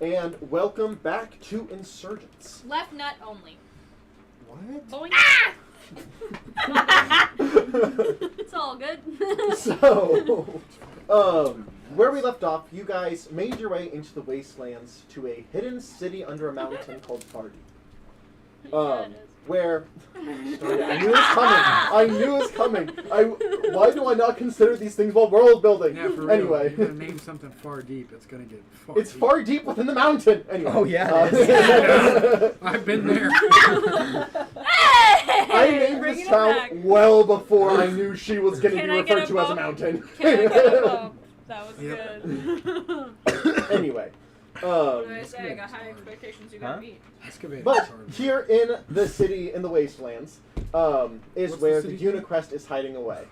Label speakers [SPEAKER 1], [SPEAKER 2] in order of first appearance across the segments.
[SPEAKER 1] and welcome back to Insurgence.
[SPEAKER 2] Left nut only.
[SPEAKER 1] What?
[SPEAKER 2] Boing. Ah! It's all good.
[SPEAKER 1] So, where we left off, you guys made your way into the wastelands to a hidden city under a mountain called Fardy. Where I knew it was coming. I knew it was coming. Why do I not consider these things while world building?
[SPEAKER 3] Yeah, for real.
[SPEAKER 1] Anyway,
[SPEAKER 3] You're gonna name something far deep. It's gonna get far.
[SPEAKER 1] it's
[SPEAKER 3] deep.
[SPEAKER 1] far deep within the mountain. Anyway,
[SPEAKER 4] Oh yeah, it is.
[SPEAKER 3] I've been there.
[SPEAKER 1] I named this town well before I knew she was going to be referred to as a mountain.
[SPEAKER 2] Can I get a bump? That was
[SPEAKER 3] Yep.
[SPEAKER 2] good.
[SPEAKER 1] Anyway.
[SPEAKER 2] What did I say? I got high expectations you gotta meet.
[SPEAKER 3] Excavator.
[SPEAKER 1] But here in the city, in the wastelands, is
[SPEAKER 3] What's
[SPEAKER 1] where
[SPEAKER 3] the
[SPEAKER 1] the
[SPEAKER 3] city
[SPEAKER 1] Unicrest is hiding away.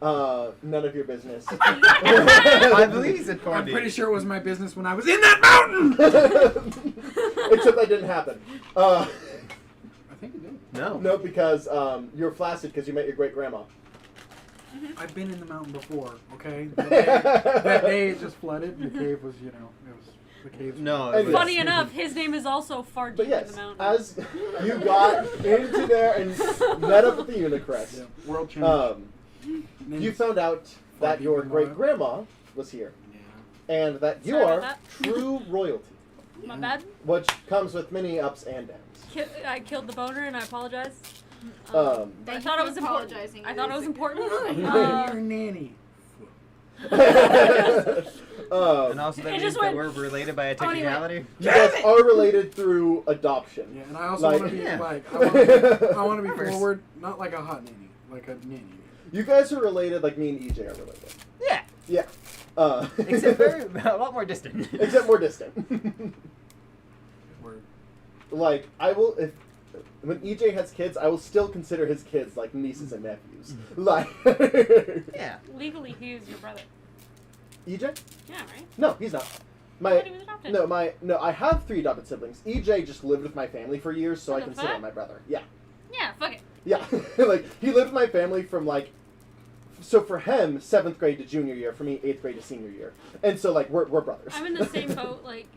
[SPEAKER 1] None of your business.
[SPEAKER 4] I believe he said far
[SPEAKER 3] I'm
[SPEAKER 4] deep.
[SPEAKER 3] pretty sure it was my business when I was in that mountain.
[SPEAKER 1] Except that didn't happen.
[SPEAKER 3] I think it did.
[SPEAKER 4] No.
[SPEAKER 1] No, because you're flaccid because you met your great-grandma.
[SPEAKER 3] I've been in the mountain before. Okay. That day it just flooded. The cave was, it was the cave.
[SPEAKER 4] No.
[SPEAKER 1] And
[SPEAKER 2] Funny enough, his name is also far deep
[SPEAKER 1] But
[SPEAKER 2] in
[SPEAKER 1] yes,
[SPEAKER 2] the mountain.
[SPEAKER 1] as you got into there and met up with the Unicrest,
[SPEAKER 3] Yeah, world champion.
[SPEAKER 1] you found out that your great-grandma was here.
[SPEAKER 3] Yeah.
[SPEAKER 1] And that you
[SPEAKER 2] Sorry about
[SPEAKER 1] are
[SPEAKER 2] that.
[SPEAKER 1] true royalty,
[SPEAKER 2] My bad.
[SPEAKER 1] which comes with many ups and downs.
[SPEAKER 2] I killed the boner and I apologize.
[SPEAKER 1] Um,
[SPEAKER 2] I thought it was important.
[SPEAKER 5] apologizing.
[SPEAKER 2] I thought it was important.
[SPEAKER 3] Your nanny.
[SPEAKER 4] And also
[SPEAKER 2] It
[SPEAKER 4] that means
[SPEAKER 2] just
[SPEAKER 4] that
[SPEAKER 2] went-
[SPEAKER 4] we're related by a
[SPEAKER 2] Oh, anyway.
[SPEAKER 4] technicality.
[SPEAKER 1] you guys are related through adoption.
[SPEAKER 3] Yeah, and I also
[SPEAKER 1] Like-
[SPEAKER 3] want to be
[SPEAKER 4] Yeah.
[SPEAKER 3] I want to be
[SPEAKER 4] First.
[SPEAKER 3] forward, not like a hot nanny, like a nanny.
[SPEAKER 1] You guys are related like me and EJ are related.
[SPEAKER 4] Yeah.
[SPEAKER 1] Yeah.
[SPEAKER 4] Except a lot more distant.
[SPEAKER 1] Except more distant.
[SPEAKER 3] Word.
[SPEAKER 1] Like, when EJ has kids, I will still consider his kids like nieces and nephews. Like,
[SPEAKER 4] Yeah.
[SPEAKER 2] Legally, he is your brother.
[SPEAKER 1] EJ?
[SPEAKER 2] Yeah, right?
[SPEAKER 1] No, he's not.
[SPEAKER 2] I thought he was adopted.
[SPEAKER 1] No, I have 3 adopted siblings. EJ just lived with my family for years, so I
[SPEAKER 2] What the
[SPEAKER 1] consider
[SPEAKER 2] fuck?
[SPEAKER 1] him my brother. Yeah.
[SPEAKER 2] Yeah, fuck it.
[SPEAKER 1] Yeah. Like, he lived with my family from, like, so for him, 7th grade to junior year, for me, 8th grade to senior year. And so, like, we're brothers.
[SPEAKER 2] I'm in the same boat, like,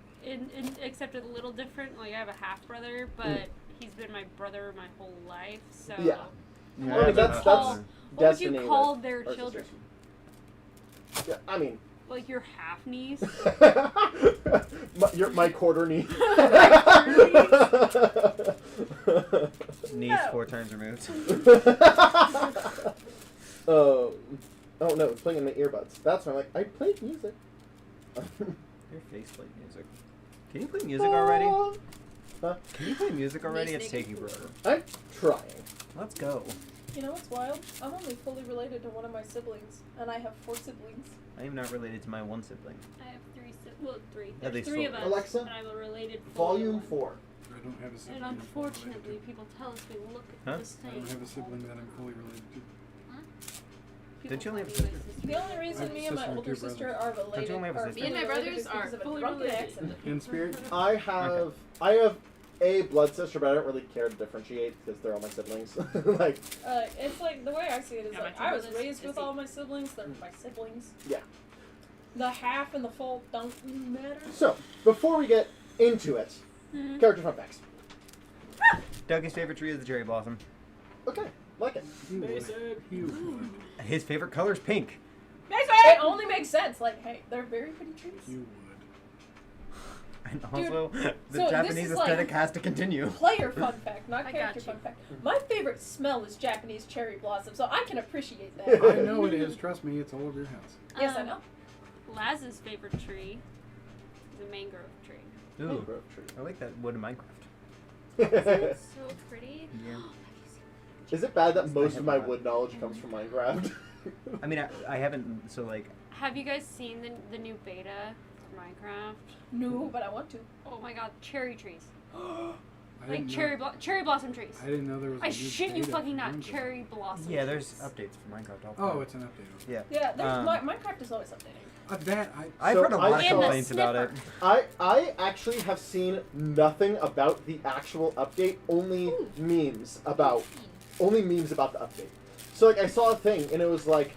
[SPEAKER 2] except a little different. Like, I have a half brother, but he's been my brother my whole life, so.
[SPEAKER 1] Yeah.
[SPEAKER 4] Yeah,
[SPEAKER 1] I mean, that's
[SPEAKER 2] What would
[SPEAKER 1] destiny.
[SPEAKER 2] you call
[SPEAKER 1] with
[SPEAKER 2] their
[SPEAKER 1] our
[SPEAKER 2] children?
[SPEAKER 1] sisters. Yeah, I mean,
[SPEAKER 2] Like your half niece?
[SPEAKER 1] my quarter niece.
[SPEAKER 4] Knees 4 times removed.
[SPEAKER 1] Oh no, it's playing in my earbuds. That's why I'm like, I played music.
[SPEAKER 4] Your face played music. Can you play music already?
[SPEAKER 1] Huh?
[SPEAKER 4] Can you play music already? It's taking forever.
[SPEAKER 1] I'm trying.
[SPEAKER 4] Let's go.
[SPEAKER 5] You know what's wild? I'm only fully related to one of my siblings, and I have 4 siblings.
[SPEAKER 4] I am not related to my one sibling.
[SPEAKER 2] I have 3 three.
[SPEAKER 4] At
[SPEAKER 2] There's
[SPEAKER 4] least
[SPEAKER 2] 3 of
[SPEAKER 4] four.
[SPEAKER 2] us.
[SPEAKER 1] Alexa,
[SPEAKER 2] and I'm a related
[SPEAKER 1] Volume
[SPEAKER 2] full
[SPEAKER 1] 4.
[SPEAKER 3] I don't have a sibling.
[SPEAKER 2] And
[SPEAKER 3] I'm fully
[SPEAKER 2] unfortunately,
[SPEAKER 3] related
[SPEAKER 2] people tell us we look
[SPEAKER 4] Huh?
[SPEAKER 2] the
[SPEAKER 3] to.
[SPEAKER 2] same.
[SPEAKER 3] I don't have a sibling that I'm fully related to.
[SPEAKER 4] Don't you only have a
[SPEAKER 2] People
[SPEAKER 4] sister?
[SPEAKER 2] call me
[SPEAKER 5] The only reason me and my
[SPEAKER 3] Sister and
[SPEAKER 5] older
[SPEAKER 3] 2
[SPEAKER 5] sister
[SPEAKER 3] brothers.
[SPEAKER 5] are related,
[SPEAKER 4] you only have a
[SPEAKER 5] are
[SPEAKER 4] sister?
[SPEAKER 5] fully
[SPEAKER 2] Me and my
[SPEAKER 5] related
[SPEAKER 2] brothers
[SPEAKER 5] is because
[SPEAKER 2] are
[SPEAKER 5] of a
[SPEAKER 2] fully
[SPEAKER 5] drunken
[SPEAKER 2] related.
[SPEAKER 5] accent.
[SPEAKER 3] In spirit?
[SPEAKER 1] I have a blood sister, but I don't really care to differentiate because they're all my siblings. Like,
[SPEAKER 5] It's like, the way I see it is
[SPEAKER 2] Yeah,
[SPEAKER 5] like,
[SPEAKER 2] my
[SPEAKER 5] I was
[SPEAKER 2] brothers
[SPEAKER 5] raised with
[SPEAKER 2] is
[SPEAKER 5] all my siblings, they're my siblings.
[SPEAKER 1] yeah.
[SPEAKER 5] The half and the full don't matter.
[SPEAKER 1] So before we get into it,
[SPEAKER 2] Mhm.
[SPEAKER 1] character fun facts.
[SPEAKER 4] Dougie's favorite tree is the cherry blossom.
[SPEAKER 1] Okay, like it.
[SPEAKER 3] You would. You would.
[SPEAKER 4] His favorite color is pink.
[SPEAKER 5] It only makes sense. Like, hey, they're very pretty trees.
[SPEAKER 3] You would.
[SPEAKER 4] And also, the
[SPEAKER 5] so this
[SPEAKER 4] Japanese
[SPEAKER 5] is like-
[SPEAKER 4] aesthetic has to continue.
[SPEAKER 5] Player fun fact, not
[SPEAKER 2] I
[SPEAKER 5] character
[SPEAKER 2] got you.
[SPEAKER 5] fun fact. My favorite smell is Japanese cherry blossom, so I can appreciate that.
[SPEAKER 3] I know it is. Trust me, it's all over your house.
[SPEAKER 5] Yes, I know.
[SPEAKER 2] Laz's favorite tree is a mangrove tree.
[SPEAKER 4] Ooh,
[SPEAKER 1] Mangrove tree.
[SPEAKER 4] I like that wood in Minecraft.
[SPEAKER 2] Isn't it so pretty?
[SPEAKER 4] Yeah.
[SPEAKER 1] Is it bad that most
[SPEAKER 4] I
[SPEAKER 1] of my
[SPEAKER 4] have
[SPEAKER 1] wood knowledge comes from Minecraft?
[SPEAKER 4] I mean, I haven't, so like,
[SPEAKER 2] Have you guys seen the new beta for Minecraft?
[SPEAKER 5] No, but I want to.
[SPEAKER 2] Oh my god, cherry trees.
[SPEAKER 3] I
[SPEAKER 2] Like
[SPEAKER 3] didn't know-
[SPEAKER 2] cherry blossom trees.
[SPEAKER 3] I didn't know there was.
[SPEAKER 2] I
[SPEAKER 3] a new
[SPEAKER 2] shit you
[SPEAKER 3] beta
[SPEAKER 2] fucking
[SPEAKER 3] for
[SPEAKER 2] not,
[SPEAKER 3] Minecraft.
[SPEAKER 2] cherry blossom
[SPEAKER 4] yeah, there's
[SPEAKER 2] trees.
[SPEAKER 4] updates for Minecraft all the
[SPEAKER 3] Oh,
[SPEAKER 4] time.
[SPEAKER 3] it's an update.
[SPEAKER 4] Yeah.
[SPEAKER 5] Yeah, there's,
[SPEAKER 4] Um,
[SPEAKER 5] Minecraft is always updating.
[SPEAKER 4] I've
[SPEAKER 1] So
[SPEAKER 4] heard a lot
[SPEAKER 1] I
[SPEAKER 4] of
[SPEAKER 1] saw-
[SPEAKER 4] complaints about it.
[SPEAKER 1] I actually have seen nothing about the actual update, only memes about the update. So like I saw a thing and it was like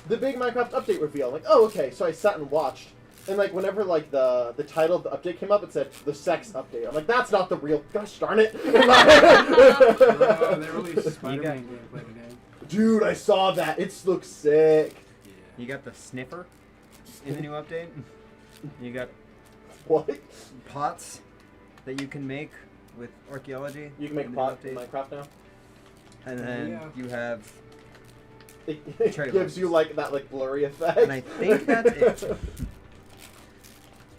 [SPEAKER 1] the big Minecraft update reveal. I'm like, oh okay, so I sat and watched And like whenever like the title of the update came up, it said the sex update. I'm like, that's not the real. Gosh darn it!
[SPEAKER 3] They released Spider-Man gameplay today.
[SPEAKER 1] Dude, I saw that. It looks sick.
[SPEAKER 4] You got the sniffer in the new update. You got
[SPEAKER 1] What?
[SPEAKER 4] pots that you can make with archaeology.
[SPEAKER 1] You can make
[SPEAKER 4] in
[SPEAKER 1] a
[SPEAKER 4] the new
[SPEAKER 1] pot in
[SPEAKER 4] update.
[SPEAKER 1] Minecraft now.
[SPEAKER 4] And then
[SPEAKER 3] Yeah.
[SPEAKER 4] you have,
[SPEAKER 1] It
[SPEAKER 4] Cherry
[SPEAKER 1] gives you
[SPEAKER 4] blossoms.
[SPEAKER 1] like that like blurry effect.
[SPEAKER 4] and I think that's it.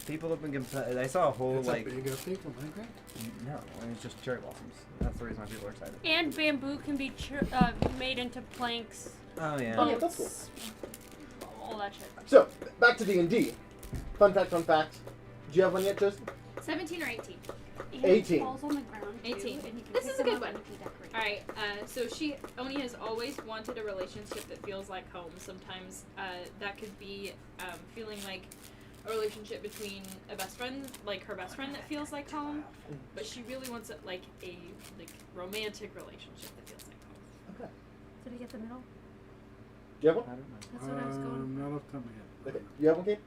[SPEAKER 4] People have been. I saw a whole
[SPEAKER 3] It's
[SPEAKER 4] like.
[SPEAKER 3] a big update for Minecraft.
[SPEAKER 4] No, it's just cherry blossoms. That's the reason why people are excited.
[SPEAKER 2] And bamboo can be made into planks,
[SPEAKER 4] Oh yeah.
[SPEAKER 1] Oh, yeah, that's
[SPEAKER 2] boats, all that shit.
[SPEAKER 1] So back to D&D. Fun fact. Do you have one yet, Justin?
[SPEAKER 6] 17 or 18?
[SPEAKER 2] And
[SPEAKER 1] 18.
[SPEAKER 2] It falls on the ground too,
[SPEAKER 6] 18.
[SPEAKER 2] and you can
[SPEAKER 6] This
[SPEAKER 2] pick
[SPEAKER 6] is a
[SPEAKER 2] them
[SPEAKER 6] good
[SPEAKER 2] up
[SPEAKER 6] one.
[SPEAKER 2] and you can decorate.
[SPEAKER 6] Alright, so Oni has always wanted a relationship that feels like home. Sometimes that could be feeling like a relationship between a best friend, like her best friend that feels like home, but she really wants it like a romantic relationship that feels like home.
[SPEAKER 1] Okay.
[SPEAKER 2] Did I get the middle?
[SPEAKER 1] Do you have
[SPEAKER 4] I
[SPEAKER 1] one?
[SPEAKER 4] don't know.
[SPEAKER 2] That's what I was going
[SPEAKER 3] Not off the top of my head.
[SPEAKER 1] Okay. You have one, Kate?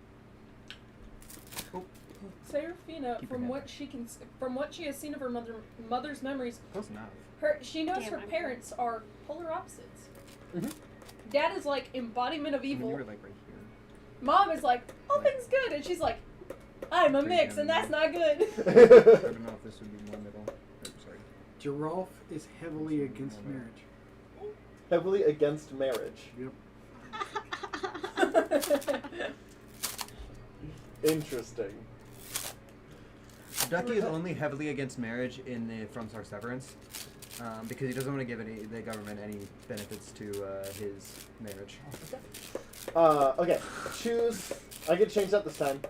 [SPEAKER 5] Serafina,
[SPEAKER 4] Keep
[SPEAKER 5] from
[SPEAKER 4] your
[SPEAKER 5] what she has seen of her mother's memories,
[SPEAKER 4] Close enough.
[SPEAKER 5] she knows
[SPEAKER 2] Damn,
[SPEAKER 5] her
[SPEAKER 2] I'm
[SPEAKER 5] parents are polar opposites.
[SPEAKER 1] Mhm.
[SPEAKER 5] Dad is like embodiment of
[SPEAKER 4] I mean,
[SPEAKER 5] evil.
[SPEAKER 4] you were like right here.
[SPEAKER 5] Mom is like, all things good, and she's like, I'm a mix, and that's not good.
[SPEAKER 4] I don't know if this would be more middle. Oh, sorry.
[SPEAKER 3] Giralf is heavily against marriage.
[SPEAKER 1] Heavily against marriage.
[SPEAKER 3] Yep.
[SPEAKER 1] Interesting.
[SPEAKER 4] Ducky is only heavily against marriage in the From Star Severance, because he doesn't want to give the government any benefits to his marriage.
[SPEAKER 1] Okay. Choose. I get to change that this time.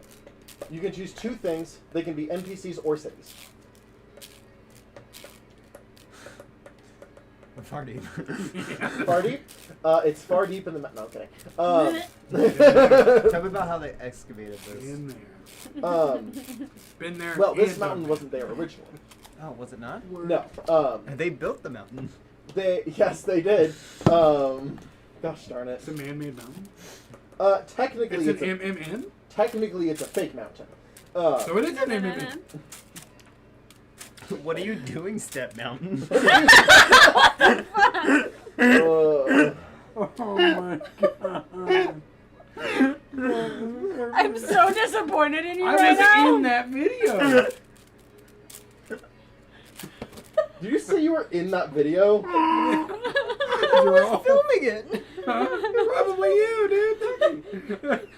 [SPEAKER 1] You can choose two things. They can be NPCs or cities.
[SPEAKER 4] Far deep.
[SPEAKER 1] Far deep? It's far deep in the no, okay.
[SPEAKER 4] Tell me about how they excavated this.
[SPEAKER 3] In there. Been there.
[SPEAKER 1] Well, this
[SPEAKER 3] and
[SPEAKER 1] mountain
[SPEAKER 3] done
[SPEAKER 1] wasn't there originally.
[SPEAKER 4] Oh, was it not?
[SPEAKER 1] No.
[SPEAKER 4] They built the mountain.
[SPEAKER 1] Yes, they did. Gosh darn it.
[SPEAKER 3] It's a man-made mountain.
[SPEAKER 1] Technically,
[SPEAKER 3] It's an MMN.
[SPEAKER 1] technically it's a fake mountain.
[SPEAKER 3] So it is an MMN.
[SPEAKER 4] What are you doing, Step Mountain?
[SPEAKER 3] Oh my god.
[SPEAKER 2] I'm so disappointed in you
[SPEAKER 3] I
[SPEAKER 2] right
[SPEAKER 3] was
[SPEAKER 2] now.
[SPEAKER 3] in that video.
[SPEAKER 1] Did you say you were in that video?
[SPEAKER 3] You're all
[SPEAKER 4] filming it.
[SPEAKER 3] Probably you, dude.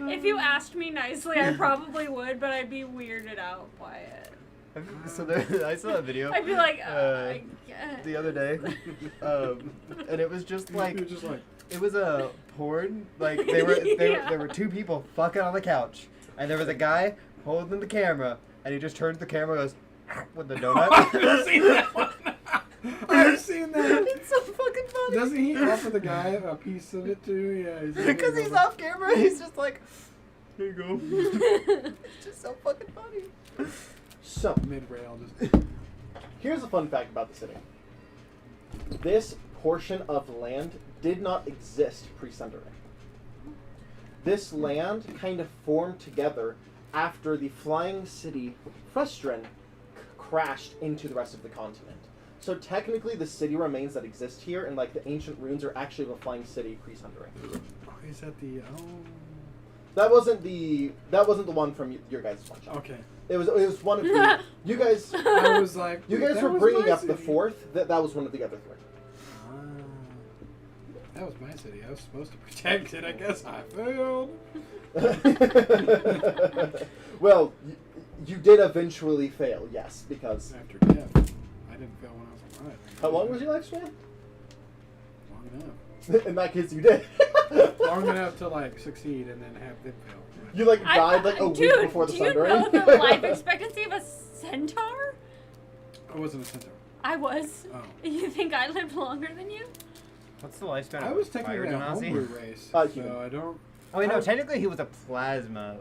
[SPEAKER 2] If you asked me nicely, I probably would, but I'd be weirded out by it.
[SPEAKER 4] So I saw a video.
[SPEAKER 2] I'd be like,
[SPEAKER 4] Uh,
[SPEAKER 2] I guess.
[SPEAKER 4] the other day, and it was just like
[SPEAKER 3] You're just like,
[SPEAKER 4] it was a porn. Like there were two people fucking on the couch, and there was a guy holding the camera, and he just turns the camera, and goes with the donut.
[SPEAKER 3] I've seen that one. I've seen that.
[SPEAKER 4] It's so fucking funny.
[SPEAKER 3] Doesn't he offer the guy a piece of it too? Yeah.
[SPEAKER 4] Because he's off camera, he's just like, here you go. It's just so fucking funny.
[SPEAKER 1] So,
[SPEAKER 3] Mid-rail just.
[SPEAKER 1] here's a fun fact about the city. This portion of land did not exist pre-Sundering. This land kind of formed together after the flying city Frustran crashed into the rest of the continent. So technically the city remains that exist here, and like the ancient ruins are actually of a flying city pre-Sundering.
[SPEAKER 3] Oh, is that the? Oh.
[SPEAKER 1] That wasn't the one from your guys' one shot.
[SPEAKER 3] Okay.
[SPEAKER 1] It was one of the you guys
[SPEAKER 3] I was like.
[SPEAKER 1] you
[SPEAKER 3] wait,
[SPEAKER 1] guys
[SPEAKER 3] that
[SPEAKER 1] were
[SPEAKER 3] was
[SPEAKER 1] bringing
[SPEAKER 3] my
[SPEAKER 1] up the
[SPEAKER 3] city.
[SPEAKER 1] fourth. That was one of the other three.
[SPEAKER 3] That was my city. I was supposed to protect it. I guess I failed.
[SPEAKER 1] Well, you did eventually fail, yes, because
[SPEAKER 3] After death, I didn't fail when I was alive.
[SPEAKER 1] how long was your lifespan?
[SPEAKER 3] Long enough.
[SPEAKER 1] In that case, you did.
[SPEAKER 3] Long enough to like succeed and then have them fail.
[SPEAKER 1] You like died like a
[SPEAKER 2] Dude,
[SPEAKER 1] week before the
[SPEAKER 2] do
[SPEAKER 1] sun
[SPEAKER 2] you know the life expectancy of a centaur?
[SPEAKER 3] I wasn't a centaur.
[SPEAKER 2] I was.
[SPEAKER 3] Oh.
[SPEAKER 2] You think I lived longer than you?
[SPEAKER 4] What's the lifespan
[SPEAKER 3] I
[SPEAKER 4] of
[SPEAKER 3] was
[SPEAKER 4] a fire
[SPEAKER 3] technically a
[SPEAKER 4] genasi?
[SPEAKER 3] homebrew race,
[SPEAKER 1] human.
[SPEAKER 3] so I don't.
[SPEAKER 4] Oh wait, no, technically he was a plasmoid.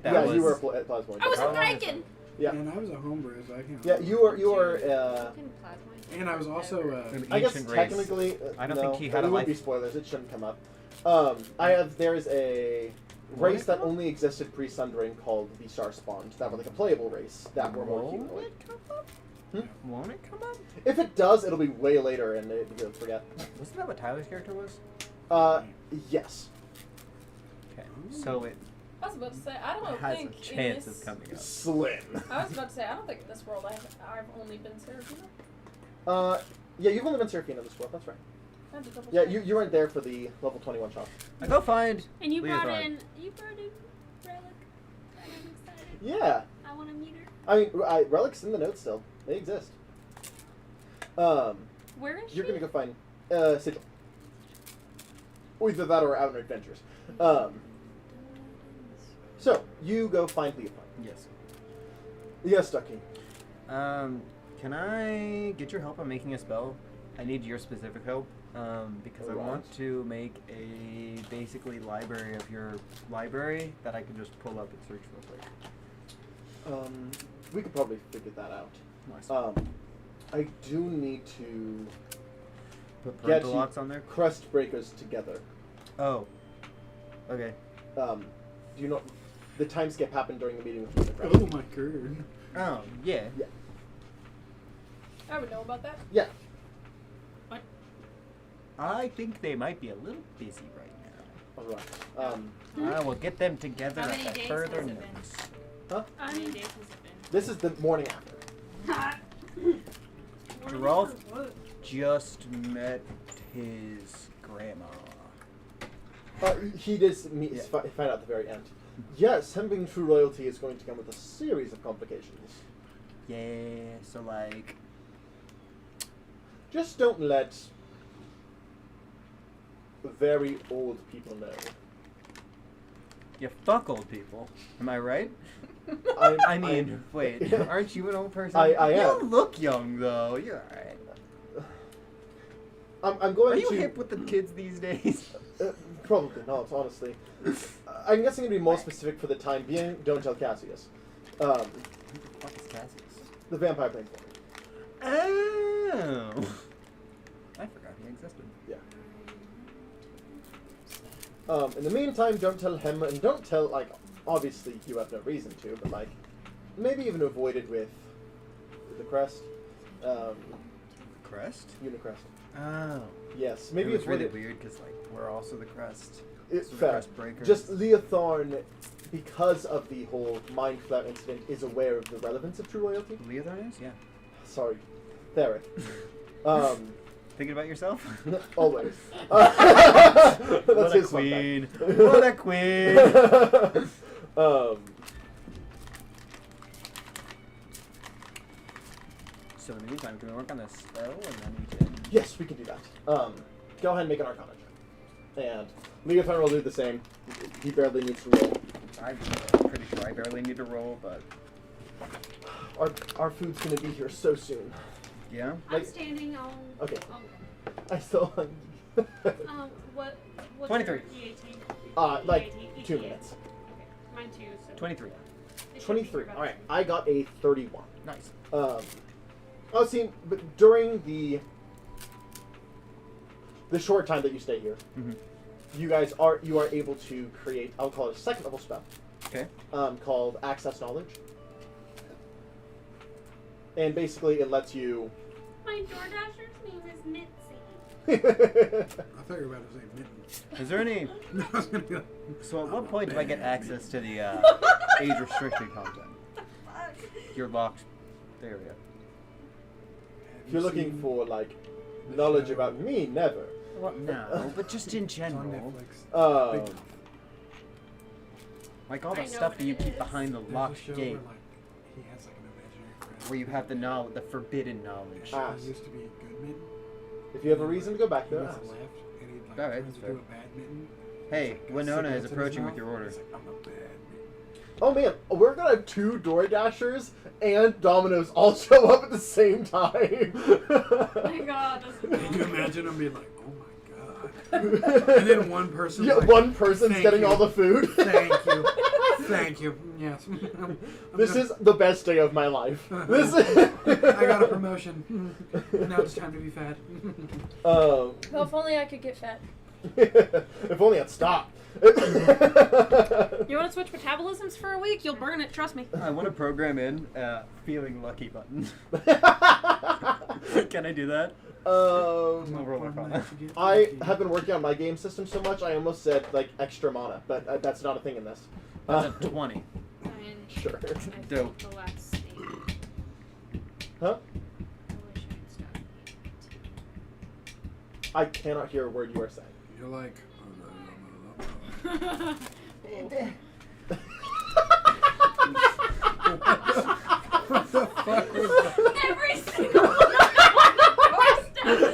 [SPEAKER 4] That
[SPEAKER 1] Yeah,
[SPEAKER 4] was,
[SPEAKER 1] you were a plasmoid.
[SPEAKER 6] I was
[SPEAKER 4] How
[SPEAKER 6] a
[SPEAKER 4] long is
[SPEAKER 6] Kraken!
[SPEAKER 1] Yeah.
[SPEAKER 3] And I was a homebrew, so I can't.
[SPEAKER 1] Yeah, you were.
[SPEAKER 3] And I was also
[SPEAKER 4] an
[SPEAKER 1] I guess
[SPEAKER 4] ancient race.
[SPEAKER 1] technically,
[SPEAKER 4] I don't
[SPEAKER 1] no,
[SPEAKER 4] think he had
[SPEAKER 1] it
[SPEAKER 4] a
[SPEAKER 1] wouldn't be
[SPEAKER 4] life.
[SPEAKER 1] spoilers. It shouldn't come up. There's a race that only existed pre-Sundering called the Star Spawned. That were like a playable race that were more humanoid.
[SPEAKER 4] Won't it come up? Won't it come up?
[SPEAKER 1] If it does, it'll be way later and you'll forget.
[SPEAKER 4] Wasn't that what Tyler's character was?
[SPEAKER 1] Yes.
[SPEAKER 4] Okay. So it
[SPEAKER 5] I was about to say, I don't
[SPEAKER 4] has
[SPEAKER 5] think
[SPEAKER 4] a chance
[SPEAKER 5] in this,
[SPEAKER 4] of coming up.
[SPEAKER 1] Slim.
[SPEAKER 5] I was about to say, I don't think in this world I've only been Serafina.
[SPEAKER 1] Yeah, you've only been Seraphina this world, that's right.
[SPEAKER 5] I had to double
[SPEAKER 1] Yeah,
[SPEAKER 5] check.
[SPEAKER 1] you weren't there for the level 21 shop.
[SPEAKER 4] I go find.
[SPEAKER 2] And you brought
[SPEAKER 4] Leothard.
[SPEAKER 2] in Relic. I'm excited.
[SPEAKER 1] Yeah.
[SPEAKER 2] I want to meet her.
[SPEAKER 1] I mean, relics in the notes still. They exist.
[SPEAKER 2] Where is she?
[SPEAKER 1] You're gonna go find Sigil. Either that or out on adventures. So you go find Leopold.
[SPEAKER 4] Yes.
[SPEAKER 1] Yes, Ducky.
[SPEAKER 4] Can I get your help on making a spell? I need your specific help. Because I
[SPEAKER 1] Alright.
[SPEAKER 4] want to make a basically library of your library that I can just pull up and search real quick.
[SPEAKER 1] We could probably figure that out.
[SPEAKER 4] Nice.
[SPEAKER 1] I do need to
[SPEAKER 4] Put
[SPEAKER 1] get
[SPEAKER 4] parental
[SPEAKER 1] you
[SPEAKER 4] locks on there.
[SPEAKER 1] crest breakers together.
[SPEAKER 4] Oh. Okay.
[SPEAKER 1] Do you know the time skip happened during the meeting with the crest?
[SPEAKER 3] Oh my god.
[SPEAKER 4] Oh yeah.
[SPEAKER 1] Yeah.
[SPEAKER 5] I would know about that.
[SPEAKER 1] Yeah.
[SPEAKER 4] I think they might be a little busy right
[SPEAKER 1] All right.
[SPEAKER 4] now. I will get them together
[SPEAKER 6] How
[SPEAKER 4] at
[SPEAKER 6] many
[SPEAKER 4] the
[SPEAKER 6] days
[SPEAKER 4] further
[SPEAKER 6] has it been?
[SPEAKER 4] notes.
[SPEAKER 1] Huh?
[SPEAKER 6] How many days has it been?
[SPEAKER 1] This is the morning after.
[SPEAKER 4] Geralf just met his grandma.
[SPEAKER 1] He did meet,
[SPEAKER 4] Yeah.
[SPEAKER 1] find out at the very end. Yes, him being true royalty is going to come with a series of complications.
[SPEAKER 4] Yeah, so like,
[SPEAKER 1] Just don't let very old people know.
[SPEAKER 4] you fuck old people. Am I right? I mean, wait, aren't you an old person?
[SPEAKER 1] I
[SPEAKER 4] You
[SPEAKER 1] am.
[SPEAKER 4] look young though. You're alright.
[SPEAKER 1] I'm going
[SPEAKER 4] Are you
[SPEAKER 1] to...
[SPEAKER 4] hip with the kids these days?
[SPEAKER 1] Probably not, honestly. I'm guessing to be more specific for the time being, don't tell Cassius.
[SPEAKER 4] Who the fuck is Cassius?
[SPEAKER 1] The vampire planeswalker.
[SPEAKER 4] Oh. I forgot he existed.
[SPEAKER 1] Yeah. In the meantime, don't tell him, and don't tell, like, obviously you have no reason to, but, like, maybe even avoid it with the crest.
[SPEAKER 4] Crest?
[SPEAKER 1] Unicrest.
[SPEAKER 4] Oh.
[SPEAKER 1] Yes, maybe
[SPEAKER 4] it was
[SPEAKER 1] avoid
[SPEAKER 4] really
[SPEAKER 1] it.
[SPEAKER 4] weird because like we're also the crest.
[SPEAKER 1] It's
[SPEAKER 4] So the
[SPEAKER 1] fair.
[SPEAKER 4] crest breakers.
[SPEAKER 1] Just Leothorn, because of the whole Mind Flayer incident, is aware of the relevance of true loyalty.
[SPEAKER 4] Leothorn is? Yeah.
[SPEAKER 1] Sorry, Theric.
[SPEAKER 4] Thinking about yourself?
[SPEAKER 1] Always. That's
[SPEAKER 4] What a
[SPEAKER 1] his fun
[SPEAKER 4] queen.
[SPEAKER 1] fact.
[SPEAKER 4] What a queen. So in the meantime, can we work on this spell and then we can...
[SPEAKER 1] Yes, we can do that. Go ahead and make an Arcana check. And Leothorn will do the same. He barely needs to roll.
[SPEAKER 4] I'm pretty sure I barely need to roll, but...
[SPEAKER 1] Our food's gonna be here so soon.
[SPEAKER 4] Yeah?
[SPEAKER 2] I'm
[SPEAKER 1] Like-
[SPEAKER 2] standing on.
[SPEAKER 1] Okay.
[SPEAKER 2] Oh,
[SPEAKER 1] I still.
[SPEAKER 2] what? What's
[SPEAKER 4] 23.
[SPEAKER 2] your EAT?
[SPEAKER 1] Like
[SPEAKER 2] EAT?
[SPEAKER 1] 2 minutes.
[SPEAKER 2] Okay, mine too. So
[SPEAKER 4] 23.
[SPEAKER 2] it should be
[SPEAKER 1] 23.
[SPEAKER 2] about
[SPEAKER 1] All right,
[SPEAKER 2] the
[SPEAKER 1] I got a 31.
[SPEAKER 4] Nice.
[SPEAKER 1] I was seeing, but during the short time that you stay here,
[SPEAKER 4] Mm-hmm.
[SPEAKER 1] you are able to create. I'll call it a second level spell.
[SPEAKER 4] Okay.
[SPEAKER 1] Called Access Knowledge. And basically, it lets you.
[SPEAKER 2] same. My DoorDasher's name is Mitzi.
[SPEAKER 3] I thought you were about to say mittens.
[SPEAKER 4] Is there any...
[SPEAKER 3] No, I was gonna be like,
[SPEAKER 4] So at what point do I get access to the age-restricted content? You're locked. There we go.
[SPEAKER 1] If you're looking for like knowledge about me, never.
[SPEAKER 4] Well, no, but just in
[SPEAKER 3] It's on
[SPEAKER 4] general.
[SPEAKER 3] Netflix.
[SPEAKER 1] Um,
[SPEAKER 3] Big
[SPEAKER 4] Like all
[SPEAKER 2] I
[SPEAKER 4] the
[SPEAKER 2] know
[SPEAKER 4] stuff
[SPEAKER 2] what
[SPEAKER 4] that you
[SPEAKER 2] it
[SPEAKER 4] keep
[SPEAKER 2] is.
[SPEAKER 4] behind the
[SPEAKER 3] There's a
[SPEAKER 4] locked
[SPEAKER 3] show
[SPEAKER 4] gate,
[SPEAKER 3] where, like, he has like an imaginary friend.
[SPEAKER 4] where you have the the forbidden knowledge.
[SPEAKER 1] Ah.
[SPEAKER 3] He used to be a good mitten.
[SPEAKER 1] if you have a reason to go back
[SPEAKER 3] He
[SPEAKER 1] there,
[SPEAKER 3] went
[SPEAKER 1] ask.
[SPEAKER 3] to left, and he'd like
[SPEAKER 4] Alright,
[SPEAKER 3] try
[SPEAKER 4] that's
[SPEAKER 3] to
[SPEAKER 4] fair.
[SPEAKER 3] do a bad mitten.
[SPEAKER 4] Hey,
[SPEAKER 3] He's like, got
[SPEAKER 4] Winona is
[SPEAKER 3] cigarettes in his
[SPEAKER 4] approaching with
[SPEAKER 3] mouth.
[SPEAKER 4] your order.
[SPEAKER 3] He's like, I'm a bad mitten.
[SPEAKER 1] Oh man, we're gonna have 2 Door Dashers and Domino's all show up at the same time.
[SPEAKER 2] Oh my god, that's
[SPEAKER 3] Can you imagine him being like, oh my god. And then one person.
[SPEAKER 1] Yeah,
[SPEAKER 3] like,
[SPEAKER 1] one person's
[SPEAKER 3] "Thank
[SPEAKER 1] getting
[SPEAKER 3] you.
[SPEAKER 1] all the food.
[SPEAKER 3] Thank you. Thank you. Yes. I'm
[SPEAKER 1] This
[SPEAKER 3] gonna-
[SPEAKER 1] is the best day of my life. This is.
[SPEAKER 3] I got a promotion. Now it's time to be fat.
[SPEAKER 5] Well, if only I could get fat.
[SPEAKER 1] If only I'd stop.
[SPEAKER 2] You want to switch metabolisms for a week? You'll burn it. Trust me.
[SPEAKER 4] I want to program in feeling lucky button. Can I do that?
[SPEAKER 1] I have been working on my game system so much, I almost said, like, extra mana, but that's not a thing in this.
[SPEAKER 4] That's a 20.
[SPEAKER 1] Sure.
[SPEAKER 4] Dope.
[SPEAKER 6] The last state.
[SPEAKER 1] Huh?
[SPEAKER 6] I wish I'd stopped eating
[SPEAKER 1] I cannot hear a word you are saying.
[SPEAKER 3] You're like.
[SPEAKER 6] it.
[SPEAKER 3] What the fuck was that?
[SPEAKER 2] Every single one of the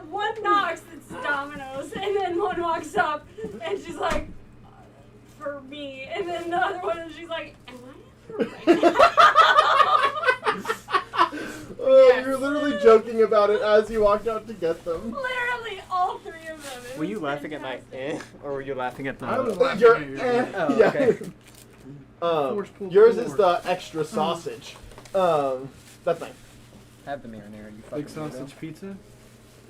[SPEAKER 2] one knocks, it's Domino's, and then one walks up, and she's like, for me, and then the other one, she's like, am I right now?
[SPEAKER 1] Oh,
[SPEAKER 2] Yes.
[SPEAKER 1] you're literally joking about it as you walked out to get them.
[SPEAKER 2] Literally, all three of them. It
[SPEAKER 4] Were you
[SPEAKER 2] was
[SPEAKER 4] laughing at my
[SPEAKER 2] fantastic.
[SPEAKER 4] or were you laughing at the?
[SPEAKER 3] I was laughing
[SPEAKER 1] Your
[SPEAKER 3] at your
[SPEAKER 4] Oh,
[SPEAKER 1] yeah.
[SPEAKER 4] okay.
[SPEAKER 3] Force pull
[SPEAKER 1] Yours
[SPEAKER 3] forward.
[SPEAKER 1] is the extra sausage. That's nice.
[SPEAKER 4] Have the marinara, you fucking
[SPEAKER 3] Big sausage pizza.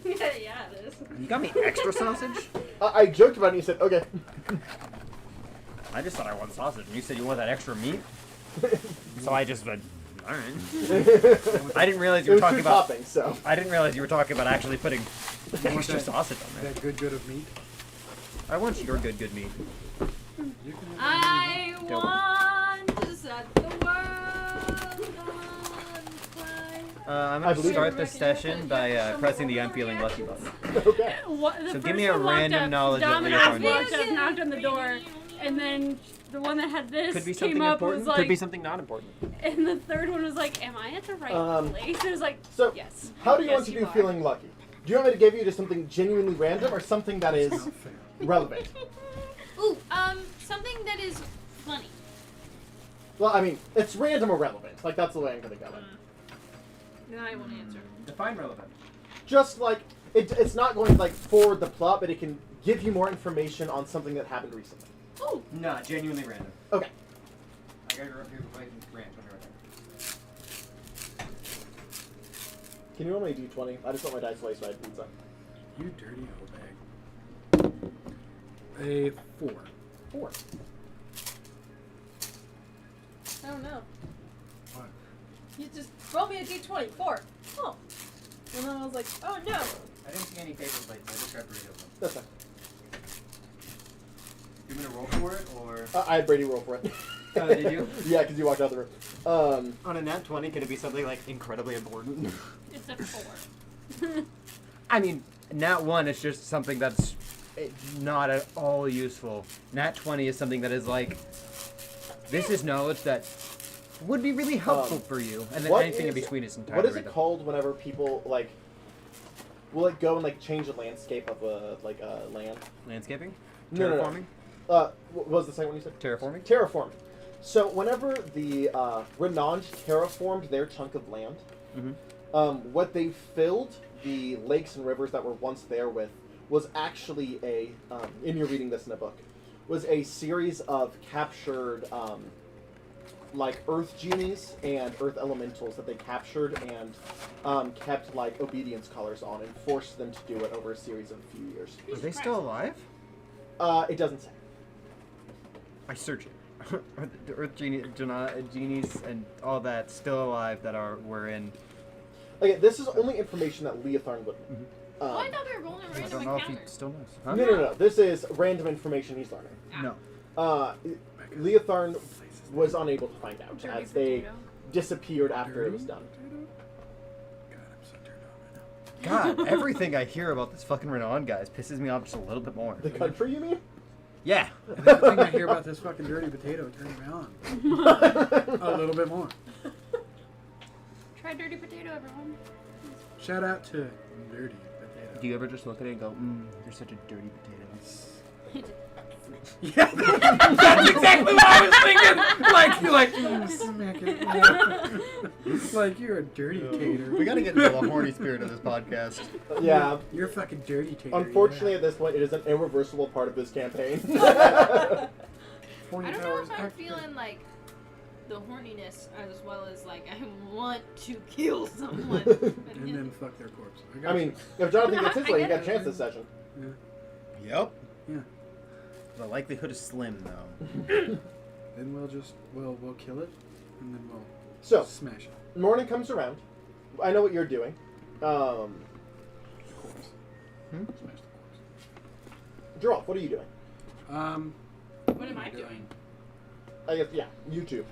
[SPEAKER 2] Yeah, it is.
[SPEAKER 4] weirdo. You got me extra sausage?
[SPEAKER 1] I joked about it and you said, okay.
[SPEAKER 4] I just thought I wanted sausage, and you said you want that extra meat. So I just went, all right.
[SPEAKER 1] It
[SPEAKER 4] I didn't realize you were
[SPEAKER 1] was
[SPEAKER 4] talking
[SPEAKER 1] two
[SPEAKER 4] about.
[SPEAKER 1] toppings, so.
[SPEAKER 4] I didn't realize you were talking about actually putting
[SPEAKER 3] want
[SPEAKER 4] extra
[SPEAKER 3] that-
[SPEAKER 4] sausage on there.
[SPEAKER 3] That good of meat.
[SPEAKER 4] I want your good meat.
[SPEAKER 3] You can have
[SPEAKER 6] I
[SPEAKER 4] Dope.
[SPEAKER 6] want to set the world on fire.
[SPEAKER 4] I'm
[SPEAKER 1] I
[SPEAKER 4] gonna
[SPEAKER 1] believe
[SPEAKER 4] start
[SPEAKER 1] it.
[SPEAKER 4] this session by pressing the I'm feeling lucky button.
[SPEAKER 1] Okay.
[SPEAKER 2] The
[SPEAKER 4] So give
[SPEAKER 2] first
[SPEAKER 4] me a
[SPEAKER 2] one walked
[SPEAKER 4] random
[SPEAKER 2] up,
[SPEAKER 4] knowledge of
[SPEAKER 2] Domino's
[SPEAKER 4] Leopold.
[SPEAKER 2] walked up, knocked on the door, and then the one that had this
[SPEAKER 4] Could be
[SPEAKER 2] came
[SPEAKER 4] something
[SPEAKER 2] up
[SPEAKER 4] important.
[SPEAKER 2] and was
[SPEAKER 4] Could be
[SPEAKER 2] like,
[SPEAKER 4] something not important.
[SPEAKER 2] and the third one was like, am I at the right place? And it was like,
[SPEAKER 1] So,
[SPEAKER 2] yes.
[SPEAKER 1] how do you
[SPEAKER 2] Yes,
[SPEAKER 1] want to
[SPEAKER 2] you
[SPEAKER 1] do
[SPEAKER 2] are.
[SPEAKER 1] feeling lucky? Do you want me to give you just something genuinely random or something that is
[SPEAKER 3] not fair.
[SPEAKER 1] relevant?
[SPEAKER 6] Ooh, something that is funny.
[SPEAKER 1] Well, I mean, it's random or relevant. Like, that's the way I'm going to go in.
[SPEAKER 6] Then I won't answer.
[SPEAKER 4] Define relevant.
[SPEAKER 1] Just like, it's not going to, like, forward the plot, but it can give you more information on something that happened recently.
[SPEAKER 6] Ooh,
[SPEAKER 4] No, genuinely random.
[SPEAKER 1] Okay.
[SPEAKER 4] I got your rant when you're right
[SPEAKER 1] Can you roll me a d20? I just want my dice away so I have pizza.
[SPEAKER 3] You dirty hoe bag. A 4.
[SPEAKER 1] 4.
[SPEAKER 5] I don't know.
[SPEAKER 3] What?
[SPEAKER 5] You just roll me a d20. 4. Oh. And then I was like, oh no.
[SPEAKER 4] I didn't see any paper plates. I just grabbed burritos.
[SPEAKER 1] That's fine.
[SPEAKER 4] You want me to roll for it, or
[SPEAKER 1] I had Brady roll for it.
[SPEAKER 4] Oh, did you?
[SPEAKER 1] Yeah, because you walked out the room.
[SPEAKER 4] on a nat 20? Could it be something like incredibly important?
[SPEAKER 2] It's a 4.
[SPEAKER 4] I mean, nat 1 is just something that's not at all useful. Nat 20 is something that is like, this is knowledge that would be really helpful for you, and then
[SPEAKER 1] what
[SPEAKER 4] anything in
[SPEAKER 1] is-
[SPEAKER 4] between is entirely
[SPEAKER 1] What is it
[SPEAKER 4] random.
[SPEAKER 1] called whenever people, like, will it go and, like, change the landscape of a land?
[SPEAKER 4] Landscaping?
[SPEAKER 1] No, no, no.
[SPEAKER 4] Terraforming?
[SPEAKER 1] What was the second one you said?
[SPEAKER 4] Terraforming?
[SPEAKER 1] Terraforming. So whenever the Renand terraformed their chunk of land,
[SPEAKER 4] Mm-hmm.
[SPEAKER 1] what they filled the lakes and rivers that were once there with was actually a, and you're reading this in a book, was a series of captured, like, earth genies and earth elementals that they captured and kept, like, obedience collars on and forced them to do it over a series of a few years.
[SPEAKER 4] Are they still alive?
[SPEAKER 1] It doesn't say.
[SPEAKER 4] I search it. Are the Earth genies and all that still alive that were in?
[SPEAKER 1] Okay, this is only information that Leotharn would know.
[SPEAKER 6] oh, I thought we were rolling a
[SPEAKER 4] I
[SPEAKER 6] random
[SPEAKER 4] don't know if he
[SPEAKER 6] encounter.
[SPEAKER 4] still knows.
[SPEAKER 1] No, no, no. This is random information he's learning.
[SPEAKER 4] No.
[SPEAKER 1] Leotharn was unable to find out
[SPEAKER 2] Dirty
[SPEAKER 1] as they
[SPEAKER 2] potato.
[SPEAKER 1] disappeared after it was done.
[SPEAKER 3] God, I'm so turned on right now.
[SPEAKER 4] God, everything I hear about this fucking Renan guys pisses me off just a little bit more.
[SPEAKER 1] The country, you mean?
[SPEAKER 4] Yeah.
[SPEAKER 3] Everything I hear about this fucking dirty potato turns me on. A little bit more.
[SPEAKER 2] Try dirty potato, everyone.
[SPEAKER 3] Shout out to dirty potato.
[SPEAKER 4] Do you ever just look at it and go, you're such a dirty potato?
[SPEAKER 3] Yeah, that's exactly what I was thinking. Like you're like, smack it. Yeah. Like you're a dirty tater.
[SPEAKER 4] We gotta get into the horny spirit of this podcast.
[SPEAKER 1] Yeah.
[SPEAKER 3] You're a fucking dirty tater.
[SPEAKER 1] Unfortunately,
[SPEAKER 3] yeah.
[SPEAKER 1] at this point, it is an irreversible part of this campaign.
[SPEAKER 3] 40
[SPEAKER 6] I don't know
[SPEAKER 3] hours
[SPEAKER 6] if I'm
[SPEAKER 3] after.
[SPEAKER 6] feeling like the horniness as well as like I want to kill someone.
[SPEAKER 3] And then fuck their corpse.
[SPEAKER 1] I mean, if Jonathan gets his way, you got a chance this session.
[SPEAKER 4] Yep.
[SPEAKER 3] Yeah.
[SPEAKER 4] The likelihood is slim, though.
[SPEAKER 3] Then we'll kill it, and then we'll
[SPEAKER 1] So,
[SPEAKER 3] smash it.
[SPEAKER 1] morning comes around. I know what you're doing.
[SPEAKER 3] The corpse.
[SPEAKER 4] Hmm?
[SPEAKER 3] Smash the
[SPEAKER 1] Giraffe, what are you doing?
[SPEAKER 3] corpse.
[SPEAKER 6] What am I doing?
[SPEAKER 1] I guess, yeah, you two.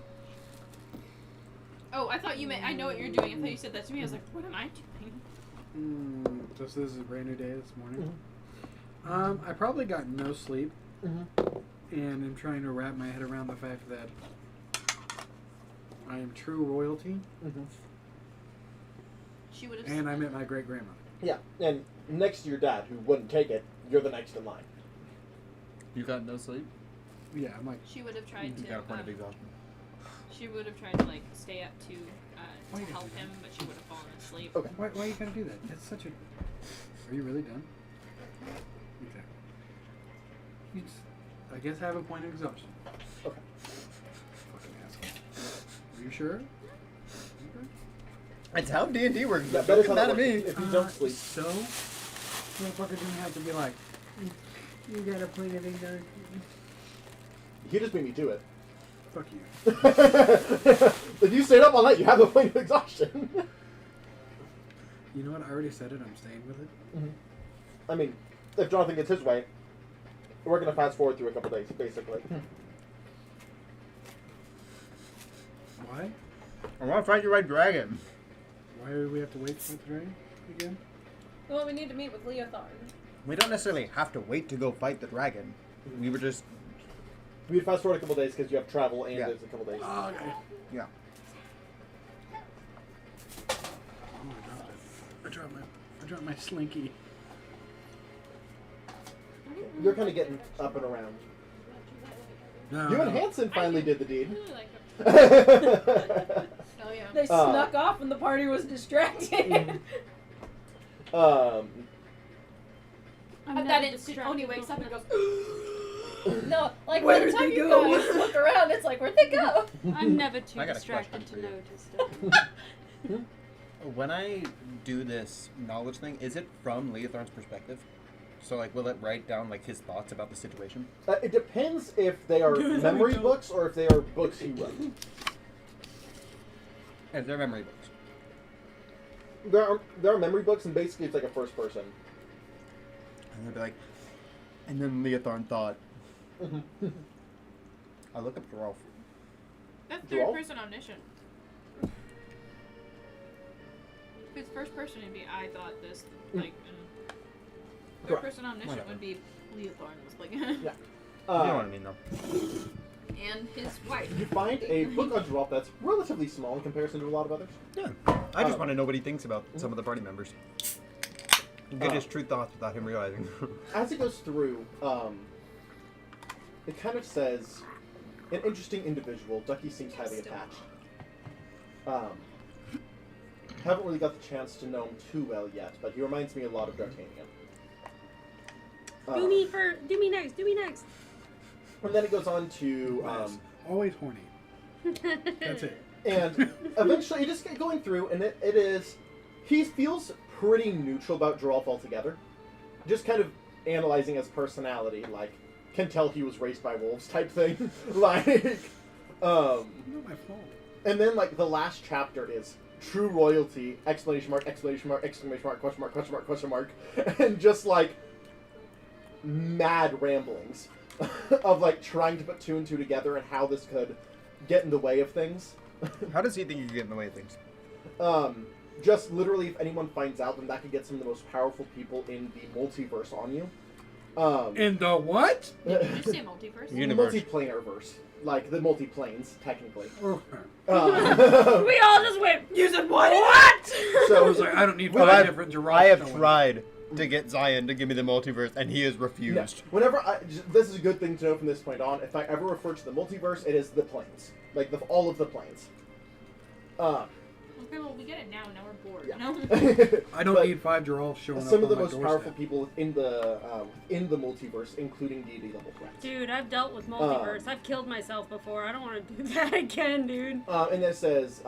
[SPEAKER 6] Oh, I thought you meant I know what you're doing. I thought you said that to me. I was like, what am I doing?
[SPEAKER 3] This is a brand new day this morning. I probably got no sleep, and I'm trying to wrap my head around the fact that I am true royalty,
[SPEAKER 6] She would have.
[SPEAKER 3] and I met my great grandmother.
[SPEAKER 1] Yeah, and next to your dad, who wouldn't take it, you're the next in line.
[SPEAKER 4] You got no sleep?
[SPEAKER 3] Yeah, I'm like,
[SPEAKER 6] She would have tried
[SPEAKER 4] You
[SPEAKER 6] to.
[SPEAKER 4] got a point of exhaustion.
[SPEAKER 6] She would have tried to like stay up to
[SPEAKER 3] Why you
[SPEAKER 6] help
[SPEAKER 3] gotta do
[SPEAKER 6] him, but she would have fallen asleep.
[SPEAKER 1] Okay.
[SPEAKER 3] why are you gonna do that? That's such a. Are you really done? Okay. You just, I guess, have a point of exhaustion.
[SPEAKER 1] Okay.
[SPEAKER 3] Fucking asshole. Are you sure? Okay.
[SPEAKER 4] It's how D&D works.
[SPEAKER 1] Yeah,
[SPEAKER 4] Don't
[SPEAKER 1] that is
[SPEAKER 4] get
[SPEAKER 1] how
[SPEAKER 4] mad
[SPEAKER 1] that
[SPEAKER 4] at
[SPEAKER 1] works.
[SPEAKER 4] me.
[SPEAKER 1] If you don't sleep.
[SPEAKER 3] So, motherfucker didn't have to be like, you got a point of exhaustion.
[SPEAKER 1] He just beat me to it.
[SPEAKER 3] Fuck you.
[SPEAKER 1] If you stayed up all night, you have a point of exhaustion.
[SPEAKER 3] You know what? I already said it. I'm staying with it.
[SPEAKER 1] I mean, if Jonathan gets his way, we're going to fast forward through a couple days, basically.
[SPEAKER 3] Why?
[SPEAKER 4] I want to fight your red dragon.
[SPEAKER 3] Why do we have to wait for the dragon again?
[SPEAKER 5] Well, we need to meet with Leotharn.
[SPEAKER 4] We don't necessarily have to wait to go fight the dragon. We were just...
[SPEAKER 1] We fast forward a couple days because you have travel and
[SPEAKER 4] Yeah.
[SPEAKER 1] there's a couple days.
[SPEAKER 3] Oh, okay.
[SPEAKER 4] Yeah.
[SPEAKER 3] Oh, I dropped my slinky.
[SPEAKER 1] You're kind of getting up and around.
[SPEAKER 3] No,
[SPEAKER 1] You and
[SPEAKER 3] no.
[SPEAKER 1] Hanson finally did the
[SPEAKER 6] I
[SPEAKER 1] deed.
[SPEAKER 6] really like her. Oh yeah.
[SPEAKER 5] They snuck off when the party was distracted.
[SPEAKER 6] That instant, Oni wakes up and goes.
[SPEAKER 5] No, like
[SPEAKER 3] Where
[SPEAKER 5] by the
[SPEAKER 3] did
[SPEAKER 5] time
[SPEAKER 3] they
[SPEAKER 5] you
[SPEAKER 3] go?
[SPEAKER 5] guys look around, it's like, where'd they go?
[SPEAKER 2] I'm never too
[SPEAKER 4] I got a
[SPEAKER 2] distracted to
[SPEAKER 4] question
[SPEAKER 2] notice.
[SPEAKER 4] When I do this knowledge thing, is it from Leotharn's perspective? So, like, will it write down, like, his thoughts about the situation?
[SPEAKER 1] It depends if they are memory books or if they are books he wrote.
[SPEAKER 4] If they're memory books.
[SPEAKER 1] There are memory books, and basically it's like a first person.
[SPEAKER 4] And they'll be like, and then Leotharn thought. I look up Rolf.
[SPEAKER 6] That's
[SPEAKER 1] Draw?
[SPEAKER 6] third person omniscient. If it's first person, it'd be I thought this. Like, third
[SPEAKER 1] Correct.
[SPEAKER 6] person omniscient
[SPEAKER 4] Whatever.
[SPEAKER 6] would be Leotharn was like.
[SPEAKER 1] Yeah.
[SPEAKER 4] You know what I mean, though.
[SPEAKER 6] And his wife.
[SPEAKER 1] You find a book on Giraffe that's relatively small in comparison to a lot of others.
[SPEAKER 4] Yeah. I just want to know what he thinks about some of the party members. Get his true thoughts without him realizing.
[SPEAKER 1] As it goes through, it kind of says, an interesting individual. Ducky seems highly attached. Haven't really got the chance to know him too well yet, but he reminds me a lot of D'Artagnan.
[SPEAKER 2] Do me next.
[SPEAKER 1] And then it goes on to,
[SPEAKER 3] Always horny. That's it.
[SPEAKER 1] and eventually, you just get going through, and it is, he feels pretty neutral about Giraffe altogether. Just kind of analyzing his personality, like, can tell he was raised by wolves type thing. Like,
[SPEAKER 3] Not my fault.
[SPEAKER 1] and then, like, the last chapter is true royalty, exclamation mark, exclamation mark, exclamation mark, question mark, question mark, question mark, and just, like, mad ramblings of, like, trying to put two and two together and how this could get in the way of things.
[SPEAKER 4] How does he think you get in the way of things?
[SPEAKER 1] Just literally, if anyone finds out, then that could get some of the most powerful people in the multiverse on you.
[SPEAKER 3] In the what?
[SPEAKER 6] Did you say multiverse?
[SPEAKER 4] Universe.
[SPEAKER 1] Multiplanar verse. Like, the multiplanes, technically.
[SPEAKER 2] We all just went.
[SPEAKER 6] You said what?
[SPEAKER 2] What?
[SPEAKER 3] I
[SPEAKER 1] So,
[SPEAKER 3] was like, I don't need
[SPEAKER 4] Well,
[SPEAKER 3] five different giraffes.
[SPEAKER 4] I have
[SPEAKER 3] showing.
[SPEAKER 4] tried to get Zion to give me the multiverse, and he has refused.
[SPEAKER 1] yeah. Whenever this is a good thing to know from this point on, if I ever refer to the multiverse, it is the planes. Like, all of the planes.
[SPEAKER 6] Okay, well we get it now. Now we're bored.
[SPEAKER 1] Yeah.
[SPEAKER 6] No.
[SPEAKER 3] I don't
[SPEAKER 1] But
[SPEAKER 3] need five giraffes showing up
[SPEAKER 1] some of
[SPEAKER 3] on
[SPEAKER 1] the
[SPEAKER 3] my
[SPEAKER 1] most
[SPEAKER 3] doorstep.
[SPEAKER 1] powerful people in the multiverse, including deity level threats.
[SPEAKER 2] Dude, I've dealt with multiverse. I've killed myself before. I don't want to do that again, dude.
[SPEAKER 1] And it says,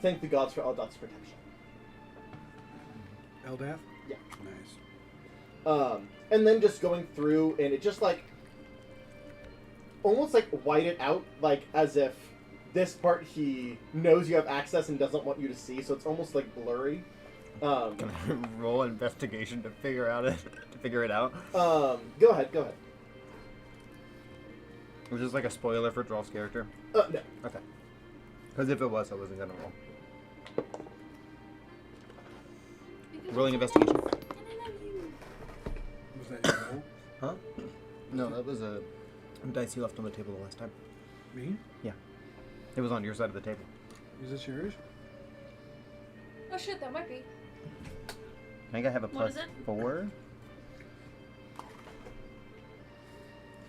[SPEAKER 1] thank the gods for Eldath's protection.
[SPEAKER 3] Eldath?
[SPEAKER 1] Yeah.
[SPEAKER 3] Nice.
[SPEAKER 1] And then just going through, and it just like almost like white it out, like as if this part he knows you have access and doesn't want you to see, so it's almost like blurry.
[SPEAKER 4] Can I roll investigation to figure it out?
[SPEAKER 1] Go ahead.
[SPEAKER 4] Was this like a spoiler for Drolf's character?
[SPEAKER 1] No.
[SPEAKER 4] Okay. Because if it was, I wasn't gonna roll. Rolling investigation.
[SPEAKER 3] Was that your roll?
[SPEAKER 4] Huh? No, that was a dice you left on the table the last time.
[SPEAKER 3] Me?
[SPEAKER 4] It was on your side of the table.
[SPEAKER 3] Is this yours?
[SPEAKER 5] Oh shit, that might be.
[SPEAKER 4] I think I have a
[SPEAKER 2] What is it?
[SPEAKER 4] +4.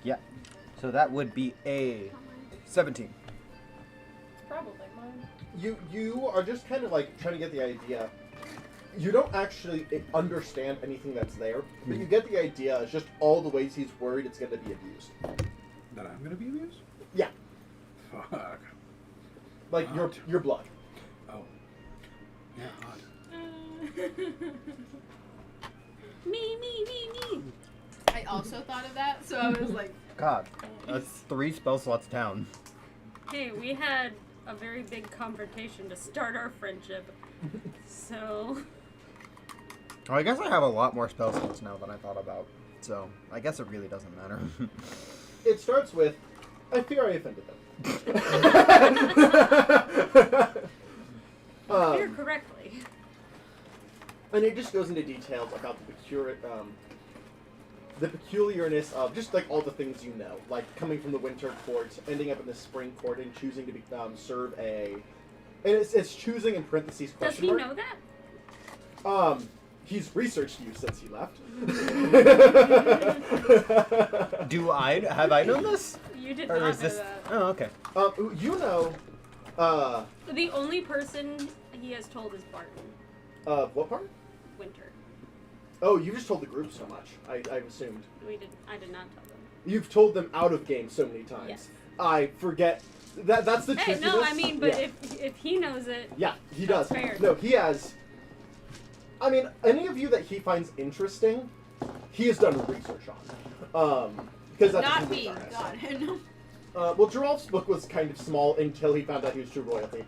[SPEAKER 4] Yeah. So that would be a 17.
[SPEAKER 5] It's probably mine.
[SPEAKER 1] You are just kind of like trying to get the idea. You don't actually understand anything that's there, but you get the idea. It's just all the ways he's worried it's going to be abused.
[SPEAKER 3] That I'm gonna be abused?
[SPEAKER 1] Yeah,
[SPEAKER 3] Fuck.
[SPEAKER 1] like your blood.
[SPEAKER 3] Oh. Yeah, hot.
[SPEAKER 2] Me.
[SPEAKER 6] I also thought of that, so I was like,
[SPEAKER 4] God, that's 3 spell slots down.
[SPEAKER 2] Hey, we had a very big confrontation to start our friendship. So,
[SPEAKER 4] Oh, I guess I have a lot more spell slots now than I thought about. So I guess it really doesn't matter.
[SPEAKER 1] It starts with, I fear I offended them.
[SPEAKER 2] hear correctly.
[SPEAKER 1] And it just goes into details about the peculiarness of just like all the things you know, like coming from the winter court, ending up in the spring court, and choosing to serve a. And it's choosing in parentheses
[SPEAKER 2] Does
[SPEAKER 1] question
[SPEAKER 2] he
[SPEAKER 1] mark.
[SPEAKER 2] know that?
[SPEAKER 1] He's researched you since he left.
[SPEAKER 4] Have I known this?
[SPEAKER 2] You did
[SPEAKER 4] Or
[SPEAKER 2] not
[SPEAKER 4] is
[SPEAKER 2] know
[SPEAKER 4] this?
[SPEAKER 2] that.
[SPEAKER 4] Oh, okay.
[SPEAKER 1] You know,
[SPEAKER 2] The only person he has told is Barton.
[SPEAKER 1] what part?
[SPEAKER 2] Winter.
[SPEAKER 1] Oh, you just told the group so much. I assumed.
[SPEAKER 2] I did not tell them.
[SPEAKER 1] You've told them out of game so many times.
[SPEAKER 2] Yes.
[SPEAKER 1] I forget. That's the
[SPEAKER 2] Hey,
[SPEAKER 1] trickiness.
[SPEAKER 2] no, I mean, but
[SPEAKER 1] Yeah.
[SPEAKER 2] if he knows it,
[SPEAKER 1] Yeah, he
[SPEAKER 2] That's
[SPEAKER 1] does.
[SPEAKER 2] fair.
[SPEAKER 1] No, he has. I mean, any of you that he finds interesting, he has done research on. Because that's
[SPEAKER 6] not
[SPEAKER 1] who
[SPEAKER 6] me.
[SPEAKER 1] we are.
[SPEAKER 6] God, no.
[SPEAKER 1] Well, Geralf's book was kind of small until he found out he was true royalty.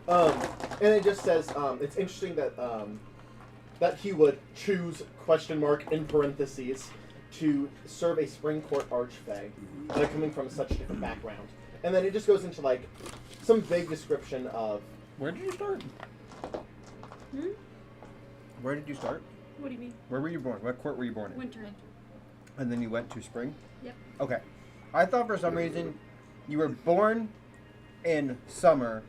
[SPEAKER 1] And it just says it's interesting that that he would choose question mark in parentheses to serve a spring court archfey, coming from such a different background. And then it just goes into like some vague description of.
[SPEAKER 4] Where did you start? Where did you start?
[SPEAKER 2] what do you mean?
[SPEAKER 4] Where were you born? What court were you born in?
[SPEAKER 2] Winter.
[SPEAKER 4] And then you went to spring?
[SPEAKER 2] Yep.
[SPEAKER 4] Okay. I thought for some reason you were born in summer,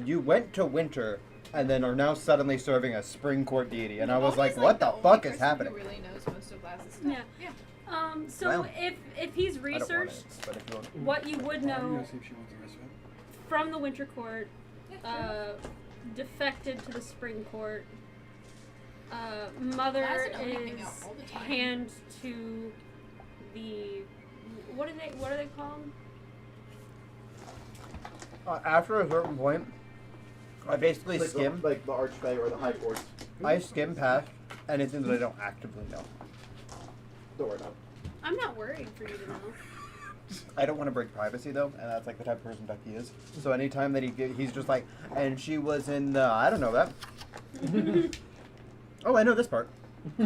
[SPEAKER 4] you went to winter, and then are now suddenly serving a spring court deity. And I was like, what the fuck is happening?
[SPEAKER 6] Who really knows most of Laz's stuff.
[SPEAKER 2] Yeah. So
[SPEAKER 4] Well,
[SPEAKER 2] if he's
[SPEAKER 4] I don't want
[SPEAKER 2] researched
[SPEAKER 4] it, but if you want
[SPEAKER 2] what you would
[SPEAKER 3] I'm
[SPEAKER 2] know
[SPEAKER 3] gonna see if she wants the rest of it.
[SPEAKER 2] from the winter court,
[SPEAKER 6] Yeah, sure.
[SPEAKER 2] defected to the spring court, mother
[SPEAKER 6] Laz and Odie hang out
[SPEAKER 2] is
[SPEAKER 6] all the time.
[SPEAKER 2] hand to the what are they called?
[SPEAKER 4] after a certain point, I basically
[SPEAKER 1] Like
[SPEAKER 4] skim.
[SPEAKER 1] like the archfey or the high court.
[SPEAKER 4] I skim past anything that I don't actively know.
[SPEAKER 1] Don't worry about it.
[SPEAKER 2] I'm not worried for you to know.
[SPEAKER 4] I don't want to break privacy though, and that's like the type of person Ducky is. So anytime that he's just like, and she was in the, I don't know that. Oh, I know this part. Oh,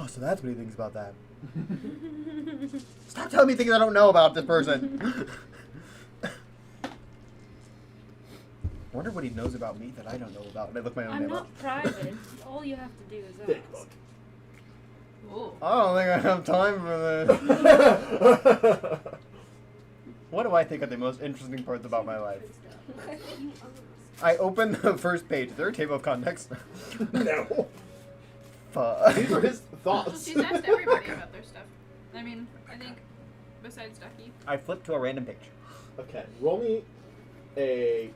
[SPEAKER 4] so that's what he thinks about that. Stop telling me things I don't know about this person. I wonder what he knows about me that I don't know about. And I look my own
[SPEAKER 2] I'm
[SPEAKER 4] name
[SPEAKER 2] not
[SPEAKER 4] up.
[SPEAKER 2] private. All you have to do is
[SPEAKER 1] Thick
[SPEAKER 2] ask.
[SPEAKER 1] book.
[SPEAKER 6] Ooh.
[SPEAKER 4] I don't think I have time for this. What do I think are the most interesting parts about my life? I open the first page. Is there a table of contents?
[SPEAKER 1] No.
[SPEAKER 4] Fuck.
[SPEAKER 1] These are his
[SPEAKER 6] Well,
[SPEAKER 1] thoughts.
[SPEAKER 6] she's asked everybody about their stuff. I mean, I think besides Ducky.
[SPEAKER 4] I flip to a random page.
[SPEAKER 1] Okay, roll me a.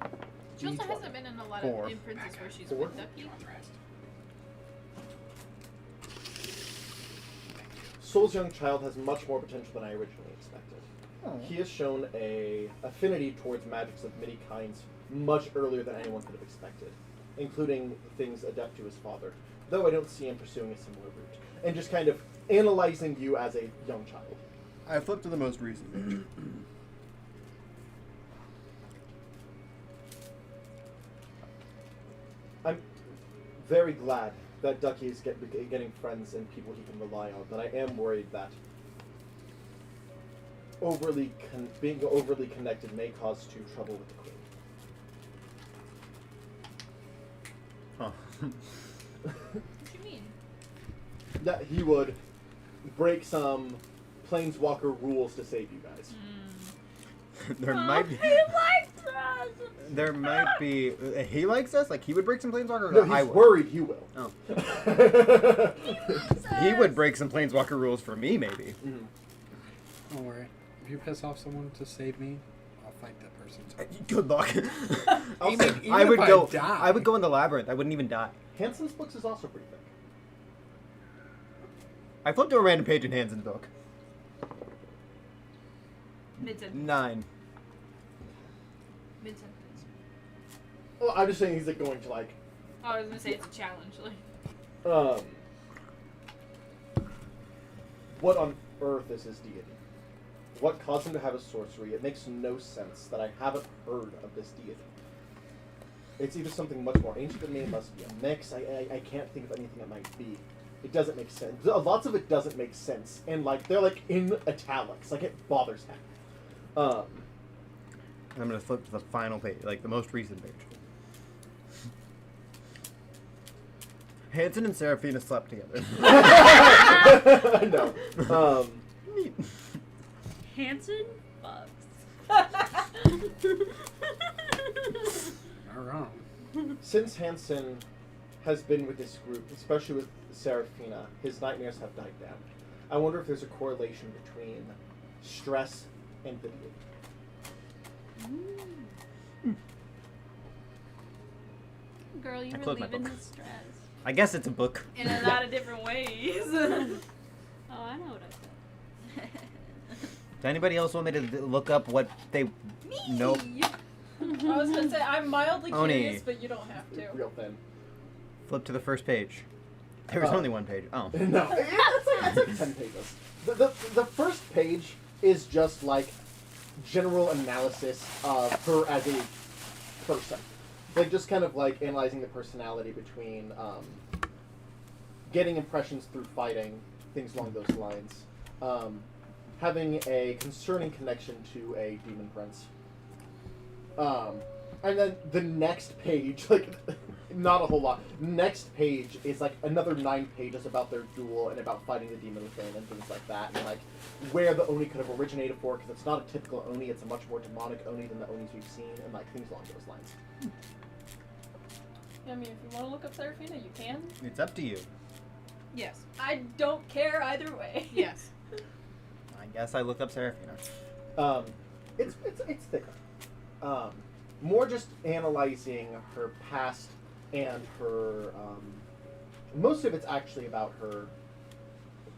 [SPEAKER 6] She also
[SPEAKER 1] D20.
[SPEAKER 6] hasn't been in a lot
[SPEAKER 4] Four.
[SPEAKER 6] of imprints where she's
[SPEAKER 1] Four.
[SPEAKER 6] with Ducky.
[SPEAKER 1] Soul's young child has much more potential than I originally expected.
[SPEAKER 4] Oh.
[SPEAKER 1] He has shown a affinity towards magics of many kinds much earlier than anyone could have expected. including things adept to his father, though I don't see him pursuing a similar route, and just kind of analyzing you as a young child.
[SPEAKER 4] I flipped to the most recent page.
[SPEAKER 1] I'm very glad that Ducky is getting friends and people he can rely on, but I am worried that being overly connected may cause trouble with the Queen.
[SPEAKER 4] Huh.
[SPEAKER 6] What do you mean?
[SPEAKER 1] That he would break some planeswalker rules to save you guys.
[SPEAKER 4] There might be.
[SPEAKER 2] He likes us.
[SPEAKER 4] There might be. He likes us? Like, he would break some planeswalker?
[SPEAKER 1] No,
[SPEAKER 4] I
[SPEAKER 1] he's
[SPEAKER 4] would.
[SPEAKER 1] worried you will.
[SPEAKER 4] Oh.
[SPEAKER 2] He loves us.
[SPEAKER 4] He would break some planeswalker rules for me, maybe.
[SPEAKER 1] Mhm.
[SPEAKER 3] Don't worry. If you piss off someone to save me, I'll fight that person.
[SPEAKER 4] Good luck.
[SPEAKER 3] Even
[SPEAKER 4] I would
[SPEAKER 3] if
[SPEAKER 4] go.
[SPEAKER 3] die.
[SPEAKER 4] I would go in the labyrinth. I wouldn't even die.
[SPEAKER 1] Hanson's books is also pretty thick.
[SPEAKER 4] I flipped to a random page in Hanson's book.
[SPEAKER 6] Mid-sentence.
[SPEAKER 4] 9.
[SPEAKER 6] Mid-sentence.
[SPEAKER 1] Well, I'm just saying he's like going to like
[SPEAKER 6] Oh, I was gonna say it's a challenge. Like,
[SPEAKER 1] what on earth is his deity? What caused him to have a sorcery? It makes no sense that I haven't heard of this deity. It's either something much more ancient than me, it must be a mix. I can't think of anything it might be. It doesn't make sense. Lots of it doesn't make sense. And like they're like in italics. Like it bothers him.
[SPEAKER 4] I'm gonna flip to the final page, like the most recent page. Hanson and Seraphina slept together.
[SPEAKER 1] No.
[SPEAKER 4] Neat.
[SPEAKER 2] Hanson fucks.
[SPEAKER 3] Not wrong.
[SPEAKER 1] Since Hanson has been with this group, especially with Seraphina, his nightmares have died down. I wonder if there's a correlation between stress and the deity.
[SPEAKER 6] girl, you
[SPEAKER 4] I
[SPEAKER 6] were
[SPEAKER 4] closed my
[SPEAKER 6] leaving
[SPEAKER 4] book.
[SPEAKER 6] the stress
[SPEAKER 4] I guess it's a book.
[SPEAKER 6] in a lot of different ways.
[SPEAKER 2] Oh, I know what I said.
[SPEAKER 4] Does anybody else want me to look up what they? Nope.
[SPEAKER 5] I was gonna say I'm mildly
[SPEAKER 4] Oni.
[SPEAKER 5] curious, but you don't have to.
[SPEAKER 1] Real thin.
[SPEAKER 4] Flip to the first page. There was
[SPEAKER 1] Oh.
[SPEAKER 4] only one page. Oh.
[SPEAKER 1] No, it's like 10 pages. The first page is just like general analysis of her as a person. Like just kind of like analyzing the personality between getting impressions through fighting, things along those lines. Having a concerning connection to a demon prince. And then the next page, like, not a whole lot. Next page is like another 9 pages about their duel and about fighting the demon within and things like that. And like where the Oni could have originated for, because it's not a typical Oni, it's a much more demonic Oni than the Onis we've seen, and like things along those lines.
[SPEAKER 5] I mean, if you want to look up Seraphina, you can.
[SPEAKER 4] It's up to you.
[SPEAKER 6] Yes.
[SPEAKER 5] I don't care either way.
[SPEAKER 6] Yes.
[SPEAKER 4] I guess I look up Seraphina.
[SPEAKER 1] It's thicker. More just analyzing her past and her. Most of it's actually about her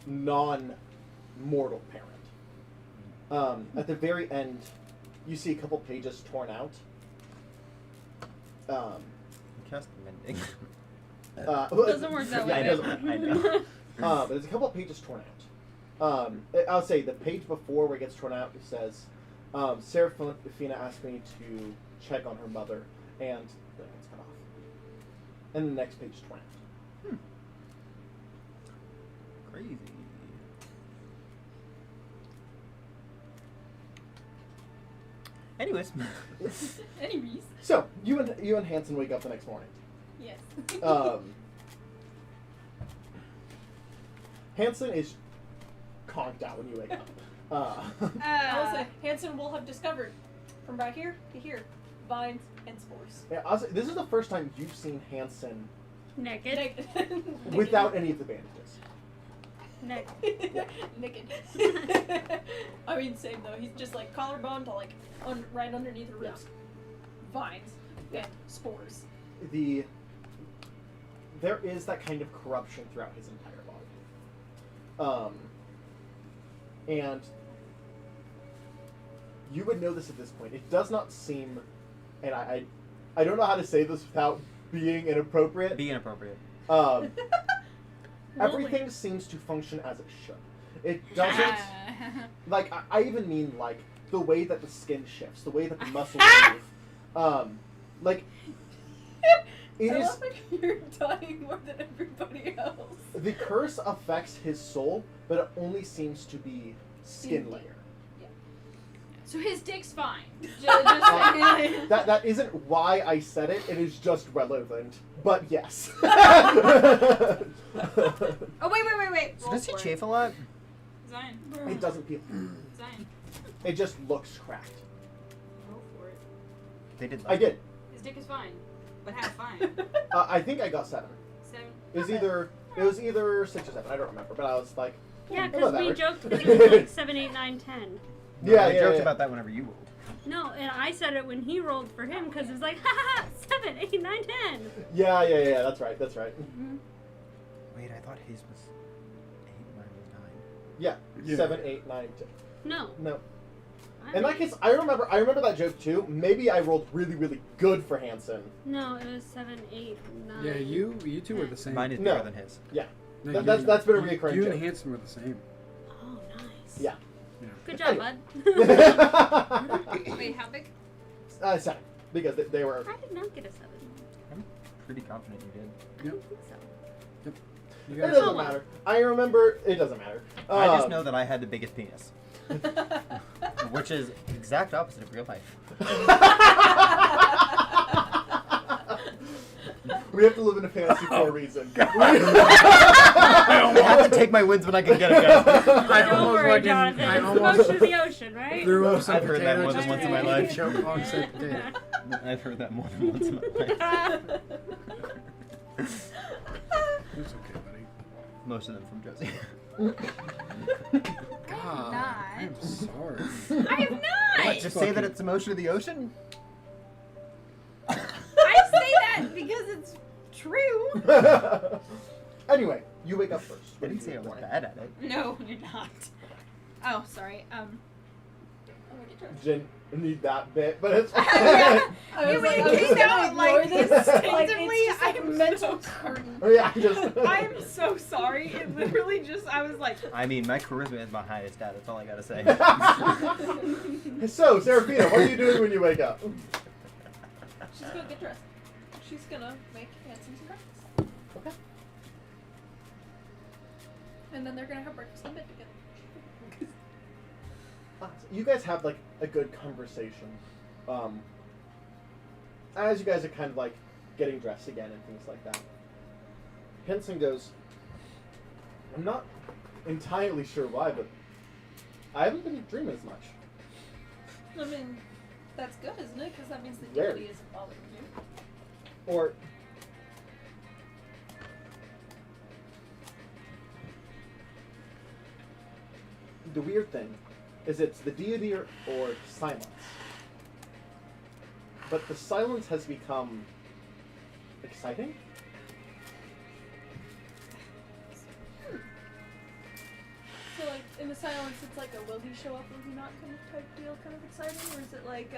[SPEAKER 1] non-mortal parent. At the very end, you see a couple pages torn out.
[SPEAKER 4] Just mending.
[SPEAKER 6] Doesn't work that
[SPEAKER 1] yeah,
[SPEAKER 6] way.
[SPEAKER 1] it doesn't work.
[SPEAKER 4] I know.
[SPEAKER 1] But there's a couple of pages torn out. I'll say the page before where it gets torn out, it says, Seraphina asked me to check on her mother, and then it's cut off. And the next page is torn out.
[SPEAKER 4] Crazy. Anyways.
[SPEAKER 5] Anyways.
[SPEAKER 1] So, you and Hanson wake up the next morning.
[SPEAKER 5] Yes.
[SPEAKER 1] Hanson is conked out when you wake up.
[SPEAKER 5] I will say, Hanson will have discovered from back here to here vines and spores.
[SPEAKER 1] Yeah, I'll say, this is the first time you've seen Hanson
[SPEAKER 2] Naked.
[SPEAKER 1] without any of the bandages.
[SPEAKER 2] Naked.
[SPEAKER 5] Naked. I mean, same though. He's just like collarbone to like right underneath her ribs. Vines and spores.
[SPEAKER 1] There is that kind of corruption throughout his entire body. And you would know this at this point. It does not seem, and I don't know how to say this without being inappropriate.
[SPEAKER 4] Be inappropriate.
[SPEAKER 1] Everything seems to function as it should. It doesn't. Like, I even mean, like, the way that the skin shifts, the way that the muscles move. Like, it
[SPEAKER 5] I
[SPEAKER 1] is.
[SPEAKER 5] love that you're dying more than everybody else.
[SPEAKER 1] The curse affects his soul, but it only seems to be skin layer.
[SPEAKER 6] So his dick's fine.
[SPEAKER 1] That isn't why I said it. It is just relevant. But yes.
[SPEAKER 6] Oh wait.
[SPEAKER 4] So
[SPEAKER 6] Roll
[SPEAKER 4] does he
[SPEAKER 6] for it.
[SPEAKER 4] chafe a lot?
[SPEAKER 6] Zion.
[SPEAKER 1] It doesn't feel.
[SPEAKER 6] Zion.
[SPEAKER 1] It just looks cracked.
[SPEAKER 6] Roll for it.
[SPEAKER 4] They did.
[SPEAKER 1] I did.
[SPEAKER 6] His dick is fine, but half fine.
[SPEAKER 1] I think I got 7.
[SPEAKER 6] 7.
[SPEAKER 1] It was either 6 or 7. I don't remember. But I was like,
[SPEAKER 7] Yeah,
[SPEAKER 1] about
[SPEAKER 7] because we
[SPEAKER 1] average.
[SPEAKER 7] joked that it was like 7, 8, 9, 10.
[SPEAKER 1] Yeah,
[SPEAKER 4] I
[SPEAKER 1] yeah,
[SPEAKER 4] joked
[SPEAKER 1] yeah.
[SPEAKER 4] about that whenever you rolled.
[SPEAKER 7] No, and I said it when he rolled for him because it was like, ha ha, 7, 8, 9, 10.
[SPEAKER 1] Yeah. That's right.
[SPEAKER 4] Wait, I thought his was 8, mine was 9.
[SPEAKER 1] Yeah.
[SPEAKER 3] Yeah.
[SPEAKER 1] 7, 8, 9, 10.
[SPEAKER 7] No.
[SPEAKER 1] No.
[SPEAKER 7] I
[SPEAKER 1] In that case, I remember that joke too. Maybe I rolled really, really good for Hanson.
[SPEAKER 7] No, it was 7, 8, 9.
[SPEAKER 3] Yeah, you two were the same.
[SPEAKER 4] Mine is
[SPEAKER 1] No.
[SPEAKER 4] bigger than his.
[SPEAKER 3] No,
[SPEAKER 1] That's been a reoccurring
[SPEAKER 3] You
[SPEAKER 1] joke.
[SPEAKER 3] and Hanson were the same.
[SPEAKER 7] Oh, nice.
[SPEAKER 1] Yeah.
[SPEAKER 7] Good job, bud.
[SPEAKER 6] Wait, how big?
[SPEAKER 1] 7. Because they were.
[SPEAKER 7] I did not get a 7.
[SPEAKER 4] I'm pretty confident you did.
[SPEAKER 7] I don't think so.
[SPEAKER 3] You
[SPEAKER 1] It
[SPEAKER 3] guys,
[SPEAKER 1] doesn't matter. I remember. It doesn't matter.
[SPEAKER 4] I just know that I had the biggest penis, which is exact opposite of real life.
[SPEAKER 1] We have to live in a fantasy for a reason.
[SPEAKER 4] I have to take my wins when I can get them. guys.
[SPEAKER 3] I
[SPEAKER 7] Don't
[SPEAKER 3] almost
[SPEAKER 7] worry,
[SPEAKER 3] fucking-
[SPEAKER 7] Jonathan.
[SPEAKER 3] I
[SPEAKER 7] It's the
[SPEAKER 3] almost
[SPEAKER 7] motion of the ocean, right?
[SPEAKER 3] threw up some
[SPEAKER 4] I've heard that more
[SPEAKER 3] potato
[SPEAKER 4] than once in my
[SPEAKER 3] chips
[SPEAKER 4] life.
[SPEAKER 3] and choke on said potato.
[SPEAKER 4] I've heard that more than once in my life.
[SPEAKER 3] It's okay, buddy.
[SPEAKER 4] Most of them from Josie.
[SPEAKER 3] God,
[SPEAKER 6] not.
[SPEAKER 3] I'm sorry.
[SPEAKER 6] I have not.
[SPEAKER 4] What, just say that it's the motion of the ocean?
[SPEAKER 6] I say that because it's true.
[SPEAKER 1] Anyway, you wake up first.
[SPEAKER 4] I
[SPEAKER 1] What do
[SPEAKER 4] didn't
[SPEAKER 1] you
[SPEAKER 4] say
[SPEAKER 1] do
[SPEAKER 4] I
[SPEAKER 1] in the
[SPEAKER 4] was
[SPEAKER 1] morning?
[SPEAKER 4] bad at it.
[SPEAKER 6] No, you're not. Oh, sorry.
[SPEAKER 1] Didn't need that bit, but it's
[SPEAKER 6] Yeah.
[SPEAKER 5] I
[SPEAKER 6] You
[SPEAKER 5] was like,
[SPEAKER 6] made
[SPEAKER 5] I'm
[SPEAKER 6] it
[SPEAKER 5] just
[SPEAKER 6] came
[SPEAKER 5] gonna
[SPEAKER 6] out like
[SPEAKER 5] ignore this.
[SPEAKER 6] instinctively.
[SPEAKER 5] It's just like a
[SPEAKER 6] I'm
[SPEAKER 5] mental
[SPEAKER 6] so
[SPEAKER 5] curtain.
[SPEAKER 1] Oh, yeah, just.
[SPEAKER 6] I'm so sorry. It literally just, I was like,
[SPEAKER 4] I mean, my charisma is my highest stat. That's all I gotta say.
[SPEAKER 1] So, Seraphina, what are you doing when you wake up?
[SPEAKER 5] She's gonna get dressed. She's gonna make Hanson some breakfast.
[SPEAKER 1] Okay.
[SPEAKER 5] And then they're gonna have breakfast in bed together.
[SPEAKER 1] You guys have like a good conversation. As you guys are kind of like getting dressed again and things like that. Henson goes, I'm not entirely sure why, but I haven't been dreaming as much.
[SPEAKER 5] I mean, that's good, isn't it? Because that means the
[SPEAKER 1] Very.
[SPEAKER 5] deity isn't bothering you.
[SPEAKER 1] Or the weird thing is it's the deity or silence. But the silence has become exciting.
[SPEAKER 5] So, like, in the silence, it's like a will he show up, will he not kind of type deal, kind of exciting? Or is it like,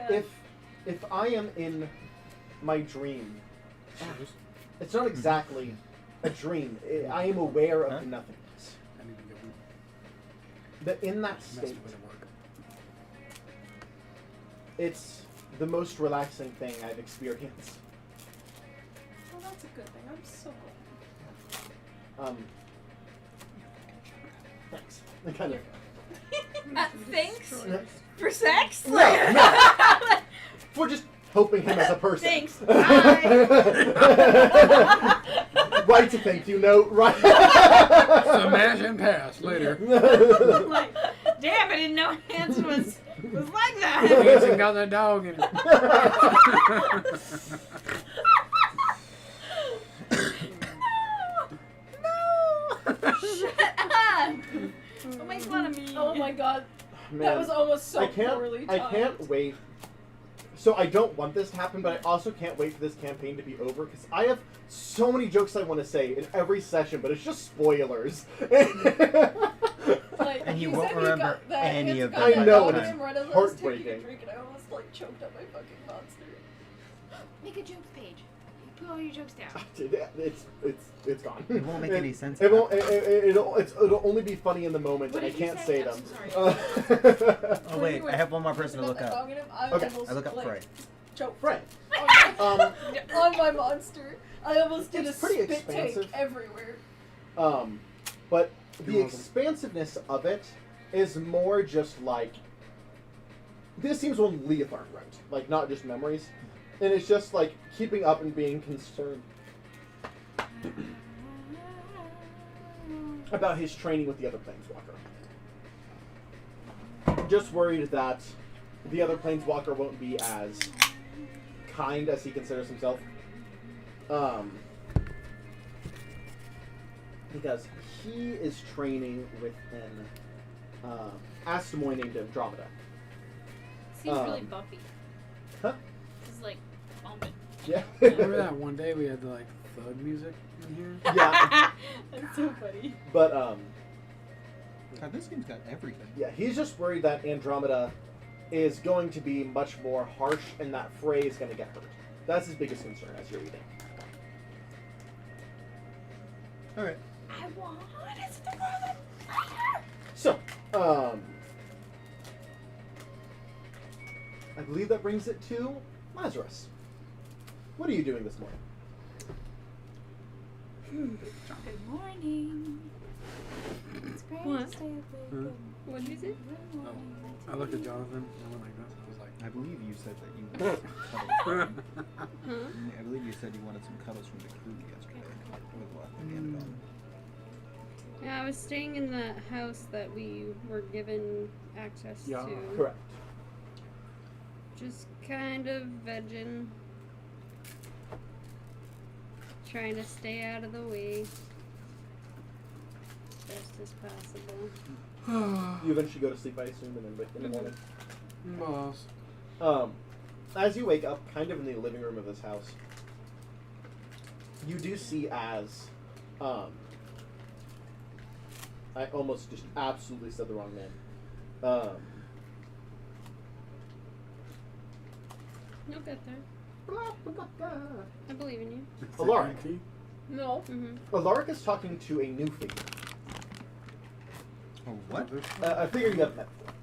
[SPEAKER 1] If I am in my dream, it's not exactly a dream. I am aware of
[SPEAKER 4] Huh?
[SPEAKER 1] the nothingness.
[SPEAKER 3] I need to get one.
[SPEAKER 1] But in that
[SPEAKER 3] Messed
[SPEAKER 1] state,
[SPEAKER 3] with it work.
[SPEAKER 1] it's the most relaxing thing I've experienced.
[SPEAKER 5] well, that's a good thing. I'm so glad.
[SPEAKER 1] Thanks. I kind of.
[SPEAKER 6] thanks for sex?
[SPEAKER 1] No, no. We're just helping him as a person.
[SPEAKER 6] Thanks. Bye.
[SPEAKER 1] Write a thank you note. Right.
[SPEAKER 3] Smash and pass later.
[SPEAKER 6] Like, damn, I didn't know Hanson was like that.
[SPEAKER 3] Hanson got that dog in it.
[SPEAKER 6] Shut up. Don't make fun of me.
[SPEAKER 5] Oh my god,
[SPEAKER 1] Man,
[SPEAKER 5] that was almost so
[SPEAKER 1] I can't.
[SPEAKER 5] poorly
[SPEAKER 1] I
[SPEAKER 5] timed.
[SPEAKER 1] can't wait. So I don't want this to happen, but I also can't wait for this campaign to be over because I have so many jokes I want to say in every session, but it's just spoilers.
[SPEAKER 5] Like,
[SPEAKER 4] And you
[SPEAKER 5] said
[SPEAKER 4] won't
[SPEAKER 5] he
[SPEAKER 4] remember
[SPEAKER 5] got that
[SPEAKER 4] any
[SPEAKER 5] Hanson
[SPEAKER 4] of
[SPEAKER 5] got
[SPEAKER 1] them.
[SPEAKER 5] that
[SPEAKER 1] I know,
[SPEAKER 5] dog
[SPEAKER 1] it's
[SPEAKER 5] in right as I was taking a
[SPEAKER 1] heartbreaking.
[SPEAKER 5] drink and I almost like choked up my fucking monster.
[SPEAKER 6] Make a jokes page. Put all your jokes down.
[SPEAKER 1] It's gone.
[SPEAKER 4] It won't make any sense.
[SPEAKER 1] It won't. It'll only be funny in the moment,
[SPEAKER 6] What
[SPEAKER 1] and I
[SPEAKER 6] did you
[SPEAKER 1] can't
[SPEAKER 6] say?
[SPEAKER 1] say
[SPEAKER 6] I'm
[SPEAKER 1] them.
[SPEAKER 6] so
[SPEAKER 4] Oh wait, I have one more person to look up.
[SPEAKER 1] Okay.
[SPEAKER 4] I look up Frey.
[SPEAKER 5] Choke.
[SPEAKER 1] Right.
[SPEAKER 5] On my monster. I almost did
[SPEAKER 1] It's
[SPEAKER 5] a
[SPEAKER 1] pretty
[SPEAKER 5] spit take
[SPEAKER 1] expansive.
[SPEAKER 5] everywhere.
[SPEAKER 1] But
[SPEAKER 3] You're
[SPEAKER 1] the
[SPEAKER 3] welcome.
[SPEAKER 1] expansiveness of it is more just like this seems when Leotard wrote, like not just memories, and it's just like keeping up and being concerned about his training with the other planeswalker. Just worried that the other planeswalker won't be as kind as he considers himself. Because he is training with an Astemoy named Andromeda.
[SPEAKER 6] Seems really buffy.
[SPEAKER 1] Huh?
[SPEAKER 6] This is like almond.
[SPEAKER 1] Yeah.
[SPEAKER 3] Remember that one day we had the like thug music in here?
[SPEAKER 1] Yeah.
[SPEAKER 5] That's so funny.
[SPEAKER 1] But
[SPEAKER 4] God, this game's got everything.
[SPEAKER 1] yeah, he's just worried that Andromeda is going to be much more harsh and that Frey is going to get hurt. That's his biggest concern as you're reading.
[SPEAKER 4] All right.
[SPEAKER 5] I want it's the brother.
[SPEAKER 1] So, I believe that brings it to Lazarus. What are you doing this morning?
[SPEAKER 5] Good morning. It's great
[SPEAKER 7] What?
[SPEAKER 5] to stay awake.
[SPEAKER 3] Huh?
[SPEAKER 7] What did you say?
[SPEAKER 3] Oh, I looked at Jonathan and went like this. I was like,
[SPEAKER 4] I believe you said that you wanted some cuddles.
[SPEAKER 7] Huh?
[SPEAKER 4] I believe you said you wanted some cuddles from the crew yesterday. With what? The end on.
[SPEAKER 7] Yeah, I was staying in the house that we were given access
[SPEAKER 3] Yeah.
[SPEAKER 7] to.
[SPEAKER 1] Correct.
[SPEAKER 7] Just kind of vegging. Trying to stay out of the way. Best as possible.
[SPEAKER 1] You eventually go to sleep, I assume, and then wake in the morning.
[SPEAKER 3] boss.
[SPEAKER 1] As you wake up, kind of in the living room of this house, you do see as, I almost just absolutely said the wrong name.
[SPEAKER 7] You'll get there. I believe in you.
[SPEAKER 1] Alaric.
[SPEAKER 5] No.
[SPEAKER 7] Mm-hmm.
[SPEAKER 1] Alaric is talking to a new figure.
[SPEAKER 4] Oh, what?
[SPEAKER 1] A figure you haven't met before.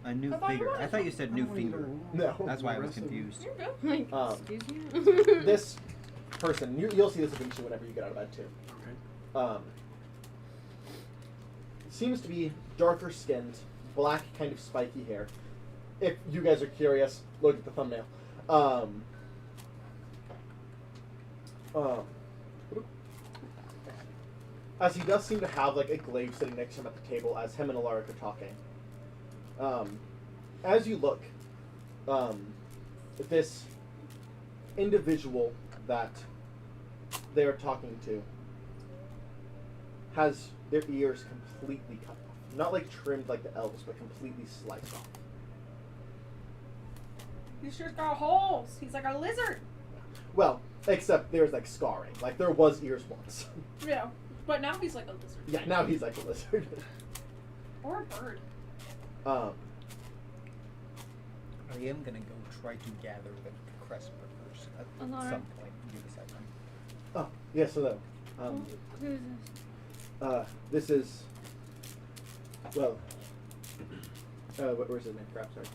[SPEAKER 4] A new figure. I thought you said new finger.
[SPEAKER 1] No.
[SPEAKER 4] That's why I was confused.
[SPEAKER 5] You're good.
[SPEAKER 7] Like,
[SPEAKER 1] Um,
[SPEAKER 7] excuse me?
[SPEAKER 1] This person, you'll see this eventually whenever you get out of bed too.
[SPEAKER 3] Okay.
[SPEAKER 1] Seems to be darker skinned, black kind of spiky hair. If you guys are curious, look at the thumbnail. As he does seem to have like a glaive sitting next to him at the table as him and Alaric are talking. As you look, this individual that they're talking to has their ears completely cut off. Not like trimmed like the elves, but completely sliced off.
[SPEAKER 5] He's just got holes. He's like a lizard.
[SPEAKER 1] Well, except there's like scarring. Like there was ears once.
[SPEAKER 5] Yeah. But now he's like a lizard.
[SPEAKER 1] Yeah, now he's like a lizard.
[SPEAKER 5] Or a bird.
[SPEAKER 1] um,
[SPEAKER 4] I am gonna go try to gather the crest burgers at
[SPEAKER 7] Alaric.
[SPEAKER 4] some point. Give a second.
[SPEAKER 1] oh, yeah, so then,
[SPEAKER 7] Who's this?
[SPEAKER 1] this is, well, where's his name? Crap, sorry.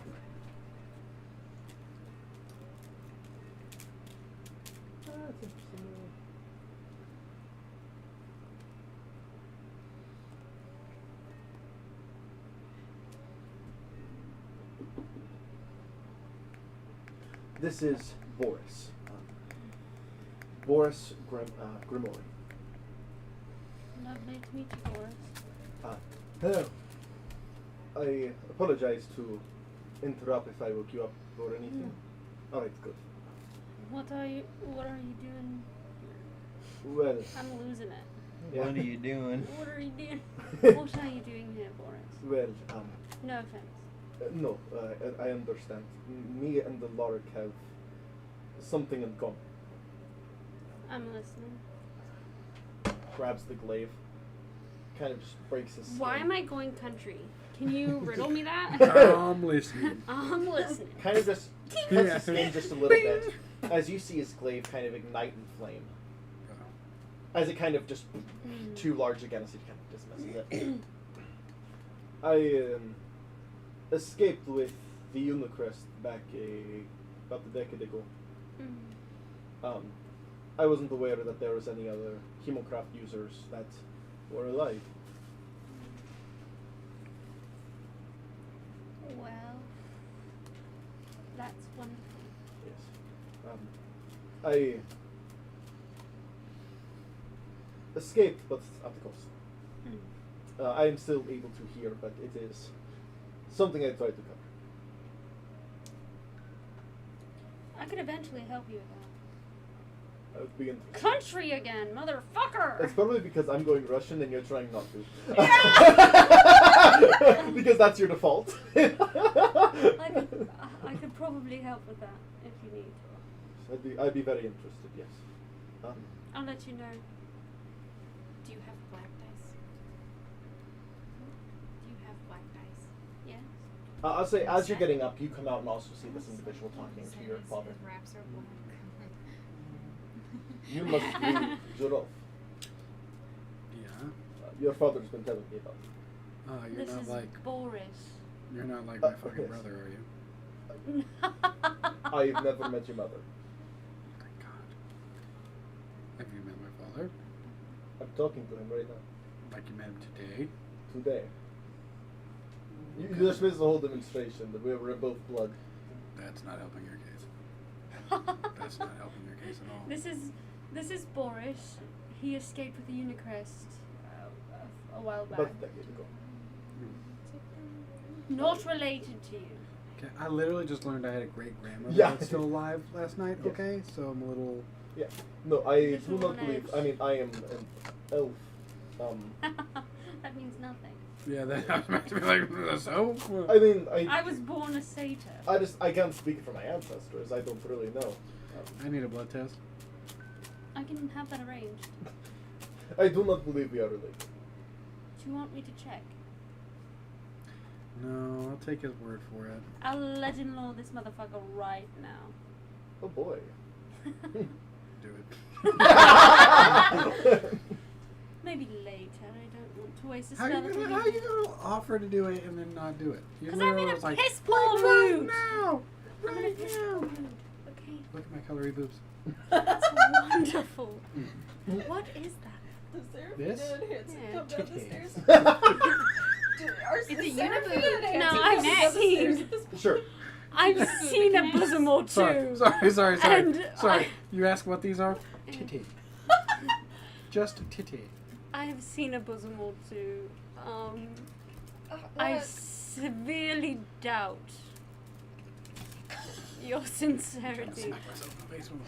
[SPEAKER 1] That's interesting. This is Boris. Boris Grimory.
[SPEAKER 7] Lovely to meet you, Boris.
[SPEAKER 1] Hello. I apologize to interrupt if I woke you up or anything. Alright, good.
[SPEAKER 7] What are you doing?
[SPEAKER 1] Well,
[SPEAKER 7] I'm losing it.
[SPEAKER 1] yeah.
[SPEAKER 4] What are you doing?
[SPEAKER 7] What are you doing? What are you doing here, Boris?
[SPEAKER 1] Well,
[SPEAKER 7] No offense.
[SPEAKER 1] no, I understand. Me and the Alaric have something in common.
[SPEAKER 7] I'm listening.
[SPEAKER 1] Grabs the glaive, kind of just breaks his skin.
[SPEAKER 7] Why am I going country? Can you riddle me that?
[SPEAKER 3] I'm listening.
[SPEAKER 7] I'm listening.
[SPEAKER 1] Kind of just cuts his skin just a little bit, as you see his glaive kind of ignite in flame. As it kind of just too large again, as he kind of dismisses it. I escaped with the Unicrest back about a decade ago. I wasn't aware that there was any other Hemocraft users that were alive.
[SPEAKER 7] Well, that's wonderful.
[SPEAKER 1] Yes. I escaped, but at the cost. I am still able to hear, but it is something I try to cover.
[SPEAKER 7] I could eventually help you with that.
[SPEAKER 1] I would be interested.
[SPEAKER 7] Country again, motherfucker!
[SPEAKER 1] It's probably because I'm going Russian and you're trying not to. Because that's your default.
[SPEAKER 7] I could probably help with that if you need.
[SPEAKER 1] I'd be very interested, yes.
[SPEAKER 7] I'll let you know.
[SPEAKER 6] Do you have black dice? Do you have black dice?
[SPEAKER 7] Yes.
[SPEAKER 1] I'll say, as you're getting up, you come out and also see this individual talking to your father.
[SPEAKER 6] Wraps are black.
[SPEAKER 1] You must be Zurov.
[SPEAKER 3] Yeah.
[SPEAKER 1] Your father's been telling me about it.
[SPEAKER 3] Oh, you're
[SPEAKER 7] This
[SPEAKER 3] not
[SPEAKER 7] is
[SPEAKER 3] like
[SPEAKER 7] Boris.
[SPEAKER 3] you're not like my fucking
[SPEAKER 1] yes.
[SPEAKER 3] brother, are you?
[SPEAKER 1] I've never met your mother.
[SPEAKER 3] Thank God. Have you met my father?
[SPEAKER 1] I'm talking to him right now.
[SPEAKER 3] Like you met him today?
[SPEAKER 1] Today. You just missed the whole demonstration that we were both blood.
[SPEAKER 3] That's not helping your case. That's not helping your case at all.
[SPEAKER 7] This is Boris. He escaped with the Unicrest a while back.
[SPEAKER 1] About a decade ago.
[SPEAKER 7] Not related to you.
[SPEAKER 3] Okay, I literally just learned I had a great grandmother
[SPEAKER 1] Yeah.
[SPEAKER 3] that's still alive last night.
[SPEAKER 1] Yes.
[SPEAKER 3] Okay, so I'm a little.
[SPEAKER 1] Yeah. No, I
[SPEAKER 7] Just
[SPEAKER 1] do not
[SPEAKER 7] one
[SPEAKER 1] believe.
[SPEAKER 7] edge.
[SPEAKER 1] I mean, I am an elf.
[SPEAKER 7] That means nothing.
[SPEAKER 3] Yeah, that makes me like so.
[SPEAKER 1] I mean,
[SPEAKER 7] I was born a satyr.
[SPEAKER 1] I can't speak for my ancestors. I don't really know.
[SPEAKER 3] I need a blood test.
[SPEAKER 7] I can have that arranged.
[SPEAKER 1] I do not believe we are related.
[SPEAKER 7] Do you want me to check?
[SPEAKER 3] No, I'll take his word for it.
[SPEAKER 7] I'll legend-law this motherfucker right now.
[SPEAKER 1] Oh boy.
[SPEAKER 3] Do it.
[SPEAKER 7] Maybe later. I don't want to waste a
[SPEAKER 3] How
[SPEAKER 7] skeleton.
[SPEAKER 3] you gonna offer to do it and then not do it? You
[SPEAKER 7] Because I'm in
[SPEAKER 3] literally
[SPEAKER 7] a
[SPEAKER 3] was like,
[SPEAKER 7] piss poor
[SPEAKER 3] right
[SPEAKER 7] mood.
[SPEAKER 3] now,
[SPEAKER 7] I'm in a
[SPEAKER 3] right
[SPEAKER 7] piss
[SPEAKER 3] now.
[SPEAKER 7] poor mood. Okay.
[SPEAKER 3] Look at my colory boobs.
[SPEAKER 7] That's wonderful. What is that?
[SPEAKER 5] The therapy
[SPEAKER 3] This?
[SPEAKER 5] did Hanson
[SPEAKER 7] Yeah.
[SPEAKER 5] come down the
[SPEAKER 3] Titty.
[SPEAKER 5] stairs? Dude,
[SPEAKER 6] It's a
[SPEAKER 5] therapy
[SPEAKER 6] uniboob.
[SPEAKER 5] did Hanson
[SPEAKER 7] No,
[SPEAKER 5] come
[SPEAKER 7] I've
[SPEAKER 5] down the stairs
[SPEAKER 7] seen-
[SPEAKER 5] at this point?
[SPEAKER 1] Sure.
[SPEAKER 7] I've seen a bosom or two.
[SPEAKER 3] Sorry.
[SPEAKER 7] And
[SPEAKER 3] Sorry. You ask what these are? Titty. Just titty.
[SPEAKER 7] I have seen a bosom or two. I severely doubt your sincerity.
[SPEAKER 3] Smack myself in the face with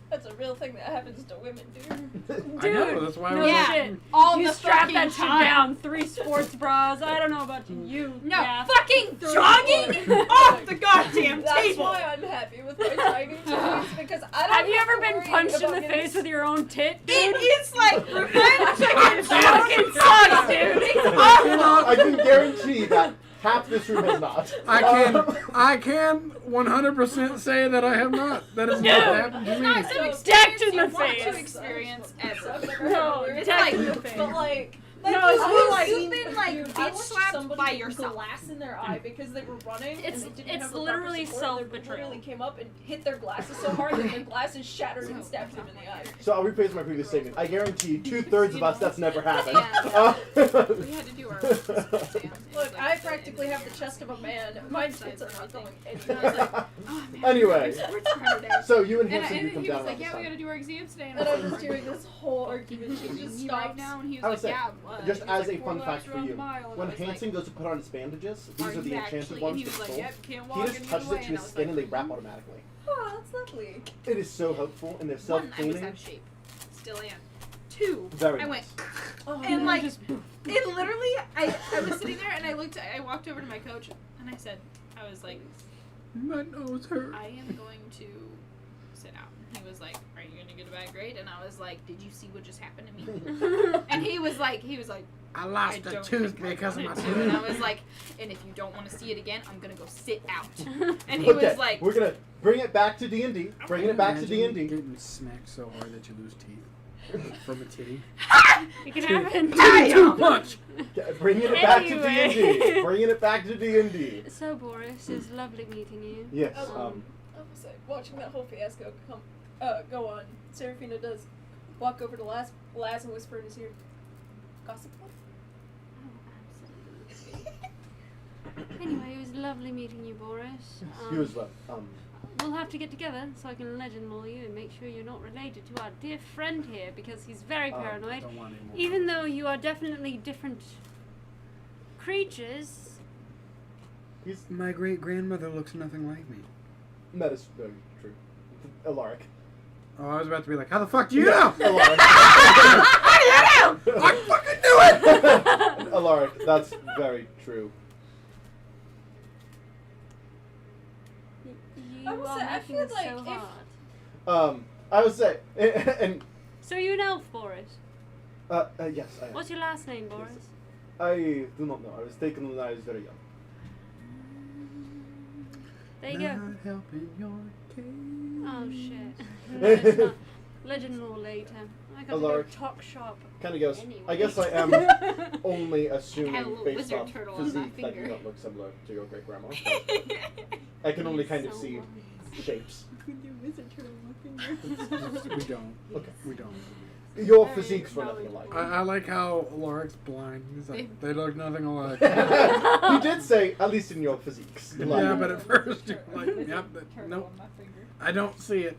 [SPEAKER 5] That's a real thing that happens to women, dude.
[SPEAKER 3] I know, that's why I
[SPEAKER 7] no
[SPEAKER 3] was
[SPEAKER 7] shit.
[SPEAKER 6] all
[SPEAKER 7] You
[SPEAKER 6] the
[SPEAKER 7] strap
[SPEAKER 6] fucking
[SPEAKER 7] that shit
[SPEAKER 6] time.
[SPEAKER 7] down. 3 sports bras. I don't know about you.
[SPEAKER 6] No,
[SPEAKER 7] yeah.
[SPEAKER 6] fucking jogging off the goddamn
[SPEAKER 5] That's
[SPEAKER 6] table.
[SPEAKER 5] why I'm happy with my tiny titties, because I don't
[SPEAKER 7] Have you ever
[SPEAKER 5] to
[SPEAKER 7] been
[SPEAKER 5] worry
[SPEAKER 7] punched in
[SPEAKER 5] about
[SPEAKER 7] the
[SPEAKER 5] getting
[SPEAKER 7] face with your own tit, dude?
[SPEAKER 6] It is like revenge.
[SPEAKER 7] It fucking sucks, dude.
[SPEAKER 6] It's awful.
[SPEAKER 1] I can guarantee that half this room has not.
[SPEAKER 3] I can 100% say that I have not. That has not happened to me.
[SPEAKER 6] Not some
[SPEAKER 5] So,
[SPEAKER 6] experience
[SPEAKER 7] in
[SPEAKER 6] you
[SPEAKER 7] the
[SPEAKER 6] want
[SPEAKER 7] face.
[SPEAKER 6] to experience ever.
[SPEAKER 5] I've never
[SPEAKER 7] No,
[SPEAKER 5] had a weird
[SPEAKER 7] deck
[SPEAKER 6] like-
[SPEAKER 7] in the face.
[SPEAKER 5] But like
[SPEAKER 7] No,
[SPEAKER 5] you've
[SPEAKER 7] it's more
[SPEAKER 5] like,
[SPEAKER 6] you've been, like,
[SPEAKER 5] dude,
[SPEAKER 6] bitch
[SPEAKER 5] I watched
[SPEAKER 6] slapped
[SPEAKER 5] somebody
[SPEAKER 6] by
[SPEAKER 5] get
[SPEAKER 6] yourself.
[SPEAKER 5] glass in their eye because they were running
[SPEAKER 7] It's-
[SPEAKER 5] and they didn't
[SPEAKER 7] it's
[SPEAKER 5] have the
[SPEAKER 7] literally
[SPEAKER 5] proper support. They
[SPEAKER 7] self-betrayal.
[SPEAKER 5] literally came up and hit their glasses so hard that their glasses shattered and stabbed them in the eye.
[SPEAKER 1] So I'll rephrase my previous statement. I guarantee you 2/3 of us that's never happened.
[SPEAKER 6] Yeah. We had to do our exams.
[SPEAKER 5] Look, I practically have the chest of a man. My tits are not going anywhere.
[SPEAKER 6] Oh, man.
[SPEAKER 1] Anyway,
[SPEAKER 6] Sports card today.
[SPEAKER 1] so you and
[SPEAKER 6] And,
[SPEAKER 1] Hanson do
[SPEAKER 6] and
[SPEAKER 1] come
[SPEAKER 6] he
[SPEAKER 1] down
[SPEAKER 6] was like,
[SPEAKER 1] on
[SPEAKER 6] yeah,
[SPEAKER 1] the
[SPEAKER 6] we gotta
[SPEAKER 1] side.
[SPEAKER 6] do our exams today.
[SPEAKER 5] And I'm just hearing this whole argument. She
[SPEAKER 6] Is
[SPEAKER 5] just
[SPEAKER 6] he
[SPEAKER 5] stops.
[SPEAKER 6] right now? And he was
[SPEAKER 1] I
[SPEAKER 6] like,
[SPEAKER 1] would say,
[SPEAKER 6] yeah, what?
[SPEAKER 1] just
[SPEAKER 6] And he was
[SPEAKER 1] as
[SPEAKER 6] like,
[SPEAKER 1] a
[SPEAKER 6] 4
[SPEAKER 1] fun
[SPEAKER 6] laps
[SPEAKER 1] fact for
[SPEAKER 6] around
[SPEAKER 1] you,
[SPEAKER 6] the mile. And
[SPEAKER 1] when
[SPEAKER 6] I was like,
[SPEAKER 1] Hanson goes to put on his bandages, these are the enchanted
[SPEAKER 6] actually?
[SPEAKER 1] ones
[SPEAKER 6] And he
[SPEAKER 1] with
[SPEAKER 6] was like,
[SPEAKER 1] soul.
[SPEAKER 6] yep, can't
[SPEAKER 1] He
[SPEAKER 6] walk
[SPEAKER 1] just
[SPEAKER 6] any
[SPEAKER 1] touches
[SPEAKER 6] other
[SPEAKER 1] it
[SPEAKER 6] way.
[SPEAKER 1] to
[SPEAKER 6] And
[SPEAKER 1] his
[SPEAKER 6] I was
[SPEAKER 1] skin
[SPEAKER 6] like,
[SPEAKER 1] and they wrap automatically.
[SPEAKER 5] Oh, that's lovely.
[SPEAKER 1] It is so helpful and they're
[SPEAKER 6] one, I was
[SPEAKER 1] self-cleaning.
[SPEAKER 6] out of shape. Still am. 2,
[SPEAKER 1] Very
[SPEAKER 6] I
[SPEAKER 1] nice.
[SPEAKER 6] went,
[SPEAKER 5] Oh,
[SPEAKER 6] and like,
[SPEAKER 7] just
[SPEAKER 6] it literally, I was sitting there and I walked over to my coach and I said, I was like,
[SPEAKER 3] My nose hurt.
[SPEAKER 6] I am going to sit out. He was like, are you gonna get a bad grade? And I was like, did you see what just happened to me? And he was like,
[SPEAKER 3] I
[SPEAKER 6] I
[SPEAKER 3] lost a
[SPEAKER 6] don't
[SPEAKER 3] tooth
[SPEAKER 6] think I
[SPEAKER 3] because of my
[SPEAKER 6] wanted to. And I
[SPEAKER 3] tooth.
[SPEAKER 6] was like, and if you don't want to see it again, I'm gonna go sit out. And he was like,
[SPEAKER 1] we're gonna bring it back to D&D. Bringing it back to
[SPEAKER 3] Imagine
[SPEAKER 1] D&D.
[SPEAKER 3] Getting smacked so hard that you lose teeth from a titty.
[SPEAKER 7] It can happen.
[SPEAKER 3] Too much.
[SPEAKER 1] Bringing it back to
[SPEAKER 7] Anyway.
[SPEAKER 1] D&D. Bringing it back to D&D.
[SPEAKER 7] So, Boris, it's lovely meeting you.
[SPEAKER 1] Yes.
[SPEAKER 5] I will say, watching that whole fiasco go on, Serafina does walk over to Laz and whisper in his ear, "Gossip club?"
[SPEAKER 7] Oh, absolutely. Anyway, it was lovely meeting you, Boris.
[SPEAKER 1] He was
[SPEAKER 7] We'll have to get together so I can legend law you and make sure you're not related to our dear friend here because he's very
[SPEAKER 1] Oh,
[SPEAKER 7] paranoid.
[SPEAKER 3] Don't want any more.
[SPEAKER 7] Even though you are definitely different creatures.
[SPEAKER 1] he's
[SPEAKER 3] My great grandmother looks nothing like me.
[SPEAKER 1] that is very true. Alaric.
[SPEAKER 3] Oh, I was about to be like, how the fuck do you know?
[SPEAKER 1] Alaric.
[SPEAKER 3] I fucking knew it!
[SPEAKER 1] Alaric, that's very true.
[SPEAKER 7] You
[SPEAKER 5] I will
[SPEAKER 7] are
[SPEAKER 5] say, I
[SPEAKER 7] making
[SPEAKER 5] feel
[SPEAKER 7] us
[SPEAKER 5] like
[SPEAKER 7] so
[SPEAKER 5] if-
[SPEAKER 7] hard.
[SPEAKER 1] I would say, and
[SPEAKER 7] So you're an elf, Boris.
[SPEAKER 1] yes, I am.
[SPEAKER 7] What's your last name, Boris?
[SPEAKER 1] I do not know. I was taken when I was very young.
[SPEAKER 7] There you go.
[SPEAKER 3] Not helping your case.
[SPEAKER 7] Oh shit. Let's not. Legend law later. I got to go
[SPEAKER 1] Alaric.
[SPEAKER 7] talk shop.
[SPEAKER 1] Kind of goes.
[SPEAKER 7] Anyway.
[SPEAKER 1] I guess I am only
[SPEAKER 6] I
[SPEAKER 1] assuming
[SPEAKER 6] have a little
[SPEAKER 1] based
[SPEAKER 6] wizard
[SPEAKER 1] off
[SPEAKER 6] turtle on my
[SPEAKER 1] physique that you
[SPEAKER 6] finger.
[SPEAKER 1] don't look similar to your great grandma. I can only kind of
[SPEAKER 7] So
[SPEAKER 1] see
[SPEAKER 7] wise.
[SPEAKER 1] shapes.
[SPEAKER 3] We don't.
[SPEAKER 1] Okay.
[SPEAKER 3] We don't.
[SPEAKER 1] Your physiques were nothing alike.
[SPEAKER 3] I like how Alaric's blind. He's like, they look nothing alike.
[SPEAKER 1] You did say, at least in your physiques.
[SPEAKER 3] Yeah, but at first you're like, yep, nope. I don't see it.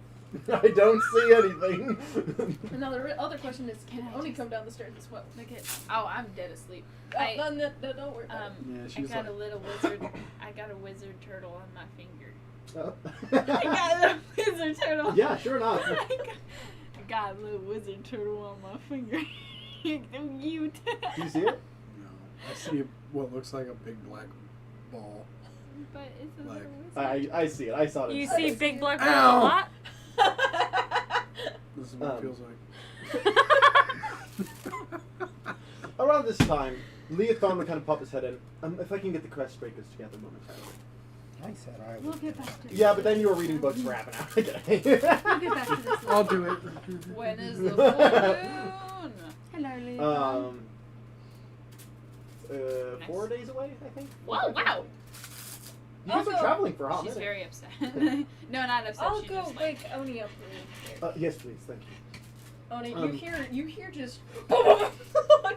[SPEAKER 1] I don't see anything.
[SPEAKER 5] Another other question is, can Oni come down the stairs as well?
[SPEAKER 6] Look at, oh, I'm dead asleep.
[SPEAKER 5] No, don't worry about it.
[SPEAKER 3] Yeah,
[SPEAKER 6] I
[SPEAKER 3] she's
[SPEAKER 6] got
[SPEAKER 3] like,
[SPEAKER 6] a little wizard. I got a wizard turtle on my finger.
[SPEAKER 1] Oh.
[SPEAKER 6] I got a little wizard turtle.
[SPEAKER 1] Yeah, sure enough.
[SPEAKER 6] I got a little wizard turtle on my finger. You're so cute.
[SPEAKER 1] Do you see it?
[SPEAKER 3] no. I see what looks like a big black ball.
[SPEAKER 6] But it's a
[SPEAKER 3] Like-
[SPEAKER 6] little wizard.
[SPEAKER 1] I see it. I saw it.
[SPEAKER 7] You
[SPEAKER 1] in
[SPEAKER 7] see
[SPEAKER 1] space.
[SPEAKER 7] Big Black Ball
[SPEAKER 3] Ow.
[SPEAKER 7] a lot?
[SPEAKER 3] This is what it
[SPEAKER 1] Um.
[SPEAKER 3] feels like.
[SPEAKER 1] Around this time, Leothon would kind of pop his head in. If I can get the crest breakers together momentarily.
[SPEAKER 4] I said I
[SPEAKER 7] We'll
[SPEAKER 4] would.
[SPEAKER 7] get back to this.
[SPEAKER 1] Yeah, but then you were reading books for half an hour. Okay.
[SPEAKER 7] We'll get back to this later.
[SPEAKER 3] I'll do it.
[SPEAKER 6] When is the full moon?
[SPEAKER 7] Hello, Lee.
[SPEAKER 1] 4 days away, I think.
[SPEAKER 6] Whoa, wow.
[SPEAKER 1] You guys
[SPEAKER 5] Also,
[SPEAKER 1] are traveling for a hot
[SPEAKER 6] She's
[SPEAKER 1] minute.
[SPEAKER 6] very upset. No, not upset.
[SPEAKER 5] I'll
[SPEAKER 6] She
[SPEAKER 5] go
[SPEAKER 6] just
[SPEAKER 5] wake
[SPEAKER 6] like,
[SPEAKER 5] Oni up. Really
[SPEAKER 1] Yes, please. Thank you.
[SPEAKER 5] Oni,
[SPEAKER 1] Um,
[SPEAKER 5] you hear just on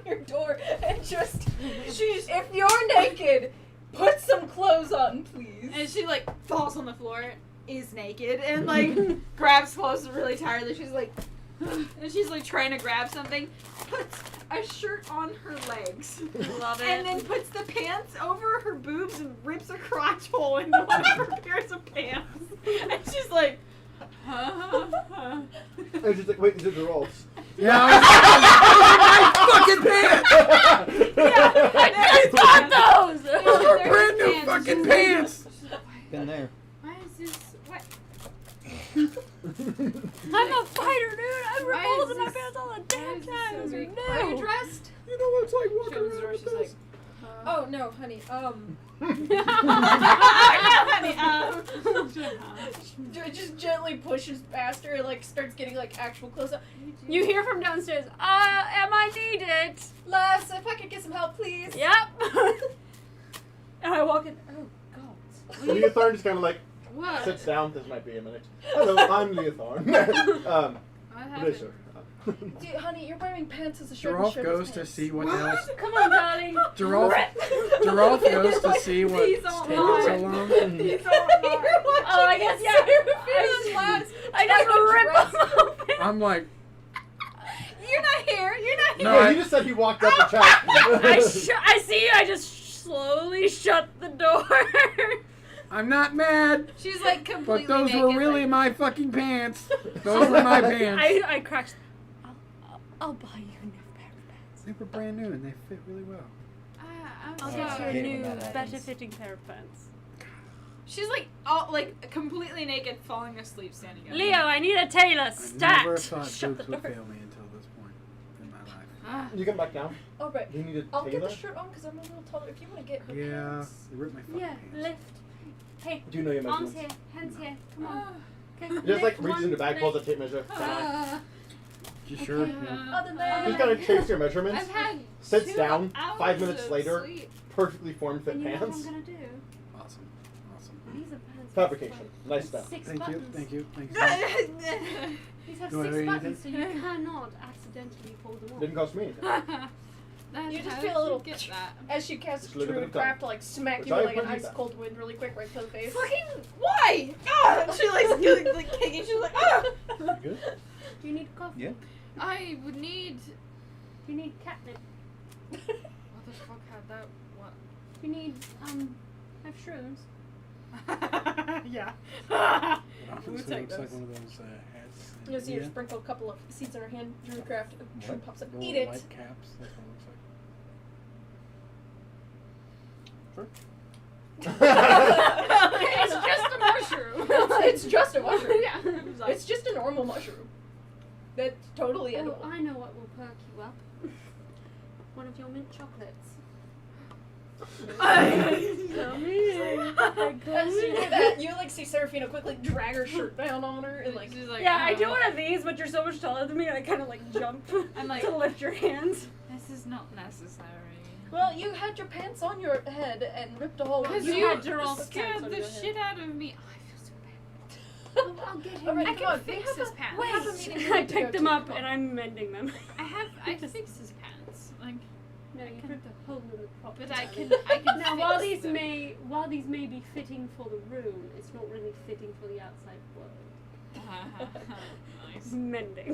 [SPEAKER 5] your door and just she's if you're naked, put some clothes on, please.
[SPEAKER 6] and she like falls on the floor, is naked, and like grabs clothes really tiredly. She's like, and she's like trying to grab something, puts a shirt on her legs,
[SPEAKER 7] Love it.
[SPEAKER 6] and then puts the pants over her boobs and rips a crotch hole into one of her pairs of pants. And she's like, huh?
[SPEAKER 1] I was just like, wait, these are the rolls.
[SPEAKER 3] Yeah, I was like, my fucking pants!
[SPEAKER 6] Yeah,
[SPEAKER 7] I got those!
[SPEAKER 3] Those are brand new fucking pants!
[SPEAKER 4] Been there.
[SPEAKER 6] Why is this? What?
[SPEAKER 7] I'm a fighter, dude. I rip
[SPEAKER 6] Why
[SPEAKER 7] holes
[SPEAKER 6] is
[SPEAKER 7] in my
[SPEAKER 6] this-
[SPEAKER 7] pants all the
[SPEAKER 6] Why
[SPEAKER 7] damn
[SPEAKER 6] is this
[SPEAKER 7] time.
[SPEAKER 6] so
[SPEAKER 7] Those are
[SPEAKER 6] big?
[SPEAKER 7] new.
[SPEAKER 6] Are you dressed?
[SPEAKER 3] You know what it's like
[SPEAKER 6] She
[SPEAKER 3] walking
[SPEAKER 6] opens the door.
[SPEAKER 3] around
[SPEAKER 6] She's
[SPEAKER 3] with
[SPEAKER 6] like,
[SPEAKER 3] this?
[SPEAKER 5] Oh no, honey. Just gently pushes past her and like starts getting like actual close up.
[SPEAKER 7] You hear from downstairs, am I needed?
[SPEAKER 5] Les, if I could get some help, please.
[SPEAKER 7] Yep. And I walk in, oh, God.
[SPEAKER 1] Leothorn just kind of like
[SPEAKER 6] what?
[SPEAKER 1] sits down. This might be a minute. Hello, I'm Leothorn.
[SPEAKER 6] What
[SPEAKER 1] What
[SPEAKER 6] happened?
[SPEAKER 1] is her?
[SPEAKER 5] Dude, honey, you're wearing pants as a shirt.
[SPEAKER 3] Giraffe
[SPEAKER 5] and
[SPEAKER 3] goes to see what the hell's...
[SPEAKER 7] Come on, darling.
[SPEAKER 3] Giraffe goes to see what's
[SPEAKER 5] These
[SPEAKER 3] taking
[SPEAKER 5] aren't
[SPEAKER 3] so
[SPEAKER 5] mine.
[SPEAKER 3] long.
[SPEAKER 5] These are mine.
[SPEAKER 7] Oh, I guess, yeah. I just rip them open.
[SPEAKER 3] I'm like,
[SPEAKER 6] You're not here. You're not here.
[SPEAKER 3] No,
[SPEAKER 1] Yeah,
[SPEAKER 3] I-
[SPEAKER 1] you just said he walked up the trap.
[SPEAKER 7] I see you. I just slowly shut the door.
[SPEAKER 3] I'm not mad,
[SPEAKER 6] She's like completely
[SPEAKER 3] but those
[SPEAKER 6] naked.
[SPEAKER 3] were really
[SPEAKER 6] like,
[SPEAKER 3] my fucking pants. Those were my pants.
[SPEAKER 7] I cracked. I'll buy you a new pair of pants.
[SPEAKER 3] They were brand new and they fit really well.
[SPEAKER 6] I'm
[SPEAKER 7] I'll
[SPEAKER 6] sorry.
[SPEAKER 7] get you a
[SPEAKER 4] hate when
[SPEAKER 7] new,
[SPEAKER 4] that happens.
[SPEAKER 7] better fitting pair of pants.
[SPEAKER 6] She's like all like completely naked, falling asleep, standing up.
[SPEAKER 7] Leo, I need a tailor.
[SPEAKER 3] I
[SPEAKER 7] Stat.
[SPEAKER 3] never thought
[SPEAKER 2] Shut
[SPEAKER 3] boobs
[SPEAKER 2] the
[SPEAKER 3] would
[SPEAKER 2] door.
[SPEAKER 3] fail me until this point in my life.
[SPEAKER 6] Ah.
[SPEAKER 1] You come back down.
[SPEAKER 2] All right.
[SPEAKER 1] You need a
[SPEAKER 2] I'll get
[SPEAKER 1] tailor.
[SPEAKER 2] the shirt on because I'm a little taller. If you want to get her
[SPEAKER 3] Yeah,
[SPEAKER 2] pants.
[SPEAKER 3] they ripped my fucking
[SPEAKER 7] Yeah,
[SPEAKER 3] pants.
[SPEAKER 7] lift. Hey,
[SPEAKER 1] Do you know your
[SPEAKER 7] arms
[SPEAKER 1] measurements?
[SPEAKER 7] here, hands here. Come on.
[SPEAKER 6] Ah.
[SPEAKER 7] Okay,
[SPEAKER 1] Just like
[SPEAKER 7] lift
[SPEAKER 1] reaches in the
[SPEAKER 7] one
[SPEAKER 1] bag, pulls a
[SPEAKER 7] leg.
[SPEAKER 1] tape measure.
[SPEAKER 6] Ah.
[SPEAKER 3] You sure?
[SPEAKER 7] Okay.
[SPEAKER 3] Yeah.
[SPEAKER 2] Other
[SPEAKER 1] Just
[SPEAKER 2] leg.
[SPEAKER 1] kind of chase your measurements.
[SPEAKER 6] I've had
[SPEAKER 1] Sits
[SPEAKER 6] 2
[SPEAKER 1] down.
[SPEAKER 6] hours
[SPEAKER 1] 5 minutes
[SPEAKER 6] of
[SPEAKER 1] later,
[SPEAKER 6] sleep.
[SPEAKER 1] perfectly formed fit
[SPEAKER 7] And you know what
[SPEAKER 1] pants.
[SPEAKER 7] I'm gonna do?
[SPEAKER 3] Awesome. Awesome.
[SPEAKER 7] These are pants.
[SPEAKER 1] Fabrication. Nice stuff.
[SPEAKER 7] 6
[SPEAKER 3] Thank you.
[SPEAKER 7] buttons.
[SPEAKER 3] Thank you. Thank you.
[SPEAKER 7] These have
[SPEAKER 3] Do I
[SPEAKER 7] 6
[SPEAKER 3] wear
[SPEAKER 7] buttons, so
[SPEAKER 3] anything?
[SPEAKER 7] you cannot accidentally pull them off.
[SPEAKER 1] Didn't cost me anything.
[SPEAKER 2] You just
[SPEAKER 6] How
[SPEAKER 2] feel
[SPEAKER 6] did
[SPEAKER 2] a little
[SPEAKER 6] you get that.
[SPEAKER 2] As she casts
[SPEAKER 1] Just a little bit of
[SPEAKER 2] Druidcraft to like smack
[SPEAKER 1] Which
[SPEAKER 2] you
[SPEAKER 1] I
[SPEAKER 2] with like an
[SPEAKER 1] appreciate
[SPEAKER 2] ice
[SPEAKER 1] that.
[SPEAKER 2] cold wind really quick right to the face.
[SPEAKER 6] Fucking why? Ah! She like kicking. She's like, ah!
[SPEAKER 1] Good.
[SPEAKER 7] Do you need coffee?
[SPEAKER 4] Yeah.
[SPEAKER 6] I would need.
[SPEAKER 7] Do you need catnip?
[SPEAKER 6] What the fuck had that? What?
[SPEAKER 7] Do you need have shrooms?
[SPEAKER 6] Yeah.
[SPEAKER 3] It
[SPEAKER 2] We'll
[SPEAKER 3] looks
[SPEAKER 2] take
[SPEAKER 3] like
[SPEAKER 2] those.
[SPEAKER 3] one of those hats.
[SPEAKER 2] You'll see her
[SPEAKER 3] Yeah.
[SPEAKER 2] sprinkle a couple of seeds in her hand. Druidcraft. Shroom
[SPEAKER 4] What?
[SPEAKER 2] pops up.
[SPEAKER 3] The
[SPEAKER 2] Eat
[SPEAKER 3] little
[SPEAKER 2] it.
[SPEAKER 3] white caps. That's what it looks like.
[SPEAKER 2] It's just a mushroom. It's just a mushroom.
[SPEAKER 6] Yeah.
[SPEAKER 2] It's just a normal mushroom. That's totally
[SPEAKER 7] Oh,
[SPEAKER 2] edible.
[SPEAKER 7] I know what will perk you up. One of your mint chocolates.
[SPEAKER 2] As you do that, you like see Serafina quickly drag her shirt down on her and like.
[SPEAKER 6] She's like,
[SPEAKER 2] Yeah, I
[SPEAKER 6] "Oh,
[SPEAKER 2] do one of these, but you're so much taller than me, and I kind of like jump
[SPEAKER 6] I'm like,
[SPEAKER 2] to lift your hands.
[SPEAKER 6] this is not necessary.
[SPEAKER 2] Well, you had your pants on your head and ripped a hole.
[SPEAKER 6] Because
[SPEAKER 2] in
[SPEAKER 6] you
[SPEAKER 2] had
[SPEAKER 6] scared
[SPEAKER 2] pants on
[SPEAKER 6] the
[SPEAKER 2] your head.
[SPEAKER 6] shit out of me. Oh, I feel so bad.
[SPEAKER 7] I'll get him.
[SPEAKER 2] All right,
[SPEAKER 6] I
[SPEAKER 2] come
[SPEAKER 6] can
[SPEAKER 2] on,
[SPEAKER 6] fix
[SPEAKER 2] we have
[SPEAKER 6] his
[SPEAKER 2] a-
[SPEAKER 6] pants.
[SPEAKER 2] we have a meeting we
[SPEAKER 7] I
[SPEAKER 2] need to go
[SPEAKER 7] picked them
[SPEAKER 2] to.
[SPEAKER 7] up
[SPEAKER 2] Come
[SPEAKER 7] and
[SPEAKER 2] on.
[SPEAKER 6] Oh,
[SPEAKER 7] I'm mending them.
[SPEAKER 6] I fixed his pants. Like,
[SPEAKER 7] No, you ripped a hole in the prop.
[SPEAKER 6] but I can
[SPEAKER 7] Now,
[SPEAKER 6] fix
[SPEAKER 7] while these
[SPEAKER 6] them.
[SPEAKER 7] may be fitting for the room, it's not really fitting for the outside world.
[SPEAKER 6] Nice.
[SPEAKER 7] Mending.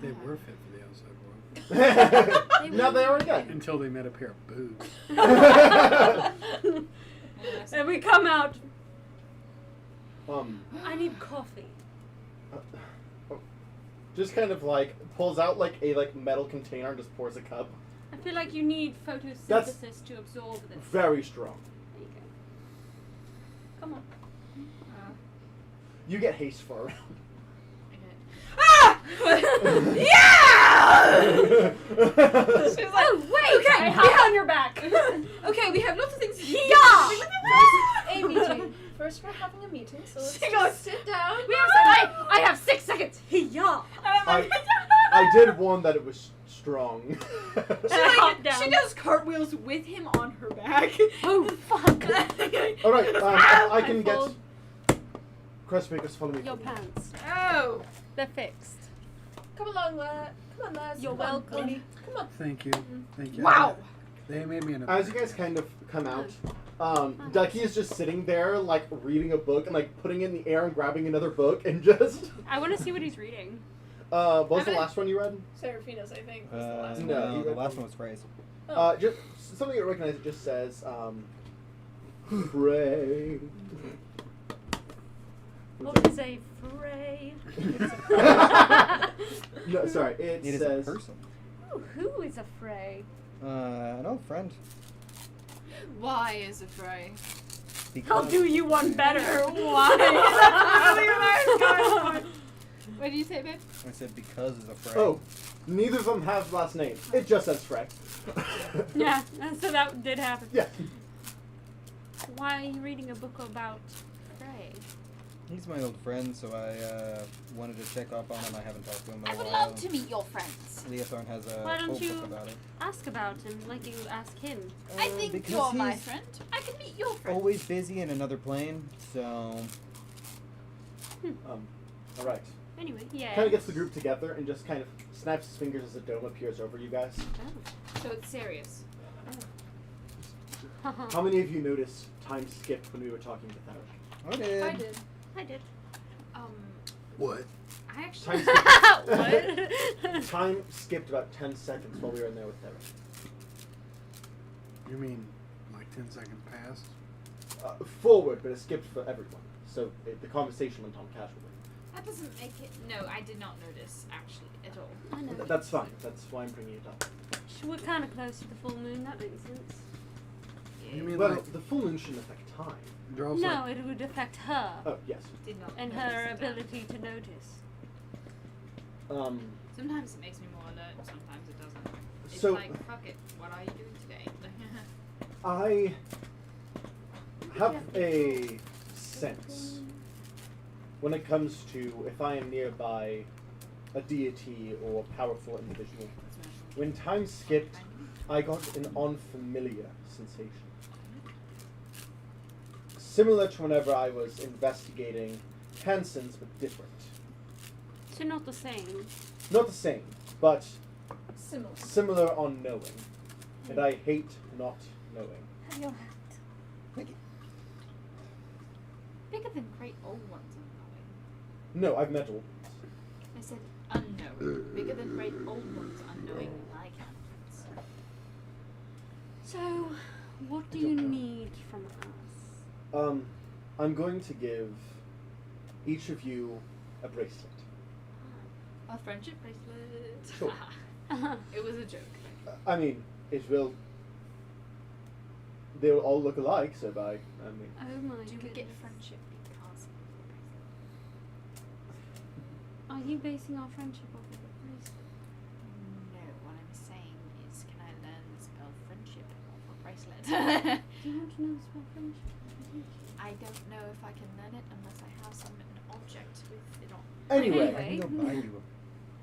[SPEAKER 3] They were fit for the outside world.
[SPEAKER 1] Now they are again.
[SPEAKER 3] Until they met a pair of boobs.
[SPEAKER 7] And we come out.
[SPEAKER 1] Um,
[SPEAKER 7] I need coffee.
[SPEAKER 1] just kind of like pulls out like a like metal container and just pours a cup.
[SPEAKER 7] I feel like you need photosynthesis to absorb this.
[SPEAKER 1] Very strong.
[SPEAKER 7] There you go. Come on.
[SPEAKER 1] You get haste for a round.
[SPEAKER 6] Ah! Yeah! She's like,
[SPEAKER 7] Oh wait!
[SPEAKER 2] Okay,
[SPEAKER 7] I
[SPEAKER 2] we
[SPEAKER 7] hop
[SPEAKER 2] have-
[SPEAKER 7] on your back.
[SPEAKER 6] okay, we have lots of things to do.
[SPEAKER 2] A meeting. First, we're having a meeting, so let's
[SPEAKER 6] She
[SPEAKER 2] just
[SPEAKER 6] goes,
[SPEAKER 2] sit down.
[SPEAKER 7] We have I have 6 seconds. Yeah.
[SPEAKER 1] I did warn that it was strong.
[SPEAKER 6] She,
[SPEAKER 7] I hop
[SPEAKER 6] like,
[SPEAKER 7] down.
[SPEAKER 6] she does cartwheels with him on her back.
[SPEAKER 7] Oh fuck!
[SPEAKER 1] All right, I can get.
[SPEAKER 7] fold
[SPEAKER 1] Crestmakers, follow me.
[SPEAKER 7] your pants.
[SPEAKER 6] Oh.
[SPEAKER 7] They're fixed.
[SPEAKER 2] Come along, lad. Come on, lads.
[SPEAKER 7] You're
[SPEAKER 2] Come on,
[SPEAKER 7] welcome.
[SPEAKER 2] lady. Come on.
[SPEAKER 3] Thank you. Thank you.
[SPEAKER 6] Wow.
[SPEAKER 3] They made me an
[SPEAKER 1] As you guys kind of come out, Ducky is just sitting there, like reading a book and like putting it in the air and grabbing another book and just.
[SPEAKER 7] I want to see what he's reading.
[SPEAKER 1] What was the last one you read?
[SPEAKER 2] Seraphina's, I think, was the last
[SPEAKER 1] No,
[SPEAKER 2] one.
[SPEAKER 1] he
[SPEAKER 4] the
[SPEAKER 1] read
[SPEAKER 4] last
[SPEAKER 1] one.
[SPEAKER 4] one was phrase.
[SPEAKER 1] Just something you recognize. It just says, "Pray."
[SPEAKER 7] What is a fray?
[SPEAKER 1] No, sorry. It
[SPEAKER 4] It is
[SPEAKER 1] says.
[SPEAKER 4] a person.
[SPEAKER 7] Ooh, who is a fray?
[SPEAKER 4] An old friend.
[SPEAKER 6] Why is it fray?
[SPEAKER 7] I'll do you one better.
[SPEAKER 6] Why? That's literally what I was going for. What did you say, babe?
[SPEAKER 4] I said because is a friend.
[SPEAKER 1] Oh, neither of them have last names. It just says Frey.
[SPEAKER 7] Yeah, so that did happen.
[SPEAKER 1] Yeah.
[SPEAKER 7] Why are you reading a book about Frey?
[SPEAKER 4] He's my old friend, so I wanted to check up on him. I haven't talked to him in a
[SPEAKER 6] I would
[SPEAKER 4] while.
[SPEAKER 6] love to meet your friends.
[SPEAKER 4] Leothorn has a
[SPEAKER 7] Why don't
[SPEAKER 4] whole
[SPEAKER 7] you
[SPEAKER 4] book about it.
[SPEAKER 7] ask about him like you ask him?
[SPEAKER 6] I think
[SPEAKER 4] because
[SPEAKER 6] you're my
[SPEAKER 4] he's
[SPEAKER 6] friend. I can meet your friend.
[SPEAKER 4] Always busy in another plane, so
[SPEAKER 1] All right.
[SPEAKER 7] Anyway, yeah.
[SPEAKER 1] Kind of gets the group together and just kind of snaps his fingers as a dome appears over you guys.
[SPEAKER 6] So it's serious.
[SPEAKER 1] How many of you noticed time skipped when we were talking to Theric?
[SPEAKER 4] I did.
[SPEAKER 6] I did.
[SPEAKER 7] I did.
[SPEAKER 3] What?
[SPEAKER 6] I actually.
[SPEAKER 1] Time skipped,
[SPEAKER 7] What?
[SPEAKER 1] time skipped about 10 seconds while we were in there with Theric.
[SPEAKER 3] You mean like 10 seconds past?
[SPEAKER 1] Forward, but it skipped for everyone. So the conversation went on casually.
[SPEAKER 6] That doesn't make it. No, I did not notice actually at all.
[SPEAKER 7] I know.
[SPEAKER 1] That's fine. That's why I'm bringing it up.
[SPEAKER 7] We're kind of close to the full moon. That makes sense.
[SPEAKER 3] You mean
[SPEAKER 1] Well,
[SPEAKER 3] like
[SPEAKER 1] the full moon shouldn't affect time.
[SPEAKER 3] you're also
[SPEAKER 7] No, it would affect her
[SPEAKER 1] Oh, yes.
[SPEAKER 6] Did not
[SPEAKER 7] and
[SPEAKER 6] notice
[SPEAKER 7] her
[SPEAKER 6] it.
[SPEAKER 7] ability to notice.
[SPEAKER 6] Sometimes it makes me more alert, sometimes it doesn't. It's
[SPEAKER 1] So-
[SPEAKER 6] like, fuck it, what are you doing today?
[SPEAKER 1] I have a sense when it comes to if I am nearby a deity or powerful individual. When time skipped, I got an unfamiliar sensation. Similar to whenever I was investigating Hanson's, but different.
[SPEAKER 7] So not the same.
[SPEAKER 1] Not the same, but
[SPEAKER 5] Similar.
[SPEAKER 1] similar on knowing. And I hate not knowing.
[SPEAKER 7] Have your hat.
[SPEAKER 4] Thank you.
[SPEAKER 6] Bigger than great old ones unknowing.
[SPEAKER 1] No, I've met all.
[SPEAKER 6] I said unknowing. Bigger than great old ones unknowing like animals.
[SPEAKER 7] So, what do you need from us?
[SPEAKER 1] I'm going to give each of you a bracelet.
[SPEAKER 6] A friendship bracelet.
[SPEAKER 1] Sure.
[SPEAKER 6] It was a joke.
[SPEAKER 1] I mean, it will. They'll all look alike, so by I mean.
[SPEAKER 7] Oh my
[SPEAKER 6] Do we
[SPEAKER 7] goodness.
[SPEAKER 6] get friendship because
[SPEAKER 7] Are you basing our friendship off of a bracelet?
[SPEAKER 6] No, what I'm saying is, can I learn the spell friendship off a bracelet?
[SPEAKER 7] Do you want to know the spell friendship?
[SPEAKER 6] I don't know if I can learn it unless I have an object with it on.
[SPEAKER 1] Anyway,
[SPEAKER 4] I can go buy you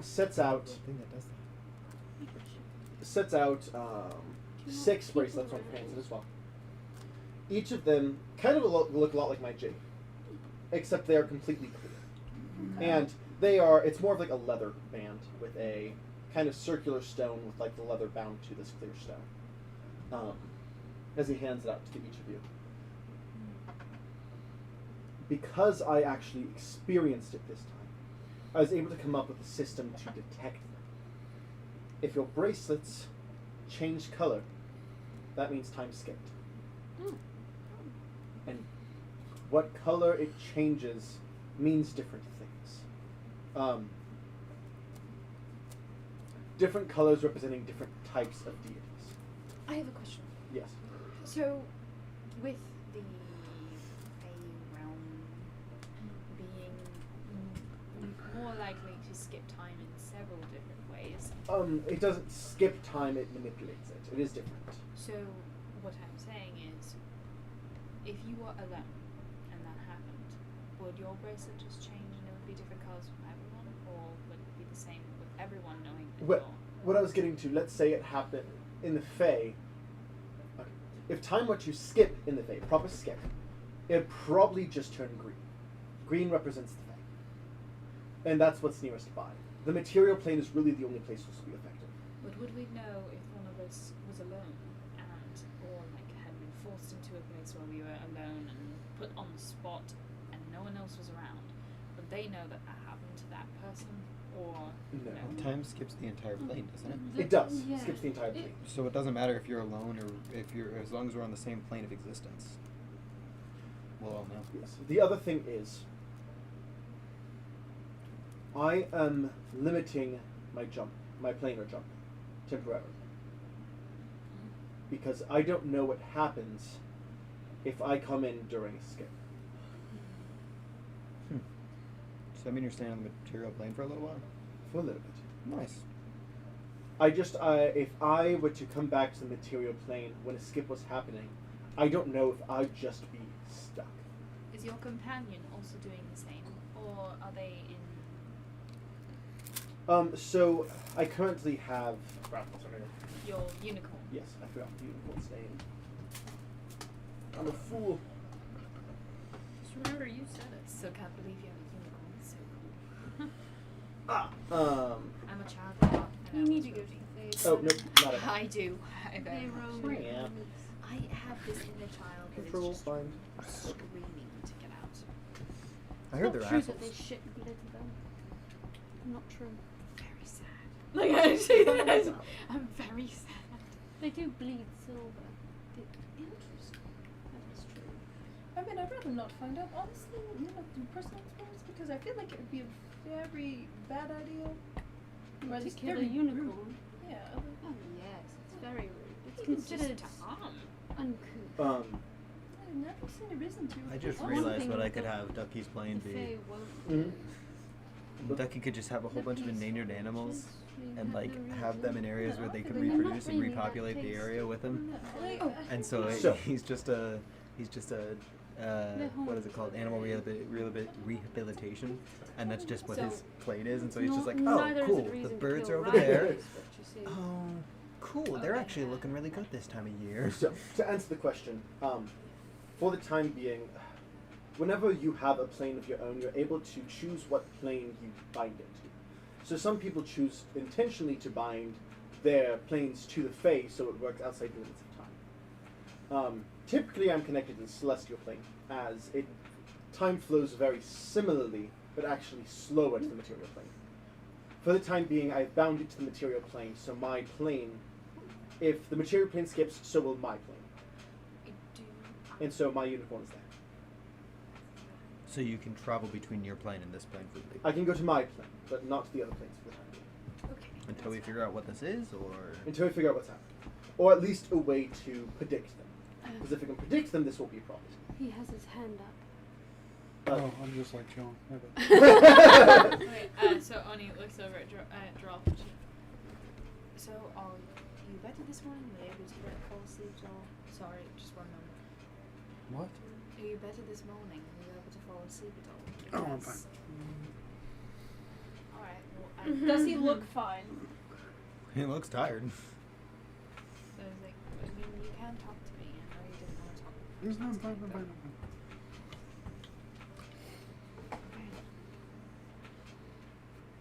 [SPEAKER 1] sets
[SPEAKER 4] a
[SPEAKER 1] out
[SPEAKER 4] thing that does that.
[SPEAKER 1] sets out 6 bracelets on hands as well. Each of them kind of look a lot like my jig, except they are completely clear. And they are, it's more of like a leather band with a kind of circular stone with like the leather bound to this clear stone. As he hands it out to each of you. Because I actually experienced it this time, I was able to come up with a system to detect them. If your bracelets change color, that means time skipped. And what color it changes means different things. Different colors representing different types of deities.
[SPEAKER 6] I have a question.
[SPEAKER 1] Yes.
[SPEAKER 6] So, with the Fey realm being more likely to skip time in several different ways,
[SPEAKER 1] It doesn't skip time, it manipulates it. It is different.
[SPEAKER 6] so what I'm saying is, if you were alone and that happened, would your bracelet just change and it would be different colors from everyone, or would it be the same with everyone knowing that
[SPEAKER 1] Well,
[SPEAKER 6] you're...
[SPEAKER 1] what I was getting to, let's say it happened in the Fae. Okay. If time were to skip in the Fae, proper skip, it'd probably just turn green. Green represents the Fae. And that's what's nearest by. The material plane is really the only place this will be effective.
[SPEAKER 6] But would we know if one of us was alone and, or like had been forced into a place where we were alone and put on the spot and no one else was around? Would they know that that happened to that person, or
[SPEAKER 1] No.
[SPEAKER 4] Time skips the entire plane, doesn't it?
[SPEAKER 1] It does.
[SPEAKER 7] Yeah.
[SPEAKER 1] It skips the entire plane.
[SPEAKER 4] So it doesn't matter if you're alone or if you're, as long as we're on the same plane of existence. We'll all know.
[SPEAKER 1] Yes. The other thing is, I am limiting my planar jump, temporarily. Because I don't know what happens if I come in during a skip.
[SPEAKER 4] So I mean you're staying on the material plane for a little while?
[SPEAKER 1] For a little bit.
[SPEAKER 4] Nice.
[SPEAKER 1] I just, if I were to come back to the material plane when a skip was happening, I don't know if I'd just be stuck.
[SPEAKER 6] is your companion also doing the same, or are they in?
[SPEAKER 1] So I currently have. Crap, what's her name?
[SPEAKER 6] Your unicorn.
[SPEAKER 1] Yes, I forgot the unicorn's name. I'm a fool.
[SPEAKER 6] Just remember you said it. So can't believe you have a unicorn. It's so cool. I'm a child of God. and
[SPEAKER 7] You
[SPEAKER 6] I
[SPEAKER 7] need
[SPEAKER 6] was
[SPEAKER 7] to go
[SPEAKER 6] really-
[SPEAKER 7] to the
[SPEAKER 1] Oh no, not at all.
[SPEAKER 6] I do. I
[SPEAKER 7] They
[SPEAKER 6] very much
[SPEAKER 7] roam
[SPEAKER 6] do.
[SPEAKER 1] Yeah.
[SPEAKER 6] I have this inner child that is
[SPEAKER 1] Control
[SPEAKER 6] just
[SPEAKER 1] fine.
[SPEAKER 6] screaming to get out.
[SPEAKER 4] I heard
[SPEAKER 7] It's
[SPEAKER 4] they're
[SPEAKER 7] not true
[SPEAKER 4] assholes.
[SPEAKER 7] that they shit blood though. Not true.
[SPEAKER 6] Very sad. Like I say that, I'm very sad.
[SPEAKER 7] They do bleed silver. Interesting. That is true.
[SPEAKER 5] I mean, I'd rather not find out, honestly, through personal experience, because I feel like it would be a very bad idea. Or at
[SPEAKER 7] To
[SPEAKER 5] least
[SPEAKER 7] kill a
[SPEAKER 5] very
[SPEAKER 7] unicorn.
[SPEAKER 5] rude. Yeah.
[SPEAKER 7] Oh yes, it's very rude. It's
[SPEAKER 6] You can
[SPEAKER 7] considered.
[SPEAKER 6] just Tom.
[SPEAKER 7] Uncouth.
[SPEAKER 5] I've never seen a reason to.
[SPEAKER 4] I just
[SPEAKER 7] One
[SPEAKER 4] realized
[SPEAKER 7] thing
[SPEAKER 4] what I
[SPEAKER 7] that
[SPEAKER 4] could
[SPEAKER 7] the-
[SPEAKER 4] have Ducky's plane
[SPEAKER 7] The
[SPEAKER 4] be.
[SPEAKER 7] Fae won't
[SPEAKER 1] Mhm.
[SPEAKER 7] do.
[SPEAKER 4] Ducky could just have a whole bunch of endangered animals and like
[SPEAKER 7] no
[SPEAKER 4] have them in
[SPEAKER 7] reason.
[SPEAKER 4] areas where they can
[SPEAKER 5] I'm not
[SPEAKER 4] reproduce and
[SPEAKER 7] really that
[SPEAKER 4] repopulate the
[SPEAKER 7] tasty.
[SPEAKER 4] area with them.
[SPEAKER 5] Like,
[SPEAKER 4] And so,
[SPEAKER 1] So-
[SPEAKER 4] he's just a what is it called? Animal rehabilitation, and that's just what his
[SPEAKER 7] So,
[SPEAKER 4] plane is. And so he's
[SPEAKER 7] No-
[SPEAKER 4] just like,
[SPEAKER 7] neither
[SPEAKER 4] oh,
[SPEAKER 7] is
[SPEAKER 4] cool,
[SPEAKER 7] it
[SPEAKER 4] the
[SPEAKER 7] reason to
[SPEAKER 4] birds
[SPEAKER 7] kill
[SPEAKER 4] are over
[SPEAKER 7] rabbits,
[SPEAKER 4] there.
[SPEAKER 7] but you see.
[SPEAKER 4] Oh, cool, they're actually looking really good this time of year.
[SPEAKER 1] So, to answer the question, for the time being, whenever you have a plane of your own, you're able to choose what plane you bind it to. So some people choose intentionally to bind their planes to the Fae so it works outside the limits of time. Typically I'm connected to the celestial plane, as time flows very similarly, but actually slower to the material plane. For the time being, I've bound it to the material plane, so my plane, if the material plane skips, so will my plane. And so my unicorn is there.
[SPEAKER 4] So you can travel between your plane and this plane freely.
[SPEAKER 1] I can go to my plane, but not to the other planes for the time being.
[SPEAKER 6] Okay.
[SPEAKER 4] Until we figure out what this is, or
[SPEAKER 1] Until we figure out what's happening. Or at least a way to predict them. Because if we can predict them, this won't be a problem.
[SPEAKER 7] He has his hand up.
[SPEAKER 3] Oh, I'm just like chilling.
[SPEAKER 6] Okay, so Oni looks over at Droll. So, you better this morning? Were you able to fall asleep at all? Sorry, just one moment.
[SPEAKER 3] What?
[SPEAKER 6] Are you better this morning? Were you able to fall asleep at all?
[SPEAKER 3] Oh, I'm fine.
[SPEAKER 6] Alright, well,
[SPEAKER 5] does he look fine?
[SPEAKER 4] he looks tired.
[SPEAKER 6] So I was like, I mean, you can talk to me. I know you didn't want to talk.
[SPEAKER 3] It's not fine, I'm fine, I'm fine.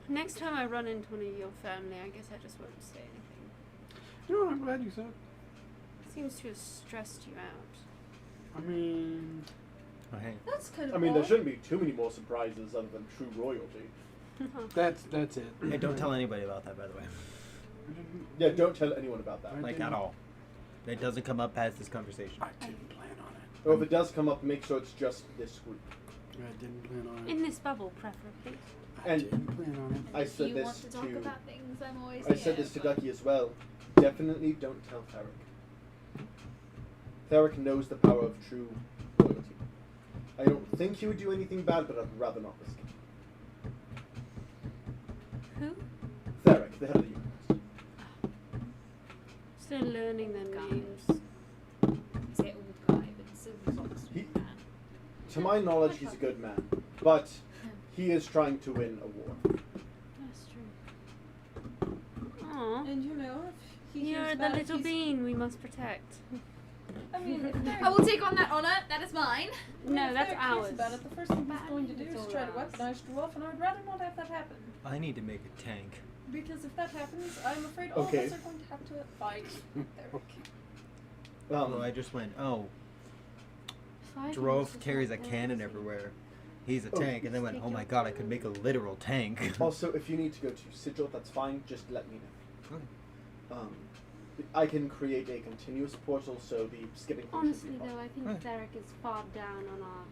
[SPEAKER 7] Next time I run into one of your family, I guess I just won't say anything.
[SPEAKER 3] No, I'm glad you said.
[SPEAKER 7] Seems to have stressed you out.
[SPEAKER 3] I mean,
[SPEAKER 4] Oh, hey.
[SPEAKER 5] That's kind of
[SPEAKER 1] I mean, there
[SPEAKER 5] odd.
[SPEAKER 1] shouldn't be too many more surprises other than true royalty.
[SPEAKER 3] that's it.
[SPEAKER 4] Hey, don't tell anybody about that, by the way.
[SPEAKER 1] Yeah, don't tell anyone about that.
[SPEAKER 3] I
[SPEAKER 4] Like,
[SPEAKER 3] didn't-
[SPEAKER 4] at all. It doesn't come up past this conversation.
[SPEAKER 3] I didn't plan on it.
[SPEAKER 1] Or if it does come up, make sure it's just this group.
[SPEAKER 3] I didn't plan on it.
[SPEAKER 7] In this bubble, preferably.
[SPEAKER 3] I
[SPEAKER 1] and-
[SPEAKER 3] didn't plan on it.
[SPEAKER 1] I
[SPEAKER 6] If
[SPEAKER 1] said
[SPEAKER 6] you
[SPEAKER 1] this
[SPEAKER 6] want to talk
[SPEAKER 1] to-
[SPEAKER 6] about things, I'm always
[SPEAKER 1] I said
[SPEAKER 6] here,
[SPEAKER 1] this to
[SPEAKER 6] but-
[SPEAKER 1] Ducky as well. Definitely don't tell Theric. Theric knows the power of true loyalty. I don't think he would do anything bad, but I'd rather not risk it.
[SPEAKER 7] Who?
[SPEAKER 1] Theric, the head of the universe.
[SPEAKER 7] Still learning their names.
[SPEAKER 6] Say old guy, but Silver's almost
[SPEAKER 1] He-
[SPEAKER 6] man.
[SPEAKER 1] To my knowledge, he's a good man, but he is trying to win a war.
[SPEAKER 7] That's true. Aww.
[SPEAKER 5] And you know, if he
[SPEAKER 7] You're
[SPEAKER 5] hears
[SPEAKER 7] the
[SPEAKER 5] about it,
[SPEAKER 7] little
[SPEAKER 5] he's-
[SPEAKER 7] bean we must protect.
[SPEAKER 5] I mean, if Theric-
[SPEAKER 6] I will take on that honor. That is mine.
[SPEAKER 7] No,
[SPEAKER 5] if
[SPEAKER 7] that's
[SPEAKER 5] Theric cares
[SPEAKER 7] ours.
[SPEAKER 5] about it, the first thing he's going to do
[SPEAKER 7] It's
[SPEAKER 5] is
[SPEAKER 7] all
[SPEAKER 5] try to
[SPEAKER 7] ours.
[SPEAKER 5] weaponize Dwarf, and I'd rather not have that happen.
[SPEAKER 4] I need to make a tank.
[SPEAKER 5] Because if that happens, I'm afraid all
[SPEAKER 1] Okay.
[SPEAKER 5] of us are going to have to fight Theric.
[SPEAKER 4] Oh, I just went, oh, Drove carries a cannon everywhere. He's a
[SPEAKER 1] Oh.
[SPEAKER 4] tank, and then went, oh my god, I could make a literal tank.
[SPEAKER 1] Also, if you need to go to Sigil, that's fine. Just let me know.
[SPEAKER 4] Okay.
[SPEAKER 1] I can create a continuous portal, so the skipping thing
[SPEAKER 7] Honestly,
[SPEAKER 1] should be
[SPEAKER 7] though,
[SPEAKER 1] fine.
[SPEAKER 7] I think
[SPEAKER 4] Right.
[SPEAKER 7] Derek is far down on our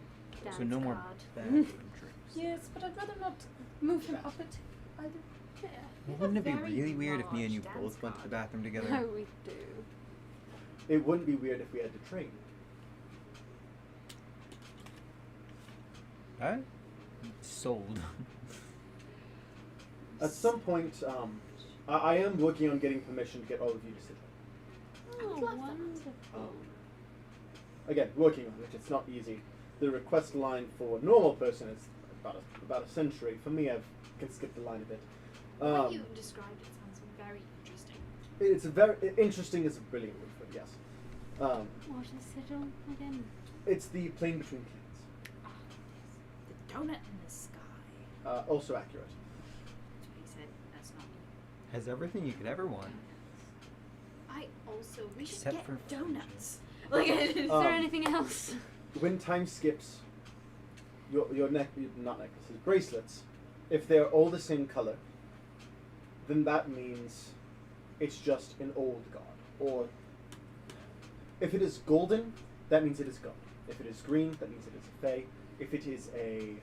[SPEAKER 7] dance
[SPEAKER 4] So no more
[SPEAKER 7] card.
[SPEAKER 4] bathroom trips.
[SPEAKER 5] Yes, but I'd rather not move him up it either.
[SPEAKER 7] Yeah.
[SPEAKER 4] Well, wouldn't it be
[SPEAKER 6] very
[SPEAKER 4] really weird if me and you
[SPEAKER 6] large
[SPEAKER 4] both
[SPEAKER 6] dance
[SPEAKER 4] went to the
[SPEAKER 6] card.
[SPEAKER 4] bathroom together?
[SPEAKER 7] No, we do.
[SPEAKER 1] It wouldn't be weird if we had to train.
[SPEAKER 4] Alright. Sold.
[SPEAKER 1] At some point, I am working on getting permission to get all of you to Sigil.
[SPEAKER 7] Oh,
[SPEAKER 6] love that.
[SPEAKER 7] wonderful.
[SPEAKER 1] Again, working on it. It's not easy. The request line for a normal person is about a century. For me, I can skip the line a bit.
[SPEAKER 6] What you described, it sounds very interesting.
[SPEAKER 1] It's a very interesting is a brilliant word for it. Yes.
[SPEAKER 7] What is Sigil again?
[SPEAKER 1] It's the plane between planes.
[SPEAKER 6] The donut in the sky.
[SPEAKER 1] Also accurate.
[SPEAKER 6] That's what he said. That's not me.
[SPEAKER 4] Has everything you could ever want.
[SPEAKER 6] I also we should
[SPEAKER 4] Except
[SPEAKER 6] get
[SPEAKER 4] for
[SPEAKER 6] donuts. Like,
[SPEAKER 7] Is there
[SPEAKER 1] Um,
[SPEAKER 7] anything else?
[SPEAKER 1] When time skips, your not necklaces, bracelets, if they're all the same color, then that means it's just an old god. Or if it is golden, that means it is god. If it is green, that means it is a fae. If it is a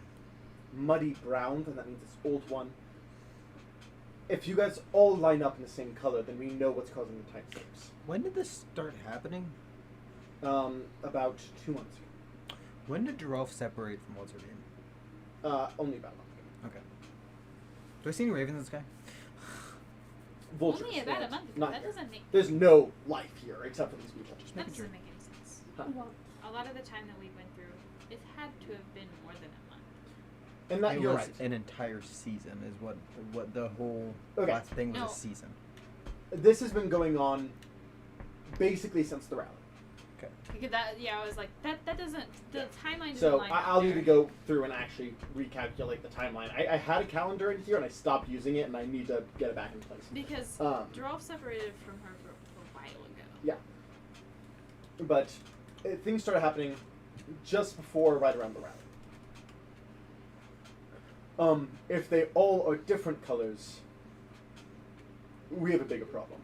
[SPEAKER 1] muddy brown, then that means it's old one. If you guys all line up in the same color, then we know what's causing the time skips.
[SPEAKER 4] When did this start happening?
[SPEAKER 1] About 2 months
[SPEAKER 4] When did Giraffe separate from what's her name?
[SPEAKER 1] ago. Only about a month ago.
[SPEAKER 4] Okay. Do I see any ravens in the sky?
[SPEAKER 1] Vultures.
[SPEAKER 6] Only about a
[SPEAKER 1] yes.
[SPEAKER 6] month ago.
[SPEAKER 1] Not
[SPEAKER 6] That
[SPEAKER 1] here.
[SPEAKER 6] doesn't make
[SPEAKER 1] There's no life here except for these people.
[SPEAKER 4] Just
[SPEAKER 6] that
[SPEAKER 4] making sure.
[SPEAKER 6] doesn't make any sense.
[SPEAKER 1] Huh.
[SPEAKER 5] Well,
[SPEAKER 6] A lot of the time that we went through, it had to have been more than a month.
[SPEAKER 1] And that
[SPEAKER 4] It
[SPEAKER 1] you're
[SPEAKER 4] was
[SPEAKER 1] right.
[SPEAKER 4] an entire season, is what the whole
[SPEAKER 1] Okay.
[SPEAKER 4] last thing was
[SPEAKER 6] No.
[SPEAKER 4] a season.
[SPEAKER 1] This has been going on basically since the rally.
[SPEAKER 6] Because I was like, that doesn't, the timeline doesn't
[SPEAKER 1] So
[SPEAKER 6] line up
[SPEAKER 1] I'll need
[SPEAKER 6] there.
[SPEAKER 1] to go through and actually recalculate the timeline. I had a calendar in here and I stopped using it, and I need to get it back in place.
[SPEAKER 6] Because Giraffe separated from her for a while ago.
[SPEAKER 1] But things started happening just before, right around the rally. If they all are different colors, we have a bigger problem.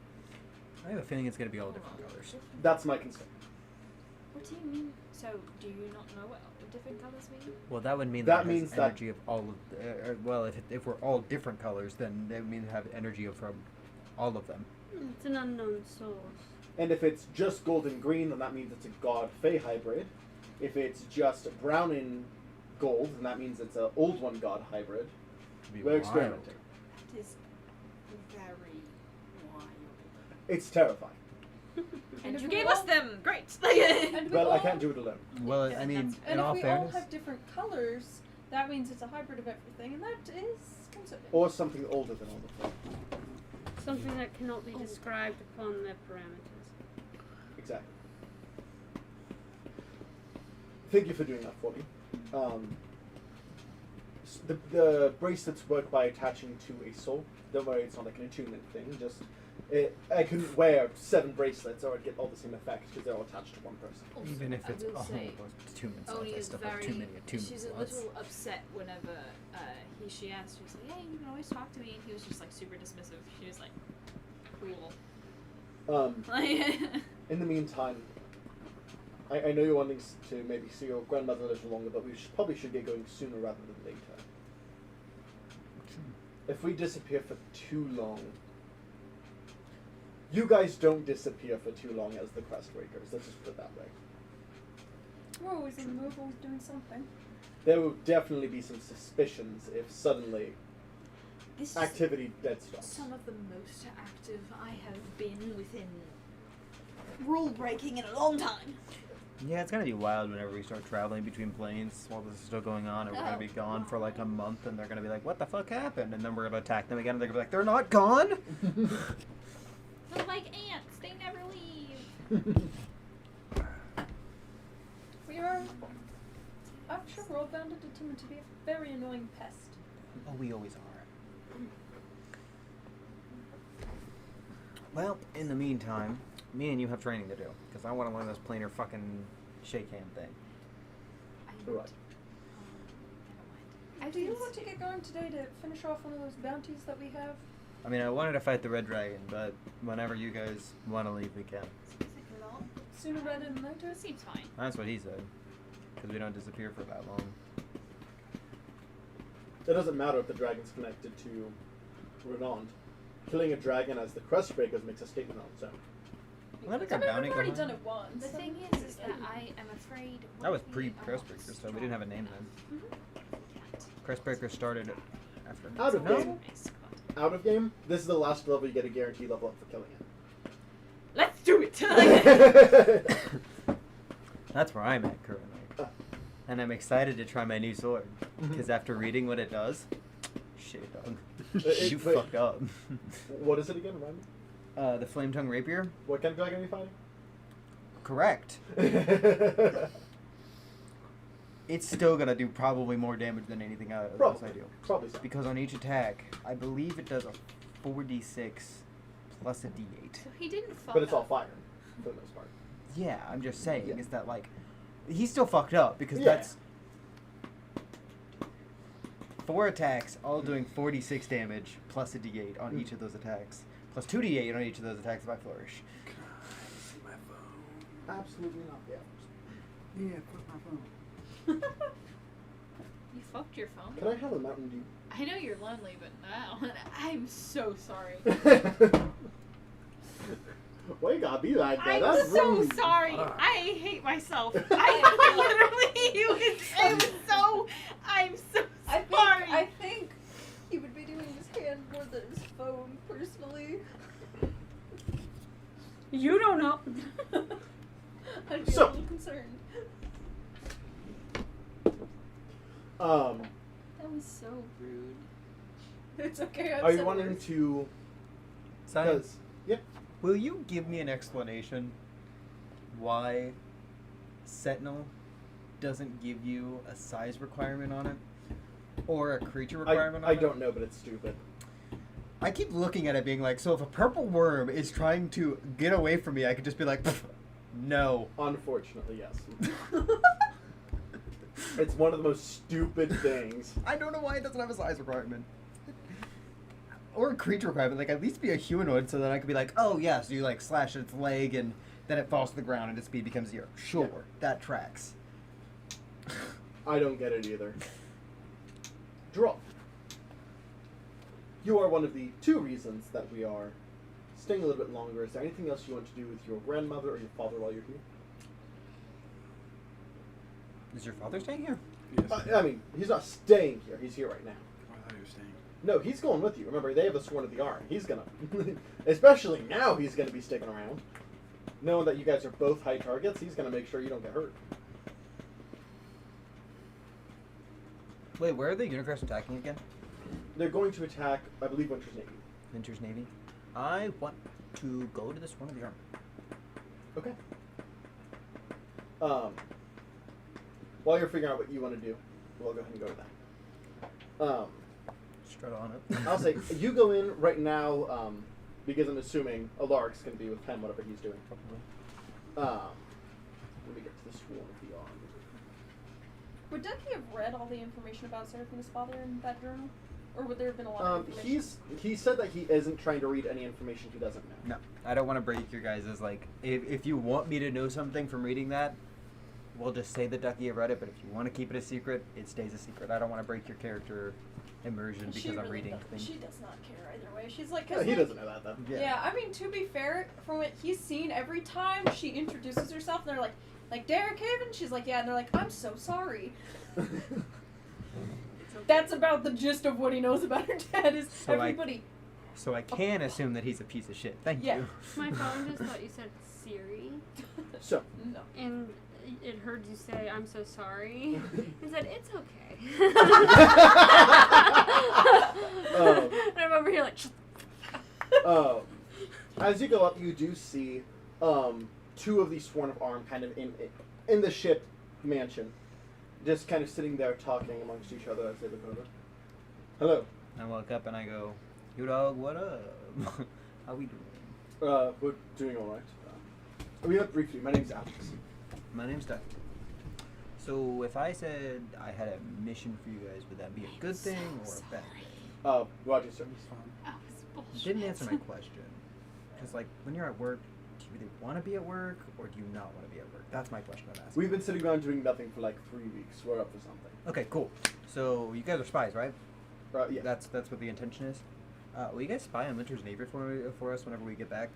[SPEAKER 4] I have a feeling it's going to be all different colors.
[SPEAKER 1] That's my concern.
[SPEAKER 6] What do you mean? So, do you not know what different colors mean?
[SPEAKER 4] Well, that would mean
[SPEAKER 1] That
[SPEAKER 4] that, it has
[SPEAKER 1] means that-
[SPEAKER 4] energy of all of. Well, if we're all different colors, then that would mean have energy of from all of them.
[SPEAKER 7] It's an unknown source.
[SPEAKER 1] And if it's just gold and green, then that means it's a god Fey hybrid. If it's just brown and gold, then that means it's an old one god hybrid.
[SPEAKER 4] It'd be
[SPEAKER 1] We're
[SPEAKER 4] wild.
[SPEAKER 1] experimenting.
[SPEAKER 6] That is very wild.
[SPEAKER 1] It's terrifying.
[SPEAKER 6] And
[SPEAKER 5] if
[SPEAKER 6] you
[SPEAKER 5] we
[SPEAKER 6] gave
[SPEAKER 5] all-
[SPEAKER 6] us them! Great!
[SPEAKER 5] And we
[SPEAKER 1] But
[SPEAKER 5] all,
[SPEAKER 1] I can't do it alone.
[SPEAKER 4] Well,
[SPEAKER 6] Yeah,
[SPEAKER 4] I mean,
[SPEAKER 6] that's-
[SPEAKER 5] And
[SPEAKER 4] in
[SPEAKER 5] if
[SPEAKER 4] all
[SPEAKER 5] we all
[SPEAKER 4] fairness,
[SPEAKER 5] have different colors, that means it's a hybrid of everything, and that is concerning.
[SPEAKER 1] Or something older than all of them.
[SPEAKER 7] Something that cannot be described upon their parameters.
[SPEAKER 1] Exactly. Thank you for doing that for me. The bracelets work by attaching to a soul. Don't worry, it's not like an attunement thing. Just I couldn't wear 7 bracelets or I'd get all the same effect because they're all attached to one person.
[SPEAKER 4] even if
[SPEAKER 6] I
[SPEAKER 4] it's
[SPEAKER 6] will
[SPEAKER 4] all
[SPEAKER 6] say,
[SPEAKER 4] attunement slots,
[SPEAKER 6] Oni
[SPEAKER 4] I
[SPEAKER 6] is
[SPEAKER 4] still have
[SPEAKER 6] very.
[SPEAKER 4] too many attunement
[SPEAKER 6] She's a
[SPEAKER 4] slots.
[SPEAKER 6] little upset whenever she asked. She was like, "Hey, you can always talk to me," and he was just like super dismissive. She was like, "Cool." Like,
[SPEAKER 1] In the meantime, I know you're wanting to maybe see your grandmother a little longer, but we probably should get going sooner rather than later. If we disappear for too long, you guys don't disappear for too long as the Crest Breakers. Let's just put it that way.
[SPEAKER 5] We're always in the move, always doing something.
[SPEAKER 1] There will definitely be some suspicions if suddenly
[SPEAKER 6] this is
[SPEAKER 1] activity dead stops.
[SPEAKER 6] some of the most active I have been within rule breaking in a long time.
[SPEAKER 4] Yeah, it's gonna be wild whenever we start traveling between planes while this is still going on, and we're gonna be gone for like a month, and they're gonna be like, "What the fuck happened?" And then we're gonna attack them again, and they're gonna be like, "They're not gone."
[SPEAKER 6] They're like ants; they never leave.
[SPEAKER 5] We are. I'm sure we're all bound and determined to be a very annoying pest.
[SPEAKER 4] Oh, we always are. Well, in the meantime, me and you have training to do because I want to learn this planar fucking shake hand thing.
[SPEAKER 1] Right.
[SPEAKER 5] Do you want to get going today to finish off one of those bounties that we have?
[SPEAKER 4] I mean, I wanted to fight the red dragon, but whenever you guys want to leave, we can.
[SPEAKER 6] Seems like a lot.
[SPEAKER 5] Sooner rather than later?
[SPEAKER 6] It seems fine.
[SPEAKER 4] That's what he said. Because we don't disappear for that long.
[SPEAKER 1] It doesn't matter if the dragon's connected to Renond. Killing a dragon as the Crest Breakers makes a statement on its own.
[SPEAKER 4] Well, that
[SPEAKER 5] I mean,
[SPEAKER 4] bounty
[SPEAKER 5] we've already
[SPEAKER 4] going
[SPEAKER 5] done
[SPEAKER 4] on?
[SPEAKER 5] it once.
[SPEAKER 6] The
[SPEAKER 5] so
[SPEAKER 6] thing
[SPEAKER 5] we
[SPEAKER 6] is that I am afraid.
[SPEAKER 4] That was
[SPEAKER 6] what we
[SPEAKER 4] pre-Crest
[SPEAKER 6] are
[SPEAKER 4] Breaker, so we didn't have a name then.
[SPEAKER 6] strong-
[SPEAKER 4] Crest Breaker started after.
[SPEAKER 1] Out of
[SPEAKER 4] No?
[SPEAKER 1] game. Out of game, this is the last level you get a guaranteed level up for killing
[SPEAKER 6] Let's do it.
[SPEAKER 1] it.
[SPEAKER 4] That's where I'm at currently. And I'm excited to try my new sword. Because after reading what it does, shit, dog. You
[SPEAKER 1] wait.
[SPEAKER 4] fucked up.
[SPEAKER 1] What is it again? Remind me.
[SPEAKER 4] The Flame Tongue Rapier?
[SPEAKER 1] What kind of dragon are you fighting?
[SPEAKER 4] Correct. It's still gonna do probably more damage than anything else
[SPEAKER 1] Probably.
[SPEAKER 4] I do.
[SPEAKER 1] Probably so.
[SPEAKER 4] Because on each attack, I believe it does a 4d6 plus a d8.
[SPEAKER 6] So he didn't fuck
[SPEAKER 1] But it's all
[SPEAKER 6] up.
[SPEAKER 1] fire, for the most part.
[SPEAKER 4] Yeah, I'm just saying,
[SPEAKER 1] Yeah.
[SPEAKER 4] is that like, he's still fucked up because
[SPEAKER 1] Yeah.
[SPEAKER 4] that's 4 attacks, all doing 46 damage plus a d8 on each of those attacks, plus 2d8 on each of those attacks if I flourish.
[SPEAKER 3] My phone.
[SPEAKER 1] Absolutely not. Yeah.
[SPEAKER 3] Yeah, put my phone.
[SPEAKER 6] You fucked your phone.
[SPEAKER 1] Can I have a Mountain Dew?
[SPEAKER 6] I know you're lonely, but now I'm so sorry.
[SPEAKER 1] Why you gotta be like that?
[SPEAKER 6] I'm
[SPEAKER 1] That's
[SPEAKER 6] so
[SPEAKER 1] rude.
[SPEAKER 6] sorry. I hate myself. I literally, it was so. I'm so sorry.
[SPEAKER 5] I think he would be doing his hand more than his phone, personally.
[SPEAKER 2] You don't know.
[SPEAKER 5] I'd be
[SPEAKER 1] So-
[SPEAKER 5] a little concerned.
[SPEAKER 7] That was so rude.
[SPEAKER 5] It's okay. I've
[SPEAKER 1] Are you
[SPEAKER 5] said
[SPEAKER 1] wanting
[SPEAKER 5] worse.
[SPEAKER 1] to?
[SPEAKER 4] Simon,
[SPEAKER 1] Because yep.
[SPEAKER 4] will you give me an explanation why Sentinel doesn't give you a size requirement on it? Or a creature requirement on
[SPEAKER 1] I
[SPEAKER 4] it?
[SPEAKER 1] don't know, but it's stupid.
[SPEAKER 4] I keep looking at it being like, so if a purple worm is trying to get away from me, I could just be like, "Pff, no.
[SPEAKER 1] Unfortunately, yes. It's one of the most stupid things.
[SPEAKER 4] I don't know why it doesn't have a size requirement. Or a creature requirement. Like, at least be a humanoid so that I could be like, oh, yeah, so you, like, slash its leg and then it falls to the ground and its speed becomes 0. Sure,
[SPEAKER 1] Yeah.
[SPEAKER 4] that tracks.
[SPEAKER 1] I don't get it either. Draw. You are one of the 2 reasons that we are staying a little bit longer. Is there anything else you want to do with your grandmother or your father while you're here?
[SPEAKER 4] Is your father staying here?
[SPEAKER 3] Yes.
[SPEAKER 1] I mean, he's not staying here. He's here right now.
[SPEAKER 3] Oh, I thought you were staying.
[SPEAKER 1] No, he's going with you. Remember, they have a sworn of the arm. He's gonna, especially now, he's gonna be sticking around. Knowing that you guys are both high targets, he's gonna make sure you don't get hurt.
[SPEAKER 4] Wait, where are the Unicrest attacking again?
[SPEAKER 1] They're going to attack, I believe, Winter's Navy.
[SPEAKER 4] Winter's Navy? I want to go to this one of the arm.
[SPEAKER 1] Okay. While you're figuring out what you want to do, we'll go ahead and go to that.
[SPEAKER 4] Strut on it.
[SPEAKER 1] I'll say you go in right now, because I'm assuming Alaric's going to be with him, whatever he's doing. Let me get to the sworn of the arm.
[SPEAKER 5] Would Ducky have read all the information about Seraphina's father in that journal? Or would there have been a lot of information?
[SPEAKER 1] He said that he isn't trying to read any information he doesn't know.
[SPEAKER 4] No, I don't want to break your guys' like. If you want me to know something from reading that, we'll just say that Ducky have read it. But if you want to keep it a secret, it stays a secret. I don't want to break your character immersion because
[SPEAKER 5] She
[SPEAKER 4] I'm
[SPEAKER 5] really
[SPEAKER 4] reading
[SPEAKER 5] does-
[SPEAKER 4] things.
[SPEAKER 5] She does not care either way. She's like,
[SPEAKER 1] Yeah,
[SPEAKER 5] 'cause
[SPEAKER 1] he
[SPEAKER 5] like-
[SPEAKER 1] doesn't know that though.
[SPEAKER 5] Yeah, I mean, to be fair, from what he's seen, every time she introduces herself, they're like Derek Haven? She's like, yeah, and they're like, I'm so sorry. That's about the gist of what he knows about her dad is
[SPEAKER 4] So, like,
[SPEAKER 5] everybody.
[SPEAKER 4] So I can assume that he's a piece of shit. Thank
[SPEAKER 5] Yeah.
[SPEAKER 4] you.
[SPEAKER 7] My phone just thought you said Siri,
[SPEAKER 1] So,
[SPEAKER 5] No.
[SPEAKER 7] and it heard you say, I'm so sorry, and said, it's okay. And I'm over here like,
[SPEAKER 1] as you go up, you do see 2 of these sworn of arm kind of in the ship mansion, just kind of sitting there talking amongst each other as they look over. Hello.
[SPEAKER 4] I walk up and I go, "You dog, what up? How we doing?"
[SPEAKER 1] We're doing all right. We met briefly. My name's Alex.
[SPEAKER 4] My name's Ducky. So if I said I had a mission for you guys, would that be a good thing or a bad thing?
[SPEAKER 1] Roger, sir.
[SPEAKER 7] that was
[SPEAKER 4] You
[SPEAKER 7] bullshit.
[SPEAKER 4] didn't answer my question. Because, like, when you're at work, do you really want to be at work or do you not want to be at work? That's my question I'm asking.
[SPEAKER 1] We've been sitting around doing nothing for like 3 weeks. We're up for something.
[SPEAKER 4] Okay, cool. So you guys are spies, right?
[SPEAKER 1] Yeah.
[SPEAKER 4] That's what the intention is. Will you guys spy on Winter's Navy for us whenever we get back?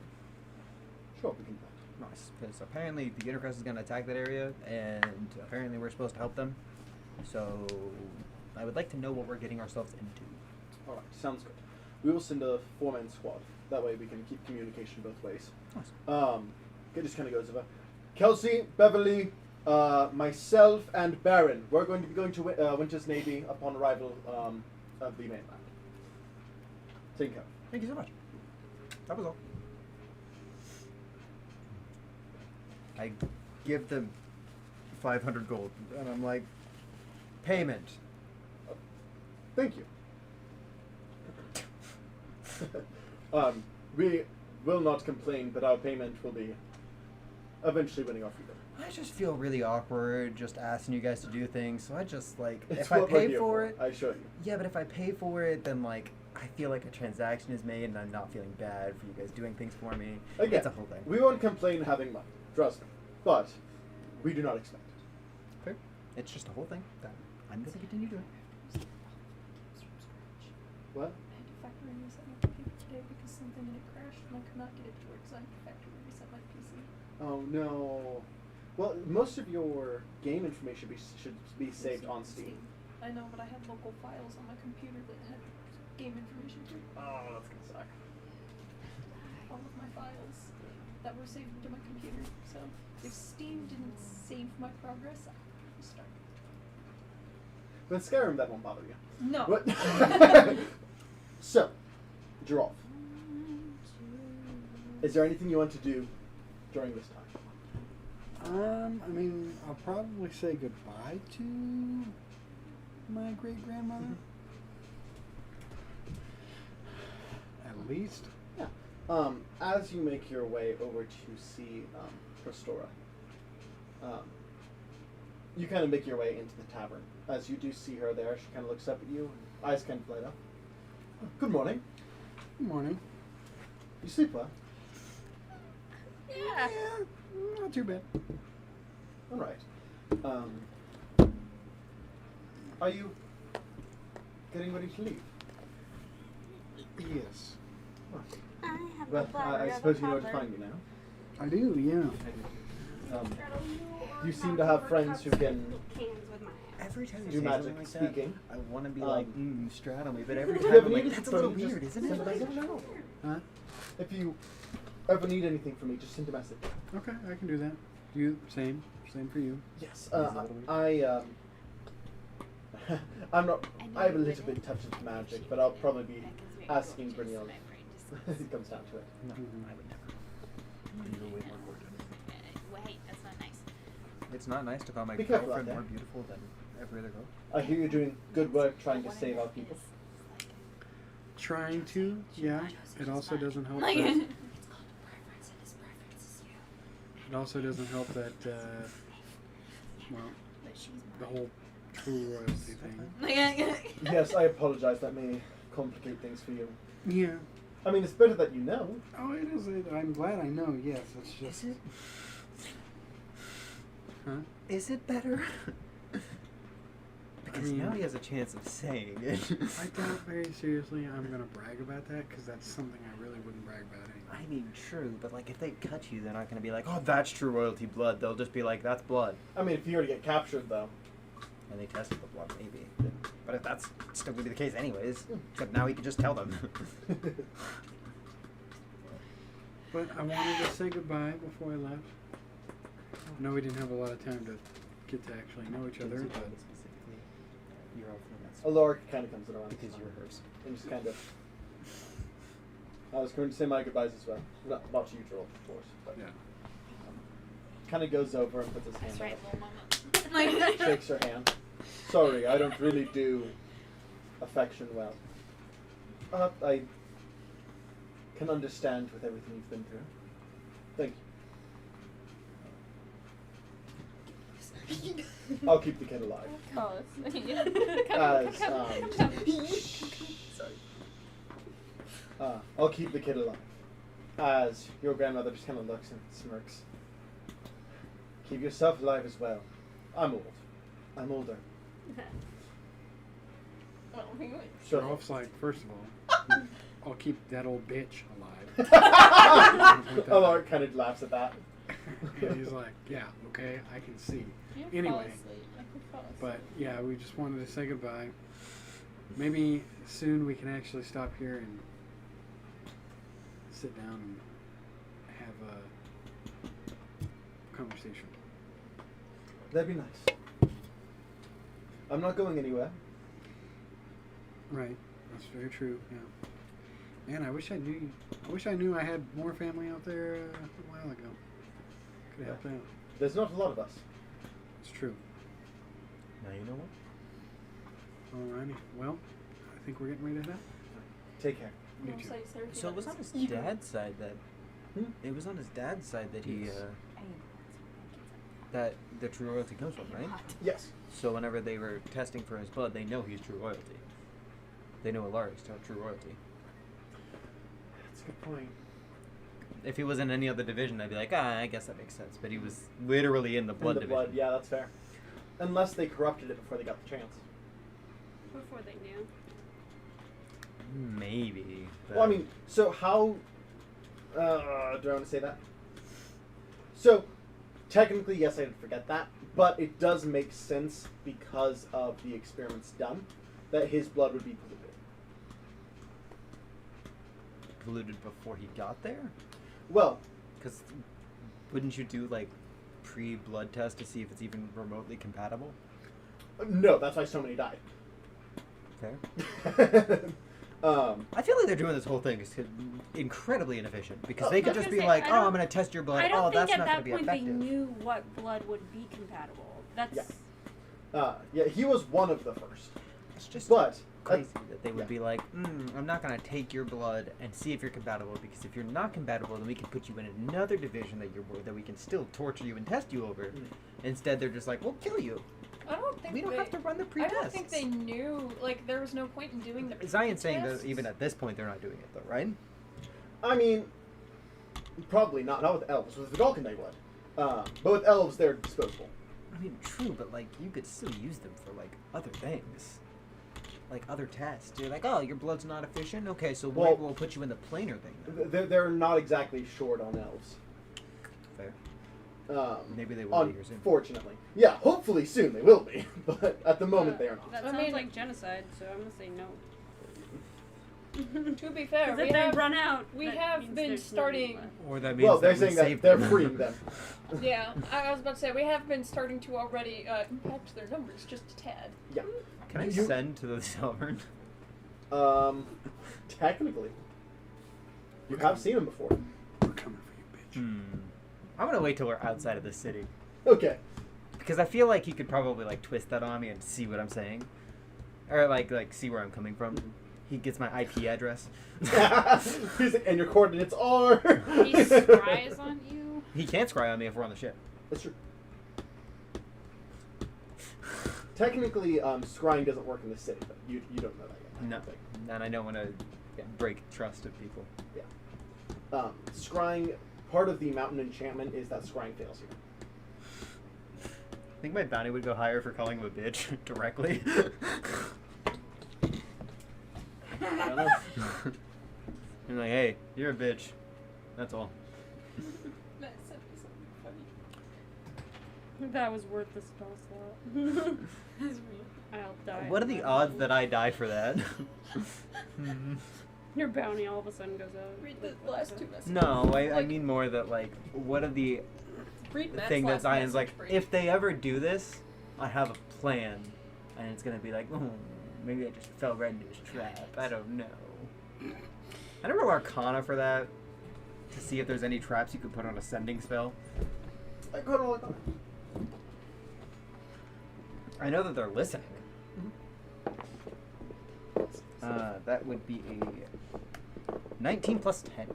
[SPEAKER 1] Sure, we can.
[SPEAKER 4] Nice, because apparently the Unicrest is going to attack that area, and apparently we're supposed to help them. So I would like to know what we're getting ourselves into.
[SPEAKER 1] All right, sounds good. We will send a 4-man squad. That way we can keep communication both ways.
[SPEAKER 4] Nice.
[SPEAKER 1] It just kind of goes over. Kelsey, Beverly, myself, and Baron. We're going to be going to Winter's Navy upon arrival of the mainland. Take care.
[SPEAKER 4] Thank you so much. That was all. I give them 500 gold, and I'm like, payment.
[SPEAKER 1] Thank you. We will not complain, but our payment will be eventually winning our freedom.
[SPEAKER 4] I just feel really awkward just asking you guys to do things, so I just, like,
[SPEAKER 1] It's
[SPEAKER 4] if I
[SPEAKER 1] what we're
[SPEAKER 4] pay
[SPEAKER 1] here
[SPEAKER 4] for it,
[SPEAKER 1] I assure you.
[SPEAKER 4] yeah, but if I pay for it, then, like, I feel like a transaction is made, and I'm not feeling bad for you guys doing things for me.
[SPEAKER 1] Again,
[SPEAKER 4] It's a whole thing.
[SPEAKER 1] we won't complain having money. Trust me. But we do not expect it.
[SPEAKER 4] Fair. It's just a whole thing that I'm going to continue doing.
[SPEAKER 1] What?
[SPEAKER 5] Manufacturing is that today because something in it crashed and I could not get it to work, so I had to factory reset my PC.
[SPEAKER 1] Oh no. Well, most of your game information should be saved on Steam.
[SPEAKER 5] I know, but I had local files on my computer that had game information too.
[SPEAKER 1] Oh, that's gonna suck.
[SPEAKER 5] All of my files that were saved to my computer. So if Steam didn't save my progress, I would restart.
[SPEAKER 1] With Skyrim, that won't bother you.
[SPEAKER 5] No.
[SPEAKER 1] But so, Giraffe, is there anything you want to do during this time?
[SPEAKER 3] I mean, I'll probably say goodbye to my great grandmother. At least.
[SPEAKER 1] Yeah. As you make your way over to see Prostora, you kind of make your way into the tavern. As you do see her there, she kind of looks up at you, eyes kind of light up. Good morning.
[SPEAKER 3] Good morning.
[SPEAKER 1] You sleep well?
[SPEAKER 6] Yeah.
[SPEAKER 3] Not too bad.
[SPEAKER 1] All right. Are you getting ready to leave?
[SPEAKER 3] Yes.
[SPEAKER 7] I have
[SPEAKER 1] Well, I suppose you know where to find me now.
[SPEAKER 3] I do, yeah.
[SPEAKER 1] You seem to have friends who can
[SPEAKER 4] Every time you
[SPEAKER 1] do
[SPEAKER 4] say
[SPEAKER 1] magic
[SPEAKER 4] something like
[SPEAKER 1] speaking.
[SPEAKER 4] that, I want to be
[SPEAKER 1] Um,
[SPEAKER 4] like, straddle me, but every
[SPEAKER 1] If
[SPEAKER 4] time
[SPEAKER 1] you ever
[SPEAKER 4] I'm like,
[SPEAKER 1] need
[SPEAKER 4] that's a
[SPEAKER 1] anything
[SPEAKER 4] little
[SPEAKER 1] from me,
[SPEAKER 4] weird,
[SPEAKER 1] just
[SPEAKER 4] isn't
[SPEAKER 1] send a
[SPEAKER 4] it?
[SPEAKER 1] message.
[SPEAKER 3] Huh?
[SPEAKER 1] If you ever need anything from me, just send a message.
[SPEAKER 3] Okay, I can do that. You, same for you.
[SPEAKER 1] Yes.
[SPEAKER 4] a little weird.
[SPEAKER 1] I'm not. I have a little bit touch of magic, but I'll probably be asking Brynjolf. It comes down to it.
[SPEAKER 4] No,
[SPEAKER 3] Mhm.
[SPEAKER 4] I would never. You're way more gorgeous.
[SPEAKER 6] Wait, that's not nice.
[SPEAKER 4] It's not nice to call my
[SPEAKER 1] Be careful
[SPEAKER 4] girlfriend
[SPEAKER 1] out
[SPEAKER 4] more
[SPEAKER 1] there.
[SPEAKER 4] beautiful than every other girl.
[SPEAKER 1] I hear you're doing good work trying to save our people.
[SPEAKER 3] Trying to, yeah. It also doesn't help
[SPEAKER 6] Like,
[SPEAKER 3] that. It also doesn't help that, well, the whole true royalty thing.
[SPEAKER 1] Yes, I apologize. That may complicate things for you.
[SPEAKER 3] Yeah.
[SPEAKER 1] I mean, it's better that you know.
[SPEAKER 3] Oh, it is. I'm glad I know. Yes, it's just.
[SPEAKER 4] Is it?
[SPEAKER 3] Huh?
[SPEAKER 4] Is it better? Because
[SPEAKER 3] mean-
[SPEAKER 4] now he has a chance of saying it.
[SPEAKER 3] I doubt very seriously I'm gonna brag about that because that's something I really wouldn't brag about anyway.
[SPEAKER 4] I mean, true, but like if they cut you, they're not gonna be like, "Oh, that's true royalty blood." They'll just be like, "That's blood,"
[SPEAKER 1] I mean, if you were to get captured, though.
[SPEAKER 4] and they tested the blood, maybe. But if that's still gonna be the case, anyways, except now he can just tell them.
[SPEAKER 3] But I wanted to say goodbye before I left. I know we didn't have a lot of time to get to actually know each other, but
[SPEAKER 4] Specifically, you're all from that
[SPEAKER 1] Alaric kind of comes in around
[SPEAKER 4] because you're hers.
[SPEAKER 1] and just kind of. I was going to say my goodbyes as well. Not to you, Joel, of course, but
[SPEAKER 3] yeah.
[SPEAKER 1] kind of goes over and puts his hand
[SPEAKER 6] That's
[SPEAKER 1] out.
[SPEAKER 6] right, little mama.
[SPEAKER 1] Shakes her hand. Sorry, I don't really do affection well. I can understand with everything you've been through. Thank you. I'll keep the kid alive. As, sorry. I'll keep the kid alive. As your grandmother just kind of looks and smirks. Keep yourself alive as well. I'm old. I'm older. Sure.
[SPEAKER 3] Rolf's like, first of all, I'll keep that old bitch alive.
[SPEAKER 1] Alaric kind of laughs at that.
[SPEAKER 3] And he's like, yeah, okay, I can see.
[SPEAKER 5] You
[SPEAKER 3] Anyway.
[SPEAKER 5] fall asleep. I could fall asleep.
[SPEAKER 3] But yeah, we just wanted to say goodbye. Maybe soon we can actually stop here and sit down and have a conversation.
[SPEAKER 1] That'd be nice. I'm not going anywhere.
[SPEAKER 3] Right, that's very true. Yeah. Man, I wish I knew. I wish I knew I had more family out there a while ago. Could have helped out.
[SPEAKER 1] There's not a lot of us.
[SPEAKER 3] It's true.
[SPEAKER 4] Now you know what?
[SPEAKER 3] Alrighty. Well, I think we're getting ready to head out.
[SPEAKER 1] Take care.
[SPEAKER 3] You
[SPEAKER 5] Don't
[SPEAKER 3] too.
[SPEAKER 5] say sir if
[SPEAKER 4] So
[SPEAKER 5] you
[SPEAKER 4] it was on
[SPEAKER 5] don't
[SPEAKER 4] his
[SPEAKER 5] speak.
[SPEAKER 4] dad's side that. It was on his dad's side that he.
[SPEAKER 3] Yes.
[SPEAKER 4] That the true royalty comes from, right?
[SPEAKER 1] Yes.
[SPEAKER 4] So whenever they were testing for his blood, they know he's true royalty. They know Alaric's true royalty.
[SPEAKER 1] That's a good point.
[SPEAKER 4] If he was in any other division, I'd be like, I guess that makes sense. But he was literally in the blood
[SPEAKER 1] In the
[SPEAKER 4] division.
[SPEAKER 1] blood, yeah, that's fair. Unless they corrupted it before they got the chance.
[SPEAKER 7] Before they knew.
[SPEAKER 4] Maybe.
[SPEAKER 1] Well, I mean, so how... do I want to say that? So, technically, yes, I did forget that, but it does make sense because of the experiments done that his blood would be polluted.
[SPEAKER 4] polluted before he got there?
[SPEAKER 1] Well,
[SPEAKER 4] Because wouldn't you do like pre-blood test to see if it's even remotely compatible?
[SPEAKER 1] no, that's why so many died.
[SPEAKER 4] Fair.
[SPEAKER 1] I
[SPEAKER 4] I feel like they're doing this whole thing is incredibly inefficient because they
[SPEAKER 7] I
[SPEAKER 4] could
[SPEAKER 7] was
[SPEAKER 4] just
[SPEAKER 7] gonna
[SPEAKER 4] be
[SPEAKER 7] say,
[SPEAKER 4] like,
[SPEAKER 7] I
[SPEAKER 4] "Oh,
[SPEAKER 7] don't-
[SPEAKER 4] I'm gonna test your blood.
[SPEAKER 7] I don't
[SPEAKER 4] Oh,
[SPEAKER 7] think
[SPEAKER 4] that's
[SPEAKER 7] at
[SPEAKER 4] not
[SPEAKER 7] that
[SPEAKER 4] gonna be
[SPEAKER 7] point they
[SPEAKER 4] effective."
[SPEAKER 7] knew what blood would be compatible. That's
[SPEAKER 1] yeah, he was one of the first.
[SPEAKER 4] It's just
[SPEAKER 1] But
[SPEAKER 4] crazy that they would
[SPEAKER 1] yeah.
[SPEAKER 4] be like, I'm not gonna take your blood and see if you're compatible because if you're not compatible, then we can put you in another division that we can still torture you and test you over. Instead, they're just like, we'll kill you.
[SPEAKER 5] I don't think
[SPEAKER 4] We don't
[SPEAKER 5] they,
[SPEAKER 4] have to run the
[SPEAKER 5] I
[SPEAKER 4] pre-tests.
[SPEAKER 5] don't think they knew. Like there was no point in doing the.
[SPEAKER 4] Zion's saying that
[SPEAKER 5] pre-tests.
[SPEAKER 4] even at this point they're not doing it though, right?
[SPEAKER 1] I mean, probably not with elves. With the Vulcan they would. But with elves, they're disposable.
[SPEAKER 4] I mean, true, but like you could still use them for like other things, like other tests. You're like, oh, your blood's not efficient. Okay, so
[SPEAKER 1] Well-
[SPEAKER 4] we'll put you in the planar thing. Then.
[SPEAKER 1] They're not exactly short on elves.
[SPEAKER 4] Fair. Maybe they will be here soon.
[SPEAKER 1] Unfortunately. Yeah, hopefully soon they will be. But at the moment, they are not.
[SPEAKER 7] that
[SPEAKER 5] I
[SPEAKER 7] sounds
[SPEAKER 5] mean-
[SPEAKER 7] like genocide. So I'm gonna say no.
[SPEAKER 5] To be fair,
[SPEAKER 7] 'Cause
[SPEAKER 5] we
[SPEAKER 7] if they
[SPEAKER 5] have
[SPEAKER 7] run out,
[SPEAKER 5] we
[SPEAKER 7] that
[SPEAKER 5] have
[SPEAKER 7] means
[SPEAKER 5] been
[SPEAKER 7] there's no
[SPEAKER 5] starting-
[SPEAKER 7] left.
[SPEAKER 4] Or that means
[SPEAKER 1] Well, they're
[SPEAKER 4] that
[SPEAKER 1] saying
[SPEAKER 4] we
[SPEAKER 1] that
[SPEAKER 4] saved
[SPEAKER 1] they're
[SPEAKER 4] them.
[SPEAKER 1] freeing them.
[SPEAKER 5] Yeah, I was about to say we have been starting to already impact their numbers just a tad.
[SPEAKER 1] Yeah.
[SPEAKER 4] Can I
[SPEAKER 1] You-
[SPEAKER 4] send to the Sovereign?
[SPEAKER 1] Technically. You have seen them before.
[SPEAKER 3] We're coming for you, bitch.
[SPEAKER 4] I'm gonna wait till we're outside of the city
[SPEAKER 1] Okay.
[SPEAKER 4] because I feel like he could probably like twist that on me and see what I'm saying, or like see where I'm coming from. He gets my IP address.
[SPEAKER 1] He's like, and your coordinates are.
[SPEAKER 6] He scries on you.
[SPEAKER 4] He can't scry on me if we're on the ship.
[SPEAKER 1] That's true. Technically, scrying doesn't work in the city, but you don't know that yet. I
[SPEAKER 4] No,
[SPEAKER 1] don't think.
[SPEAKER 4] and I don't want to break trust of people.
[SPEAKER 1] Scrying, part of the mountain enchantment is that scrying fails you.
[SPEAKER 4] I think my bounty would go higher for calling him a bitch directly.
[SPEAKER 1] I don't know.
[SPEAKER 4] I'm like, hey, you're a bitch. That's all.
[SPEAKER 5] Matt sent me something funny.
[SPEAKER 7] That was worth the spell slot. I'll die.
[SPEAKER 4] What are the odds that I die for that?
[SPEAKER 7] Your bounty all of a sudden goes out?
[SPEAKER 5] Read the last two messages.
[SPEAKER 4] No, I
[SPEAKER 5] Like,
[SPEAKER 4] mean more that like, what are the
[SPEAKER 5] read Matt's
[SPEAKER 4] thing that
[SPEAKER 5] last
[SPEAKER 4] Zion's like,
[SPEAKER 5] message for you.
[SPEAKER 4] if they ever do this, I have a plan, and it's gonna be like, oh, maybe I just fell right into his trap. I don't know. I don't roll Arcana for that to see if there's any traps you could put on a sending spell.
[SPEAKER 1] I got all that.
[SPEAKER 4] I know that they're listening. That would be a 19 plus 10.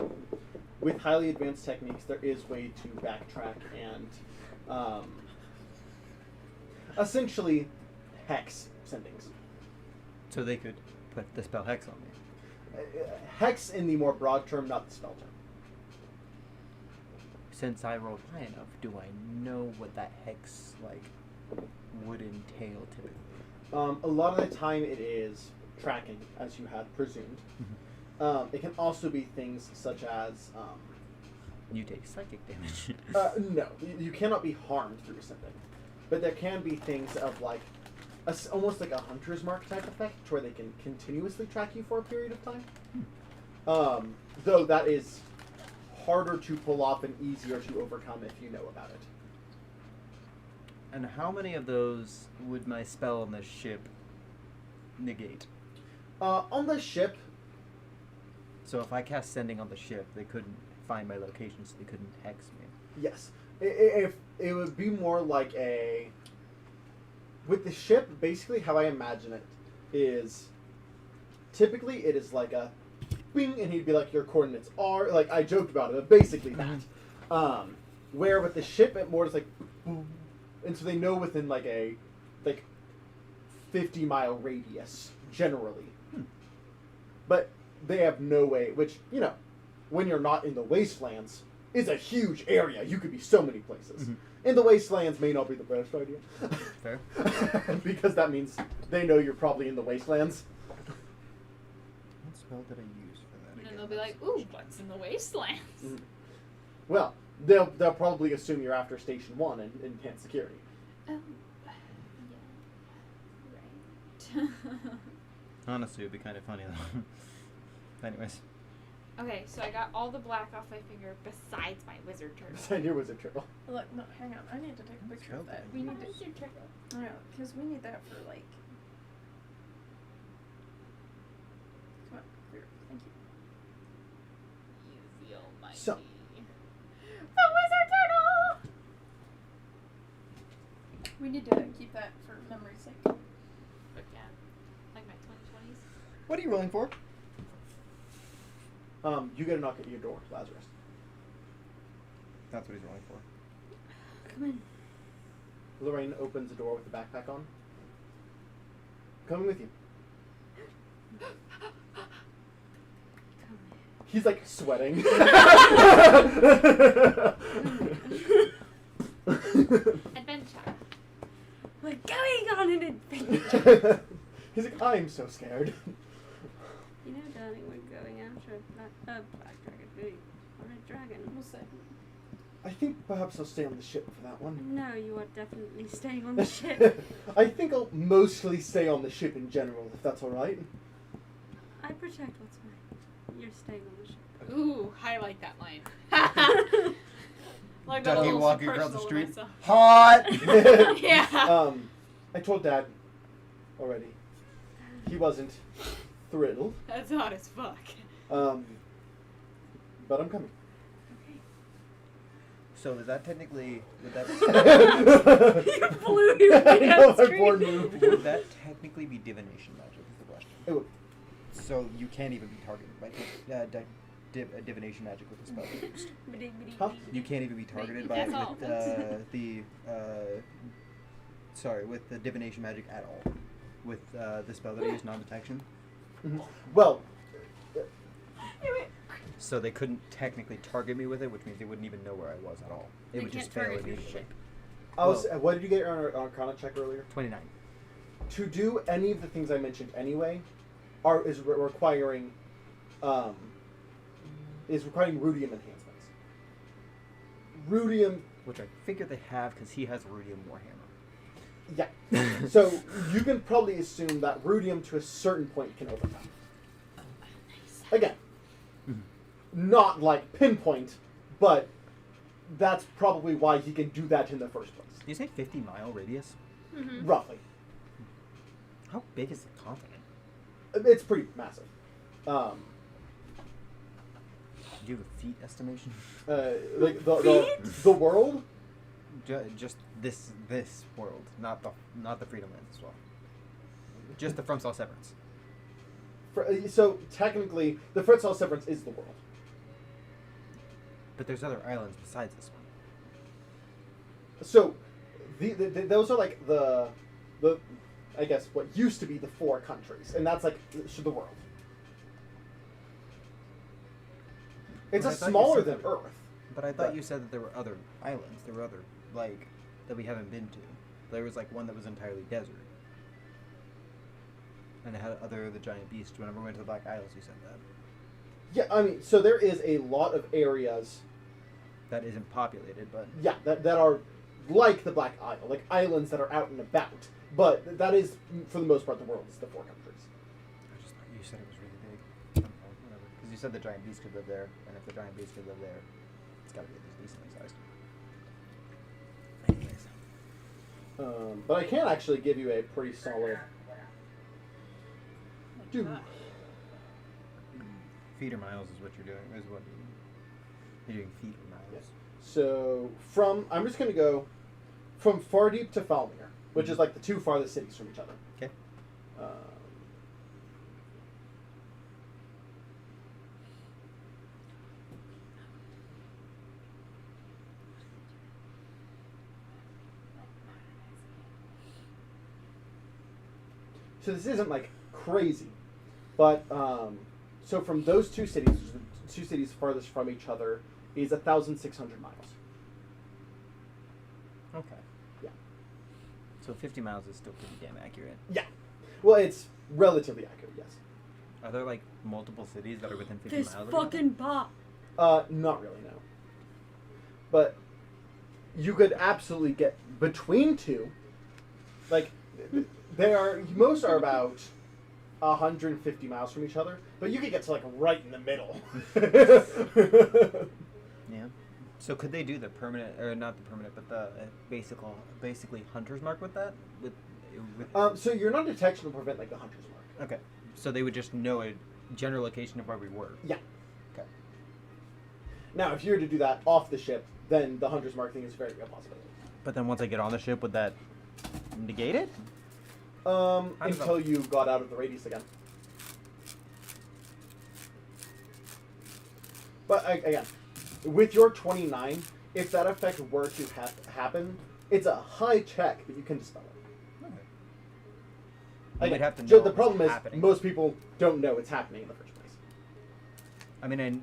[SPEAKER 1] With highly advanced techniques, there is way to backtrack and essentially hex sendings.
[SPEAKER 4] So they could put the spell Hex on me.
[SPEAKER 1] Hex in the more broad term, not the spell term.
[SPEAKER 4] Since I rolled high enough, do I know what that Hex like would entail typically?
[SPEAKER 1] A lot of the time it is tracking, as you had presumed. It can also be things such as
[SPEAKER 4] You take psychic damage.
[SPEAKER 1] no, you cannot be harmed through sending, but there can be things of like almost like a hunter's mark type effect, where they can continuously track you for a period of time. Though that is harder to pull off and easier to overcome if you know about it.
[SPEAKER 4] And how many of those would my spell on the ship negate?
[SPEAKER 1] On the ship,
[SPEAKER 4] So if I cast sending on the ship, they couldn't find my location, so they couldn't hex me.
[SPEAKER 1] yes, if it would be more like a. With the ship, basically how I imagine it is, typically it is like a, bing, and he'd be like, your coordinates are, like I joked about it, but basically that. Where with the ship, it more is like, boom, and so they know within like a, 50-mile radius generally. But they have no way, which, when you're not in the wastelands, is a huge area. You could be so many places. In the wastelands may not be the best idea.
[SPEAKER 4] Fair.
[SPEAKER 1] Because that means they know you're probably in the wastelands.
[SPEAKER 4] That's spell did I use for that?
[SPEAKER 6] And then
[SPEAKER 4] again?
[SPEAKER 6] they'll be like, ooh, what's in the wastelands?
[SPEAKER 1] Mhm. Well, they'll probably assume you're after Station 1 and enhanced security.
[SPEAKER 6] Oh, yeah. Right.
[SPEAKER 4] Honestly, it would be kind of funny though. Anyways.
[SPEAKER 6] Okay, so I got all the black off my finger besides my wizard turtle.
[SPEAKER 1] Beside your wizard turtle.
[SPEAKER 5] Look, no, hang on. I need to take a picture of that. We need to.
[SPEAKER 6] Wizard turtle.
[SPEAKER 5] Yeah, because we need that for like. Come on, clear. Thank you.
[SPEAKER 6] You feel mighty.
[SPEAKER 1] So-
[SPEAKER 6] The wizard turtle!
[SPEAKER 5] We need to keep that for memory's sake.
[SPEAKER 6] But yeah, like my 2020s.
[SPEAKER 4] What are you rolling for?
[SPEAKER 1] You get a knock at your door, Lazarus.
[SPEAKER 4] That's what he's rolling for.
[SPEAKER 7] Come in.
[SPEAKER 1] Lorraine opens the door with the backpack on. Coming with you.
[SPEAKER 7] Come
[SPEAKER 1] He's like sweating.
[SPEAKER 6] Adventure.
[SPEAKER 7] We're going on an adventure.
[SPEAKER 1] He's like, I'm so scared.
[SPEAKER 7] You know, darling, we're going after a black dragon. Really, or a dragon.
[SPEAKER 5] We'll see.
[SPEAKER 1] I think perhaps I'll stay on the ship for that one.
[SPEAKER 7] No, you are definitely staying on the ship.
[SPEAKER 1] I think I'll mostly stay on the ship in general, if that's alright.
[SPEAKER 7] I protect what's mine. You're staying on the ship.
[SPEAKER 6] Ooh, I like that line. Like a
[SPEAKER 4] Ducky
[SPEAKER 6] little
[SPEAKER 4] walking across the
[SPEAKER 6] personal
[SPEAKER 4] street.
[SPEAKER 6] myself.
[SPEAKER 4] Hot!
[SPEAKER 6] Yeah.
[SPEAKER 1] I told Dad already. He wasn't thrilled.
[SPEAKER 6] That's hot as fuck.
[SPEAKER 1] But I'm coming.
[SPEAKER 4] So is that technically would that
[SPEAKER 7] You blew your
[SPEAKER 1] I know, my
[SPEAKER 7] screen.
[SPEAKER 1] board moved.
[SPEAKER 4] would that technically be divination magic? Is the question.
[SPEAKER 1] It would.
[SPEAKER 4] So you can't even be targeted by divination magic with the spell used.
[SPEAKER 1] Huh?
[SPEAKER 4] You can't even be targeted by
[SPEAKER 6] That's all.
[SPEAKER 4] with the divination magic at all. With the spell that I use, non-detection.
[SPEAKER 1] Mhm. Well,
[SPEAKER 4] So they couldn't technically target me with it, which means they wouldn't even know where I was at all. It
[SPEAKER 7] They
[SPEAKER 4] would just
[SPEAKER 7] can't
[SPEAKER 4] fail
[SPEAKER 7] target your
[SPEAKER 4] immediately.
[SPEAKER 7] ship.
[SPEAKER 1] what did you get on our Arcana check earlier?
[SPEAKER 4] 29.
[SPEAKER 1] To do any of the things I mentioned anyway, requiring rudium enhancements. Rudium,
[SPEAKER 4] Which I figure they have because he has Rudium Warhammer.
[SPEAKER 1] yeah. So you can probably assume that rudium to a certain point can overcome. Again, not like pinpoint, but that's probably why he can do that in the first place.
[SPEAKER 4] Did you say 50-mile radius?
[SPEAKER 7] Mm-hmm.
[SPEAKER 1] Roughly.
[SPEAKER 4] How big is the continent?
[SPEAKER 1] It's pretty massive.
[SPEAKER 4] Do you have a feet estimation?
[SPEAKER 1] Like the world.
[SPEAKER 4] Just this world, not the Freedom Lands as well. Just the From Saw Severance.
[SPEAKER 1] So technically, the Fritzl Severance is the world.
[SPEAKER 4] But there's other islands besides this one.
[SPEAKER 1] So, those are like the I guess what used to be the 4 countries, and that's like the world. It's
[SPEAKER 4] But I thought you
[SPEAKER 1] smaller
[SPEAKER 4] said
[SPEAKER 1] than
[SPEAKER 4] that-
[SPEAKER 1] Earth.
[SPEAKER 4] But I thought
[SPEAKER 1] But-
[SPEAKER 4] you said that there were other islands. There were other that we haven't been to. There was like one that was entirely desert. And it had the giant beast. Whenever we went to the Black Isles, you said that.
[SPEAKER 1] Yeah, I mean, so there is a lot of areas,
[SPEAKER 4] That isn't populated, but
[SPEAKER 1] yeah, that are like the Black Isle, like islands that are out and about. But that is, for the most part, the world is the 4 countries.
[SPEAKER 4] I just thought you said it was really big. Okay, whatever. Because you said the giant beast could live there, and if the giant beast could live there, it's got to be at least decently sized. Anyways.
[SPEAKER 1] But I can actually give you a pretty solid. Dude,
[SPEAKER 4] Feet or miles is what you're doing. Is what you're doing. Feet or miles.
[SPEAKER 1] Yes. So I'm just gonna go from Fardeep to Falmir, which is like the 2 farthest cities from each other.
[SPEAKER 4] Okay.
[SPEAKER 1] So this isn't like crazy, but so from those 2 cities, which are the 2 cities farthest from each other, is 1,600 miles.
[SPEAKER 4] Okay.
[SPEAKER 1] Yeah.
[SPEAKER 4] So 50 miles is still pretty damn accurate.
[SPEAKER 1] Yeah. Well, it's relatively accurate, yes.
[SPEAKER 4] Are there like multiple cities that are within 50
[SPEAKER 7] This
[SPEAKER 4] miles of each other?
[SPEAKER 7] fucking bar.
[SPEAKER 1] Not really, no. But you could absolutely get between two. Like, most are about 150 miles from each other, but you could get to like right in the middle.
[SPEAKER 4] Yeah. So could they do the permanent, or not the permanent, but the basically hunter's mark with that? With
[SPEAKER 1] So you're not detection to prevent like the hunter's mark.
[SPEAKER 4] okay. So they would just know a general location of where we were.
[SPEAKER 1] Yeah.
[SPEAKER 4] Okay.
[SPEAKER 1] Now, if you were to do that off the ship, then the hunter's mark thing is a very real possibility.
[SPEAKER 4] But then once I get on the ship, would that negate it?
[SPEAKER 1] Until you got out of the radius again. But again, with your 29, if that effect were to happen, it's a high check that you can dispel it.
[SPEAKER 4] Okay.
[SPEAKER 1] Again,
[SPEAKER 4] We'd have to
[SPEAKER 1] so
[SPEAKER 4] know
[SPEAKER 1] the
[SPEAKER 4] it was
[SPEAKER 1] problem is
[SPEAKER 4] happening.
[SPEAKER 1] most people don't know it's happening in the first place.
[SPEAKER 4] I mean,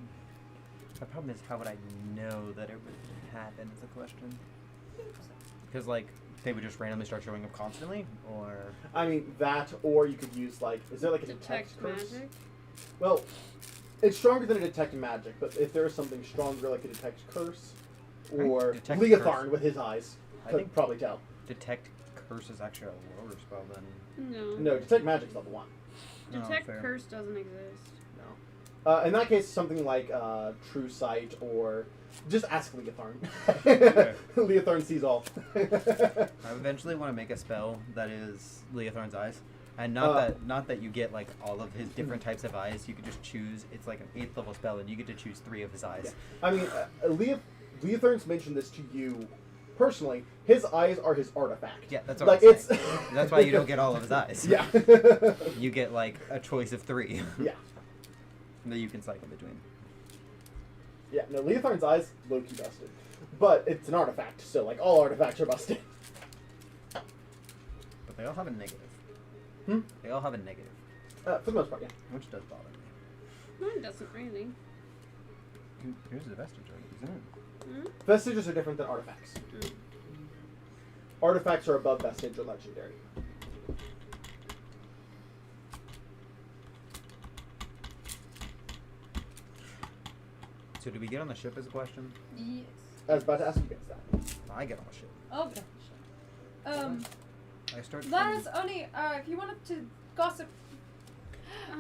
[SPEAKER 4] the problem is, how would I know that it would happen? Is the question. Because like they would just randomly start showing up constantly, or
[SPEAKER 1] I mean that, or you could use like, is there like a detect curse?
[SPEAKER 7] magic.
[SPEAKER 1] Well, it's stronger than a detect magic, but if there is something stronger like a detect curse, or
[SPEAKER 4] Detect
[SPEAKER 1] Leotharn
[SPEAKER 4] curse.
[SPEAKER 1] with his eyes,
[SPEAKER 4] I
[SPEAKER 1] could
[SPEAKER 4] think-
[SPEAKER 1] probably tell.
[SPEAKER 4] detect curse is actually a lower spell than.
[SPEAKER 7] No.
[SPEAKER 1] No, detect magic's level 1.
[SPEAKER 7] Detect
[SPEAKER 4] fair.
[SPEAKER 7] curse doesn't exist.
[SPEAKER 1] No. In that case, something like True Sight, or just ask Leotharn.
[SPEAKER 4] Okay.
[SPEAKER 1] Leotharn sees all.
[SPEAKER 4] I eventually want to make a spell that is Leotharn's eyes, and not that you get like all of his different types of eyes. You could just choose. It's like an 8th level spell, and you get to choose 3 of his eyes.
[SPEAKER 1] Yeah. I mean, Leotharn's mentioned this to you personally. His eyes are his artifact.
[SPEAKER 4] Yeah, that's what
[SPEAKER 1] like
[SPEAKER 4] I'm
[SPEAKER 1] it's.
[SPEAKER 4] saying. That's why you don't get all of his eyes.
[SPEAKER 1] Yeah.
[SPEAKER 4] You get like a choice of 3
[SPEAKER 1] Yeah.
[SPEAKER 4] that you can cycle between.
[SPEAKER 1] Yeah. No, Leotharn's eyes low-key busted, but it's an artifact, so like all artifacts are busted.
[SPEAKER 4] But they all have a negative.
[SPEAKER 1] Hmm?
[SPEAKER 4] They all have a negative,
[SPEAKER 1] For the most part, yeah.
[SPEAKER 4] which does bother me.
[SPEAKER 7] Mine doesn't really.
[SPEAKER 4] Here's the vestige, isn't it?
[SPEAKER 1] Vestiges are different than artifacts. Artifacts are above vestige or legendary.
[SPEAKER 4] So do we get on the ship is a question?
[SPEAKER 5] Yes.
[SPEAKER 1] I was about to ask you guys that.
[SPEAKER 4] I get on the ship.
[SPEAKER 5] Okay.
[SPEAKER 4] I start.
[SPEAKER 5] That is only if you wanted to gossip.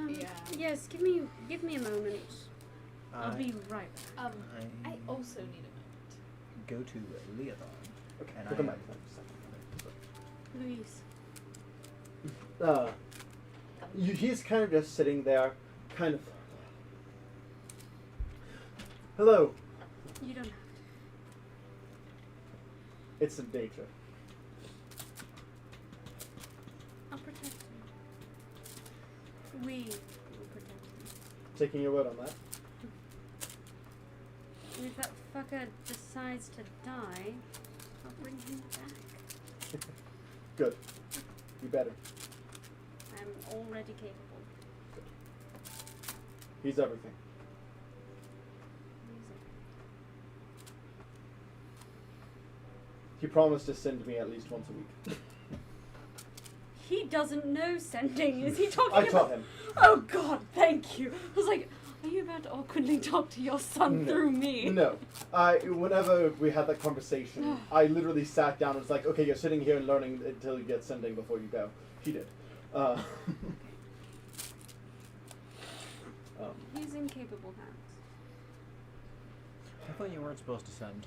[SPEAKER 6] Yeah.
[SPEAKER 7] Yes, give me a moment. I'll
[SPEAKER 4] I
[SPEAKER 7] be right back.
[SPEAKER 6] I also need a
[SPEAKER 4] go to Leotharn.
[SPEAKER 1] Okay,
[SPEAKER 4] And
[SPEAKER 1] we'll
[SPEAKER 4] I
[SPEAKER 1] come
[SPEAKER 4] am-
[SPEAKER 1] back to that in a
[SPEAKER 7] Luis.
[SPEAKER 1] second. He's kind of just sitting there, kind of. Hello.
[SPEAKER 7] You don't have to.
[SPEAKER 1] It's the nature.
[SPEAKER 7] I'll protect you. We will protect you.
[SPEAKER 1] Taking your word on that.
[SPEAKER 7] And if that fucker decides to die, I'll bring him back.
[SPEAKER 1] Good. You better.
[SPEAKER 7] I'm already capable.
[SPEAKER 1] He's everything. He promised to send me at least once a week.
[SPEAKER 7] He doesn't know sending. Is he talking
[SPEAKER 1] I
[SPEAKER 7] about?
[SPEAKER 1] taught him.
[SPEAKER 7] Oh God, thank you. I was like, are you about to awkwardly talk to your son
[SPEAKER 1] No.
[SPEAKER 7] through me?
[SPEAKER 1] No. Whenever we had that conversation, I literally sat down and was like, okay, you're sitting here and learning until you get sending before you go. He did.
[SPEAKER 7] He's in capable hands.
[SPEAKER 4] I thought you weren't supposed to send.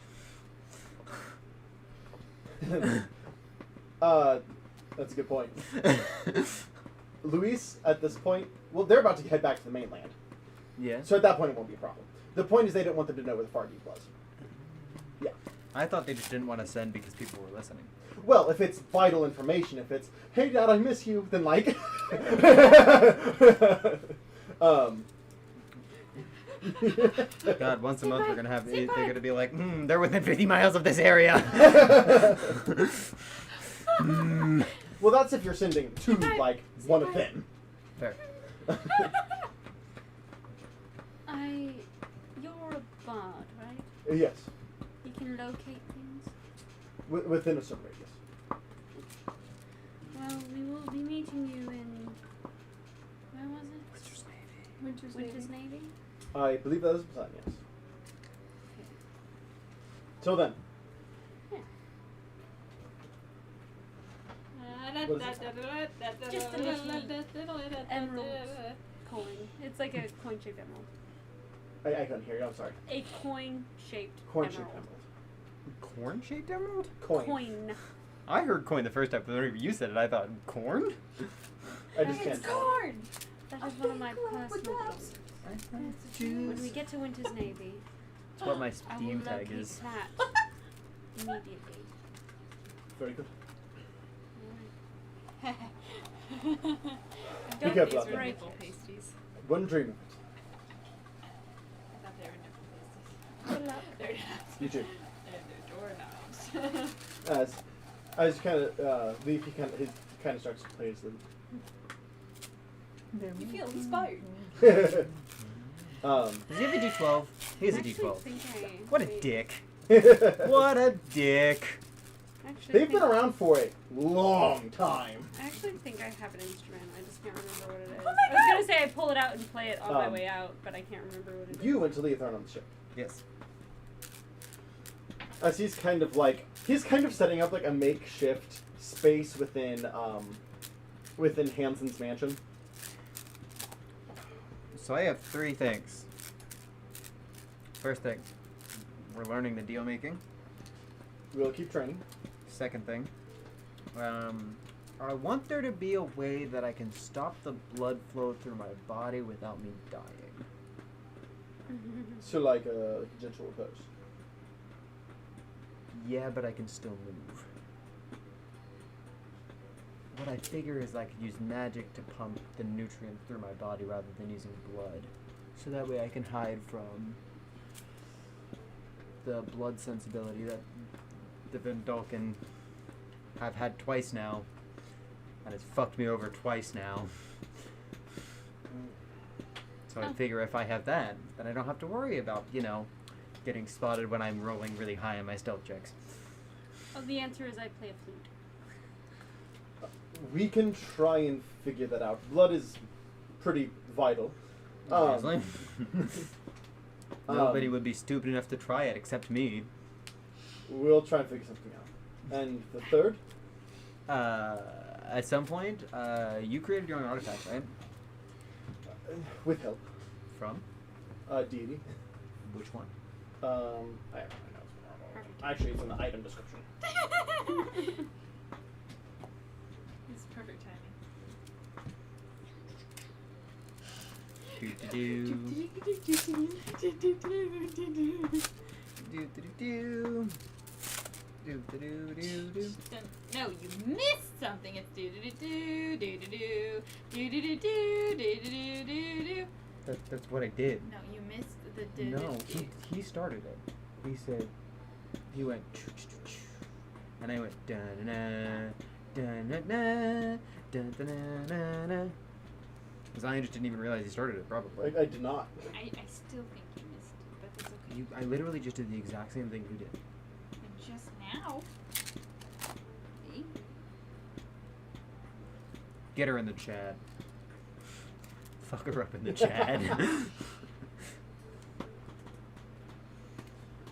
[SPEAKER 1] That's a good point. Luis, at this point, well, they're about to head back to the mainland.
[SPEAKER 4] Yeah.
[SPEAKER 1] So at that point, it won't be a problem. The point is they didn't want them to know where the Fardeep was. Yeah.
[SPEAKER 4] I thought they just didn't want to send because people were listening.
[SPEAKER 1] Well, if it's vital information, if it's, hey, Dad, I miss you, then like...
[SPEAKER 4] God, once a month we're gonna have.
[SPEAKER 7] Say
[SPEAKER 4] They're
[SPEAKER 7] bye.
[SPEAKER 4] gonna be like, they're within 50 miles of this area.
[SPEAKER 1] Well, that's if you're sending to, like, one of them.
[SPEAKER 4] Fair.
[SPEAKER 7] You're a bard, right?
[SPEAKER 1] Yes.
[SPEAKER 7] You can locate things.
[SPEAKER 1] Within a certain radius.
[SPEAKER 7] Well, we will be meeting you in. Where was it?
[SPEAKER 4] What's your name?
[SPEAKER 5] Winter's
[SPEAKER 7] Winter's
[SPEAKER 5] Navy.
[SPEAKER 7] Navy?
[SPEAKER 1] I believe that is the plan, yes. Till then.
[SPEAKER 7] Just a little emerald coin. It's like a coin-shaped emerald.
[SPEAKER 1] I couldn't hear you, I'm sorry.
[SPEAKER 7] A coin-shaped
[SPEAKER 1] Corn-shaped
[SPEAKER 7] emerald.
[SPEAKER 1] emerald.
[SPEAKER 4] Corn-shaped emerald?
[SPEAKER 7] Coin.
[SPEAKER 4] I heard coin the first time, but whenever you said it, I thought corn?
[SPEAKER 1] I just
[SPEAKER 5] It's
[SPEAKER 1] can't tell.
[SPEAKER 5] corn!
[SPEAKER 7] That is one of my
[SPEAKER 5] Corn with
[SPEAKER 7] personal
[SPEAKER 5] laps.
[SPEAKER 7] goals. When we get to Winter's Navy,
[SPEAKER 4] That's what my
[SPEAKER 7] I will
[SPEAKER 4] Steam tag
[SPEAKER 7] locate
[SPEAKER 4] is.
[SPEAKER 7] that immediately.
[SPEAKER 1] Very good.
[SPEAKER 7] Don't
[SPEAKER 1] careful
[SPEAKER 7] be
[SPEAKER 1] out there.
[SPEAKER 7] afraid.
[SPEAKER 6] Nipple pasties.
[SPEAKER 1] One dream of
[SPEAKER 6] I thought they were nipple pasties. They're not.
[SPEAKER 1] You too.
[SPEAKER 6] They're doorknobs.
[SPEAKER 1] As kind of Leaf, he kind of starts to play his
[SPEAKER 5] You feel inspired.
[SPEAKER 1] lute.
[SPEAKER 4] Does he have a D12? He has a
[SPEAKER 7] Actually,
[SPEAKER 4] D12.
[SPEAKER 7] think I-
[SPEAKER 4] What a
[SPEAKER 7] wait.
[SPEAKER 4] dick. What a dick.
[SPEAKER 7] Actually,
[SPEAKER 1] They've been
[SPEAKER 7] think-
[SPEAKER 1] around for a long time.
[SPEAKER 7] I actually think I have an instrument. I just can't remember what it is.
[SPEAKER 5] Oh my
[SPEAKER 7] I was gonna say I pull it out and play it on my
[SPEAKER 1] Um,
[SPEAKER 7] way out, but I can't remember what it is.
[SPEAKER 1] You went to Leotharn on the ship.
[SPEAKER 4] Yes.
[SPEAKER 1] As he's kind of setting up like a makeshift space within Hansen's mansion.
[SPEAKER 4] So I have 3 things. First thing, we're learning the deal making.
[SPEAKER 1] We'll keep training.
[SPEAKER 4] Second thing, I want there to be a way that I can stop the blood flow through my body without me dying.
[SPEAKER 1] So like a gentle repose.
[SPEAKER 4] Yeah, but I can still move. What I figure is I could use magic to pump the nutrients through my body rather than using blood. So that way I can hide from the blood sensibility that the Vindalken have had twice now. And it's fucked me over twice now. So I figure if I have that, then I don't have to worry about, getting spotted when I'm rolling really high on my stealth checks.
[SPEAKER 7] Oh, the answer is I play a flute.
[SPEAKER 1] We can try and figure that out. Blood is pretty vital.
[SPEAKER 4] Obviously. Nobody would be stupid enough to try it except me.
[SPEAKER 1] We'll try and figure something out. And the third?
[SPEAKER 4] At some point, you created your own artifact, right?
[SPEAKER 1] With help.
[SPEAKER 4] From?
[SPEAKER 1] Deity.
[SPEAKER 4] Which one?
[SPEAKER 1] I have my notes. Actually, it's in the item description.
[SPEAKER 6] It's perfect timing. No, you missed something. It's do do do do do do do do do do do do do do.
[SPEAKER 4] That's what I did.
[SPEAKER 6] No, you missed the do.
[SPEAKER 4] No, he started it. He said, he went, and I went, da-na-na, da-na-na, da-na-na-na. Because I just didn't even realize he started it, probably.
[SPEAKER 1] I did not.
[SPEAKER 6] I still think you missed it, but that's okay.
[SPEAKER 4] I literally just did the exact same thing you did.
[SPEAKER 6] And just now. See?
[SPEAKER 4] Get her in the chat. Fuck her up in the chat.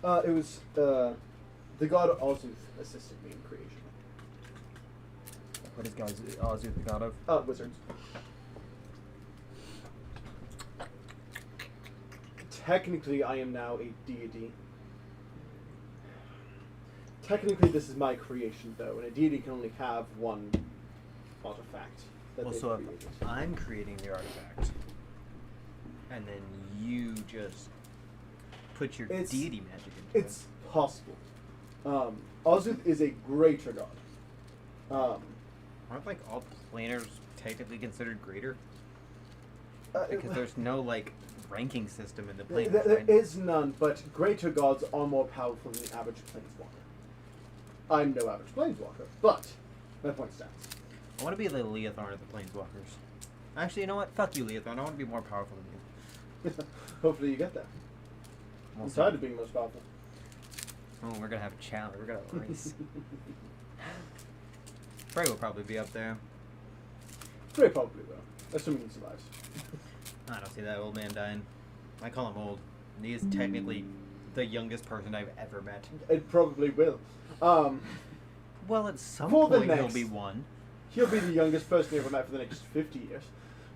[SPEAKER 1] It was, the god Azuth assisted me in creation.
[SPEAKER 4] What is Azuth the god of?
[SPEAKER 1] Wizards. Technically, I am now a deity. Technically, this is my creation, though, and a deity can only have one artifact that
[SPEAKER 4] Well,
[SPEAKER 1] they've
[SPEAKER 4] so
[SPEAKER 1] created.
[SPEAKER 4] if I'm creating the artifact, and then you just put your
[SPEAKER 1] It's-
[SPEAKER 4] deity magic into
[SPEAKER 1] It's possible. Azuth is a greater god.
[SPEAKER 4] it. Aren't like all planers technically considered greater? Because there's no like ranking system in the planers,
[SPEAKER 1] there
[SPEAKER 4] right?
[SPEAKER 1] is none, but greater gods are more powerful than the average planeswalker. I'm no average planeswalker, but my point stands.
[SPEAKER 4] I want to be the Leotharn of the planeswalkers. Actually, you know what? Fuck you, Leotharn. I want to be more powerful than you.
[SPEAKER 1] Hopefully you get that.
[SPEAKER 4] We'll
[SPEAKER 1] I'm
[SPEAKER 4] see.
[SPEAKER 1] tired of being most powerful.
[SPEAKER 4] Oh, we're gonna have a challenge. We're gonna have a race. Frey will probably be up there.
[SPEAKER 1] Very probably will, assuming he survives.
[SPEAKER 4] I don't see that old man dying. I call him old. And he is technically the youngest person I've ever met.
[SPEAKER 1] It probably will.
[SPEAKER 4] Well, at some
[SPEAKER 1] For the
[SPEAKER 4] point he'll
[SPEAKER 1] next-
[SPEAKER 4] be one.
[SPEAKER 1] He'll be the youngest person you ever met for the next 50 years.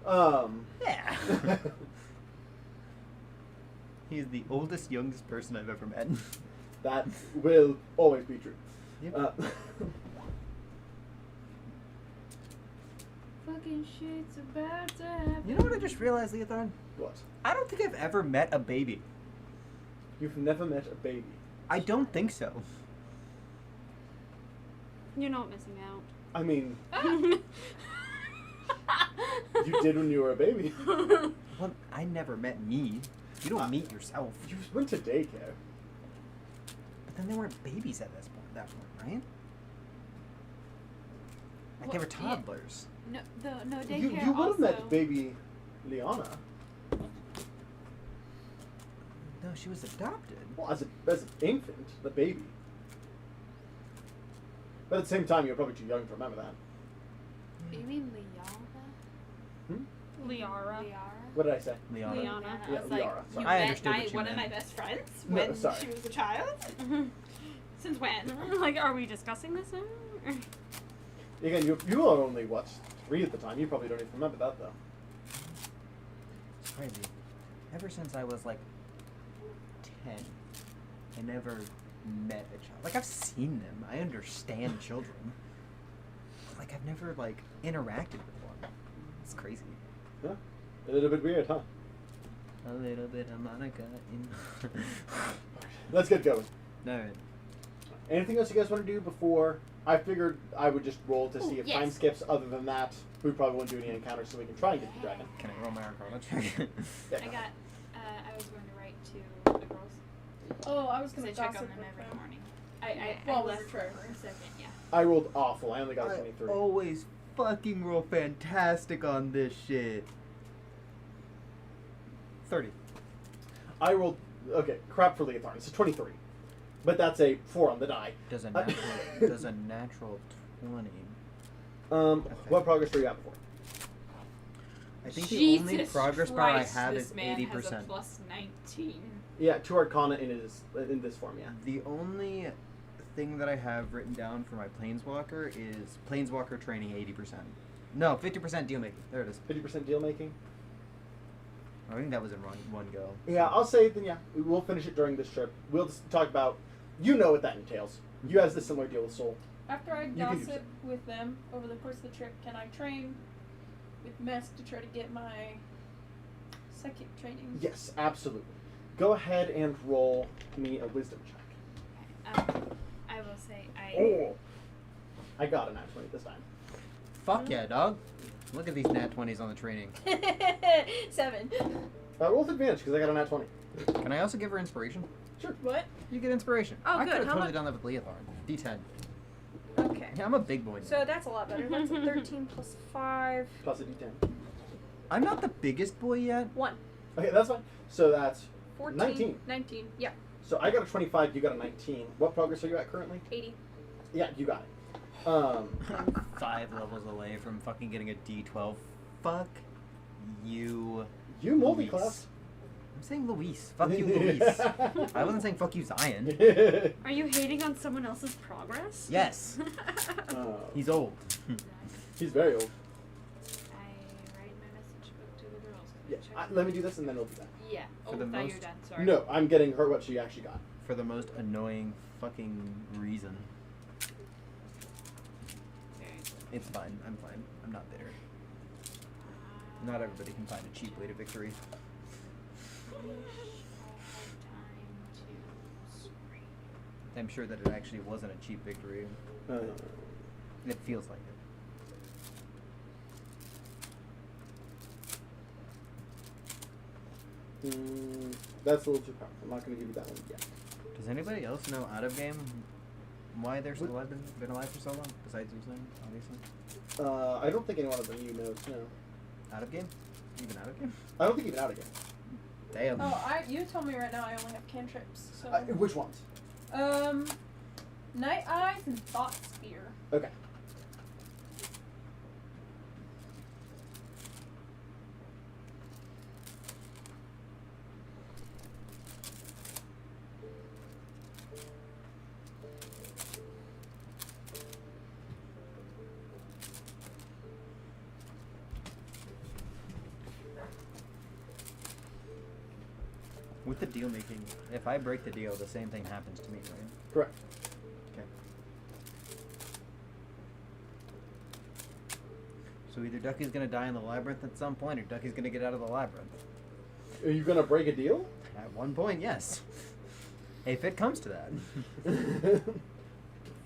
[SPEAKER 4] Yeah. He's the oldest, youngest person I've ever met.
[SPEAKER 1] That will always be true.
[SPEAKER 4] Yep.
[SPEAKER 7] Fucking shit's about to happen.
[SPEAKER 4] You know what I just realized, Leothard?
[SPEAKER 1] What?
[SPEAKER 4] I don't think I've ever met a baby.
[SPEAKER 1] You've never met a baby.
[SPEAKER 4] I don't think so.
[SPEAKER 7] You're not missing out.
[SPEAKER 1] I mean, you did when you were a baby.
[SPEAKER 4] Well, I never met me. You don't meet yourself.
[SPEAKER 1] You went to daycare.
[SPEAKER 4] But then they weren't babies at that point, right? Like they were
[SPEAKER 7] Well, yeah.
[SPEAKER 4] toddlers.
[SPEAKER 7] No, no
[SPEAKER 1] You
[SPEAKER 7] daycare
[SPEAKER 1] would have
[SPEAKER 7] also.
[SPEAKER 1] met baby Liana.
[SPEAKER 4] No, she was adopted.
[SPEAKER 1] Well, as an infant, the baby. But at the same time, you're probably too young to remember that.
[SPEAKER 7] You mean Liara?
[SPEAKER 2] Liara.
[SPEAKER 1] What did I say?
[SPEAKER 4] Liana.
[SPEAKER 7] Liana.
[SPEAKER 1] Yeah,
[SPEAKER 6] I was like,
[SPEAKER 1] Liara, sorry.
[SPEAKER 6] you
[SPEAKER 4] I
[SPEAKER 6] met
[SPEAKER 4] understood what you
[SPEAKER 6] one of
[SPEAKER 4] meant.
[SPEAKER 6] my best friends
[SPEAKER 1] No,
[SPEAKER 6] when
[SPEAKER 1] sorry.
[SPEAKER 6] she was a child? Since when?
[SPEAKER 7] Like, are we discussing this now?
[SPEAKER 1] Again, you were only, what, 3 at the time. You probably don't even remember that, though.
[SPEAKER 4] It's crazy. Ever since I was like 10, I never met a child. Like I've seen them. I understand children. Like I've never like interacted with one. It's crazy.
[SPEAKER 1] Yeah. A little bit weird, huh?
[SPEAKER 4] A little bit of Monica in.
[SPEAKER 1] Let's get going.
[SPEAKER 4] Alright.
[SPEAKER 1] Anything else you guys want to do before? I figured I would just roll to see if
[SPEAKER 7] yes.
[SPEAKER 1] time skips. Other than that, we probably won't do any encounters so we can try and get the dragon.
[SPEAKER 4] Can I roll my Arcana check?
[SPEAKER 1] Yeah,
[SPEAKER 6] I
[SPEAKER 1] go.
[SPEAKER 6] got, I was going to write to the girls.
[SPEAKER 5] Oh, I was
[SPEAKER 6] Because
[SPEAKER 5] gonna
[SPEAKER 6] I check
[SPEAKER 5] gossip
[SPEAKER 6] on them
[SPEAKER 5] with
[SPEAKER 6] every
[SPEAKER 5] them.
[SPEAKER 6] morning.
[SPEAKER 5] Well,
[SPEAKER 6] I
[SPEAKER 5] with
[SPEAKER 6] left
[SPEAKER 5] Trevor.
[SPEAKER 6] for a second, yeah.
[SPEAKER 1] I rolled awful. I only got a
[SPEAKER 4] I
[SPEAKER 1] 23.
[SPEAKER 4] always fucking roll fantastic on this shit. 30.
[SPEAKER 1] I rolled, okay, crap for Leotharn. It's a 23. But that's a 4 on the die.
[SPEAKER 4] Does a natural 20.
[SPEAKER 1] What progress were you at before?
[SPEAKER 4] I think the only
[SPEAKER 6] Jesus
[SPEAKER 4] progress bar I
[SPEAKER 6] Christ,
[SPEAKER 4] have
[SPEAKER 6] this
[SPEAKER 4] is
[SPEAKER 6] man
[SPEAKER 4] 80%.
[SPEAKER 6] has a plus 19.
[SPEAKER 1] Yeah, 2 Arcana in this form, yeah.
[SPEAKER 4] The only thing that I have written down for my Planeswalker is Planeswalker training 80%. No, 50% deal making. There it is.
[SPEAKER 1] 50% deal making?
[SPEAKER 4] I think that was in one go.
[SPEAKER 1] Yeah, I'll say then, yeah. We'll finish it during this trip. We'll just talk about, you know what that entails. You has this similar deal with Soul.
[SPEAKER 5] After I
[SPEAKER 1] You can use
[SPEAKER 5] gossip with them over the course of the trip, can I train with Mess to try to get my psychic training?
[SPEAKER 1] Yes, absolutely. Go ahead and roll me a wisdom check.
[SPEAKER 6] I will say,
[SPEAKER 1] Oh! I got a nat 20 this time.
[SPEAKER 4] Fuck yeah, dog. Look at these nat 20s on the training.
[SPEAKER 5] 7.
[SPEAKER 1] Roll with advantage because I got a nat 20.
[SPEAKER 4] Can I also give her inspiration?
[SPEAKER 1] Sure.
[SPEAKER 5] What?
[SPEAKER 4] You get inspiration.
[SPEAKER 5] Oh,
[SPEAKER 4] I
[SPEAKER 5] good.
[SPEAKER 4] could have
[SPEAKER 5] How
[SPEAKER 4] totally
[SPEAKER 5] much?
[SPEAKER 4] done that with Leotharn. D10.
[SPEAKER 5] Okay.
[SPEAKER 4] Yeah, I'm a big boy now.
[SPEAKER 5] So that's a lot better. That's a 13 plus 5.
[SPEAKER 1] Plus a d10.
[SPEAKER 4] I'm not the biggest boy yet.
[SPEAKER 5] 1.
[SPEAKER 1] Okay, that's fine. So that's
[SPEAKER 5] 14.
[SPEAKER 1] 19.
[SPEAKER 5] 19. Yeah.
[SPEAKER 1] So I got a 25, you got a 19. What progress are you at currently?
[SPEAKER 5] 80.
[SPEAKER 1] Yeah, you got it.
[SPEAKER 4] I'm 5 levels away from fucking getting a D12. Fuck you.
[SPEAKER 1] You multi-class.
[SPEAKER 4] I'm saying Luis. Fuck you, Luis. I wasn't saying fuck you, Zion.
[SPEAKER 7] Are you hating on someone else's progress?
[SPEAKER 4] Yes. He's old.
[SPEAKER 1] He's very old.
[SPEAKER 6] I write my message book to the girls.
[SPEAKER 1] Yeah, let me do this and then we'll do that.
[SPEAKER 6] Yeah.
[SPEAKER 4] For
[SPEAKER 6] Oh,
[SPEAKER 4] the
[SPEAKER 6] I thought you
[SPEAKER 4] most-
[SPEAKER 6] were done. Sorry.
[SPEAKER 1] No, I'm getting her what she actually got.
[SPEAKER 4] For the most annoying fucking reason.
[SPEAKER 6] Very good.
[SPEAKER 4] It's fine. I'm fine. I'm not bitter. Not everybody can find a cheap way to victory. I'm sure that it actually wasn't a cheap victory. It feels like it.
[SPEAKER 1] That's a little too powerful. I'm not going to give you that one yet.
[SPEAKER 4] Does anybody else know out of game why they're still alive, been alive for so long? Besides Usman, obviously.
[SPEAKER 1] I don't think any one of them you knows, no.
[SPEAKER 4] Out of game? Even out of game?
[SPEAKER 1] I don't think even out again.
[SPEAKER 4] Damn.
[SPEAKER 5] Oh, you told me right now I only have cantrips. So.
[SPEAKER 1] Which ones?
[SPEAKER 5] Night Eyes and Thought Sphere.
[SPEAKER 1] Okay.
[SPEAKER 4] With the deal making, if I break the deal, the same thing happens to me, right?
[SPEAKER 1] Correct.
[SPEAKER 4] Okay. So either Ducky's gonna die in the labyrinth at some point, or Ducky's gonna get out of the labyrinth.
[SPEAKER 1] Are you gonna break a deal?
[SPEAKER 4] At one point, yes. If it comes to that.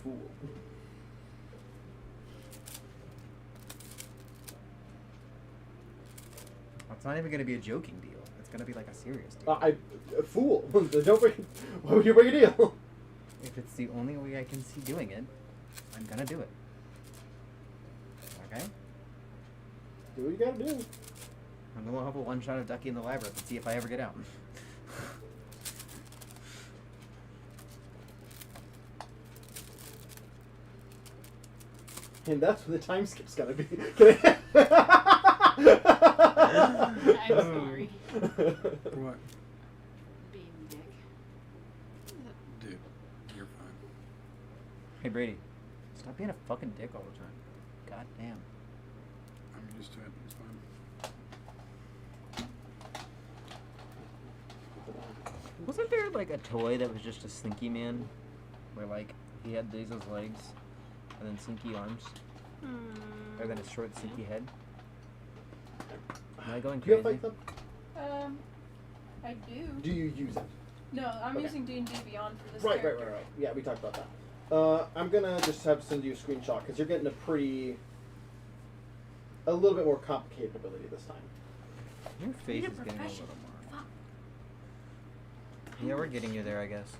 [SPEAKER 1] Fool.
[SPEAKER 4] It's not even gonna be a joking deal. It's gonna be like a serious deal.
[SPEAKER 1] Fool. Don't break. Why would you break a deal?
[SPEAKER 4] If it's the only way I can see doing it, I'm gonna do it. Okay?
[SPEAKER 1] Do what you gotta do.
[SPEAKER 4] I'm gonna have a one shot of Ducky in the labyrinth and see if I ever get out.
[SPEAKER 1] And that's when the time skip's gonna be.
[SPEAKER 7] I'm sorry.
[SPEAKER 3] What?
[SPEAKER 7] Being a dick.
[SPEAKER 3] Dude, you're fine.
[SPEAKER 4] Hey Brady, stop being a fucking dick all the time. God damn.
[SPEAKER 3] I'm used to it. It's fine.
[SPEAKER 4] Wasn't there like a toy that was just a Slinky Man? Where like he had these as legs and then Slinky arms? Or then a short Slinky head? Am I going
[SPEAKER 1] Do you
[SPEAKER 4] crazy?
[SPEAKER 1] have Fight Club?
[SPEAKER 5] I do.
[SPEAKER 1] Do you use it?
[SPEAKER 5] No, I'm
[SPEAKER 1] Okay.
[SPEAKER 5] using D&D Beyond for this
[SPEAKER 1] Right.
[SPEAKER 5] character.
[SPEAKER 1] Yeah, we talked about that. I'm gonna just send you a screenshot because you're getting a little bit more complicated ability this time.
[SPEAKER 4] Your face is getting a little more. Yeah, we're getting you there, I guess.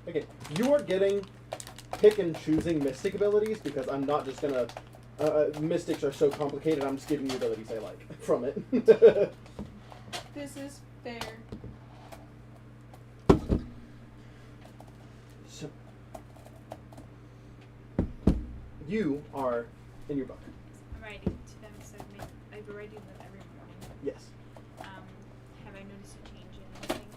[SPEAKER 1] Okay, you are getting pick and choosing mystic abilities because I'm not just gonna. Mystics are so complicated. I'm just giving you abilities I like from it.
[SPEAKER 5] This is fair.
[SPEAKER 1] So, you are in your book.
[SPEAKER 6] I'm writing to them, so I've been writing them every morning.
[SPEAKER 1] Yes.
[SPEAKER 6] Have I noticed a change in anything?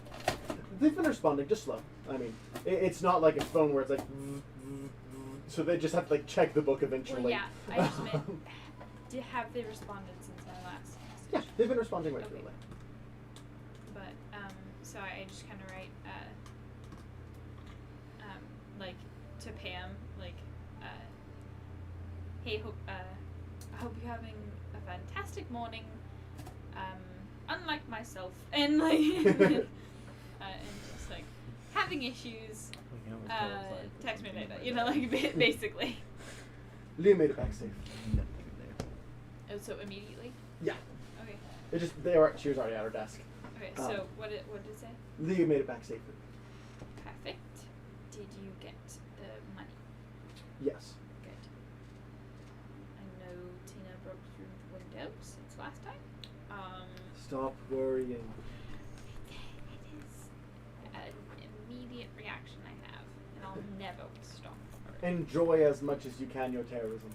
[SPEAKER 1] They've been responding, just slow. I mean, it's not like a phone where it's like. So they just have to like check the book eventually.
[SPEAKER 6] Well, yeah, I just meant, have they responded since my last message?
[SPEAKER 1] Yeah, they've been responding regularly.
[SPEAKER 6] Okay. But, so I just kind of write, like, to Pam, like, hey, I hope you're having a fantastic morning, unlike myself, and, like, and just, like, having issues, text me later, you know, like, basically.
[SPEAKER 1] Leah made it back safe.
[SPEAKER 4] Nothing there.
[SPEAKER 6] Oh, so immediately?
[SPEAKER 1] Yeah.
[SPEAKER 6] Okay.
[SPEAKER 1] It just she was already at her desk.
[SPEAKER 6] Okay, so what did it say?
[SPEAKER 1] Leah made it back safely.
[SPEAKER 6] Perfect. Did you get the money?
[SPEAKER 1] Yes.
[SPEAKER 6] Good. I know Tina broke through the window since last time.
[SPEAKER 1] Stop worrying.
[SPEAKER 6] It is an immediate reaction I have, and I'll never stop for it.
[SPEAKER 1] Enjoy as much as you can your terrorism.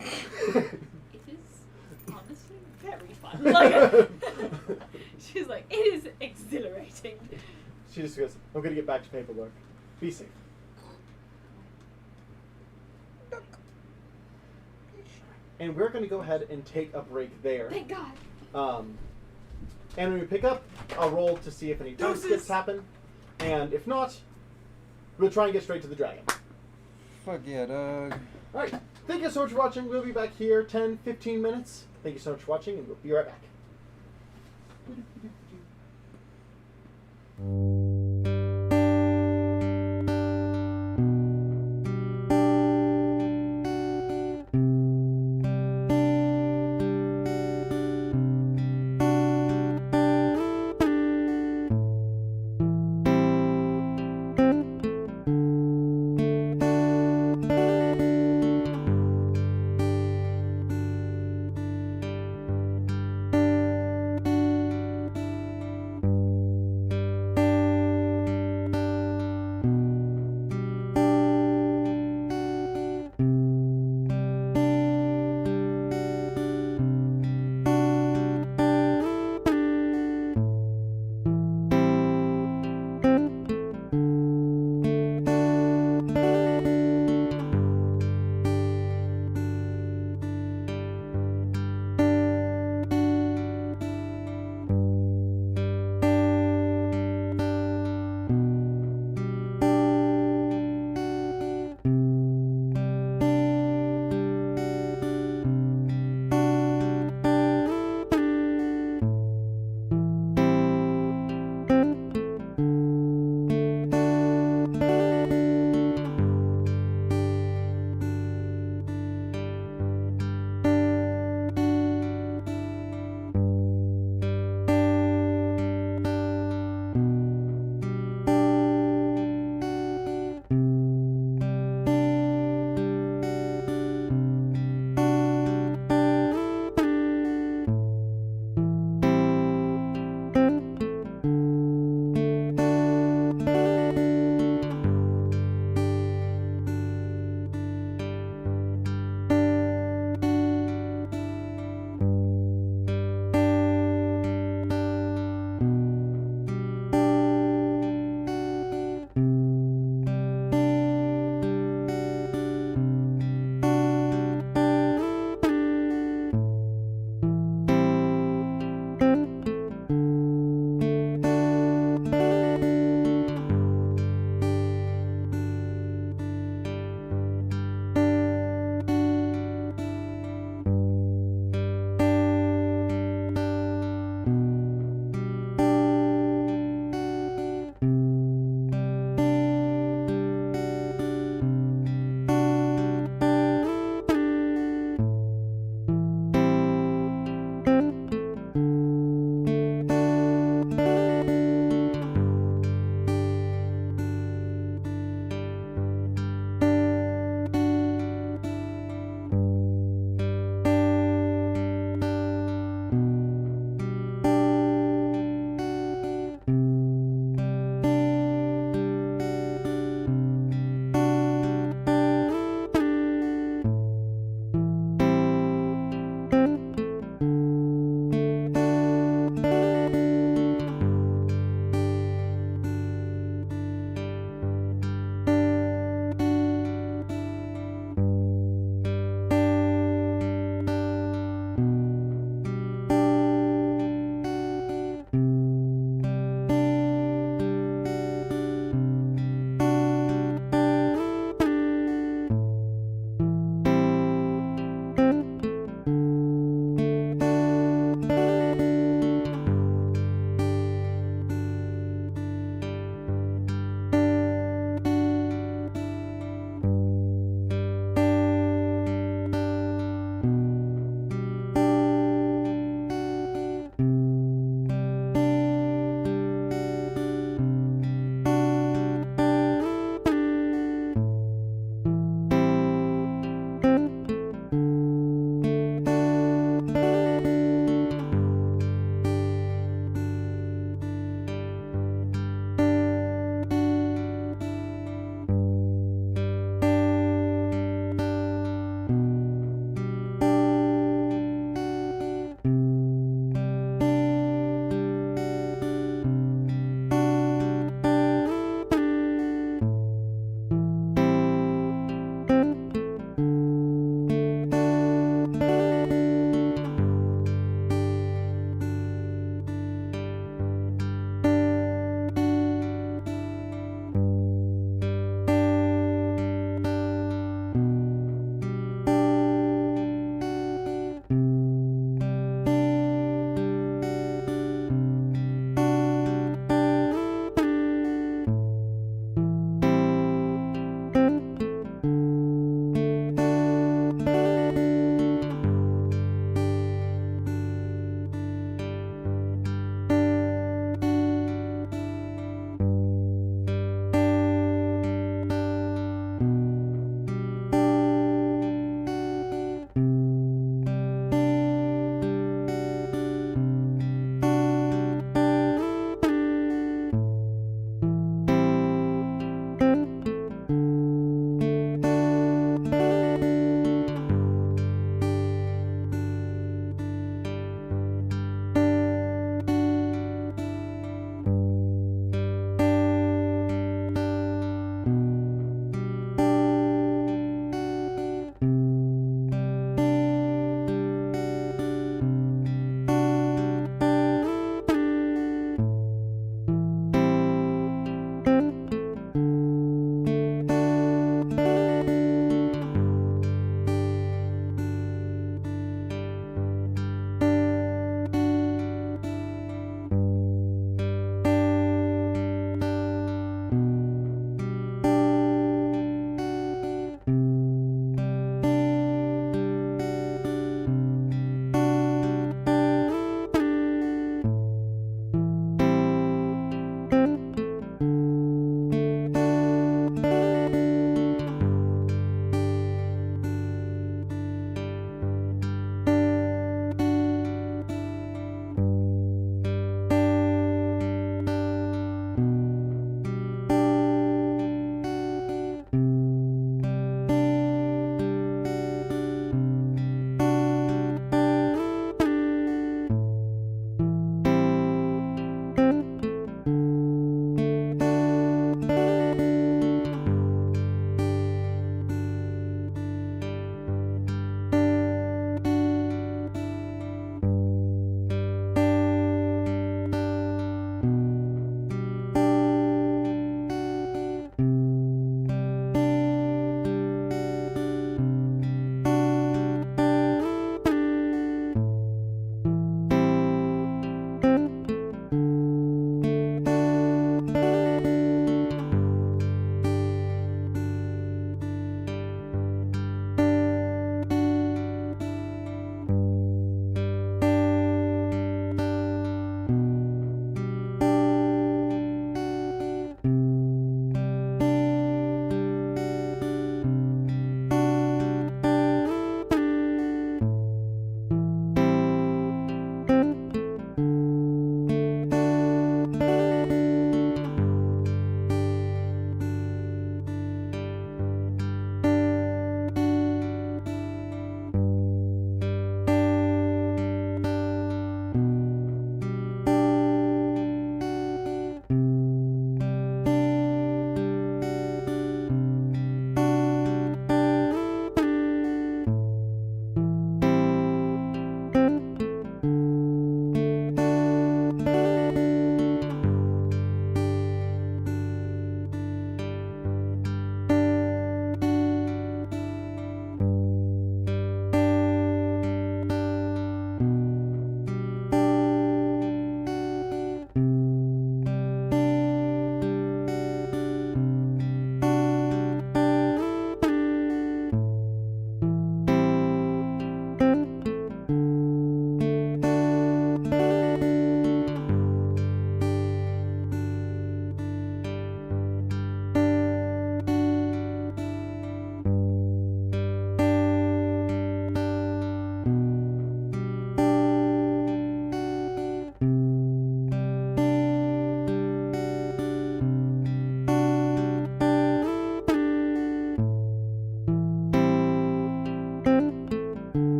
[SPEAKER 6] It is honestly very fun. Like, she's like, it is exhilarating.
[SPEAKER 1] She just goes, I'm gonna get back to paperwork. Be safe. And we're gonna go ahead and take a break there.
[SPEAKER 6] Thank God.
[SPEAKER 1] And when we pick up, I'll roll to see if any time skips happen. And if not, we'll try and get straight to the dragon.
[SPEAKER 4] Fuck yeah, Doug.
[SPEAKER 1] Alright, thank you so much for watching. We'll be back here 10-15 minutes. Thank you so much for watching, and we'll be right back.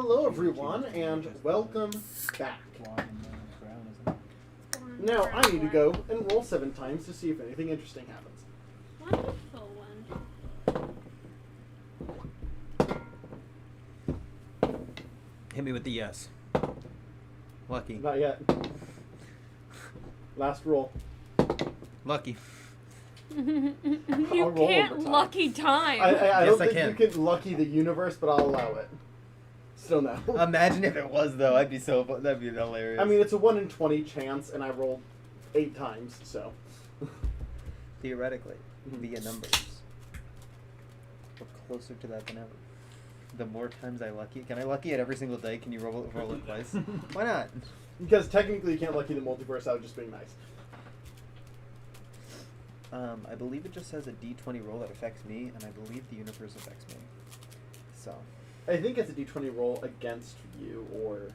[SPEAKER 1] hello everyone, and welcome back. Now I need to go and roll 7 times to see if anything interesting happens.
[SPEAKER 7] Wonderful one.
[SPEAKER 4] Hit me with the yes. Lucky.
[SPEAKER 1] Not yet. Last roll.
[SPEAKER 4] Lucky.
[SPEAKER 7] You
[SPEAKER 1] I'll roll
[SPEAKER 7] can't
[SPEAKER 1] overtime.
[SPEAKER 7] lucky time.
[SPEAKER 1] I
[SPEAKER 4] Yes,
[SPEAKER 1] don't
[SPEAKER 4] I
[SPEAKER 1] think you can lucky the universe, but I'll allow it. Still no.
[SPEAKER 4] Imagine if it was though. I'd be so. That'd be hilarious.
[SPEAKER 1] I mean, it's a 1 in 20 chance, and I rolled 8 times, so.
[SPEAKER 4] theoretically,
[SPEAKER 1] Mhm.
[SPEAKER 4] via numbers, we're closer to that than ever. The more times I lucky, can I lucky it every single day? Can you roll it twice? Why not?
[SPEAKER 1] Because technically you can't lucky the multiverse out of just being nice.
[SPEAKER 4] I believe it just says a D20 roll that affects me, and I believe the universe affects me. So.
[SPEAKER 1] I think it's a d20 roll against you, or...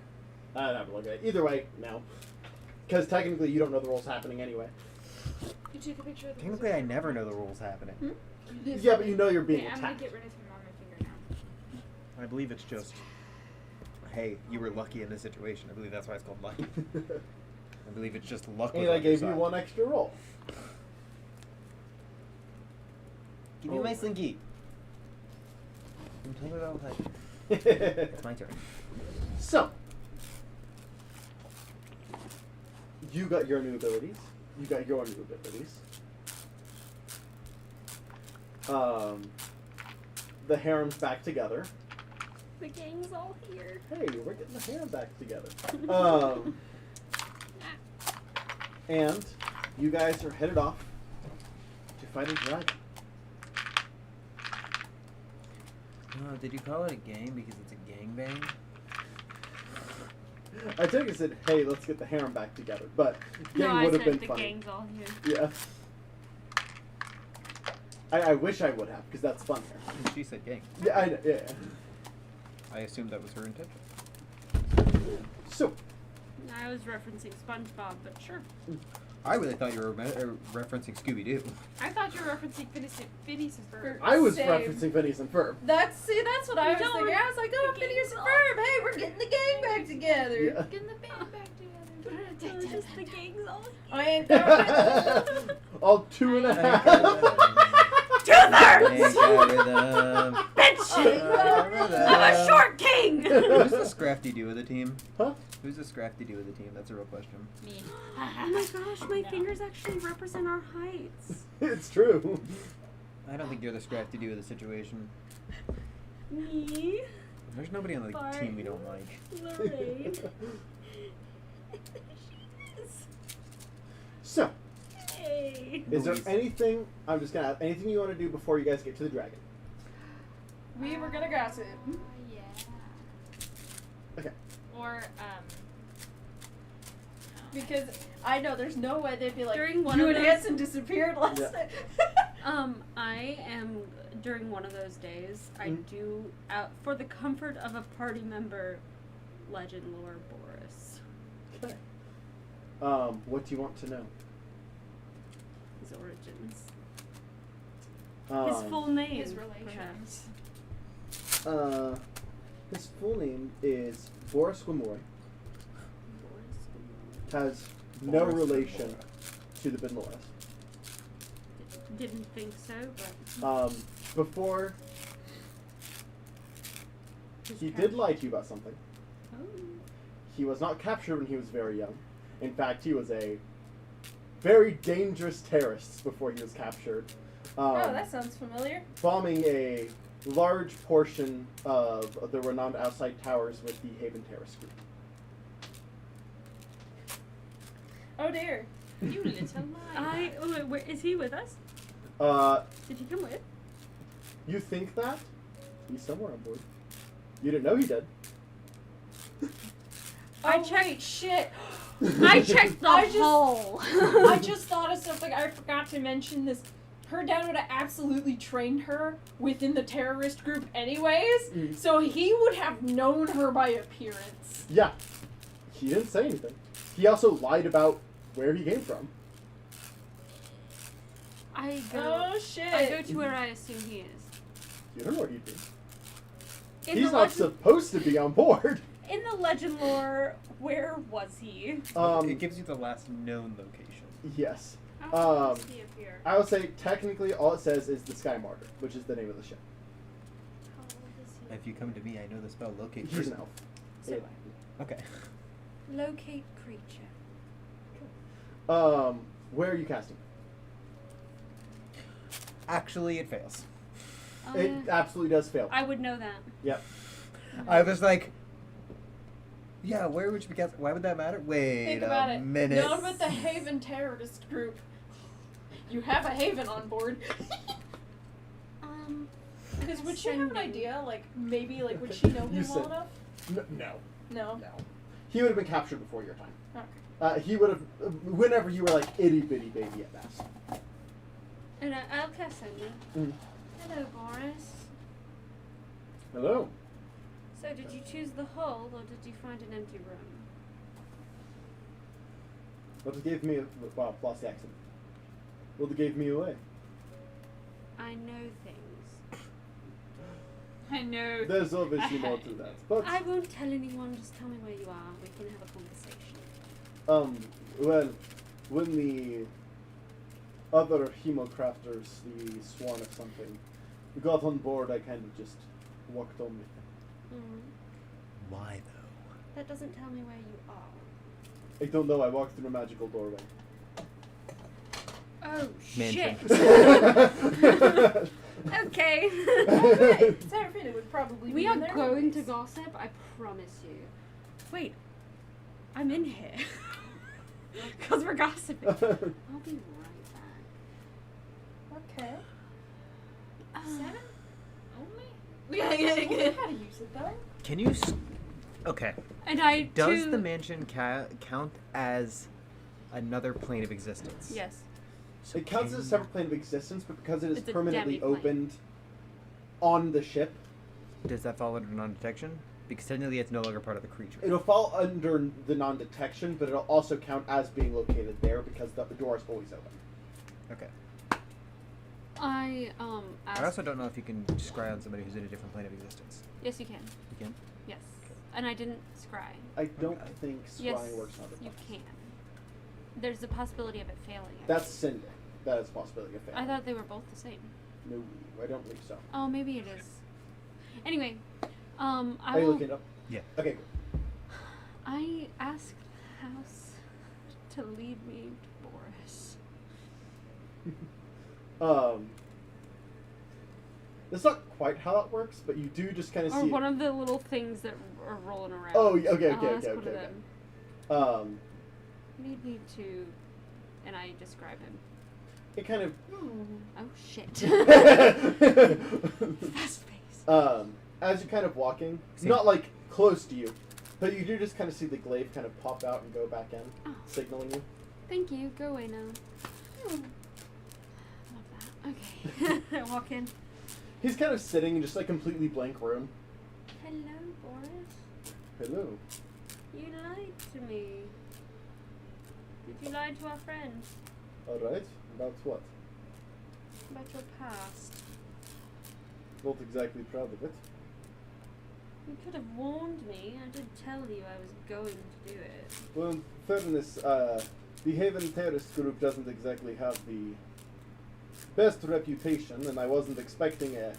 [SPEAKER 1] I don't have to look at it. Either way, no. Because technically you don't know the roll's happening anyway.
[SPEAKER 6] You took a picture of the
[SPEAKER 4] Technically, I never know the rules happening.
[SPEAKER 1] Yeah, but you know you're being
[SPEAKER 6] Okay, I'm gonna
[SPEAKER 1] attacked.
[SPEAKER 6] get rid of him on my finger now.
[SPEAKER 4] I believe it's just, hey, you were lucky in this situation. I believe that's why it's called lucky. I believe it's just luck.
[SPEAKER 1] And
[SPEAKER 4] was
[SPEAKER 1] I
[SPEAKER 4] on your
[SPEAKER 1] gave you
[SPEAKER 4] side.
[SPEAKER 1] 1 extra roll.
[SPEAKER 4] Give me
[SPEAKER 1] Oh
[SPEAKER 4] my
[SPEAKER 1] my.
[SPEAKER 4] slinky. I'm telling you all the time. It's my turn.
[SPEAKER 1] So, you got your new abilities. You got your new abilities. The harem's back together.
[SPEAKER 2] The gang's all here.
[SPEAKER 1] Hey, we're getting the harem back together. And you guys are headed off to fight a dragon.
[SPEAKER 4] Did you call it a gang because it's a gangbang?
[SPEAKER 1] I took it and said, hey, let's get the harem back together. But
[SPEAKER 7] No,
[SPEAKER 1] gang
[SPEAKER 7] I
[SPEAKER 1] would have
[SPEAKER 7] said
[SPEAKER 1] been
[SPEAKER 7] the
[SPEAKER 1] funny.
[SPEAKER 7] gang's all here.
[SPEAKER 1] Yeah. I wish I would have, because that's fun here.
[SPEAKER 4] She said gang.
[SPEAKER 1] Yeah, I know, yeah.
[SPEAKER 4] I assumed that was her intention.
[SPEAKER 1] So,
[SPEAKER 7] I was referencing SpongeBob, but sure.
[SPEAKER 4] I really thought you were referencing Scooby-Doo.
[SPEAKER 6] I thought you were referencing Phineas and Ferb.
[SPEAKER 1] I was
[SPEAKER 5] Same.
[SPEAKER 1] referencing Phineas and Ferb.
[SPEAKER 5] That's what I
[SPEAKER 2] You
[SPEAKER 5] was
[SPEAKER 2] don't
[SPEAKER 5] thinking. I was like, oh,
[SPEAKER 2] the
[SPEAKER 5] Phineas and
[SPEAKER 2] gang's
[SPEAKER 5] Ferb. Hey, we're getting the gang back together.
[SPEAKER 1] Yeah.
[SPEAKER 6] Getting the band back together.
[SPEAKER 2] It's just the gang's all
[SPEAKER 5] I ain't going.
[SPEAKER 1] All 2.5.
[SPEAKER 7] 2/3! I'm a short king!
[SPEAKER 4] Who's the scrafty duo of the team?
[SPEAKER 1] Huh?
[SPEAKER 4] Who's the scrafty duo of the team? That's a real question.
[SPEAKER 6] Me.
[SPEAKER 7] Oh my gosh, my fingers actually represent our heights.
[SPEAKER 1] It's true.
[SPEAKER 4] I don't think you're the scrafty duo of the situation.
[SPEAKER 2] me,
[SPEAKER 4] There's nobody on the
[SPEAKER 2] Bart.
[SPEAKER 4] team we don't like.
[SPEAKER 2] Lorraine.
[SPEAKER 1] So,
[SPEAKER 2] Hey.
[SPEAKER 1] is there
[SPEAKER 4] Louise.
[SPEAKER 1] anything, I'm just going to ask, anything you want to do before you guys get to the dragon?
[SPEAKER 5] We were gonna gossip.
[SPEAKER 6] Yeah.
[SPEAKER 1] Okay.
[SPEAKER 6] Or,
[SPEAKER 5] Because I know there's no way they'd be like,
[SPEAKER 7] During one
[SPEAKER 5] you
[SPEAKER 7] of
[SPEAKER 5] and
[SPEAKER 7] those-
[SPEAKER 5] Hanson disappeared last
[SPEAKER 1] Yeah.
[SPEAKER 5] night.
[SPEAKER 7] I am, during one of those days, I
[SPEAKER 1] Mhm.
[SPEAKER 7] do, for the comfort of a party member, legend lore Boris.
[SPEAKER 1] Okay. What do you want to know?
[SPEAKER 7] His origins.
[SPEAKER 1] Um,
[SPEAKER 7] His full name.
[SPEAKER 6] his relations.
[SPEAKER 1] His full name is Boris Wimoy. Has no
[SPEAKER 4] Boris
[SPEAKER 1] relation
[SPEAKER 4] Wimoy.
[SPEAKER 1] to the Benloras.
[SPEAKER 7] Didn't think so, but
[SPEAKER 1] Before,
[SPEAKER 7] his
[SPEAKER 1] he
[SPEAKER 7] cap-
[SPEAKER 1] did lie to you about something.
[SPEAKER 7] Oh.
[SPEAKER 1] He was not captured when he was very young. In fact, he was a very dangerous terrorist before he was captured.
[SPEAKER 5] Oh, that sounds familiar.
[SPEAKER 1] Bombing a large portion of the renowned outside towers with the Haven terrorist group.
[SPEAKER 5] Oh dear.
[SPEAKER 6] You little liar.
[SPEAKER 7] Wait, is he with us?
[SPEAKER 1] Did
[SPEAKER 7] Did he come with?
[SPEAKER 1] you think that? He's somewhere on board. You didn't know he did.
[SPEAKER 5] I
[SPEAKER 7] checked-
[SPEAKER 5] checked shit.
[SPEAKER 7] I checked the
[SPEAKER 5] I just-
[SPEAKER 7] hole.
[SPEAKER 5] I just thought of something. I forgot to mention this. Her dad would have absolutely trained her within the terrorist group anyways,
[SPEAKER 1] Mhm.
[SPEAKER 5] so he would have known her by appearance.
[SPEAKER 1] Yeah. He didn't say anything. He also lied about where he came from.
[SPEAKER 7] I go.
[SPEAKER 5] Oh shit.
[SPEAKER 7] I go to where I assume he is.
[SPEAKER 1] You don't know where he'd be.
[SPEAKER 2] In
[SPEAKER 1] He's
[SPEAKER 2] the
[SPEAKER 1] not
[SPEAKER 2] legend,
[SPEAKER 1] supposed to be on board.
[SPEAKER 2] in the legend lore, where was he?
[SPEAKER 4] It gives you the last known location.
[SPEAKER 1] Yes.
[SPEAKER 7] How does he appear?
[SPEAKER 1] I would say technically all it says is the Sky Martyr, which is the name of the ship.
[SPEAKER 7] How old is he?
[SPEAKER 4] If you come to me, I know the spell locate.
[SPEAKER 1] He's
[SPEAKER 4] person.
[SPEAKER 1] an elf.
[SPEAKER 2] So
[SPEAKER 1] It-
[SPEAKER 4] Okay.
[SPEAKER 7] Locate creature.
[SPEAKER 1] Where are you casting?
[SPEAKER 4] Actually, it fails.
[SPEAKER 7] Oh,
[SPEAKER 1] It
[SPEAKER 7] yeah.
[SPEAKER 1] absolutely does fail.
[SPEAKER 2] I would know that.
[SPEAKER 1] Yep.
[SPEAKER 4] I was like, yeah, where would you be casting? Why would that matter? Wait
[SPEAKER 5] Think
[SPEAKER 4] a
[SPEAKER 5] about it.
[SPEAKER 4] minute.
[SPEAKER 5] Known with the Haven terrorist group. You have a Haven on board. Because would she have an
[SPEAKER 7] Ascending.
[SPEAKER 5] idea? Like, maybe, like, would she know
[SPEAKER 1] You
[SPEAKER 5] him well
[SPEAKER 1] said-
[SPEAKER 5] enough?
[SPEAKER 1] No.
[SPEAKER 5] No.
[SPEAKER 1] No. He would have been captured before your time.
[SPEAKER 5] Okay.
[SPEAKER 1] He would have, whenever you were like itty bitty baby at best.
[SPEAKER 7] And I'll cast Sender.
[SPEAKER 1] Mm.
[SPEAKER 7] Hello, Boris.
[SPEAKER 1] Hello.
[SPEAKER 7] So, did you choose the hold, or did you find an empty room?
[SPEAKER 1] What gave me, wow, lost the accent. What gave me away?
[SPEAKER 7] I know things.
[SPEAKER 6] I know.
[SPEAKER 1] There's obviously more to that. But,
[SPEAKER 7] I won't tell anyone. Just tell me where you are. We can have a conversation.
[SPEAKER 1] well, when the other hemocrafters, the sworn of something, got on board, I kind of just walked on with them.
[SPEAKER 7] Mm.
[SPEAKER 4] Why though?
[SPEAKER 7] That doesn't tell me where you are.
[SPEAKER 1] I don't know, I walked through a magical doorway.
[SPEAKER 7] Oh
[SPEAKER 4] Mansion.
[SPEAKER 7] shit. Okay.
[SPEAKER 5] Serafina would probably
[SPEAKER 7] We
[SPEAKER 5] be
[SPEAKER 7] are
[SPEAKER 5] in there
[SPEAKER 7] going to
[SPEAKER 5] anyways.
[SPEAKER 7] gossip. I promise you. Wait, I'm in here. Because we're gossiping. I'll be right back.
[SPEAKER 5] Okay.
[SPEAKER 6] Seven? Only?
[SPEAKER 5] We know how to use it, though.
[SPEAKER 4] Can you? Okay.
[SPEAKER 7] And I
[SPEAKER 4] Does
[SPEAKER 7] too-
[SPEAKER 4] the mansion count as another plane of existence?
[SPEAKER 7] Yes.
[SPEAKER 4] So
[SPEAKER 1] It counts as a
[SPEAKER 4] can-
[SPEAKER 1] separate plane of existence, but because it is
[SPEAKER 7] It's a
[SPEAKER 1] permanently
[SPEAKER 7] demi-plane.
[SPEAKER 1] opened on the ship,
[SPEAKER 4] Does that fall under non-detection? Because technically, it's no longer part of the creature.
[SPEAKER 1] it'll fall under the non-detection, but it'll also count as being located there because the door is always open.
[SPEAKER 4] Okay.
[SPEAKER 7] I
[SPEAKER 4] I also don't know if you can scry on somebody who's in a different plane of existence.
[SPEAKER 7] Yes, you can.
[SPEAKER 4] You can.
[SPEAKER 7] Yes. And I didn't scry.
[SPEAKER 1] I don't
[SPEAKER 4] Okay.
[SPEAKER 1] think
[SPEAKER 7] Yes,
[SPEAKER 1] scrying works on
[SPEAKER 7] you
[SPEAKER 1] other
[SPEAKER 7] can. There's a possibility of it failing. I
[SPEAKER 1] That's
[SPEAKER 7] think.
[SPEAKER 1] sending. That is a possibility of failing.
[SPEAKER 7] I thought they were both the same.
[SPEAKER 1] No, I don't believe so.
[SPEAKER 7] Oh, maybe it is. Anyway, I
[SPEAKER 1] Are you
[SPEAKER 7] will.
[SPEAKER 1] looking it up?
[SPEAKER 4] Yeah.
[SPEAKER 1] Okay,
[SPEAKER 7] I asked the house to lead me to Boris.
[SPEAKER 1] good. That's not quite how that works, but you do just kind of
[SPEAKER 7] Or
[SPEAKER 1] see.
[SPEAKER 7] one of the little things that are rolling around.
[SPEAKER 1] Oh, yeah, okay,
[SPEAKER 7] I'll
[SPEAKER 1] okay,
[SPEAKER 7] ask
[SPEAKER 1] okay,
[SPEAKER 7] one of
[SPEAKER 1] okay,
[SPEAKER 7] them. Lead me to, and I describe him.
[SPEAKER 1] it kind of.
[SPEAKER 7] Oh shit. Fast pace.
[SPEAKER 1] As you're kind of walking,
[SPEAKER 4] See.
[SPEAKER 1] not like close to you, but you do just kind of see the glaive kind of pop out and go back in,
[SPEAKER 7] Oh.
[SPEAKER 1] signaling you.
[SPEAKER 7] Thank you. Go away now. Love that. Okay. I walk in.
[SPEAKER 1] He's kind of sitting in just like completely blank room.
[SPEAKER 7] Hello, Boris.
[SPEAKER 1] Hello.
[SPEAKER 7] You lied to me. Did you lie to our friend
[SPEAKER 1] All right. About what?
[SPEAKER 7] about your past?
[SPEAKER 1] Not exactly proud of it.
[SPEAKER 7] You could have warned me. I did tell you I was going to do it.
[SPEAKER 1] Well, in fairness, the Haven terrorist group doesn't exactly have the best reputation, and I wasn't expecting a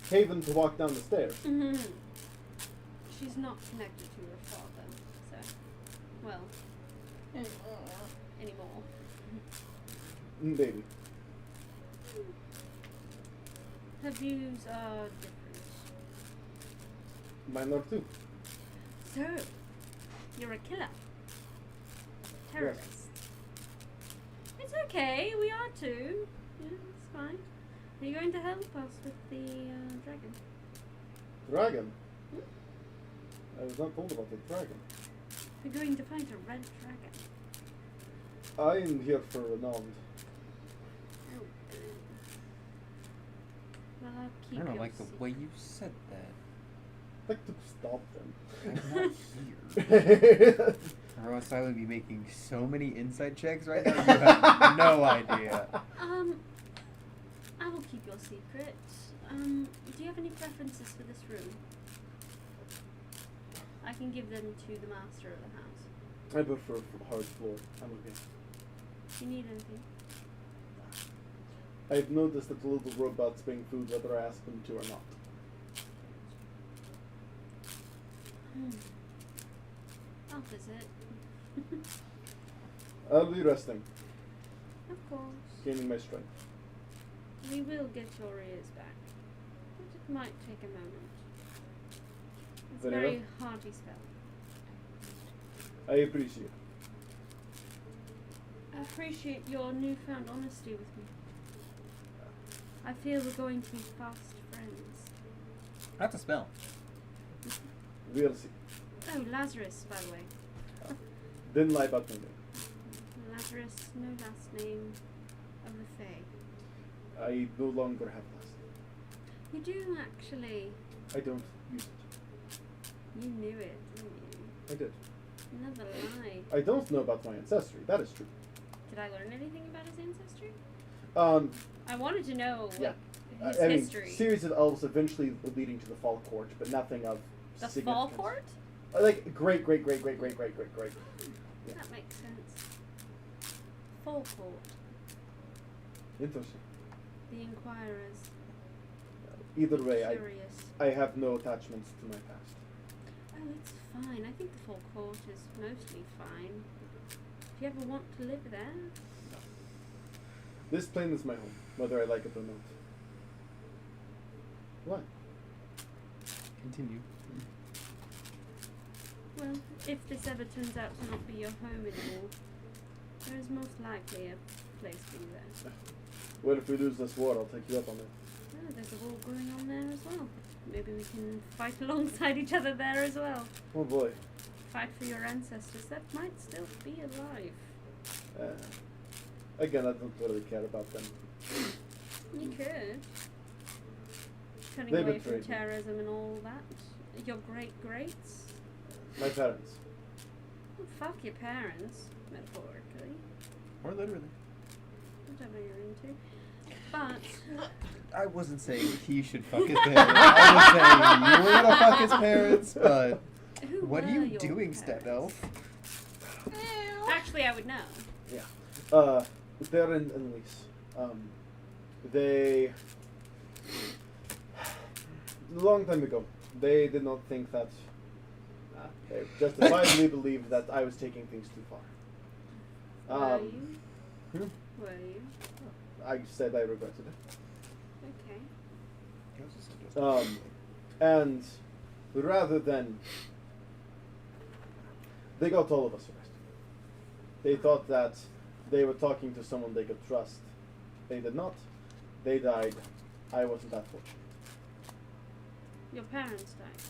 [SPEAKER 1] Haven to walk down the stairs.
[SPEAKER 7] Mm-hmm. She's not connected to her father, so well anymore.
[SPEAKER 1] Maybe.
[SPEAKER 7] Her views are different.
[SPEAKER 1] Mine are too.
[SPEAKER 7] So, you're a killer. Terrorist. It's okay, we are too. Yeah, it's fine. Are you going to help us with the dragon?
[SPEAKER 1] Dragon? I was not told about the dragon.
[SPEAKER 7] We're going to find a red dragon.
[SPEAKER 1] I am here for renown.
[SPEAKER 7] Oh, good. Well, I'll keep
[SPEAKER 4] I don't
[SPEAKER 7] your
[SPEAKER 4] like the
[SPEAKER 7] secret.
[SPEAKER 4] way you said that.
[SPEAKER 1] I'd like to stop
[SPEAKER 4] I'm not here.
[SPEAKER 1] them.
[SPEAKER 4] Or else I would be making so many insight checks right now. You have no idea.
[SPEAKER 7] I will keep your secret. Do you have any preferences for this room? can give them to the master of the house.
[SPEAKER 1] I prefer hard floor. I'm okay.
[SPEAKER 7] Do you need anything?
[SPEAKER 1] I've noticed that the little robots bring food whether I ask them to or not.
[SPEAKER 7] I'll visit.
[SPEAKER 1] I'll be resting,
[SPEAKER 7] Of course.
[SPEAKER 1] gaining my strength.
[SPEAKER 7] We will get your ears back. But it might take a moment. It's a
[SPEAKER 1] Very
[SPEAKER 7] very
[SPEAKER 1] well.
[SPEAKER 7] hearty spell.
[SPEAKER 1] I appreciate it.
[SPEAKER 7] I appreciate your newfound honesty with me. I feel we're going to be fast friends.
[SPEAKER 4] That's a spell.
[SPEAKER 1] We'll see.
[SPEAKER 7] Oh, Lazarus, by the way.
[SPEAKER 1] Didn't lie about my name.
[SPEAKER 7] Lazarus, no last name of the Fae.
[SPEAKER 1] I no longer have last
[SPEAKER 7] You do actually.
[SPEAKER 1] name. I don't use it.
[SPEAKER 7] You knew it, didn't you?
[SPEAKER 1] I did.
[SPEAKER 7] Another lie.
[SPEAKER 1] I don't know about my ancestry. That is true.
[SPEAKER 7] Did I learn anything about his ancestry?
[SPEAKER 1] Um,
[SPEAKER 7] I wanted to know
[SPEAKER 1] Yeah.
[SPEAKER 7] his
[SPEAKER 1] I mean,
[SPEAKER 7] history.
[SPEAKER 1] series of elves eventually leading to the Fall Court, but nothing of
[SPEAKER 7] The Fall
[SPEAKER 1] significance.
[SPEAKER 7] Court?
[SPEAKER 1] Like great. Yeah.
[SPEAKER 7] That makes sense. Fall Court.
[SPEAKER 1] Interesting.
[SPEAKER 7] The Inquirers.
[SPEAKER 1] Either way,
[SPEAKER 7] Curious.
[SPEAKER 1] I have no attachments to my past.
[SPEAKER 7] Oh, it's fine. I think the Fall Court is mostly fine. If you ever want to live there.
[SPEAKER 1] This plane is my home, whether I like it or not. What?
[SPEAKER 4] Continue.
[SPEAKER 7] Well, if this ever turns out to not be your home anymore, there is most likely a place for you there.
[SPEAKER 1] Well, if we lose this war, I'll take you up on it.
[SPEAKER 7] Oh, there's a war going on there as well. Maybe we can fight alongside each other there as well.
[SPEAKER 1] Oh boy.
[SPEAKER 7] Fight for your ancestors that might still be alive.
[SPEAKER 1] Again, I don't really care about them.
[SPEAKER 7] You could. Turning
[SPEAKER 1] They
[SPEAKER 7] away from
[SPEAKER 1] betrayed me.
[SPEAKER 7] terrorism and all that. Your greats?
[SPEAKER 1] My parents.
[SPEAKER 7] Well, fuck your parents, metaphorically.
[SPEAKER 4] Or literally.
[SPEAKER 7] Whatever you're into. But
[SPEAKER 4] I wasn't saying he should fuck his parents. I was saying you were gonna fuck his parents, but
[SPEAKER 7] who
[SPEAKER 4] what are
[SPEAKER 7] were
[SPEAKER 4] you
[SPEAKER 7] your
[SPEAKER 4] doing,
[SPEAKER 7] parents?
[SPEAKER 4] Step Elf?
[SPEAKER 7] Actually, I would know.
[SPEAKER 1] They're in lease. They a long time ago, they did not think that. They justifiably believed that I was taking things too far.
[SPEAKER 7] Were you?
[SPEAKER 1] hmm?
[SPEAKER 7] Were you?
[SPEAKER 1] I said I regretted it.
[SPEAKER 7] Okay.
[SPEAKER 1] And rather than they got all of us arrested. They thought that they were talking to someone they could trust. They did not. They died. I wasn't that fortunate.
[SPEAKER 7] Your parents died.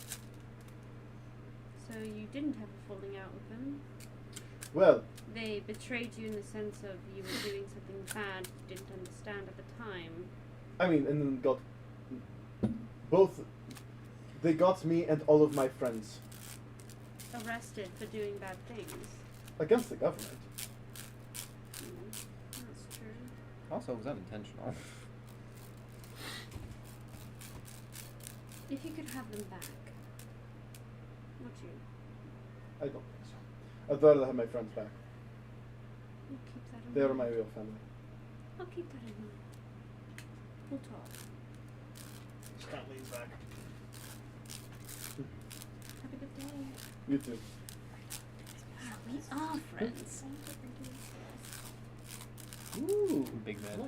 [SPEAKER 7] So you didn't have a falling out with them.
[SPEAKER 1] Well,
[SPEAKER 7] They betrayed you in the sense of you were doing something bad you didn't understand at the time.
[SPEAKER 1] I mean, and then got both. They got me and all of my friends
[SPEAKER 7] Arrested for doing bad things.
[SPEAKER 1] against the government.
[SPEAKER 7] That's true.
[SPEAKER 4] Also, it was unintentional.
[SPEAKER 7] If you could have them back, would you?
[SPEAKER 1] I don't think so. I'd rather have my friends back.
[SPEAKER 7] We'll keep that in
[SPEAKER 1] They are
[SPEAKER 7] mind.
[SPEAKER 1] my real family.
[SPEAKER 7] I'll keep that in mind. We'll talk.
[SPEAKER 1] Scott leans back.
[SPEAKER 7] Have a good day.
[SPEAKER 1] You too.
[SPEAKER 7] Wow, we are friends.
[SPEAKER 1] Ooh.
[SPEAKER 4] I'm big mad.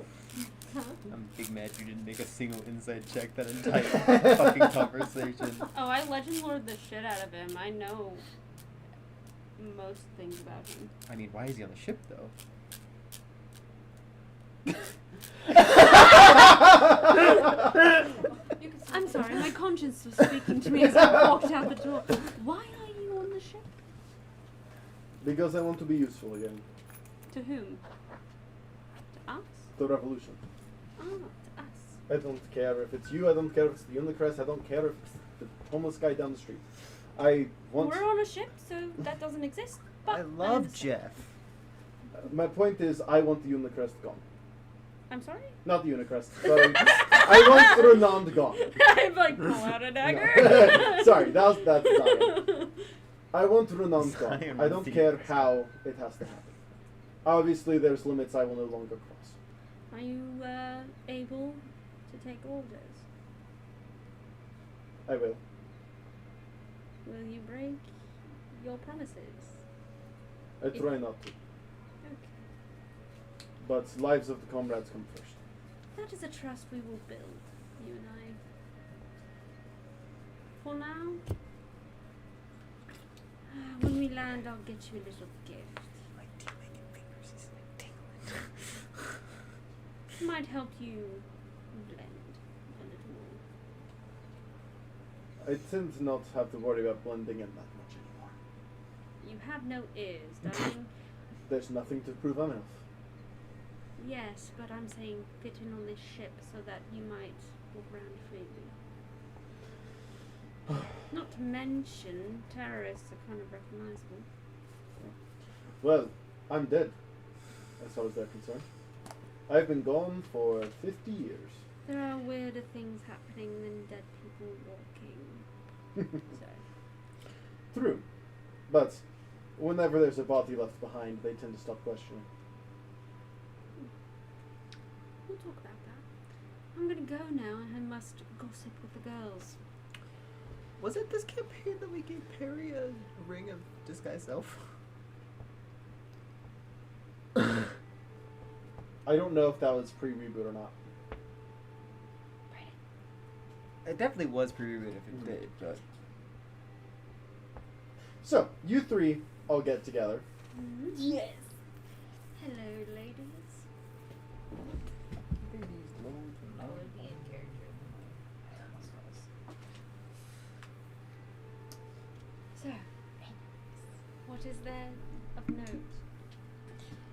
[SPEAKER 7] Huh?
[SPEAKER 4] I'm big mad you didn't make a single inside check that entire fucking conversation.
[SPEAKER 7] Oh, I legend lord the shit out of him. I know most things about him.
[SPEAKER 4] I mean, why is he on the ship though?
[SPEAKER 7] I'm sorry, my conscience was speaking to me as I walked out the door. Why are you on the ship?
[SPEAKER 1] Because I want to be useful again.
[SPEAKER 7] To whom? To us?
[SPEAKER 1] The revolution.
[SPEAKER 7] Oh, to us.
[SPEAKER 1] I don't care if it's you. I don't care if it's the Unicrest. I don't care if it's the homeless guy down the street. I want.
[SPEAKER 7] We're on a ship, so that doesn't exist. But
[SPEAKER 4] I love
[SPEAKER 7] understand.
[SPEAKER 4] Jeff.
[SPEAKER 1] My point is, I want the Unicrest gone.
[SPEAKER 7] I'm sorry?
[SPEAKER 1] Not the Unicrest. Sorry. I want Renand gone.
[SPEAKER 7] I'm like, pull out a dagger.
[SPEAKER 1] No. Sorry, that's dying. I won't renounce
[SPEAKER 4] I
[SPEAKER 1] God.
[SPEAKER 4] am
[SPEAKER 1] I don't
[SPEAKER 4] the
[SPEAKER 1] care
[SPEAKER 4] Phoenix.
[SPEAKER 1] how it has to happen. Obviously, there's limits I will no longer cross.
[SPEAKER 7] Are you able to take orders?
[SPEAKER 1] I will.
[SPEAKER 7] Will you break your promises?
[SPEAKER 1] I try not to.
[SPEAKER 7] Okay.
[SPEAKER 1] But lives of the comrades come first.
[SPEAKER 7] That is a trust we will build, you and I. For now, when we land, I'll get you a little gift.
[SPEAKER 4] My tingling fingers is like tingling.
[SPEAKER 7] It might help you blend a little more.
[SPEAKER 1] I tend to not have to worry about blending in that much anymore.
[SPEAKER 7] You have no ears, darling.
[SPEAKER 1] There's nothing to prove I'm enough.
[SPEAKER 7] Yes, but I'm saying fit in on this ship so that you might walk around freely. Not to mention, terrorists are kind of recognizable.
[SPEAKER 1] Well, I'm dead, as far as they're concerned. I've been gone for 50 years.
[SPEAKER 7] There are weirder things happening than dead people walking. So,
[SPEAKER 1] True. But whenever there's a body left behind, they tend to stop questioning.
[SPEAKER 7] we'll talk about that. I'm gonna go now. I must gossip with the girls.
[SPEAKER 4] Was it this campaign that we gave Perry a ring of disguise self?
[SPEAKER 1] I don't know if that was pre-reboot or not.
[SPEAKER 4] It definitely was pre-reboot if it did, but
[SPEAKER 1] So, you three all get together.
[SPEAKER 5] Yes.
[SPEAKER 7] Hello, ladies. So, what is there of note?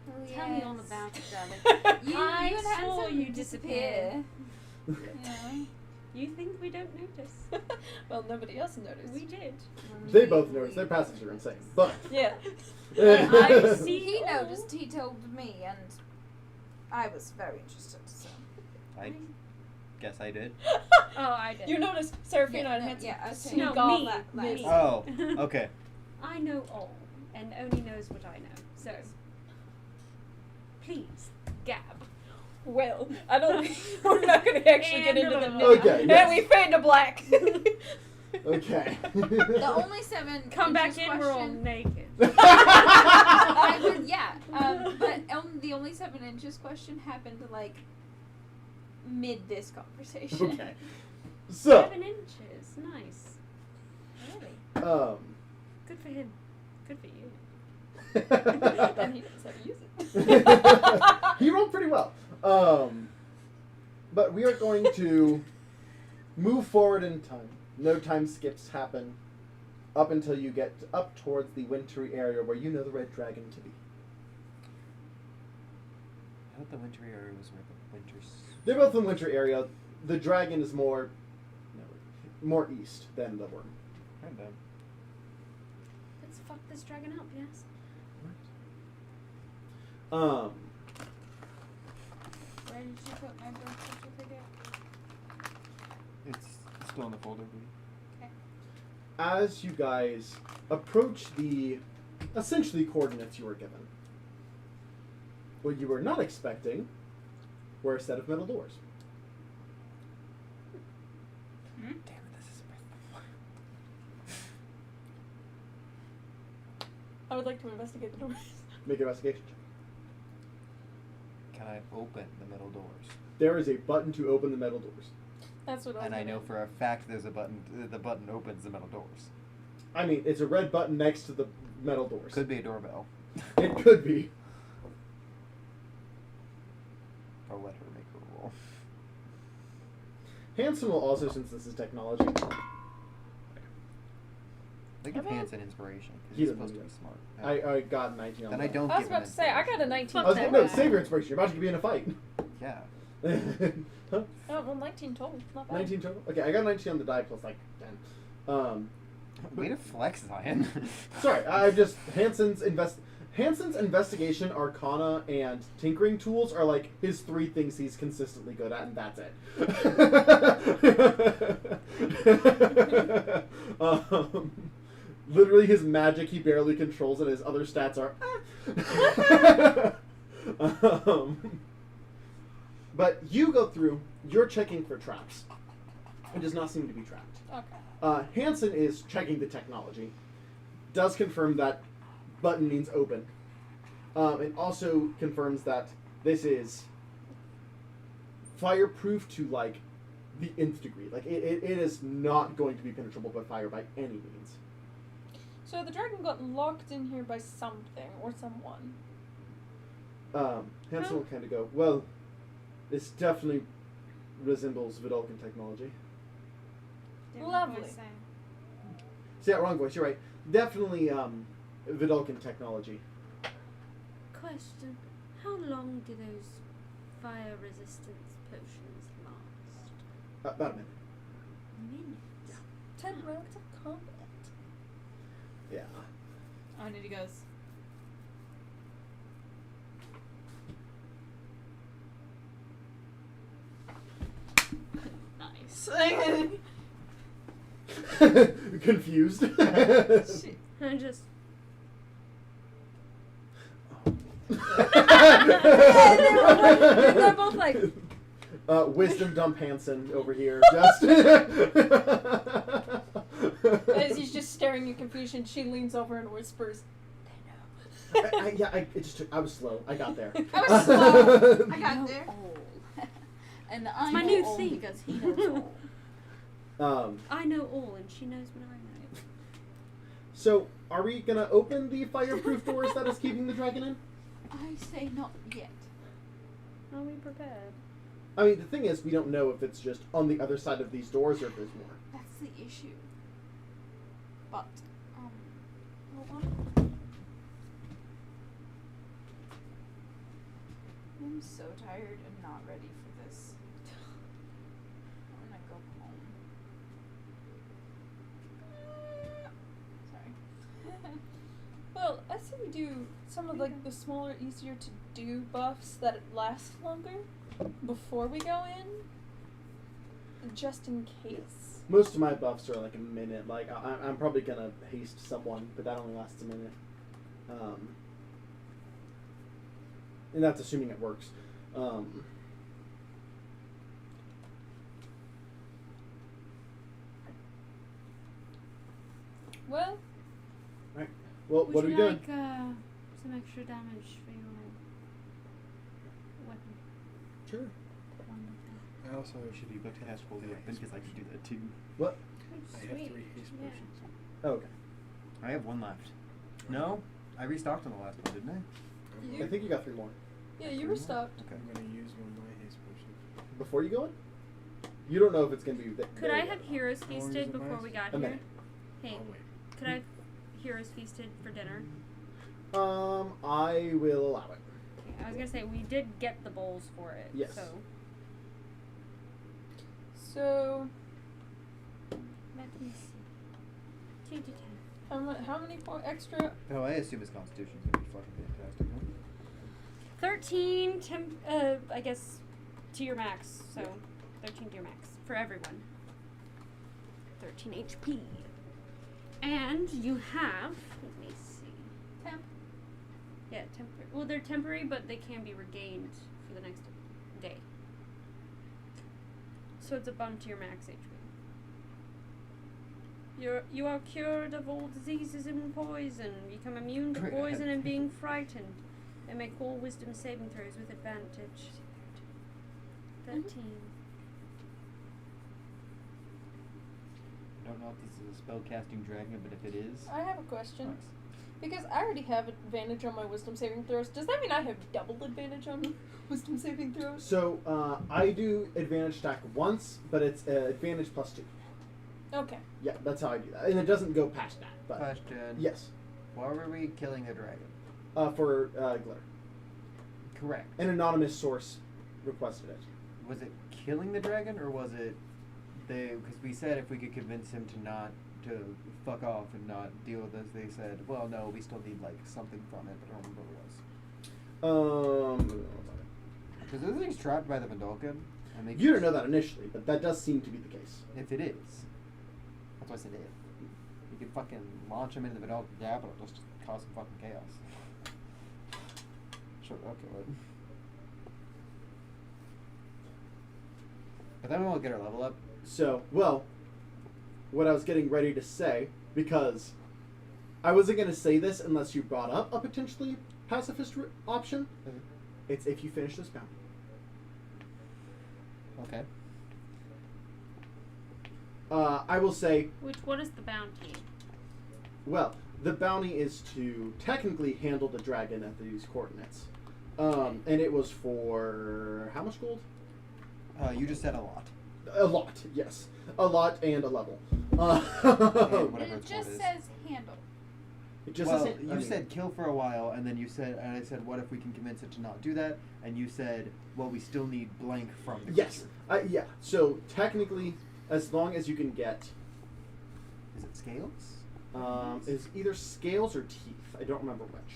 [SPEAKER 8] Oh,
[SPEAKER 7] Tell me all
[SPEAKER 8] yes.
[SPEAKER 7] about it, darling.
[SPEAKER 8] You,
[SPEAKER 7] I
[SPEAKER 8] you and
[SPEAKER 7] saw
[SPEAKER 8] Hanson
[SPEAKER 7] you disappear.
[SPEAKER 8] Yeah.
[SPEAKER 7] You think we don't notice?
[SPEAKER 5] Well, nobody else noticed.
[SPEAKER 7] We did.
[SPEAKER 1] They both notice. Their passives are insane. But
[SPEAKER 5] Yeah.
[SPEAKER 7] I see.
[SPEAKER 8] He
[SPEAKER 7] all.
[SPEAKER 8] noticed, he told me, and I was very interested, so.
[SPEAKER 4] I guess I did.
[SPEAKER 7] Oh, I did.
[SPEAKER 5] You noticed Serafina and Hanson.
[SPEAKER 8] Yeah, I
[SPEAKER 5] sneak
[SPEAKER 7] No,
[SPEAKER 5] off
[SPEAKER 7] me.
[SPEAKER 5] that
[SPEAKER 7] Me.
[SPEAKER 5] last-
[SPEAKER 4] Oh, okay.
[SPEAKER 7] I know all, and only knows what I know. So, please, Gab.
[SPEAKER 5] Well, I don't think we're not going to actually get into the
[SPEAKER 1] Okay,
[SPEAKER 5] And
[SPEAKER 1] yes.
[SPEAKER 5] we fade to black.
[SPEAKER 1] Okay.
[SPEAKER 8] The only 7
[SPEAKER 7] Come back
[SPEAKER 8] inches
[SPEAKER 7] in, we're all
[SPEAKER 8] question.
[SPEAKER 7] naked.
[SPEAKER 8] I would, yeah. But the only 7 inches question happened like mid this conversation.
[SPEAKER 1] Okay. So,
[SPEAKER 7] 7 inches. Nice.
[SPEAKER 8] Really?
[SPEAKER 7] Good for him. Good for you.
[SPEAKER 5] And he knows how to use it.
[SPEAKER 1] he rolled pretty well. But we are going to move forward in time. No time skips happen up until you get up towards the wintry area where you know the red dragon to be.
[SPEAKER 4] I thought the wintry area was where the winters.
[SPEAKER 1] They're both in the winter area. The dragon is more east than the worm.
[SPEAKER 4] Kinda.
[SPEAKER 7] Let's fuck this dragon up, yes?
[SPEAKER 8] Where did you put my birth certificate?
[SPEAKER 4] It's still in the folder, dude.
[SPEAKER 1] As you guys approach the essentially coordinates you were given, what you were not expecting were a set of metal doors.
[SPEAKER 4] Damn it, this is
[SPEAKER 5] I would like to investigate the doors.
[SPEAKER 1] Make an investigation check.
[SPEAKER 4] Can I open the metal doors?
[SPEAKER 1] There is a button to open the metal doors.
[SPEAKER 5] That's what I was
[SPEAKER 4] And I
[SPEAKER 5] gonna-
[SPEAKER 4] know for a fact there's a button. The button opens the metal doors.
[SPEAKER 1] I mean, it's a red button next to the metal doors.
[SPEAKER 4] Could be a doorbell.
[SPEAKER 1] It could be.
[SPEAKER 4] Or let her make a roll.
[SPEAKER 1] Hanson will also, since this is technology,
[SPEAKER 4] They give
[SPEAKER 5] Okay.
[SPEAKER 4] Hanson inspiration because
[SPEAKER 1] He
[SPEAKER 4] he's
[SPEAKER 1] doesn't
[SPEAKER 4] supposed to
[SPEAKER 1] do
[SPEAKER 4] be smart.
[SPEAKER 1] I got 19 on
[SPEAKER 4] Then
[SPEAKER 1] that.
[SPEAKER 4] I don't
[SPEAKER 5] I was
[SPEAKER 4] give
[SPEAKER 5] about
[SPEAKER 4] him
[SPEAKER 5] to say, I got a
[SPEAKER 4] inspiration.
[SPEAKER 5] 19.
[SPEAKER 1] I was
[SPEAKER 7] Fuck
[SPEAKER 1] no,
[SPEAKER 7] that.
[SPEAKER 1] save your inspiration. You're about to be in a fight.
[SPEAKER 4] Yeah.
[SPEAKER 1] Huh?
[SPEAKER 5] Oh, well, 19 total. Not bad.
[SPEAKER 1] 19 total? Okay, I got 19 on the die plus like 10.
[SPEAKER 4] Way to flex, Zion.
[SPEAKER 1] Sorry, I just Hanson's investigation, arcana, and tinkering tools are like his 3 things he's consistently good at, and that's it. Literally, his magic, he barely controls it. His other stats are. But you go through. You're checking for traps. It does not seem to be trapped.
[SPEAKER 5] Okay.
[SPEAKER 1] Hansen is checking the technology. Does confirm that button means open. And also confirms that this is fireproof to like the nth degree. Like it is not going to be penetrable by fire by any means.
[SPEAKER 5] So the dragon got locked in here by something or someone.
[SPEAKER 1] Hansen will kind of go, well, this definitely resembles Vidalcan technology.
[SPEAKER 5] Lovely.
[SPEAKER 1] So yeah, wrong voice, you're right. Definitely Vidalcan technology.
[SPEAKER 7] Question: how long do those fire resistance potions last?
[SPEAKER 1] About a minute.
[SPEAKER 7] A minute.
[SPEAKER 5] 10 rounds of combat.
[SPEAKER 1] Yeah.
[SPEAKER 6] Oh, and he goes. Nice.
[SPEAKER 1] Confused.
[SPEAKER 5] Shit.
[SPEAKER 7] I just.
[SPEAKER 5] They're both like.
[SPEAKER 1] Wisdom dump Hansen over here. Just.
[SPEAKER 5] As he's just staring in confusion, she leans over and whispers,
[SPEAKER 1] I was slow. I got there.
[SPEAKER 8] I was slow. I got
[SPEAKER 7] know
[SPEAKER 8] there.
[SPEAKER 7] all.
[SPEAKER 8] And I
[SPEAKER 7] my
[SPEAKER 8] know
[SPEAKER 7] new
[SPEAKER 8] all
[SPEAKER 7] thing.
[SPEAKER 8] because he knows all.
[SPEAKER 7] I know all, and she knows what I know.
[SPEAKER 1] So, are we gonna open the fireproof doors that is keeping the dragon in?
[SPEAKER 8] I say not yet.
[SPEAKER 7] Are we prepared?
[SPEAKER 1] I mean, the thing is, we don't know if it's just on the other side of these doors or if there's more.
[SPEAKER 8] That's the issue. But, hold on. I'm so tired and not ready for this. I'm gonna go home. Sorry.
[SPEAKER 5] well, I say we do some of like the smaller, easier to do buffs that last longer before we go in, just in case.
[SPEAKER 1] Most of my buffs are like a minute. Like, I'm probably gonna haste someone, but that only lasts a minute. And that's assuming it works.
[SPEAKER 5] Well,
[SPEAKER 1] Well,
[SPEAKER 7] Would
[SPEAKER 1] what are
[SPEAKER 7] you
[SPEAKER 1] we doing?
[SPEAKER 7] like some extra damage for your weapon?
[SPEAKER 3] Sure.
[SPEAKER 7] Wonderful.
[SPEAKER 3] I also
[SPEAKER 4] Should be booked cast fully open because I could do that too.
[SPEAKER 1] What?
[SPEAKER 3] I have 3 haste
[SPEAKER 7] Yeah.
[SPEAKER 3] potions.
[SPEAKER 1] Oh, okay.
[SPEAKER 4] I have 1 left. No, I restocked on the last one, didn't I?
[SPEAKER 5] You-
[SPEAKER 1] I think you got 3 more.
[SPEAKER 5] yeah, you were stopped.
[SPEAKER 4] Okay.
[SPEAKER 3] I'm gonna use one of my haste potions.
[SPEAKER 1] Before you go in? You don't know if it's gonna be.
[SPEAKER 7] Could I have Heroes
[SPEAKER 3] How long is
[SPEAKER 7] Feasted
[SPEAKER 3] it
[SPEAKER 7] before
[SPEAKER 3] last?
[SPEAKER 7] we got
[SPEAKER 1] A
[SPEAKER 7] here?
[SPEAKER 1] minute.
[SPEAKER 7] Hey,
[SPEAKER 3] I'll wait.
[SPEAKER 7] could I have Heroes Feasted for dinner?
[SPEAKER 1] I will allow it.
[SPEAKER 7] I was gonna say we did get the bowls for it.
[SPEAKER 1] Yes.
[SPEAKER 7] So
[SPEAKER 5] So,
[SPEAKER 7] let me see. 2 to 10.
[SPEAKER 5] how many extra?
[SPEAKER 4] Oh, I assume his constitution's gonna be fucking fantastic, huh?
[SPEAKER 7] 13 I guess to your max. So 13 to your max for everyone. 13 HP. And you have, let me see.
[SPEAKER 8] Temp.
[SPEAKER 7] Yeah, temporary. Well, they're temporary, but they can be regained for the next day. So it's a bump to your max HP. You are cured of all diseases and poison. Become immune to
[SPEAKER 4] Great.
[SPEAKER 7] poison and being frightened. And make all wisdom saving throws with advantage. 13.
[SPEAKER 4] I don't know if this is a spellcasting dragon, but if it is,
[SPEAKER 5] I have a question.
[SPEAKER 4] nice.
[SPEAKER 5] Because I already have advantage on my wisdom saving throws. Does that mean I have double advantage on wisdom saving throws?
[SPEAKER 1] So I do advantage stack once, but it's advantage plus 2.
[SPEAKER 5] Okay.
[SPEAKER 1] Yeah, that's how I do that, and it doesn't go past that. But
[SPEAKER 4] Question.
[SPEAKER 1] yes,
[SPEAKER 4] Why were we killing the dragon?
[SPEAKER 1] for glitter.
[SPEAKER 4] Correct.
[SPEAKER 1] An anonymous source requested it.
[SPEAKER 4] Was it killing the dragon, or was it because we said if we could convince him to fuck off and not deal with us, they said, well, no, we still need like something from it, but I don't remember what it was. Because those things trapped by the Vidalcan, and they
[SPEAKER 1] You don't know that initially, but that does seem to be the case.
[SPEAKER 4] if it is. That's why I said if. You could fucking launch him into the middle of the gap and it'll just cause some fucking chaos. Sure, that'll kill it. But then we won't get our level up.
[SPEAKER 1] So, well, what I was getting ready to say, because I wasn't going to say this unless you brought up a potentially pacifist option.
[SPEAKER 4] Mhm.
[SPEAKER 1] It's if you finish this bounty.
[SPEAKER 4] Okay.
[SPEAKER 1] I will say,
[SPEAKER 7] What is the bounty?
[SPEAKER 1] well, the bounty is to technically handle the dragon at these coordinates. And it was for how much gold?
[SPEAKER 4] You just said a lot.
[SPEAKER 1] A lot, yes. A lot and a level.
[SPEAKER 4] And
[SPEAKER 8] And
[SPEAKER 4] whatever
[SPEAKER 8] it
[SPEAKER 4] its
[SPEAKER 8] just
[SPEAKER 4] word is.
[SPEAKER 8] says handle.
[SPEAKER 1] It just
[SPEAKER 4] Well,
[SPEAKER 1] says,
[SPEAKER 4] you said kill for a while, and then you said, and I said, what if we can convince it to not do that? And you said, well, we still need blank from the
[SPEAKER 1] yes.
[SPEAKER 4] creature.
[SPEAKER 1] Yeah. So technically, as long as you can get,
[SPEAKER 4] Is it scales?
[SPEAKER 1] is either scales or teeth. I don't remember which.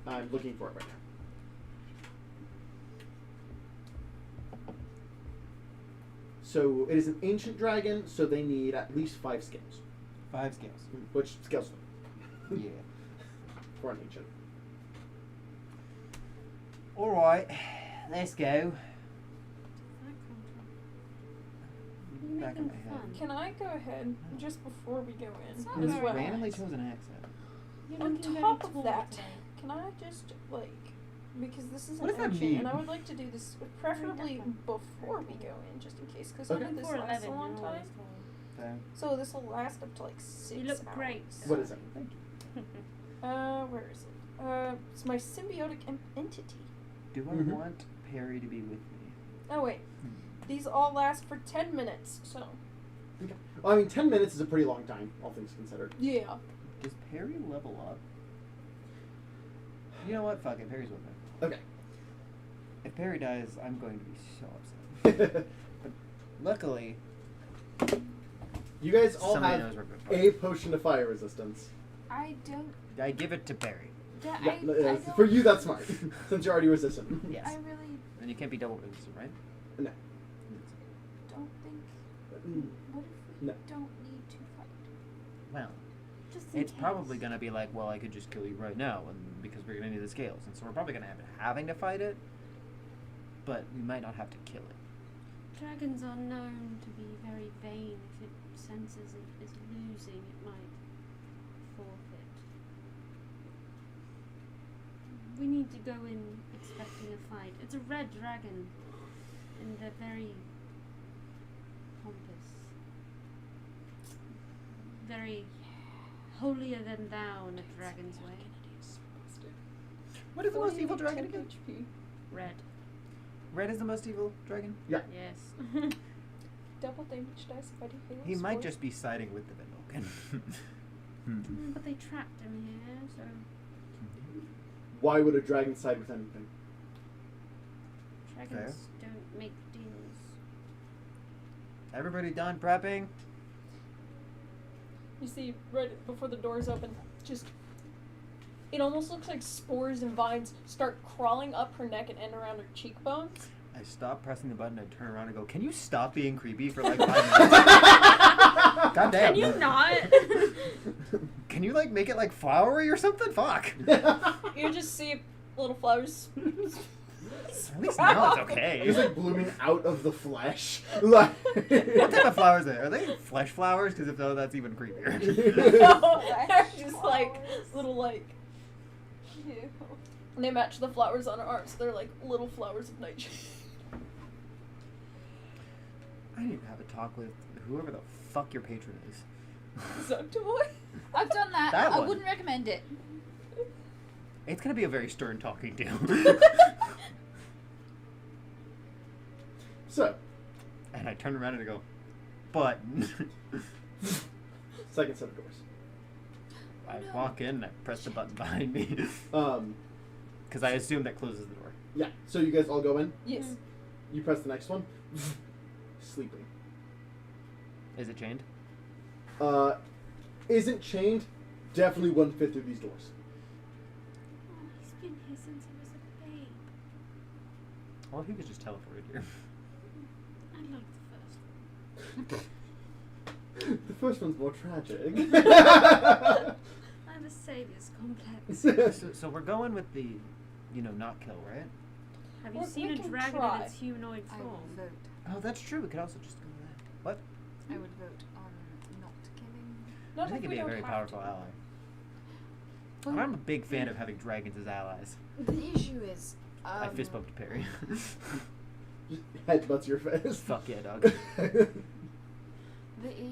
[SPEAKER 1] I'm looking for it right now. So it is an ancient dragon, so they need at least 5 scales.
[SPEAKER 4] 5 scales.
[SPEAKER 1] Which scales them
[SPEAKER 4] Yeah.
[SPEAKER 1] for an ancient.
[SPEAKER 4] Alright, let's go.
[SPEAKER 7] Where's that come from? You
[SPEAKER 4] Back
[SPEAKER 7] make
[SPEAKER 4] in
[SPEAKER 7] them
[SPEAKER 4] my head.
[SPEAKER 7] fun.
[SPEAKER 5] Can I go ahead just before we go
[SPEAKER 7] It's not
[SPEAKER 5] in
[SPEAKER 4] It
[SPEAKER 5] as
[SPEAKER 4] was
[SPEAKER 5] well?
[SPEAKER 4] randomly chosen accent.
[SPEAKER 7] You're
[SPEAKER 5] On
[SPEAKER 7] looking very
[SPEAKER 5] top of
[SPEAKER 7] tall
[SPEAKER 5] that,
[SPEAKER 7] today.
[SPEAKER 5] can I just like, because this is
[SPEAKER 4] What
[SPEAKER 5] an
[SPEAKER 4] does that
[SPEAKER 5] ancient,
[SPEAKER 4] mean?
[SPEAKER 5] and I would like to do this preferably
[SPEAKER 7] different.
[SPEAKER 5] before we go in, just in case, because
[SPEAKER 1] Okay.
[SPEAKER 5] I know this
[SPEAKER 7] Before
[SPEAKER 5] lasts
[SPEAKER 7] 11,
[SPEAKER 5] a long
[SPEAKER 7] you're always
[SPEAKER 5] time.
[SPEAKER 7] tall.
[SPEAKER 4] Okay.
[SPEAKER 5] So this will last up to like 6
[SPEAKER 7] You look
[SPEAKER 5] hours.
[SPEAKER 7] great.
[SPEAKER 1] What is it?
[SPEAKER 4] Thank you.
[SPEAKER 5] Where is it? It's my symbiotic entity.
[SPEAKER 4] Do I
[SPEAKER 1] Mhm.
[SPEAKER 4] want Perry to be with me?
[SPEAKER 5] Oh wait, these all last for 10 minutes. So
[SPEAKER 1] Okay. Well, I mean, 10 minutes is a pretty long time, all things considered.
[SPEAKER 5] yeah.
[SPEAKER 4] Does Perry level up? You know what? Fuck it. Perry's with me.
[SPEAKER 1] Okay.
[SPEAKER 4] If Perry dies, I'm going to be so upset. But luckily,
[SPEAKER 1] You guys all
[SPEAKER 4] somebody
[SPEAKER 1] have
[SPEAKER 4] knows we're good.
[SPEAKER 1] a potion of fire resistance.
[SPEAKER 8] I don't.
[SPEAKER 4] I give it to Perry.
[SPEAKER 1] Yeah,
[SPEAKER 8] I don't
[SPEAKER 1] for you that's smart, since you're already resistant.
[SPEAKER 4] Yes.
[SPEAKER 8] I really
[SPEAKER 4] And you can't be double resistant, right?
[SPEAKER 1] No.
[SPEAKER 8] don't think.
[SPEAKER 1] Mm.
[SPEAKER 8] What if we
[SPEAKER 1] No.
[SPEAKER 8] don't need to fight?
[SPEAKER 4] Well,
[SPEAKER 7] Just in
[SPEAKER 4] it's
[SPEAKER 7] case.
[SPEAKER 4] probably gonna be like, well, I could just kill you right now, and because we're gonna need the scales, and so we're probably gonna have having to fight it, but we might not have to kill it.
[SPEAKER 7] Dragons are known to be very vain. If it senses it is losing, it might forfeit. We need to go in expecting a fight. It's a red dragon, and they're very pompous. Very holier than thou in a dragon's way.
[SPEAKER 4] What is the most evil dragon again?
[SPEAKER 5] HP.
[SPEAKER 7] Red.
[SPEAKER 4] Red is the most evil dragon?
[SPEAKER 7] Yes.
[SPEAKER 5] Double damage dice if I do hail
[SPEAKER 4] He might
[SPEAKER 5] spores.
[SPEAKER 4] just be siding with the Venloken.
[SPEAKER 7] But they trapped him here, so
[SPEAKER 1] Why would a dragon side with anything?
[SPEAKER 7] dragons don't make deals.
[SPEAKER 4] Everybody done prepping?
[SPEAKER 5] You see, right before the doors open, just it almost looks like spores and vines start crawling up her neck and end around her cheekbones.
[SPEAKER 4] I stop pressing the button, I turn around and go, can you stop being creepy for like 5 minutes? God damn.
[SPEAKER 7] Can you not?
[SPEAKER 4] Can you like make it like flowery or something? Fuck.
[SPEAKER 5] You just see little flowers.
[SPEAKER 4] At least now it's okay.
[SPEAKER 1] It's like blooming out of the flesh. Like
[SPEAKER 4] What type of flowers are they? Are they flesh flowers? Because if so, that's even creepier.
[SPEAKER 5] No, they're just like little like.
[SPEAKER 8] Ew.
[SPEAKER 5] And they match the flowers on her arms. So they're like little flowers of nightshade.
[SPEAKER 4] I need to have a talk with whoever the fuck your patron is.
[SPEAKER 5] Zoctoboy?
[SPEAKER 8] I've done that.
[SPEAKER 4] That
[SPEAKER 8] I
[SPEAKER 4] one.
[SPEAKER 8] wouldn't recommend it.
[SPEAKER 4] It's gonna be a very stern talking to.
[SPEAKER 1] So,
[SPEAKER 4] And I turn around and I go, button.
[SPEAKER 1] second set of doors.
[SPEAKER 4] I walk in and I press the button behind me.
[SPEAKER 1] Um,
[SPEAKER 4] Because I assume that closes the door.
[SPEAKER 1] yeah. So you guys all go in.
[SPEAKER 5] Yes.
[SPEAKER 1] You press the next one. Sleeping.
[SPEAKER 4] Is it chained?
[SPEAKER 1] Isn't chained. Definitely wouldn't fit through these doors.
[SPEAKER 7] Oh, he's been here since he was a babe.
[SPEAKER 4] Well, he was just teleported here.
[SPEAKER 7] I like the first one.
[SPEAKER 1] The first one's more tragic.
[SPEAKER 7] I have a savior's complex.
[SPEAKER 4] So we're going with the, not kill, right?
[SPEAKER 7] Have you
[SPEAKER 5] We
[SPEAKER 7] seen a
[SPEAKER 5] can
[SPEAKER 7] dragon
[SPEAKER 5] try.
[SPEAKER 7] in its humanoid
[SPEAKER 9] I
[SPEAKER 7] form?
[SPEAKER 9] would vote.
[SPEAKER 4] Oh, that's true. We could also just go with that. What?
[SPEAKER 9] I would vote on not killing.
[SPEAKER 5] Not
[SPEAKER 4] I think
[SPEAKER 5] if
[SPEAKER 4] it'd
[SPEAKER 5] we
[SPEAKER 4] be a
[SPEAKER 5] don't
[SPEAKER 4] very
[SPEAKER 5] have
[SPEAKER 4] powerful
[SPEAKER 5] to.
[SPEAKER 4] ally. And I'm a big fan of having dragons as allies.
[SPEAKER 9] The issue is,
[SPEAKER 4] I fist bumped Perry.
[SPEAKER 1] Just headbutts your face.
[SPEAKER 4] Fuck yeah, dog.
[SPEAKER 9] the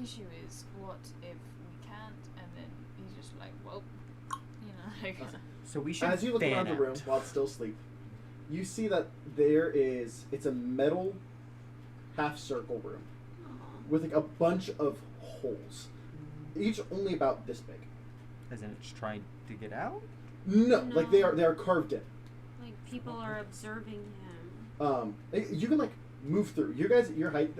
[SPEAKER 9] issue is, what if we can't, and then he's just like, well, like.
[SPEAKER 4] So we should
[SPEAKER 1] As you look
[SPEAKER 4] fan
[SPEAKER 1] around the
[SPEAKER 4] out.
[SPEAKER 1] room while it's still asleep, you see that it's a metal half circle room with like a bunch of holes, each only about this big.
[SPEAKER 4] As in, it's trying to get out?
[SPEAKER 1] No,
[SPEAKER 7] No.
[SPEAKER 1] like they are carved in.
[SPEAKER 7] Like people are observing him.
[SPEAKER 1] You can like move through. You guys at your height,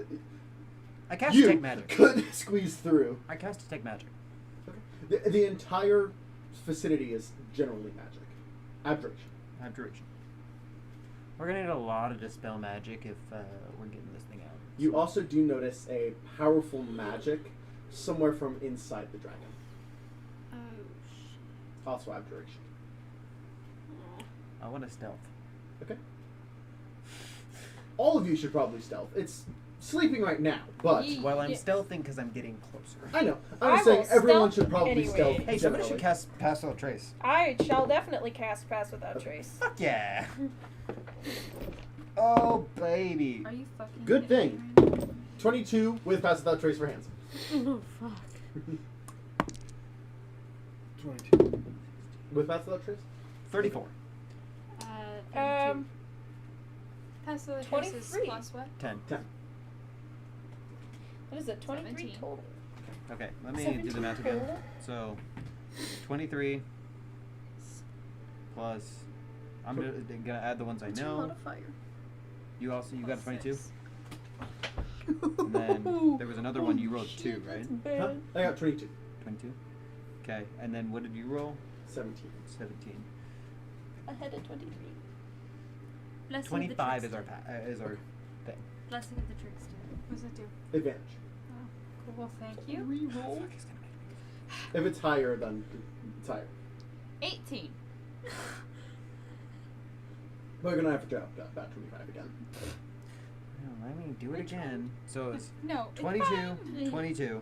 [SPEAKER 4] I cast
[SPEAKER 1] you
[SPEAKER 4] Detect Magic.
[SPEAKER 1] could squeeze through.
[SPEAKER 4] I cast Detect Magic.
[SPEAKER 1] The entire vicinity is generally magic. Abjuration.
[SPEAKER 4] Abjuration. We're gonna need a lot of Dispel Magic if we're getting this thing out.
[SPEAKER 1] You also do notice a powerful magic somewhere from inside the dragon.
[SPEAKER 7] Oh shit.
[SPEAKER 1] Also abjuration.
[SPEAKER 4] I want to stealth.
[SPEAKER 1] Okay. All of you should probably stealth. It's sleeping right now, but
[SPEAKER 4] Well, I'm
[SPEAKER 5] Yeah.
[SPEAKER 4] stealthing because I'm getting closer.
[SPEAKER 1] I know.
[SPEAKER 5] I
[SPEAKER 1] I'm just saying
[SPEAKER 5] will
[SPEAKER 1] everyone
[SPEAKER 5] stealth
[SPEAKER 1] should probably
[SPEAKER 5] anyway.
[SPEAKER 1] stealth.
[SPEAKER 4] Hey, somebody should
[SPEAKER 1] generally.
[SPEAKER 4] cast Pass Without Trace.
[SPEAKER 5] I shall definitely cast Pass Without
[SPEAKER 1] Okay.
[SPEAKER 5] Trace.
[SPEAKER 4] Fuck yeah! Oh, baby.
[SPEAKER 9] Are you fucking
[SPEAKER 1] Good
[SPEAKER 9] kidding
[SPEAKER 1] thing.
[SPEAKER 9] me right now?
[SPEAKER 1] 22 with pass without trace for hands.
[SPEAKER 7] Oh fuck.
[SPEAKER 3] 22.
[SPEAKER 1] With pass without trace?
[SPEAKER 4] 34.
[SPEAKER 7] 32.
[SPEAKER 6] Pass the
[SPEAKER 5] 23.
[SPEAKER 6] plus what?
[SPEAKER 4] 10.
[SPEAKER 1] 10.
[SPEAKER 5] What is it? 23
[SPEAKER 6] 17.
[SPEAKER 5] total.
[SPEAKER 4] Okay, let me do the math again.
[SPEAKER 5] total?
[SPEAKER 4] So, 23 plus. I'm gonna add the ones I
[SPEAKER 5] What's your
[SPEAKER 4] know.
[SPEAKER 5] modifier?
[SPEAKER 4] You got a
[SPEAKER 5] Plus
[SPEAKER 4] 22?
[SPEAKER 5] 6.
[SPEAKER 4] And then there was another one you rolled
[SPEAKER 5] Shit,
[SPEAKER 4] 2, right?
[SPEAKER 5] that's
[SPEAKER 1] Huh?
[SPEAKER 5] bad.
[SPEAKER 1] I got 22.
[SPEAKER 4] 22? Okay, and then what did you roll?
[SPEAKER 1] 17.
[SPEAKER 4] 17.
[SPEAKER 5] I had a 23.
[SPEAKER 7] Blessing
[SPEAKER 4] 25
[SPEAKER 7] of
[SPEAKER 4] is
[SPEAKER 7] the
[SPEAKER 4] our
[SPEAKER 7] trickster.
[SPEAKER 4] is our thing.
[SPEAKER 7] Blessing of the trickster.
[SPEAKER 9] What does it do?
[SPEAKER 1] Advantage.
[SPEAKER 9] Cool, thank you.
[SPEAKER 5] Reroll.
[SPEAKER 4] Fuck, he's gonna make me.
[SPEAKER 1] If it's higher, then it's higher.
[SPEAKER 6] 18.
[SPEAKER 1] We're gonna have to drop about 25 again.
[SPEAKER 4] No, let me do it again. So it's
[SPEAKER 6] No. it's
[SPEAKER 4] 22,
[SPEAKER 6] fine.
[SPEAKER 4] 22.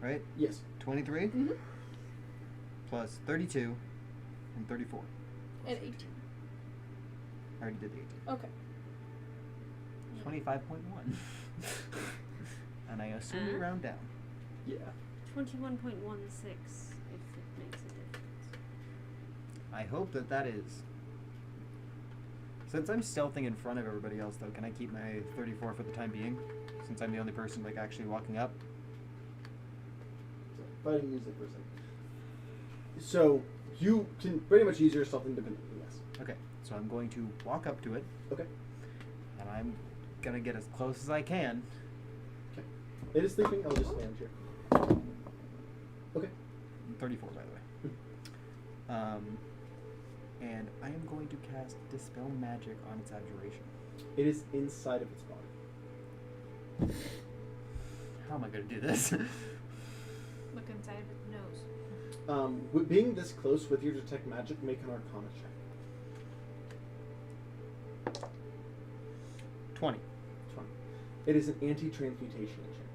[SPEAKER 4] Right?
[SPEAKER 1] Yes.
[SPEAKER 4] 23
[SPEAKER 5] Mhm.
[SPEAKER 4] plus 32 and 34.
[SPEAKER 5] At 18.
[SPEAKER 4] I already did the 18.
[SPEAKER 5] Okay.
[SPEAKER 4] 25.1. And I assume we round down.
[SPEAKER 1] Yeah.
[SPEAKER 7] 21.16 if it makes a difference.
[SPEAKER 4] I hope that is. Since I'm stealthing in front of everybody else, though, can I keep my 34 for the time being? Since I'm the only person like actually walking up.
[SPEAKER 1] So, fighting music for a second. So you can pretty much use yourself independently. Yes.
[SPEAKER 4] Okay, so I'm going to walk up to it,
[SPEAKER 1] Okay.
[SPEAKER 4] and I'm gonna get as close as I can.
[SPEAKER 1] Okay. It is sleeping. I'll just stand here. Okay.
[SPEAKER 4] 34, by the way. And I am going to cast Dispel Magic on its abjuration.
[SPEAKER 1] It is inside of its body.
[SPEAKER 4] How am I going to do this?
[SPEAKER 9] Look inside of its nose.
[SPEAKER 1] With being this close with your detect magic, make an Arcana check.
[SPEAKER 4] 20.
[SPEAKER 1] 20. It is an anti-transmutation enchantment.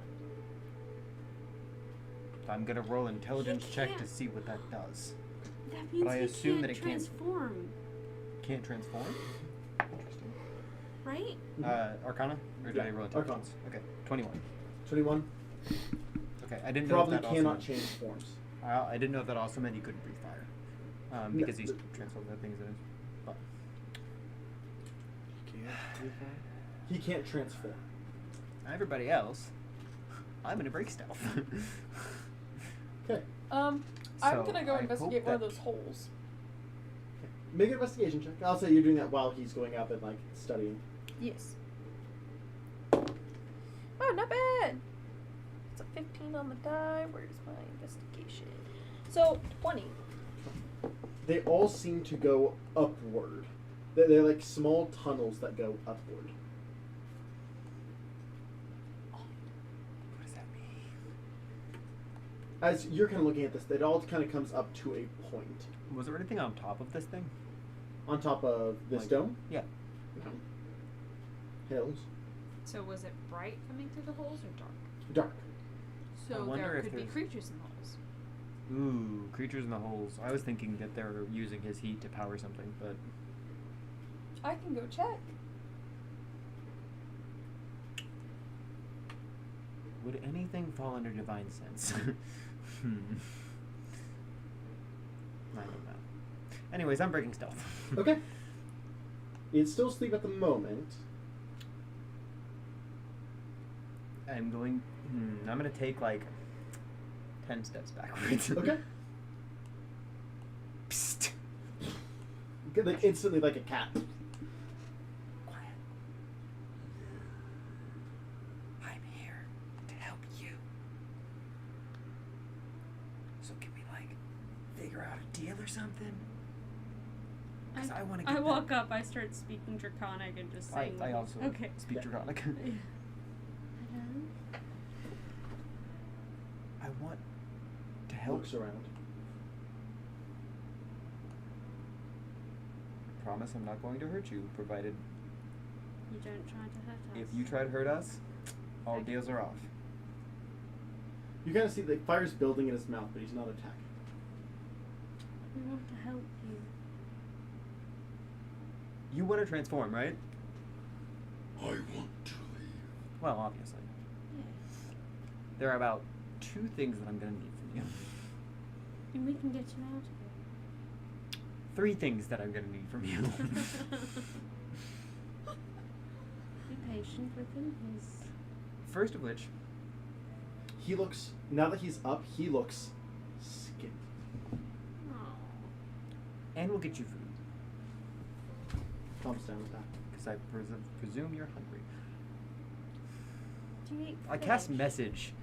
[SPEAKER 4] I'm going to roll an intelligence check to
[SPEAKER 7] can't.
[SPEAKER 4] see what that does.
[SPEAKER 7] That means
[SPEAKER 4] But I
[SPEAKER 7] he
[SPEAKER 4] assume
[SPEAKER 7] can't
[SPEAKER 4] that it can't-
[SPEAKER 7] transform,
[SPEAKER 4] Can't transform? Interesting.
[SPEAKER 7] right?
[SPEAKER 4] Arcana? Or did
[SPEAKER 1] Yeah,
[SPEAKER 4] I roll
[SPEAKER 1] Arcana.
[SPEAKER 4] intelligence? Okay, 21.
[SPEAKER 1] 21.
[SPEAKER 4] Okay, I didn't know
[SPEAKER 1] Probably
[SPEAKER 4] if that
[SPEAKER 1] cannot
[SPEAKER 4] also
[SPEAKER 1] change forms.
[SPEAKER 4] I didn't know if that also meant he couldn't breathe fire.
[SPEAKER 1] No,
[SPEAKER 4] Because he's
[SPEAKER 1] but-
[SPEAKER 4] transformed into things in his... But
[SPEAKER 1] He can't transform.
[SPEAKER 4] everybody else, I'm gonna break stealth.
[SPEAKER 1] Okay.
[SPEAKER 5] I'm
[SPEAKER 4] So,
[SPEAKER 5] gonna go
[SPEAKER 4] I
[SPEAKER 5] investigate
[SPEAKER 4] hope
[SPEAKER 5] one of
[SPEAKER 4] that-
[SPEAKER 5] those holes.
[SPEAKER 1] Make an investigation check. I'll say you're doing that while he's going up and like studying.
[SPEAKER 5] Yes. Oh, not bad. It's a 15 on the die. Where's my investigation? So 20.
[SPEAKER 1] They all seem to go upward. They're like small tunnels that go upward.
[SPEAKER 4] What does that mean?
[SPEAKER 1] as you're kind of looking at this, it all kind of comes up to a point.
[SPEAKER 4] Was there anything on top of this thing?
[SPEAKER 1] On top of this
[SPEAKER 4] Like-
[SPEAKER 1] dome?
[SPEAKER 4] Yeah.
[SPEAKER 1] No. Hills.
[SPEAKER 6] So was it bright coming through the holes or dark?
[SPEAKER 1] Dark.
[SPEAKER 4] I
[SPEAKER 6] So
[SPEAKER 4] wonder
[SPEAKER 6] there
[SPEAKER 4] if
[SPEAKER 6] could be
[SPEAKER 4] there's-
[SPEAKER 6] creatures in the holes.
[SPEAKER 4] Ooh, creatures in the holes. I was thinking that they're using his heat to power something, but
[SPEAKER 5] I can go check.
[SPEAKER 4] would anything fall under divine sense? I don't know. Anyways, I'm breaking stealth.
[SPEAKER 1] Okay. It's still asleep at the moment.
[SPEAKER 4] I'm going. I'm gonna take like 10 steps backwards.
[SPEAKER 1] Okay.
[SPEAKER 4] Psst.
[SPEAKER 1] Like instantly, like a cat.
[SPEAKER 4] Quiet. I'm here to help you. So can we like figure out a deal or something? Because I want to.
[SPEAKER 7] I walk up, I start speaking Draconic and just saying.
[SPEAKER 4] I also
[SPEAKER 7] Okay.
[SPEAKER 4] speak Draconic. I want to help.
[SPEAKER 1] Looks around.
[SPEAKER 4] Promise I'm not going to hurt you, provided
[SPEAKER 7] You don't try to hurt us.
[SPEAKER 4] if you try to hurt us, all
[SPEAKER 7] Okay.
[SPEAKER 4] deals are off.
[SPEAKER 1] You kind of see the fire's building in his mouth, but he's not attacking.
[SPEAKER 7] We want to help you.
[SPEAKER 4] You want to transform, right?
[SPEAKER 10] I want to leave.
[SPEAKER 4] Well, obviously.
[SPEAKER 7] Yes.
[SPEAKER 4] There are about 2 things that I'm going to need from you.
[SPEAKER 7] And we can get you out of
[SPEAKER 4] 3 things that I'm going to need from you.
[SPEAKER 7] here. Be patient with him. He's.
[SPEAKER 4] First of which,
[SPEAKER 1] He looks, now that he's up, he looks skinny.
[SPEAKER 7] Oh.
[SPEAKER 4] and we'll get you food,
[SPEAKER 1] Thumbs down with that.
[SPEAKER 4] because I presume you're hungry.
[SPEAKER 7] Do you eat
[SPEAKER 4] I cast
[SPEAKER 7] fish?
[SPEAKER 4] message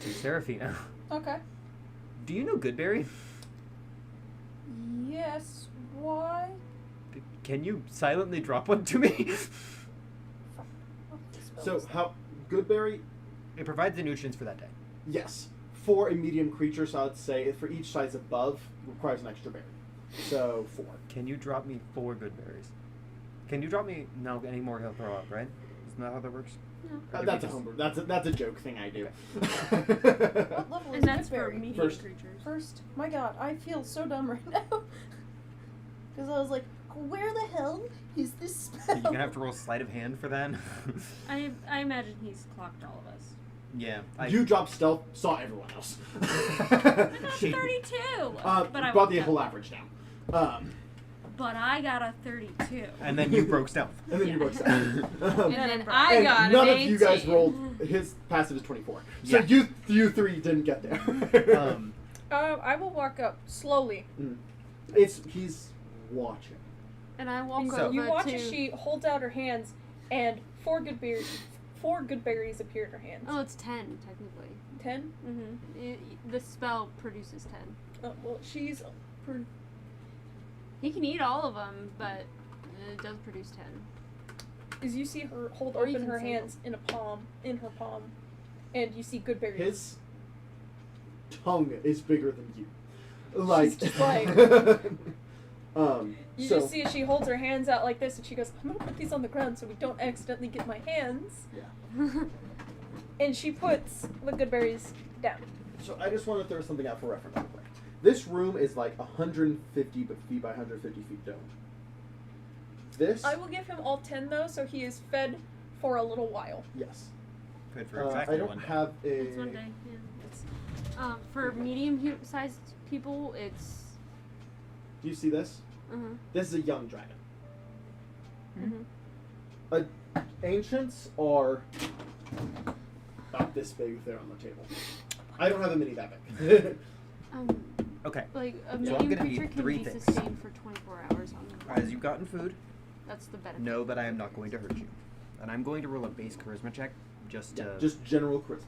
[SPEAKER 4] to Seraphina.
[SPEAKER 5] Okay.
[SPEAKER 4] Do you know Goodberry?
[SPEAKER 5] Yes. Why?
[SPEAKER 4] Can you silently drop one to me?
[SPEAKER 5] What spell
[SPEAKER 1] So
[SPEAKER 5] is that?
[SPEAKER 1] how Goodberry?
[SPEAKER 4] It provides the nutrients for that day.
[SPEAKER 1] Yes, for a medium creature. So I'd say for each size above requires an extra berry. So 4.
[SPEAKER 4] Can you drop me 4 good berries? Can you drop me? No, any more he'll throw up, right? Isn't that how that works?
[SPEAKER 7] No.
[SPEAKER 4] Or do
[SPEAKER 1] That's
[SPEAKER 4] we
[SPEAKER 1] a
[SPEAKER 4] just-
[SPEAKER 1] homebrew. That's a joke thing I do.
[SPEAKER 5] What level is
[SPEAKER 7] And that's for
[SPEAKER 5] Goodberry?
[SPEAKER 7] medium
[SPEAKER 1] First.
[SPEAKER 7] creatures.
[SPEAKER 5] First, my God, I feel so dumb right now. Because I was like, where the hell is this spell?
[SPEAKER 4] You're gonna have to roll sleight of hand for that.
[SPEAKER 7] I imagine he's clocked all of us.
[SPEAKER 4] Yeah.
[SPEAKER 1] You dropped stealth, saw everyone else.
[SPEAKER 7] I got a
[SPEAKER 4] She-
[SPEAKER 7] 32. But I
[SPEAKER 1] brought the
[SPEAKER 7] walked
[SPEAKER 1] whole
[SPEAKER 7] up.
[SPEAKER 1] average down.
[SPEAKER 7] But I got a 32.
[SPEAKER 4] And then you broke stealth.
[SPEAKER 1] And then you
[SPEAKER 7] Yeah.
[SPEAKER 1] broke stealth.
[SPEAKER 6] And then I
[SPEAKER 1] And
[SPEAKER 6] got
[SPEAKER 1] none
[SPEAKER 6] an
[SPEAKER 1] of you guys
[SPEAKER 6] 18.
[SPEAKER 1] rolled. His passive is 24. So
[SPEAKER 4] Yeah.
[SPEAKER 1] you 3 didn't get there.
[SPEAKER 5] I will walk up slowly.
[SPEAKER 1] He's watching.
[SPEAKER 7] And I walk
[SPEAKER 5] And
[SPEAKER 4] So-
[SPEAKER 7] over
[SPEAKER 5] you watch
[SPEAKER 7] to...
[SPEAKER 5] as she holds out her hands, and 4 good berries appear in her hands.
[SPEAKER 7] Oh, it's 10, technically.
[SPEAKER 5] 10?
[SPEAKER 7] Mm-hmm. The spell produces 10.
[SPEAKER 5] Oh, well, she's.
[SPEAKER 7] He can eat all of them, but it does produce 10.
[SPEAKER 5] As you see her hold
[SPEAKER 7] Or you
[SPEAKER 5] open
[SPEAKER 7] can
[SPEAKER 5] her
[SPEAKER 7] say
[SPEAKER 5] hands in her palm, and you see good berries.
[SPEAKER 1] His tongue is bigger than you. Like,
[SPEAKER 5] just like- You
[SPEAKER 1] so,
[SPEAKER 5] just see as she holds her hands out like this, and she goes, "I'm gonna put these on the ground so we don't accidentally get my hands."
[SPEAKER 1] yeah.
[SPEAKER 5] And she puts the good berries down.
[SPEAKER 1] So I just want to throw something out for reference real quick. This room is like 150 feet by 150 feet domed. This,
[SPEAKER 5] I will give him all 10 though, so he is fed for a little while.
[SPEAKER 1] yes.
[SPEAKER 4] Good for exactly
[SPEAKER 1] I don't
[SPEAKER 4] one day.
[SPEAKER 1] have a.
[SPEAKER 7] It's one day, yeah. It's, for medium-sized people, it's...
[SPEAKER 1] Do you see this?
[SPEAKER 7] Uh-huh.
[SPEAKER 1] This is a young dragon.
[SPEAKER 7] Mm-hmm.
[SPEAKER 1] Ancients are about this big there on the table. I don't have a mini that big.
[SPEAKER 4] Okay.
[SPEAKER 7] Like, a
[SPEAKER 4] So I'm
[SPEAKER 7] medium
[SPEAKER 4] gonna
[SPEAKER 7] creature
[SPEAKER 4] need
[SPEAKER 7] can
[SPEAKER 4] 3
[SPEAKER 7] be
[SPEAKER 4] things.
[SPEAKER 7] sustained for 24 hours on the
[SPEAKER 4] As you've gotten food,
[SPEAKER 7] That's the benefit.
[SPEAKER 4] know that I am not going to hurt you. And I'm going to roll a base charisma check just to.
[SPEAKER 1] Just general charisma.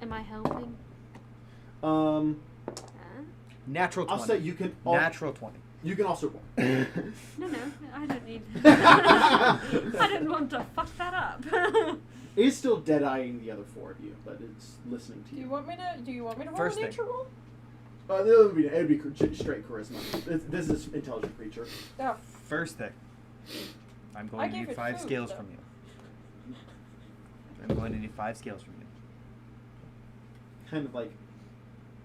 [SPEAKER 7] Am I helping?
[SPEAKER 1] Huh?
[SPEAKER 4] Natural 20.
[SPEAKER 1] I'll say you can.
[SPEAKER 4] Natural 20.
[SPEAKER 1] You can also roll.
[SPEAKER 7] No, I don't need... I didn't want to fuck that up.
[SPEAKER 1] It is still dead-eyeing the other 4 of you, but it's listening to
[SPEAKER 5] Do
[SPEAKER 1] you.
[SPEAKER 5] you want me to roll
[SPEAKER 4] First
[SPEAKER 5] a
[SPEAKER 4] thing.
[SPEAKER 5] nature roll?
[SPEAKER 1] It'd be straight charisma. This is intelligent creature.
[SPEAKER 5] Yeah.
[SPEAKER 4] First thing, I'm
[SPEAKER 5] I
[SPEAKER 4] going to
[SPEAKER 5] gave
[SPEAKER 4] need
[SPEAKER 5] it
[SPEAKER 4] 5
[SPEAKER 5] food,
[SPEAKER 4] scales
[SPEAKER 5] though.
[SPEAKER 4] from you. I'm going to need 5 scales from you.
[SPEAKER 1] Kind of like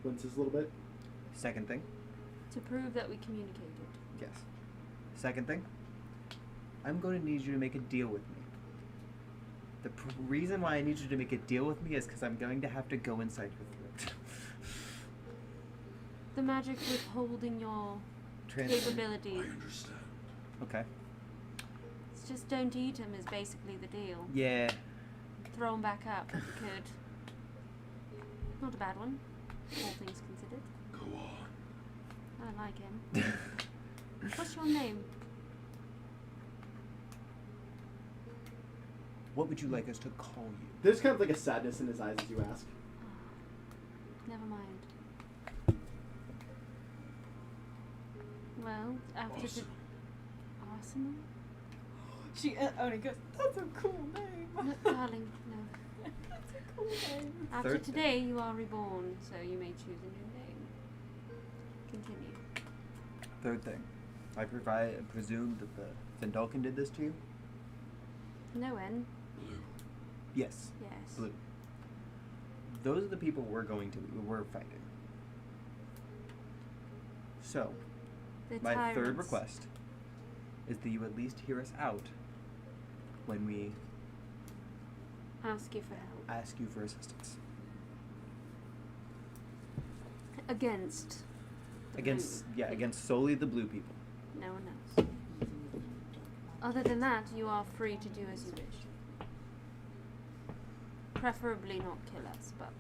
[SPEAKER 1] winces a little bit.
[SPEAKER 4] Second thing,
[SPEAKER 7] To prove that we communicated.
[SPEAKER 4] yes. Second thing, I'm going to need you to make a deal with me. The reason why I need you to make a deal with me is because I'm going to have to go inside your throat.
[SPEAKER 7] The magic withholding your capabilities.
[SPEAKER 10] I understand.
[SPEAKER 4] Okay.
[SPEAKER 7] It's just don't eat him is basically the deal.
[SPEAKER 4] Yeah.
[SPEAKER 7] Throw him back up if you could. Not a bad one, all things considered.
[SPEAKER 10] Go on.
[SPEAKER 7] I don't like him. What's your name?
[SPEAKER 4] What would you like us to call you?
[SPEAKER 1] There's kind of like a sadness in his eyes as you ask.
[SPEAKER 7] Never mind. Well, after
[SPEAKER 10] Awesome.
[SPEAKER 7] the arsenal?
[SPEAKER 5] She only goes, that's a cool name.
[SPEAKER 7] No, darling, no.
[SPEAKER 5] That's a cool name.
[SPEAKER 7] After
[SPEAKER 4] Third-
[SPEAKER 7] today, you are reborn, so you may choose a new name. Continue.
[SPEAKER 4] Third thing, I presume that the Findalkin did this to you?
[SPEAKER 7] No N.
[SPEAKER 10] Blue.
[SPEAKER 4] Yes.
[SPEAKER 7] Yes.
[SPEAKER 4] Blue. Those are the people we're fighting. So,
[SPEAKER 7] The
[SPEAKER 4] my third
[SPEAKER 7] tyrants.
[SPEAKER 4] request is that you at least hear us out when we
[SPEAKER 7] Ask you for help.
[SPEAKER 4] ask you for assistance.
[SPEAKER 7] Against. the
[SPEAKER 4] Against
[SPEAKER 7] blue.
[SPEAKER 4] against solely the blue people.
[SPEAKER 7] No one else. Other than that, you are free to do as you wish. Preferably not kill us, but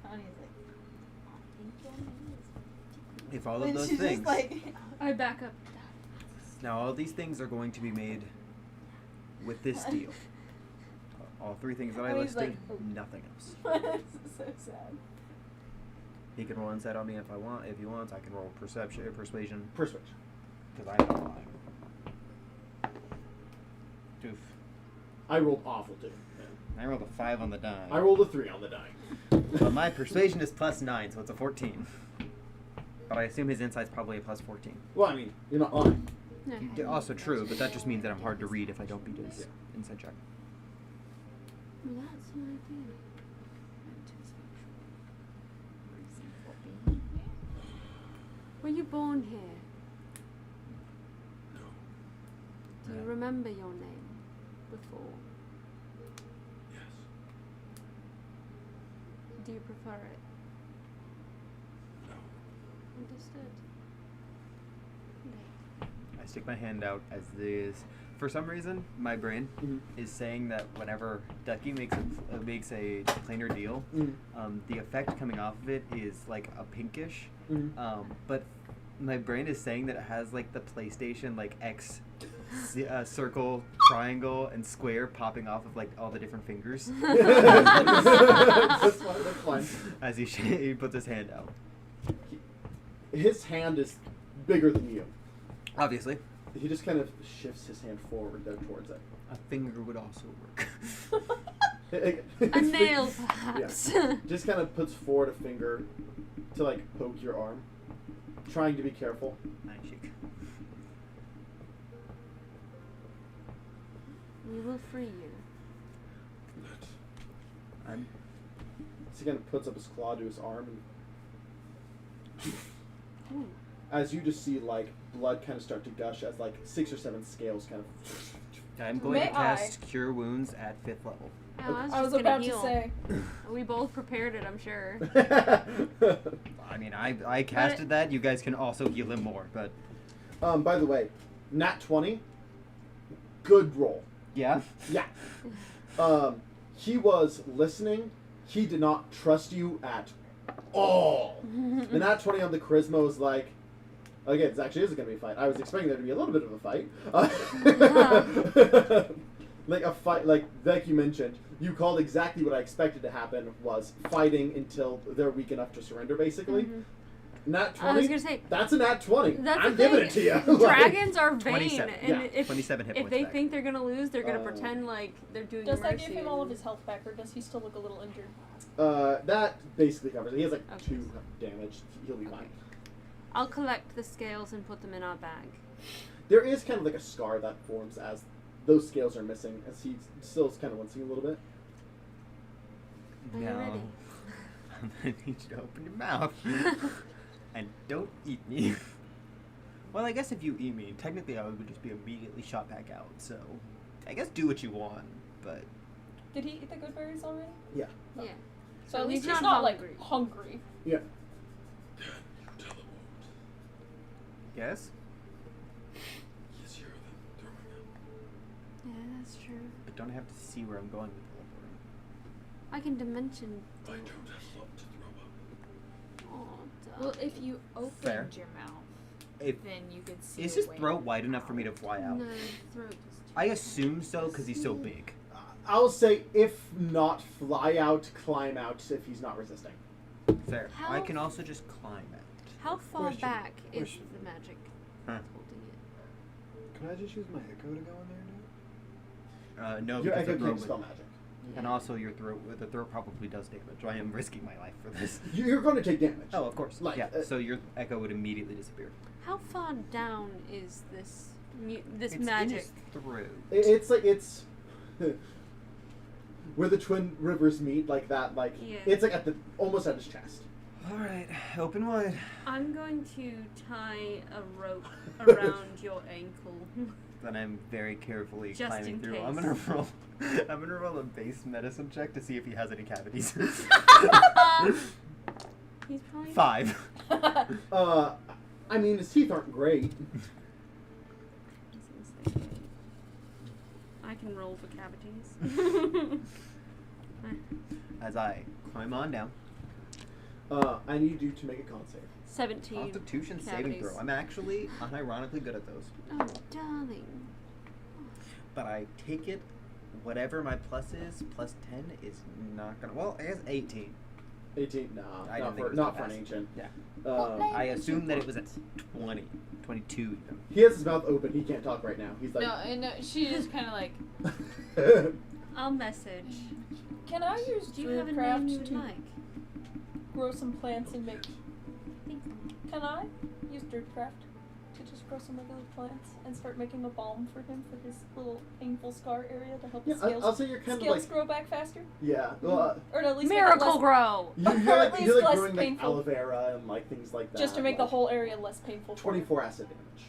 [SPEAKER 5] Connie's like, I think your name is.
[SPEAKER 4] If all of
[SPEAKER 5] When
[SPEAKER 4] those
[SPEAKER 5] she's
[SPEAKER 4] things
[SPEAKER 5] just like,
[SPEAKER 7] I back up.
[SPEAKER 4] now all these things are going to be made with this deal. All 3 things that I
[SPEAKER 5] And he's
[SPEAKER 4] listed,
[SPEAKER 5] like,
[SPEAKER 4] nothing else.
[SPEAKER 5] it's so sad.
[SPEAKER 4] He can roll insight on me if I want. If he wants, I can roll persuasion.
[SPEAKER 1] Persuasion.
[SPEAKER 4] Because I know why. Doof.
[SPEAKER 1] I rolled awful too.
[SPEAKER 4] I rolled a 5 on the die.
[SPEAKER 1] I rolled a 3 on the die.
[SPEAKER 4] Well, my persuasion is +9, so it's a 14. But I assume his insight's probably a +14.
[SPEAKER 1] Well, I mean, you're not lying.
[SPEAKER 7] Okay.
[SPEAKER 4] Also true, but that just means that I'm hard to read if I don't beat his
[SPEAKER 1] Yeah.
[SPEAKER 4] insight check.
[SPEAKER 7] Well, that's an idea.
[SPEAKER 8] Reason for being here.
[SPEAKER 7] Were you born here?
[SPEAKER 10] No.
[SPEAKER 7] Do you
[SPEAKER 4] Yeah.
[SPEAKER 7] remember your name before?
[SPEAKER 10] Yes.
[SPEAKER 7] Do you prefer it?
[SPEAKER 10] No.
[SPEAKER 7] Understood. Okay.
[SPEAKER 4] I stick my hand out as this. For some reason, my brain is saying that whenever Ducky makes a planar deal, the effect coming off of it is like a pinkish. But my brain is saying that it has like the PlayStation like X circle, triangle, and square popping off of like all the different fingers.
[SPEAKER 1] That's fine. That's fine.
[SPEAKER 4] As he puts his hand out.
[SPEAKER 1] His hand is bigger than you.
[SPEAKER 4] Obviously,
[SPEAKER 1] He just kind of shifts his hand forward there towards it.
[SPEAKER 4] a finger would also work.
[SPEAKER 7] A nail, perhaps.
[SPEAKER 1] Yeah. Just kind of puts forward a finger to like poke your arm, trying to be careful.
[SPEAKER 4] Magic.
[SPEAKER 7] We will free you.
[SPEAKER 4] I'm
[SPEAKER 1] So he kind of puts up his claw to his arm, and
[SPEAKER 7] Ooh.
[SPEAKER 1] as you just see like blood kind of start to gush as like 6 or 7 scales kind of.
[SPEAKER 4] I'm going
[SPEAKER 5] May
[SPEAKER 4] to cast Cure Wounds at 5th level.
[SPEAKER 7] Oh,
[SPEAKER 5] I was
[SPEAKER 7] just gonna
[SPEAKER 5] about
[SPEAKER 7] heal.
[SPEAKER 5] to say.
[SPEAKER 7] We both prepared it, I'm sure.
[SPEAKER 4] I mean, I casted that. You guys can also heal him more, but
[SPEAKER 1] By the way, nat 20, good roll.
[SPEAKER 4] yeah.
[SPEAKER 1] Yeah. He was listening. He did not trust you at all. The nat 20 on the charisma was like, again, this actually is going to be a fight. I was expecting there to be a little bit of a fight. Like a fight, like you mentioned, you called exactly what I expected to happen was fighting until they're weak enough to surrender, basically. Nat
[SPEAKER 7] I was
[SPEAKER 1] 20?
[SPEAKER 7] gonna say
[SPEAKER 1] That's a nat 20.
[SPEAKER 7] that's
[SPEAKER 1] I'm
[SPEAKER 7] the
[SPEAKER 1] giving
[SPEAKER 7] thing.
[SPEAKER 1] it to you.
[SPEAKER 7] Dragons are vain,
[SPEAKER 4] 27.
[SPEAKER 7] and
[SPEAKER 1] Yeah,
[SPEAKER 7] if
[SPEAKER 4] 27 hit
[SPEAKER 7] if
[SPEAKER 4] points
[SPEAKER 7] they
[SPEAKER 4] back.
[SPEAKER 7] think they're gonna lose, they're gonna
[SPEAKER 1] Oh.
[SPEAKER 7] pretend like they're doing
[SPEAKER 5] Does that
[SPEAKER 7] mercy
[SPEAKER 5] give him all of
[SPEAKER 7] and-
[SPEAKER 5] his health back, or does he still look a little injured?
[SPEAKER 1] That basically covers it. He has like
[SPEAKER 7] Okay.
[SPEAKER 1] 2 damage. He'll be fine.
[SPEAKER 7] I'll collect the scales and put them in our bag.
[SPEAKER 1] There is kind of like a scar that forms as those scales are missing, as he still is kind of wincing a little bit.
[SPEAKER 7] Are you ready?
[SPEAKER 4] I'm gonna need you to open your mouth. And don't eat me. Well, I guess if you eat me, technically I would just be immediately shot back out, so I guess do what you want, but
[SPEAKER 5] Did he eat the good berries already?
[SPEAKER 7] Yeah.
[SPEAKER 5] So
[SPEAKER 7] So
[SPEAKER 5] at least
[SPEAKER 7] he's
[SPEAKER 5] he's
[SPEAKER 7] not
[SPEAKER 5] not
[SPEAKER 7] hungry.
[SPEAKER 5] like hungry.
[SPEAKER 1] Yeah.
[SPEAKER 10] Then you teleport.
[SPEAKER 4] yes?
[SPEAKER 10] Easier than throwing up.
[SPEAKER 7] Yeah, that's true.
[SPEAKER 4] But don't I have to see where I'm going with teleporting?
[SPEAKER 7] I can dimension.
[SPEAKER 10] I don't have luck to throw up.
[SPEAKER 7] Oh,
[SPEAKER 8] Well, if you opened
[SPEAKER 4] Fair.
[SPEAKER 8] your mouth,
[SPEAKER 4] If,
[SPEAKER 8] then you could see.
[SPEAKER 4] is
[SPEAKER 8] a
[SPEAKER 4] his
[SPEAKER 8] way
[SPEAKER 4] throat wide enough for me to fly out?
[SPEAKER 7] no, throat is too
[SPEAKER 4] I assume so, because he's so big.
[SPEAKER 1] I'll say, if not fly out, climb out if he's not resisting.
[SPEAKER 4] Fair.
[SPEAKER 7] How-
[SPEAKER 4] I can also just climb out.
[SPEAKER 7] How far
[SPEAKER 3] Question,
[SPEAKER 7] back is
[SPEAKER 3] question.
[SPEAKER 7] the magic
[SPEAKER 4] Huh.
[SPEAKER 7] holding it?
[SPEAKER 3] Can I just use my echo to go in there now?
[SPEAKER 4] No,
[SPEAKER 1] Your
[SPEAKER 4] because
[SPEAKER 1] echo
[SPEAKER 4] the throat
[SPEAKER 1] can't
[SPEAKER 4] would-
[SPEAKER 1] spell magic.
[SPEAKER 4] and also your throat, the throat probably does damage. I am risking my life for this.
[SPEAKER 1] You're going to take damage.
[SPEAKER 4] Oh, of course.
[SPEAKER 1] Like,
[SPEAKER 4] yeah. So your echo would immediately disappear.
[SPEAKER 7] How far down is this this
[SPEAKER 4] It's
[SPEAKER 7] magic?
[SPEAKER 4] in his throat.
[SPEAKER 1] It's like it's where the twin rivers meet, like that. Like
[SPEAKER 7] Yeah.
[SPEAKER 1] it's like at the almost at his chest.
[SPEAKER 4] All right, open wide.
[SPEAKER 7] I'm going to tie a rope around your ankle.
[SPEAKER 4] Then I'm very carefully
[SPEAKER 7] Just
[SPEAKER 4] climbing
[SPEAKER 7] in
[SPEAKER 4] through.
[SPEAKER 7] case.
[SPEAKER 4] I'm gonna roll. I'm gonna roll a base medicine check to see if he has any cavities.
[SPEAKER 7] He's probably
[SPEAKER 4] 5.
[SPEAKER 1] I mean his teeth aren't great.
[SPEAKER 7] I can roll for cavities.
[SPEAKER 4] As I climb on down.
[SPEAKER 1] I need you to make a con save.
[SPEAKER 7] 17.
[SPEAKER 4] Constitution saving
[SPEAKER 7] cavities.
[SPEAKER 4] throw. I'm actually unironically good at those.
[SPEAKER 7] Oh, darling.
[SPEAKER 4] But I take it, whatever my plus is, plus 10 is not gonna. Well, I guess 18.
[SPEAKER 1] 18. Nah,
[SPEAKER 4] I
[SPEAKER 1] not
[SPEAKER 4] didn't think
[SPEAKER 1] for
[SPEAKER 4] it was
[SPEAKER 1] not for
[SPEAKER 4] gonna
[SPEAKER 1] an
[SPEAKER 4] pass.
[SPEAKER 1] ancient.
[SPEAKER 4] Yeah.
[SPEAKER 1] I
[SPEAKER 4] I assumed that it was at 20. 22 even.
[SPEAKER 1] He has his mouth open. He can't talk right now. He's like.
[SPEAKER 8] No, and she just kind of like.
[SPEAKER 7] I'll message.
[SPEAKER 5] Can I use
[SPEAKER 7] Do you have a
[SPEAKER 5] Druidcraft
[SPEAKER 7] name you would
[SPEAKER 5] to
[SPEAKER 7] like?
[SPEAKER 5] grow some plants and make?
[SPEAKER 7] Think
[SPEAKER 5] Can I use Druidcraft to just grow some regular plants and start making a balm for him for his little painful scar area to help
[SPEAKER 1] Yeah,
[SPEAKER 5] his scales,
[SPEAKER 1] I'll say you're kind of
[SPEAKER 5] scales
[SPEAKER 1] like.
[SPEAKER 5] grow back faster,
[SPEAKER 1] Yeah. Well,
[SPEAKER 5] or to at least make it
[SPEAKER 7] Miracle
[SPEAKER 5] less,
[SPEAKER 7] grow.
[SPEAKER 1] you're
[SPEAKER 5] Or at
[SPEAKER 1] like
[SPEAKER 5] least
[SPEAKER 1] you're like
[SPEAKER 5] less
[SPEAKER 1] growing like
[SPEAKER 5] painful.
[SPEAKER 1] aloe vera and like things like that.
[SPEAKER 5] just to make the
[SPEAKER 1] like,
[SPEAKER 5] whole area less painful. for him.
[SPEAKER 1] 24 acid damage.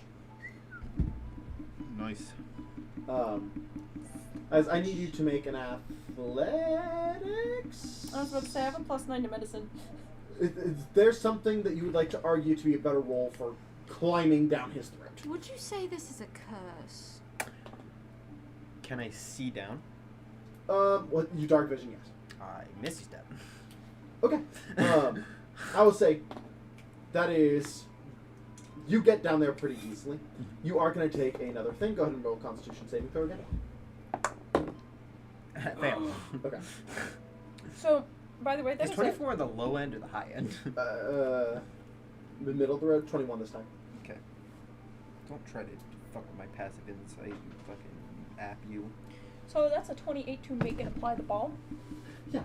[SPEAKER 4] Nice.
[SPEAKER 1] As I need you to make an athletics.
[SPEAKER 5] I was about to say I have a +9 to medicine.
[SPEAKER 1] There's something that you would like to argue to be a better roll for climbing down his throat.
[SPEAKER 7] Would you say this is a curse?
[SPEAKER 4] Can I see down?
[SPEAKER 1] Well, you dark vision, yes.
[SPEAKER 4] I misty step.
[SPEAKER 1] Okay. I will say that is. You get down there pretty easily. You are going to take another thing. Go ahead and roll Constitution saving throw again.
[SPEAKER 4] Fail.
[SPEAKER 1] Okay.
[SPEAKER 5] So, by the way, that
[SPEAKER 4] Is
[SPEAKER 5] is
[SPEAKER 4] 24 the low end or the high end?
[SPEAKER 1] The middle of the road, 21 this time.
[SPEAKER 4] Okay. Don't try to fuck with my passive insight, you fucking app you.
[SPEAKER 5] so that's a 28 to make and apply the balm.
[SPEAKER 1] Yeah.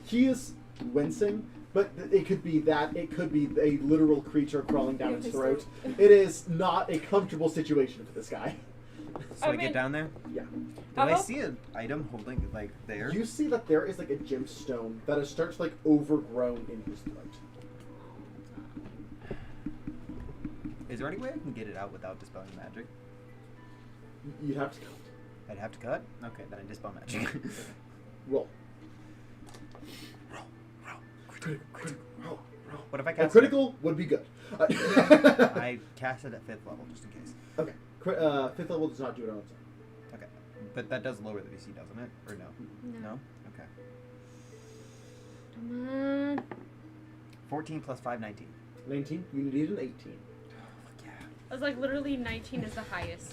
[SPEAKER 1] He is wincing, but it could be that. It could be a literal creature crawling down his throat. It is not a comfortable situation for this guy.
[SPEAKER 4] So
[SPEAKER 5] I
[SPEAKER 4] I
[SPEAKER 5] mean-
[SPEAKER 4] get down there?
[SPEAKER 1] Yeah.
[SPEAKER 4] Do I see an item holding, like, there?
[SPEAKER 1] You see that there is like a gemstone that is starts like overgrown in his throat.
[SPEAKER 4] Is there any way I can get it out without dispelling magic?
[SPEAKER 1] You'd have to count.
[SPEAKER 4] I'd have to cut? Okay, then I dispel magic.
[SPEAKER 1] Roll.
[SPEAKER 10] Roll.
[SPEAKER 4] What if I
[SPEAKER 1] A
[SPEAKER 4] cast
[SPEAKER 1] critical would be good.
[SPEAKER 4] it? I cast it at 5th level, just in case.
[SPEAKER 1] Okay. 5th level does not do it on its own.
[SPEAKER 4] Okay. But that does lower the DC, doesn't it? Or no?
[SPEAKER 7] No.
[SPEAKER 4] Okay.
[SPEAKER 7] Come on.
[SPEAKER 4] 14 plus 5, 19.
[SPEAKER 1] 19. You need an 18.
[SPEAKER 4] Fuck yeah.
[SPEAKER 7] I was like, literally 19 is the highest.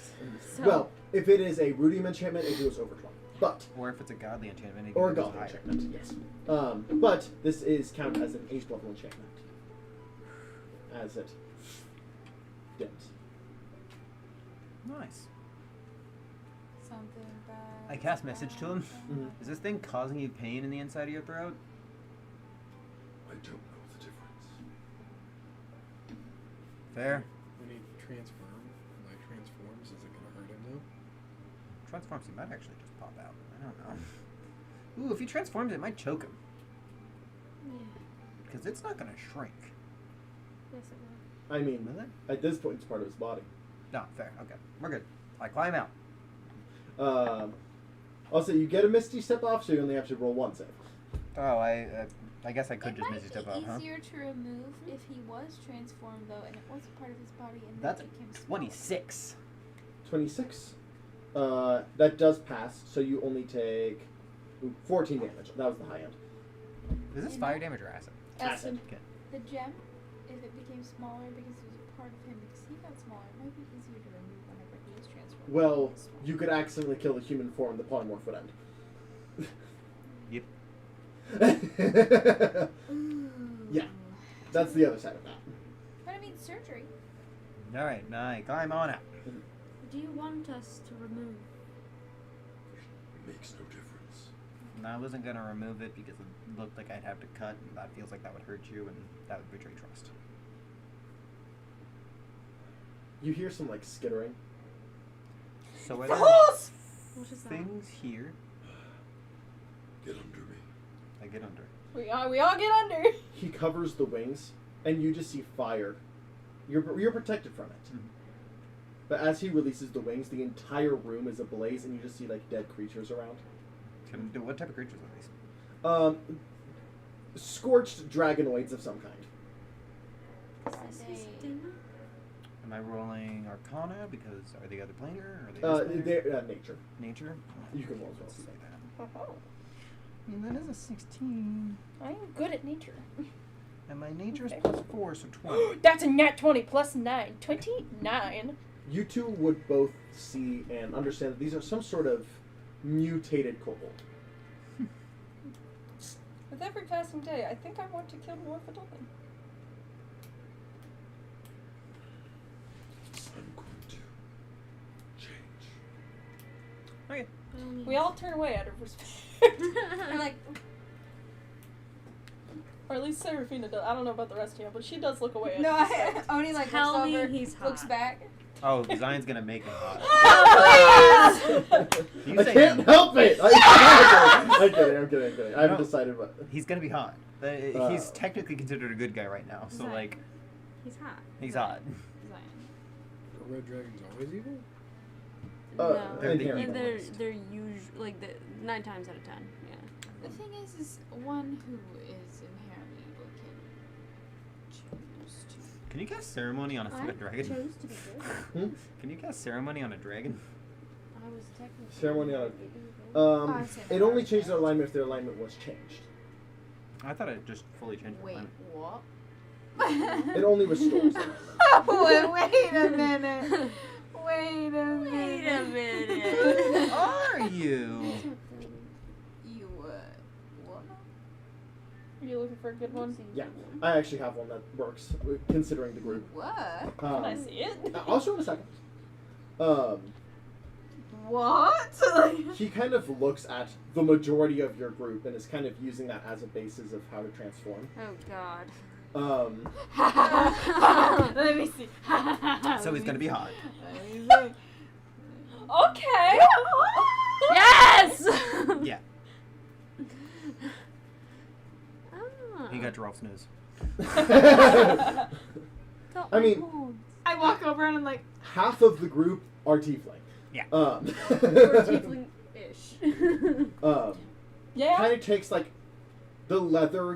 [SPEAKER 7] So.
[SPEAKER 1] Well, if it is a rudium enchantment, it goes over 20. But
[SPEAKER 4] Or if it's a godly enchantment, it
[SPEAKER 1] or a
[SPEAKER 4] goes
[SPEAKER 1] godly
[SPEAKER 4] higher.
[SPEAKER 1] enchantment, yes. But this is counted as an 8th level enchantment. as it dims.
[SPEAKER 4] Nice.
[SPEAKER 8] Something bad.
[SPEAKER 4] I cast message to him.
[SPEAKER 1] Mhm.
[SPEAKER 4] Is this thing causing you pain in the inside of your throat?
[SPEAKER 10] I don't know the difference.
[SPEAKER 4] Fair.
[SPEAKER 3] When he transforms, is it gonna hurt him though?
[SPEAKER 4] Transforms, he might actually just pop out. I don't know. Ooh, if he transforms, it might choke him.
[SPEAKER 7] Yeah.
[SPEAKER 4] Because it's not going to shrink.
[SPEAKER 7] Yes, it will.
[SPEAKER 1] I mean,
[SPEAKER 4] Will it?
[SPEAKER 1] at this point, it's part of his body.
[SPEAKER 4] No, fair. Okay. We're good. I climb out.
[SPEAKER 1] Also, you get a Misty Step off, so you only have to roll one save.
[SPEAKER 4] Oh, I guess I could
[SPEAKER 8] It
[SPEAKER 4] just
[SPEAKER 8] might
[SPEAKER 4] Misty Step
[SPEAKER 8] be
[SPEAKER 4] out, huh?
[SPEAKER 8] easier to remove if he was transformed though, and it was part of his body, and
[SPEAKER 4] That's
[SPEAKER 8] then became smaller.
[SPEAKER 4] 26.
[SPEAKER 1] 26. That does pass, so you only take 14 damage. That was the high end.
[SPEAKER 4] Is this
[SPEAKER 8] You
[SPEAKER 4] fire
[SPEAKER 8] know?
[SPEAKER 4] damage or acid?
[SPEAKER 1] Acid.
[SPEAKER 4] Okay.
[SPEAKER 8] The gem, if it became smaller because it was a part of him because he got smaller, it might be easier to remove whenever he is transformed.
[SPEAKER 1] Well, you could accidentally kill the human form the polymorph would end.
[SPEAKER 4] Yep.
[SPEAKER 8] Ooh.
[SPEAKER 1] Yeah. That's the other side of that.
[SPEAKER 8] But I mean, surgery.
[SPEAKER 4] Alright, I climb on out.
[SPEAKER 7] Do you want us to remove?
[SPEAKER 10] It makes no difference.
[SPEAKER 4] And I wasn't going to remove it because it looked like I'd have to cut, and that feels like that would hurt you, and that would betray trust.
[SPEAKER 1] You hear some, like, skittering.
[SPEAKER 4] So are there
[SPEAKER 7] What is that?
[SPEAKER 4] things here?
[SPEAKER 10] Get under me.
[SPEAKER 4] I get under.
[SPEAKER 5] We all get under.
[SPEAKER 1] He covers the wings, and you just see fire. You're protected from it.
[SPEAKER 4] Mhm.
[SPEAKER 1] But as he releases the wings, the entire room is ablaze, and you just see, like, dead creatures around.
[SPEAKER 4] What type of creatures are these?
[SPEAKER 1] Scorched dragonoids of some kind.
[SPEAKER 7] Is this dinner?
[SPEAKER 4] Am I rolling Arcana because are they other planar? Or are they
[SPEAKER 1] They're nature.
[SPEAKER 4] nature?
[SPEAKER 1] You can roll as well.
[SPEAKER 4] Let's say that.
[SPEAKER 5] Oh,
[SPEAKER 4] I mean, that is a 16.
[SPEAKER 5] I'm good at nature.
[SPEAKER 4] And my nature is
[SPEAKER 5] Okay.
[SPEAKER 4] +4, so 20.
[SPEAKER 5] That's a nat 20 plus 9. 29.
[SPEAKER 1] You two would both see and understand that these are some sort of mutated kobold.
[SPEAKER 5] With every passing day, I think I want to kill more Fidolin.
[SPEAKER 10] I'm going to change.
[SPEAKER 4] Okay.
[SPEAKER 5] We all turn away out of respect.
[SPEAKER 8] I'm like,
[SPEAKER 5] Or at least Serafina does. I don't know about the rest of you, but she does look away.
[SPEAKER 8] no,
[SPEAKER 5] At respect.
[SPEAKER 8] Only like
[SPEAKER 7] Tell
[SPEAKER 8] looks
[SPEAKER 7] me
[SPEAKER 8] over,
[SPEAKER 7] he's
[SPEAKER 8] looks
[SPEAKER 7] hot.
[SPEAKER 8] back.
[SPEAKER 4] Oh, Zion's gonna make him hot. You
[SPEAKER 1] I
[SPEAKER 4] say
[SPEAKER 1] can't
[SPEAKER 4] no.
[SPEAKER 1] help it! I'm kidding. I haven't
[SPEAKER 4] No.
[SPEAKER 1] decided what.
[SPEAKER 4] He's gonna be hot. He's technically considered a good guy right now, so
[SPEAKER 7] Zion.
[SPEAKER 4] like,
[SPEAKER 7] He's hot.
[SPEAKER 4] he's hot.
[SPEAKER 9] Zion.
[SPEAKER 3] Are red dragons always evil?
[SPEAKER 7] No.
[SPEAKER 4] They're the
[SPEAKER 1] inherent
[SPEAKER 4] evil
[SPEAKER 7] they're
[SPEAKER 4] ones.
[SPEAKER 7] they're usually like 9 times out of 10. Yeah.
[SPEAKER 9] The thing is one who is inherently evil can choose to.
[SPEAKER 4] Can you cast ceremony on a stupid dragon?
[SPEAKER 7] chose to be good.
[SPEAKER 1] Hmm?
[SPEAKER 4] Can you cast ceremony on a dragon?
[SPEAKER 7] I was technically
[SPEAKER 1] Ceremony on
[SPEAKER 8] I said
[SPEAKER 1] It
[SPEAKER 8] that
[SPEAKER 1] only
[SPEAKER 8] right
[SPEAKER 1] changed
[SPEAKER 8] there.
[SPEAKER 1] their alignment if their alignment was changed.
[SPEAKER 4] I thought it just fully changed.
[SPEAKER 9] Wait,
[SPEAKER 4] mine.
[SPEAKER 9] what?
[SPEAKER 1] It only restores alignment.
[SPEAKER 8] Wait a minute. Wait a minute.
[SPEAKER 7] Wait a minute.
[SPEAKER 4] Who are you?
[SPEAKER 9] You what?
[SPEAKER 5] Are you looking for a good one?
[SPEAKER 1] Yeah, I actually have one that works, considering the group.
[SPEAKER 9] What?
[SPEAKER 5] Can I see it?
[SPEAKER 1] I'll show in a second.
[SPEAKER 8] What?
[SPEAKER 1] He kind of looks at the majority of your group and is kind of using that as a basis of how to transform.
[SPEAKER 7] Oh God.
[SPEAKER 8] Let me see.
[SPEAKER 4] So he's gonna be hot.
[SPEAKER 5] Okay.
[SPEAKER 7] Yes.
[SPEAKER 4] Yeah,
[SPEAKER 7] Ah.
[SPEAKER 4] he got Giraffe nose.
[SPEAKER 1] I mean-
[SPEAKER 8] I walk over and I'm like,
[SPEAKER 1] Half of the group are tiefling.
[SPEAKER 4] Yeah.
[SPEAKER 7] Or tiefling-ish.
[SPEAKER 5] Yeah.
[SPEAKER 1] Kind of takes like the leather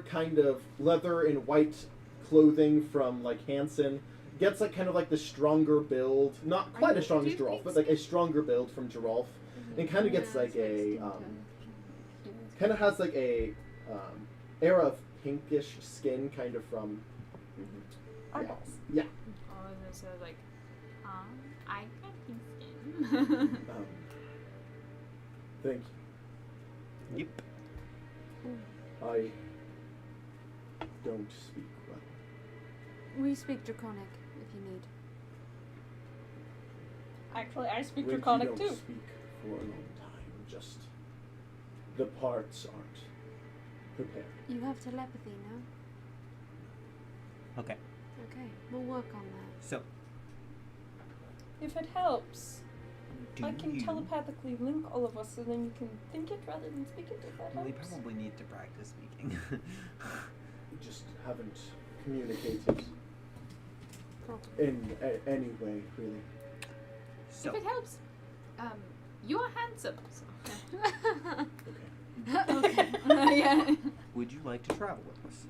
[SPEAKER 1] and white clothing from like Hansen, gets like kind of like the stronger build, not quite as strong as Giralf, but like a stronger build from Giralf, and kind of gets like a kind of has like a era of pinkish skin, kind of from yeah.
[SPEAKER 9] Oh, and so like, I got pink skin.
[SPEAKER 1] Thank
[SPEAKER 4] Yep.
[SPEAKER 1] you. I don't speak well.
[SPEAKER 7] We speak Draconic if you need.
[SPEAKER 5] Actually, I speak
[SPEAKER 1] We
[SPEAKER 5] Draconic
[SPEAKER 1] don't
[SPEAKER 5] too.
[SPEAKER 1] speak for a long time. Just the parts aren't prepared.
[SPEAKER 7] You have telepathy, no?
[SPEAKER 4] Okay.
[SPEAKER 7] Okay, we'll work on that.
[SPEAKER 4] So,
[SPEAKER 5] If it helps,
[SPEAKER 4] do
[SPEAKER 5] I can
[SPEAKER 4] you
[SPEAKER 5] telepathically link all of us, so then you can think it rather than speak it. If that
[SPEAKER 4] really
[SPEAKER 5] helps.
[SPEAKER 4] probably need to practice speaking.
[SPEAKER 1] We just haven't communicated
[SPEAKER 7] Probably.
[SPEAKER 1] in any way, really.
[SPEAKER 4] So,
[SPEAKER 9] If it helps, you are handsome. So.
[SPEAKER 1] Okay.
[SPEAKER 7] Okay.
[SPEAKER 9] Yeah.
[SPEAKER 4] would you like to travel with us?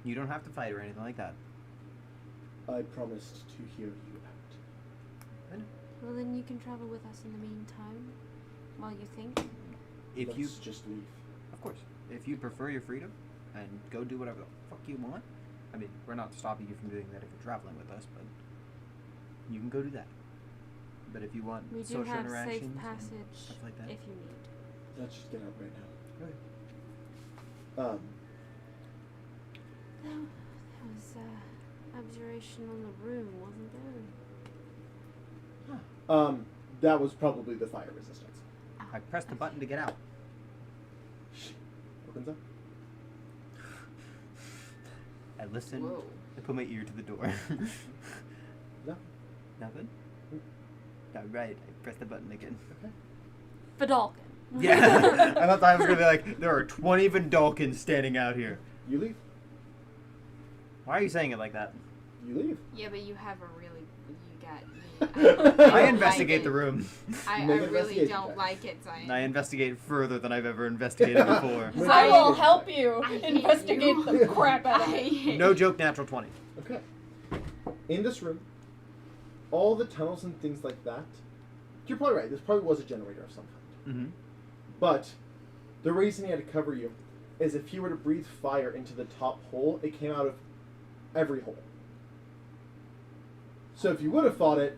[SPEAKER 4] You don't have to fight or anything like that.
[SPEAKER 1] I promised to hear you out.
[SPEAKER 7] Well, then you can travel with us in the meantime, while you think.
[SPEAKER 4] If
[SPEAKER 1] Let's
[SPEAKER 4] you,
[SPEAKER 1] just leave.
[SPEAKER 4] of course, if you prefer your freedom and go do whatever the fuck you want, I mean, we're not stopping you from doing that if you're traveling with us, but you can go do that. But if you want
[SPEAKER 7] We do
[SPEAKER 4] social
[SPEAKER 7] have
[SPEAKER 4] interactions
[SPEAKER 7] safe
[SPEAKER 4] and
[SPEAKER 7] passage
[SPEAKER 4] stuff like that,
[SPEAKER 7] if you need.
[SPEAKER 1] Let's just get out right now.
[SPEAKER 4] Okay.
[SPEAKER 7] There was abjuration on the room, wasn't there?
[SPEAKER 1] That was probably the fire resistance.
[SPEAKER 4] I pressed the button to get out.
[SPEAKER 1] Opens up.
[SPEAKER 4] I listened.
[SPEAKER 9] Whoa.
[SPEAKER 4] I put my ear to the door.
[SPEAKER 1] No.
[SPEAKER 4] Nothing? All right. I pressed the button again.
[SPEAKER 1] Okay.
[SPEAKER 7] Fidalkin.
[SPEAKER 4] Yeah. I thought I was gonna be like, there are 20 Vindalkins standing out here.
[SPEAKER 1] You leave.
[SPEAKER 4] Why are you saying it like that?
[SPEAKER 1] You leave.
[SPEAKER 9] Yeah, but you have a really
[SPEAKER 4] I investigate the room.
[SPEAKER 9] I
[SPEAKER 1] Make an
[SPEAKER 9] really
[SPEAKER 1] investigation
[SPEAKER 9] don't
[SPEAKER 1] check.
[SPEAKER 9] like it, Zion.
[SPEAKER 4] And I investigate further than I've ever investigated before.
[SPEAKER 5] I will help you
[SPEAKER 9] I hate
[SPEAKER 5] investigate
[SPEAKER 9] you.
[SPEAKER 5] the crap out
[SPEAKER 9] I
[SPEAKER 5] of it.
[SPEAKER 9] hate
[SPEAKER 4] No joke, natural 20.
[SPEAKER 1] Okay. In this room, all the tunnels and things like that. You're probably right. This probably was a generator of some kind.
[SPEAKER 4] Mm-hmm.
[SPEAKER 1] But the reason he had to cover you is if you were to breathe fire into the top hole, it came out of every hole. So if you would have fought it,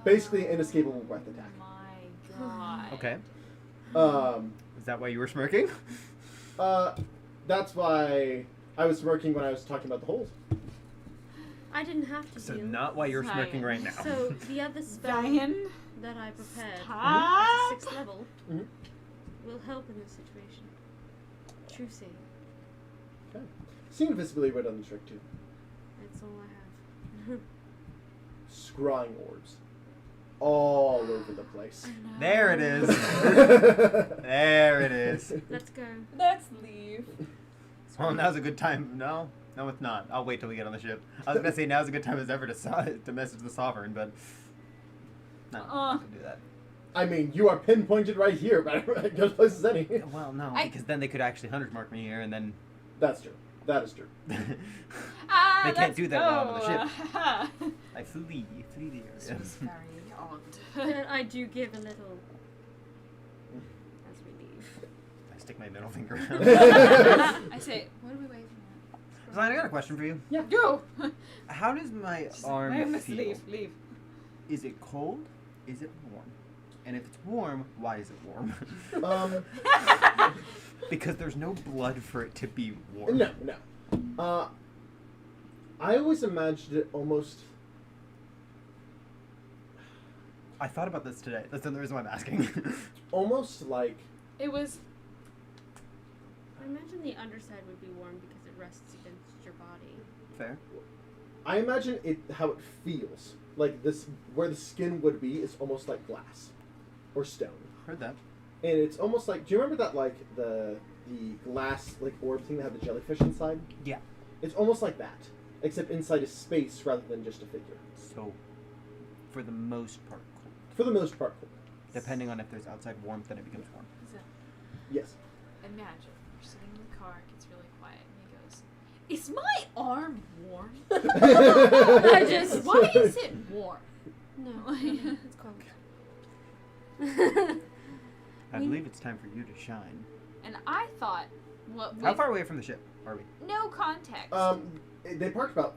[SPEAKER 1] basically an inescapable breath attack.
[SPEAKER 9] My God.
[SPEAKER 4] Okay.
[SPEAKER 1] Um,
[SPEAKER 4] Is that why you were smirking?
[SPEAKER 1] that's why I was smirking when I was talking about the holes.
[SPEAKER 7] I didn't have to
[SPEAKER 4] So
[SPEAKER 7] heal.
[SPEAKER 4] not why you're smirking right now.
[SPEAKER 7] So the other spell
[SPEAKER 9] Zion.
[SPEAKER 7] that I prepared
[SPEAKER 9] Stop.
[SPEAKER 7] at 6th level
[SPEAKER 1] Mhm.
[SPEAKER 7] will help in this situation. True save.
[SPEAKER 1] Okay. Seeing invisibility would have done the trick too.
[SPEAKER 7] That's all I have.
[SPEAKER 1] Scrying orbs. All over the place.
[SPEAKER 4] There it is. There it is.
[SPEAKER 7] Let's go.
[SPEAKER 5] Let's leave.
[SPEAKER 4] Well, now's a good time. No, it's not. I'll wait till we get on the ship. I was gonna say now's a good time as ever to message the sovereign, but no, I'm not gonna do that.
[SPEAKER 1] I mean, you are pinpointed right here, but good place as any.
[SPEAKER 4] Well, no,
[SPEAKER 9] I-
[SPEAKER 4] because then they could actually 100 mark me here, and then
[SPEAKER 1] That's true. That is true.
[SPEAKER 9] Ah,
[SPEAKER 4] They can't
[SPEAKER 9] let's
[SPEAKER 4] do that while I'm on the
[SPEAKER 9] go.
[SPEAKER 4] I flee the area.
[SPEAKER 9] This was very odd.
[SPEAKER 7] Then I do give a little as we leave.
[SPEAKER 4] I stick my middle finger out.
[SPEAKER 9] I say, what are we waiting for?
[SPEAKER 4] Zion, I got a question for you.
[SPEAKER 9] Yeah. Go.
[SPEAKER 4] How does my
[SPEAKER 9] I
[SPEAKER 4] arm
[SPEAKER 9] must
[SPEAKER 4] feel?
[SPEAKER 9] leave.
[SPEAKER 4] Is it cold? Is it warm? And if it's warm, why is it warm? Because there's no blood for it to be warm.
[SPEAKER 1] No. I always imagined it almost.
[SPEAKER 4] I thought about this today. That's the reason why I'm asking.
[SPEAKER 1] Almost like.
[SPEAKER 9] It was.
[SPEAKER 7] I imagine the underside would be warm because it rests against your body.
[SPEAKER 4] Fair.
[SPEAKER 1] I imagine it how it feels. Like this, where the skin would be, is almost like glass, or stone.
[SPEAKER 4] Heard that.
[SPEAKER 1] And it's almost like. Do you remember that like the glass like orb thing that had the jellyfish inside?
[SPEAKER 4] Yeah.
[SPEAKER 1] It's almost like that, except inside is space rather than just a figure.
[SPEAKER 4] So, for the most part, cold.
[SPEAKER 1] For the most part, cool.
[SPEAKER 4] Depending on if there's outside warmth, then it becomes warm.
[SPEAKER 9] So,
[SPEAKER 1] Yes.
[SPEAKER 9] imagine you're sitting in the car, it gets really quiet, and he goes, "Is my arm warm?
[SPEAKER 7] I just.
[SPEAKER 9] Why is it warm?"
[SPEAKER 7] No, it's cold.
[SPEAKER 4] I believe it's time for you to shine.
[SPEAKER 9] And I thought, what?
[SPEAKER 4] How
[SPEAKER 9] with
[SPEAKER 4] far away from the ship are we?
[SPEAKER 9] no context.
[SPEAKER 1] They parked about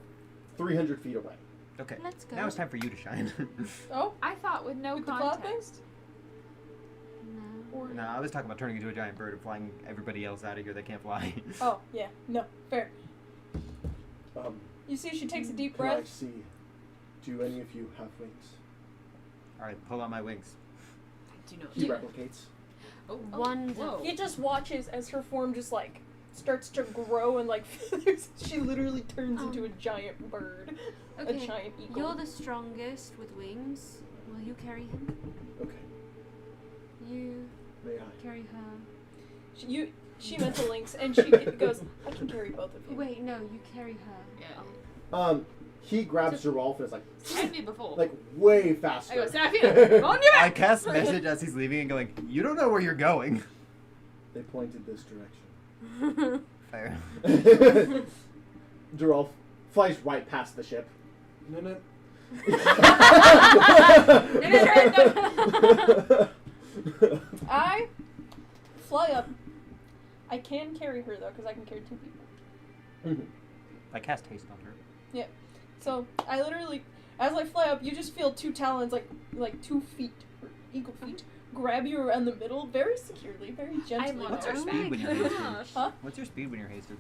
[SPEAKER 1] 300 feet away.
[SPEAKER 4] Okay.
[SPEAKER 7] Let's go.
[SPEAKER 4] Now it's time for you to shine.
[SPEAKER 5] Oh,
[SPEAKER 9] I thought with no
[SPEAKER 5] With the claw
[SPEAKER 9] context.
[SPEAKER 7] No.
[SPEAKER 4] No, I was talking about turning into a giant bird and flying everybody else out of here that can't fly.
[SPEAKER 5] Oh, yeah. No, fair. You see, she takes a deep
[SPEAKER 1] Can I
[SPEAKER 5] breath.
[SPEAKER 1] see? Do any of you have wings?
[SPEAKER 4] All right, pull out my wings.
[SPEAKER 9] Do you know?
[SPEAKER 1] He replicates.
[SPEAKER 9] Oh,
[SPEAKER 7] Wonderful.
[SPEAKER 9] whoa.
[SPEAKER 5] He just watches as her form just like starts to grow and like she literally turns into a giant bird, a
[SPEAKER 7] Okay,
[SPEAKER 5] giant eagle.
[SPEAKER 7] you're the strongest with wings. Will you carry him?
[SPEAKER 1] Okay.
[SPEAKER 7] You
[SPEAKER 1] May I?
[SPEAKER 7] carry her.
[SPEAKER 5] She mental links and she goes, I can carry both of you.
[SPEAKER 7] Wait, no, you carry her.
[SPEAKER 9] Yeah.
[SPEAKER 1] He grabs Giralf and is
[SPEAKER 9] Tried me before.
[SPEAKER 1] like way faster.
[SPEAKER 9] I go, Seraphina, on your
[SPEAKER 4] I
[SPEAKER 9] back!
[SPEAKER 4] cast message as he's leaving and going, you don't know where you're going.
[SPEAKER 1] They pointed this direction.
[SPEAKER 4] Fair.
[SPEAKER 1] Giralf flies right past the ship.
[SPEAKER 3] No.
[SPEAKER 5] I fly up. I can carry her though, because I can carry 2 people.
[SPEAKER 4] I cast haste on her.
[SPEAKER 5] Yeah. So I literally, as I fly up, you just feel 2 talons, like 2 feet, or eagle feet, grab you around the middle, very securely, very gently.
[SPEAKER 4] What's your
[SPEAKER 5] though.
[SPEAKER 4] speed when you're hasted?
[SPEAKER 5] Huh?
[SPEAKER 4] What's your speed when you're hasted?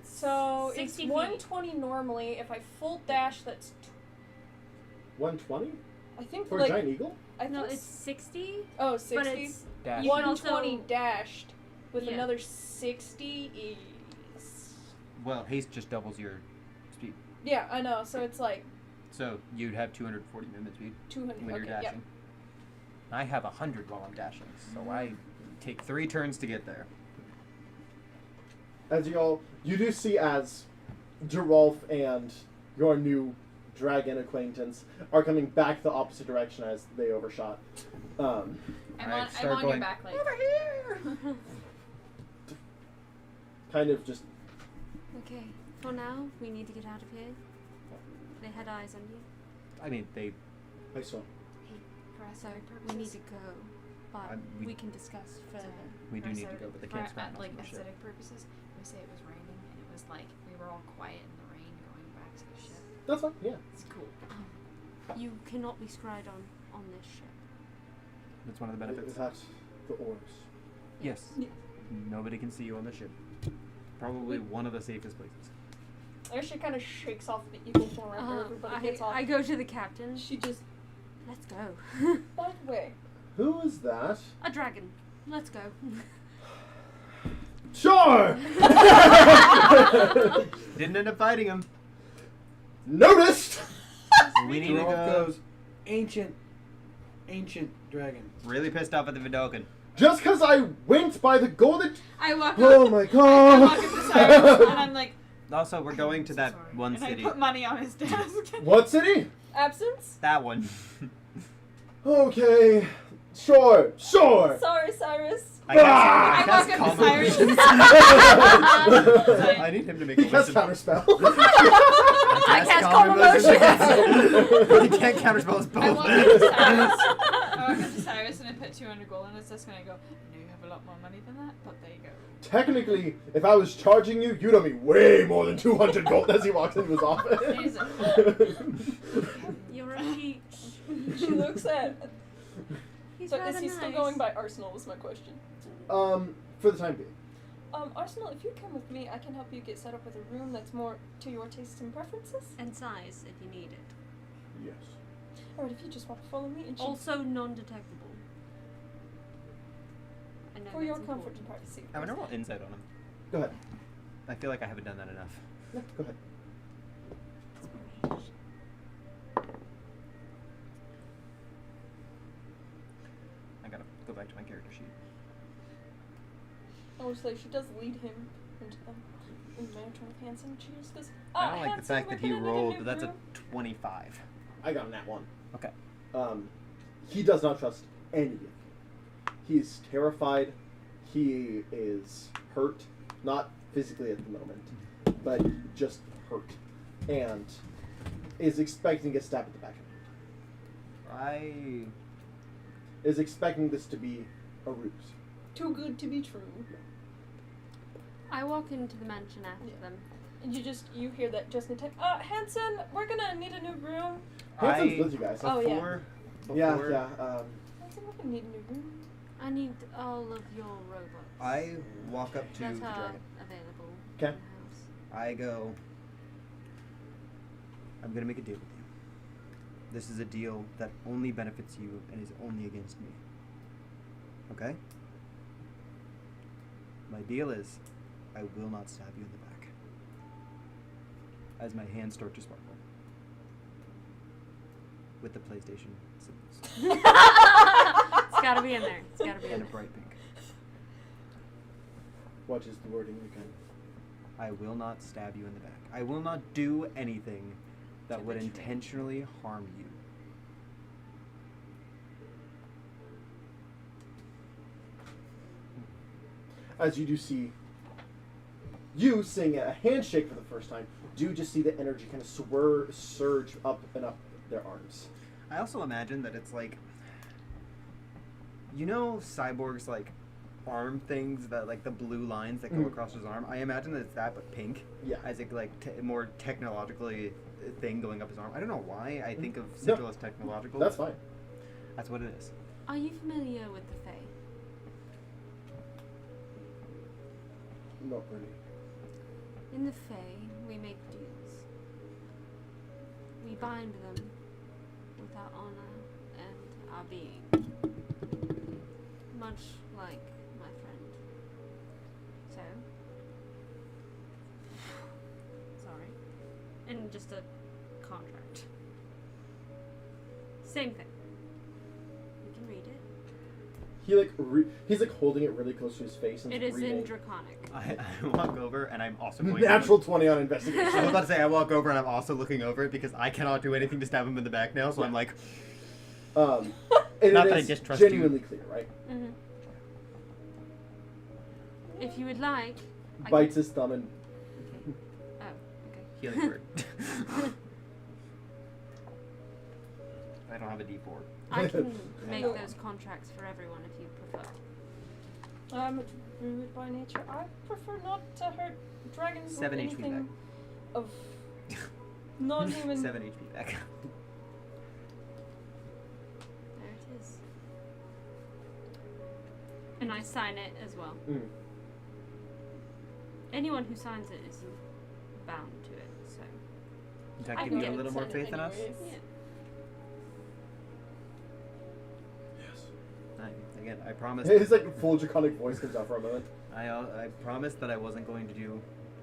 [SPEAKER 5] So
[SPEAKER 7] 60
[SPEAKER 5] it's
[SPEAKER 7] feet.
[SPEAKER 5] 120 normally. If I full dash, that's
[SPEAKER 1] 120
[SPEAKER 5] I think
[SPEAKER 1] for
[SPEAKER 5] like
[SPEAKER 1] a giant eagle.
[SPEAKER 5] I think
[SPEAKER 7] No, it's 60.
[SPEAKER 5] oh 60.
[SPEAKER 7] But it's
[SPEAKER 4] Dash.
[SPEAKER 7] You can
[SPEAKER 5] 120
[SPEAKER 7] also-
[SPEAKER 5] dashed with
[SPEAKER 7] Yeah.
[SPEAKER 5] another 60 is
[SPEAKER 4] Well, haste just doubles your speed.
[SPEAKER 5] yeah, I know. So it's like
[SPEAKER 4] So you'd have 240 movement speed
[SPEAKER 5] 200.
[SPEAKER 4] when you're
[SPEAKER 5] Okay,
[SPEAKER 4] dashing. I have 100 while I'm dashing, so I take 3 turns to get there.
[SPEAKER 1] As you do see as Giralf and your new dragon acquaintance are coming back the opposite direction as they overshot.
[SPEAKER 9] I'm
[SPEAKER 4] Alright,
[SPEAKER 9] on
[SPEAKER 4] start
[SPEAKER 9] your
[SPEAKER 4] going,
[SPEAKER 9] back, like,
[SPEAKER 4] over here!
[SPEAKER 1] Kind of just
[SPEAKER 7] Okay, for now, we need to get out of here. They had eyes on you.
[SPEAKER 4] I mean, they...
[SPEAKER 1] I saw.
[SPEAKER 9] for
[SPEAKER 7] So
[SPEAKER 9] aesthetic
[SPEAKER 7] we need
[SPEAKER 9] purposes.
[SPEAKER 7] to go. But
[SPEAKER 4] we
[SPEAKER 7] we can discuss further.
[SPEAKER 4] We do
[SPEAKER 9] For
[SPEAKER 4] need to
[SPEAKER 9] aesthetic-
[SPEAKER 4] go, but they
[SPEAKER 9] for,
[SPEAKER 4] can't spam us
[SPEAKER 9] like
[SPEAKER 4] on the ship.
[SPEAKER 9] aesthetic purposes, we say it was raining and it was like we were all quiet in the rain going back to the ship.
[SPEAKER 1] That's fine. Yeah.
[SPEAKER 9] It's cool.
[SPEAKER 7] You cannot be scried on this ship.
[SPEAKER 4] That's one of the benefits.
[SPEAKER 1] Is that the oars?
[SPEAKER 4] Yes.
[SPEAKER 5] Yeah.
[SPEAKER 4] Nobody can see you on the ship. Probably one of the safest places.
[SPEAKER 5] I guess she kind of shakes off the eagle form after everybody gets off.
[SPEAKER 7] I go to the captain.
[SPEAKER 5] She just.
[SPEAKER 7] Let's go.
[SPEAKER 5] By the way,
[SPEAKER 1] Who is that?
[SPEAKER 7] A dragon. Let's go.
[SPEAKER 1] Sure.
[SPEAKER 4] Didn't end up fighting him.
[SPEAKER 1] Noticed.
[SPEAKER 4] We need to
[SPEAKER 3] Giralf
[SPEAKER 4] go.
[SPEAKER 3] goes, ancient dragon.
[SPEAKER 4] Really pissed off at the Vidalcan.
[SPEAKER 1] Just because I went by the golden.
[SPEAKER 9] I walk
[SPEAKER 1] Oh
[SPEAKER 9] up.
[SPEAKER 1] my
[SPEAKER 9] I walk
[SPEAKER 1] god.
[SPEAKER 9] up to Cyrus and I'm like,
[SPEAKER 4] Also, we're going to that
[SPEAKER 9] sorry.
[SPEAKER 4] one
[SPEAKER 9] and
[SPEAKER 4] city.
[SPEAKER 9] I put money on his desk.
[SPEAKER 1] What city?
[SPEAKER 5] absence?
[SPEAKER 4] That one.
[SPEAKER 1] Okay. Sure. Sure.
[SPEAKER 5] Sorry, Cyrus.
[SPEAKER 4] I guess,
[SPEAKER 1] Ah!
[SPEAKER 9] I walk up to
[SPEAKER 4] calm
[SPEAKER 9] Cyrus.
[SPEAKER 4] illusions. I need him to make a
[SPEAKER 1] He has
[SPEAKER 4] wisdom.
[SPEAKER 1] counterspell.
[SPEAKER 5] I cast calm
[SPEAKER 4] He can't counterspell us both.
[SPEAKER 9] I walk up to Cyrus. I walk up to Cyrus and I put 200 gold on his desk and I go, I know you have a lot more money than that, but there you go.
[SPEAKER 1] Technically, if I was charging you, you'd owe me way more than 200 gold as he walks into his office.
[SPEAKER 7] You're a peach.
[SPEAKER 5] She looks at.
[SPEAKER 7] He's
[SPEAKER 5] So is
[SPEAKER 7] rather
[SPEAKER 5] he still
[SPEAKER 7] nice.
[SPEAKER 5] going by Arsenal? Was my question.
[SPEAKER 1] For the time being.
[SPEAKER 5] Arsenal, if you come with me, I can help you get set up with a room that's more to your tastes and preferences.
[SPEAKER 7] And size if you need it.
[SPEAKER 1] Yes.
[SPEAKER 5] Alright, if you just want to follow me and
[SPEAKER 7] Also non-detectable. I know
[SPEAKER 5] for your
[SPEAKER 7] that's
[SPEAKER 5] comfort
[SPEAKER 7] important.
[SPEAKER 5] and privacy.
[SPEAKER 4] I have a roll insight on him.
[SPEAKER 1] Go ahead.
[SPEAKER 4] I feel like I haven't done that enough.
[SPEAKER 1] Yeah, go ahead.
[SPEAKER 4] I gotta go back to my character sheet.
[SPEAKER 5] I would say she does lead him into the mansion of Hanson. She just goes,
[SPEAKER 4] I don't like the
[SPEAKER 5] Hanson,
[SPEAKER 4] fact
[SPEAKER 5] we're
[SPEAKER 4] that he
[SPEAKER 5] gonna need a
[SPEAKER 4] rolled,
[SPEAKER 5] new
[SPEAKER 4] but that's a
[SPEAKER 5] room."
[SPEAKER 4] 25.
[SPEAKER 1] I got a nat 1.
[SPEAKER 4] Okay.
[SPEAKER 1] He does not trust any of you. He's terrified. He is hurt. Not physically at the moment, but just hurt. And is expecting to get stabbed at the back of
[SPEAKER 4] I...
[SPEAKER 1] it. Is expecting this to be a ruse.
[SPEAKER 5] Too good to be true.
[SPEAKER 7] I walk into the mansion after them.
[SPEAKER 5] And you hear that just in time. Hanson, we're gonna need a new room.
[SPEAKER 1] Hanson's with you guys.
[SPEAKER 5] Oh, yeah.
[SPEAKER 4] Before,
[SPEAKER 1] Yeah,
[SPEAKER 4] before
[SPEAKER 1] yeah.
[SPEAKER 5] Hanson, we're gonna need a new room.
[SPEAKER 7] I need all of your robots
[SPEAKER 4] I walk up to
[SPEAKER 7] that
[SPEAKER 4] the
[SPEAKER 7] are
[SPEAKER 4] dragon.
[SPEAKER 7] available
[SPEAKER 1] 'Kay.
[SPEAKER 7] in the house.
[SPEAKER 4] I go, I'm gonna make a deal with you. This is a deal that only benefits you and is only against me. Okay? My deal is, I will not stab you in the back. As my hands start to sparkle. With the PlayStation symbols.
[SPEAKER 7] It's gotta be in there. It's gotta be in
[SPEAKER 4] And a
[SPEAKER 7] there.
[SPEAKER 4] bright pink.
[SPEAKER 1] What is the wording again?
[SPEAKER 4] I will not stab you in the back. I will not do anything that
[SPEAKER 7] To
[SPEAKER 4] would
[SPEAKER 7] betray.
[SPEAKER 4] intentionally harm you.
[SPEAKER 1] As you do see, you seeing a handshake for the first time, do just see the energy kind of surge up and up their arms.
[SPEAKER 4] I also imagine that it's like, you know, Cyborg's like arm things that like the blue lines that go
[SPEAKER 1] Mhm.
[SPEAKER 4] across his arm. I imagine that it's that, but pink.
[SPEAKER 1] Yeah.
[SPEAKER 4] As a like more technologically thing going up his arm. I don't know why I think of
[SPEAKER 1] No.
[SPEAKER 4] Sigil as technological.
[SPEAKER 1] That's fine.
[SPEAKER 4] That's what it is.
[SPEAKER 7] Are you familiar with the Fae?
[SPEAKER 1] Not really.
[SPEAKER 7] In the Fae, we make deals. We bind them with our honor and our being. Much like my friend. So? Sorry. And just a contract. Same thing. You can read it.
[SPEAKER 1] He like he's like holding it really close to his face and
[SPEAKER 7] It is
[SPEAKER 1] reading.
[SPEAKER 7] in Draconic.
[SPEAKER 4] I walk over and I'm also going
[SPEAKER 1] Natural 20 on
[SPEAKER 4] I
[SPEAKER 1] investigation.
[SPEAKER 4] was about to say I walk over and I'm also looking over it because I cannot do anything to stab him in the back now. So I'm like,
[SPEAKER 1] And
[SPEAKER 4] Not
[SPEAKER 1] it
[SPEAKER 4] that I
[SPEAKER 1] is
[SPEAKER 4] distrust you.
[SPEAKER 1] genuinely clear, right?
[SPEAKER 7] Mm-hmm. If you would like, I
[SPEAKER 1] Bites his thumb and
[SPEAKER 7] can... Oh, okay.
[SPEAKER 4] healing word. I don't have a D4.
[SPEAKER 7] I can make those contracts for everyone if you prefer.
[SPEAKER 5] I'm a druid by nature. I prefer not to hurt dragons
[SPEAKER 4] 7
[SPEAKER 5] or
[SPEAKER 4] HP
[SPEAKER 5] anything
[SPEAKER 4] back.
[SPEAKER 5] of non-human.
[SPEAKER 4] 7 HP back.
[SPEAKER 7] There it is. And I sign it as well.
[SPEAKER 1] Mm.
[SPEAKER 7] Anyone who signs it is bound to it, so.
[SPEAKER 4] Does that
[SPEAKER 7] I
[SPEAKER 4] give
[SPEAKER 7] can
[SPEAKER 4] you a
[SPEAKER 7] get
[SPEAKER 4] little
[SPEAKER 5] it
[SPEAKER 4] more
[SPEAKER 5] sent
[SPEAKER 4] faith in us?
[SPEAKER 5] anyways.
[SPEAKER 7] Yeah.
[SPEAKER 10] Yes.
[SPEAKER 4] Again, I promised.
[SPEAKER 1] his like full draconic voice comes out for a moment.
[SPEAKER 4] I promised that I wasn't going to do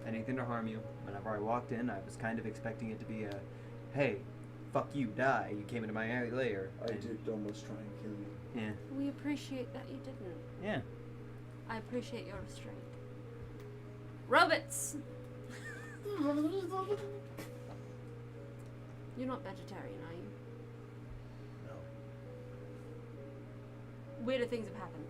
[SPEAKER 4] anything to harm you. Whenever I walked in, I was kind of expecting it to be a, hey, fuck you, die. You came into my lair.
[SPEAKER 1] I
[SPEAKER 4] and-
[SPEAKER 1] did almost try and kill you.
[SPEAKER 4] Yeah.
[SPEAKER 7] We appreciate that you didn't.
[SPEAKER 4] Yeah.
[SPEAKER 7] I appreciate your restraint. Robots! You're not vegetarian, are you?
[SPEAKER 1] No.
[SPEAKER 7] Weirder things have happened.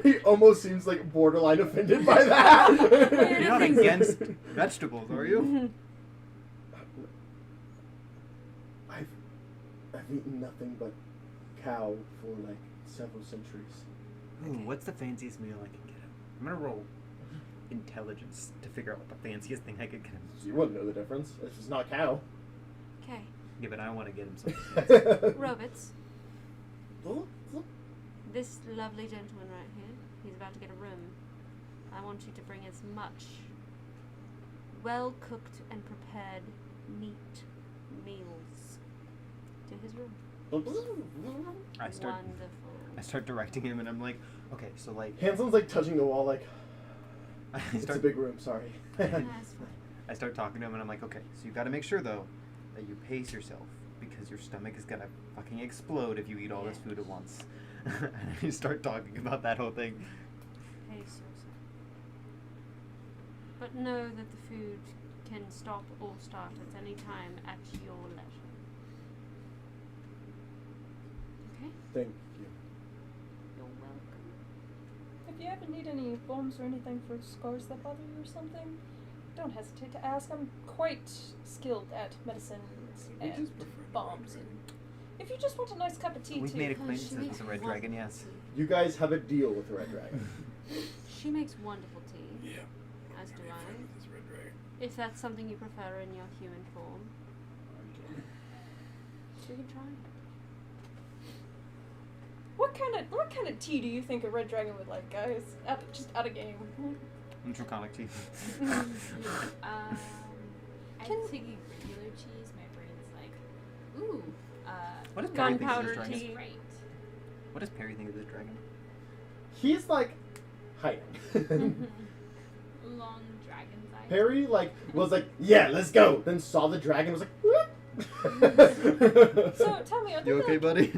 [SPEAKER 1] He almost seems like borderline offended by that.
[SPEAKER 4] You're not against vegetables, are you?
[SPEAKER 1] I've eaten nothing but cow for like several centuries.
[SPEAKER 4] Ooh, what's the fanciest meal I can get him? I'm gonna roll intelligence to figure out what the fanciest thing I could get him.
[SPEAKER 1] You wouldn't know the difference. It's just not cow.
[SPEAKER 7] Okay.
[SPEAKER 4] Yeah, but I want to get him something.
[SPEAKER 7] Robots, this lovely gentleman right here, he's about to get a room. I want you to bring as much well cooked and prepared meat meals to his room.
[SPEAKER 4] I start
[SPEAKER 7] Wonderful.
[SPEAKER 4] directing him, and I'm like, okay, so like,
[SPEAKER 1] Hansen's like touching the wall like,
[SPEAKER 4] I
[SPEAKER 1] it's a
[SPEAKER 4] start
[SPEAKER 1] big room, sorry.
[SPEAKER 7] That's fine.
[SPEAKER 4] I start talking to him, and I'm like, okay, so you got to make sure though that you pace yourself because your stomach is gonna fucking explode if you eat all this food at once. And you start talking about that whole thing.
[SPEAKER 7] Pace yourself. But know that the food can stop or start at any time at your leisure. Okay?
[SPEAKER 1] Thank you.
[SPEAKER 7] You're welcome.
[SPEAKER 5] If you ever need any bombs or anything for scars that bother you or something, don't hesitate to ask. I'm quite skilled at medicines
[SPEAKER 3] We
[SPEAKER 5] and
[SPEAKER 3] just prefer
[SPEAKER 5] bombs. And if you just want a nice cup of tea
[SPEAKER 4] We've
[SPEAKER 5] too.
[SPEAKER 4] made
[SPEAKER 7] Oh,
[SPEAKER 4] acquaintances
[SPEAKER 7] she
[SPEAKER 4] with
[SPEAKER 7] makes
[SPEAKER 4] the Red Dragon, yes.
[SPEAKER 7] wonderful
[SPEAKER 1] You guys have a deal with the Red Dragon.
[SPEAKER 7] tea. She makes wonderful tea,
[SPEAKER 10] Yeah.
[SPEAKER 7] as do
[SPEAKER 10] Pretty
[SPEAKER 7] I.
[SPEAKER 10] friend with this red dragon.
[SPEAKER 7] If that's something you prefer in your human form, we can try.
[SPEAKER 5] What kind of tea do you think a red dragon would like, guys? Just out of game.
[SPEAKER 4] And Draconic tea.
[SPEAKER 7] Um,
[SPEAKER 6] I'm thinking regular cheese. My brain's like, ooh,
[SPEAKER 4] What does Perry think of
[SPEAKER 2] Gunpowder
[SPEAKER 4] this dragon?
[SPEAKER 2] tea.
[SPEAKER 6] right.
[SPEAKER 4] What does Perry think of this dragon?
[SPEAKER 1] He's like hiding.
[SPEAKER 6] Long dragon's eye.
[SPEAKER 1] Perry was like, yeah, let's go. Then saw the dragon, was like, whoop.
[SPEAKER 5] So tell me, are there
[SPEAKER 4] You okay,
[SPEAKER 5] like,
[SPEAKER 4] buddy?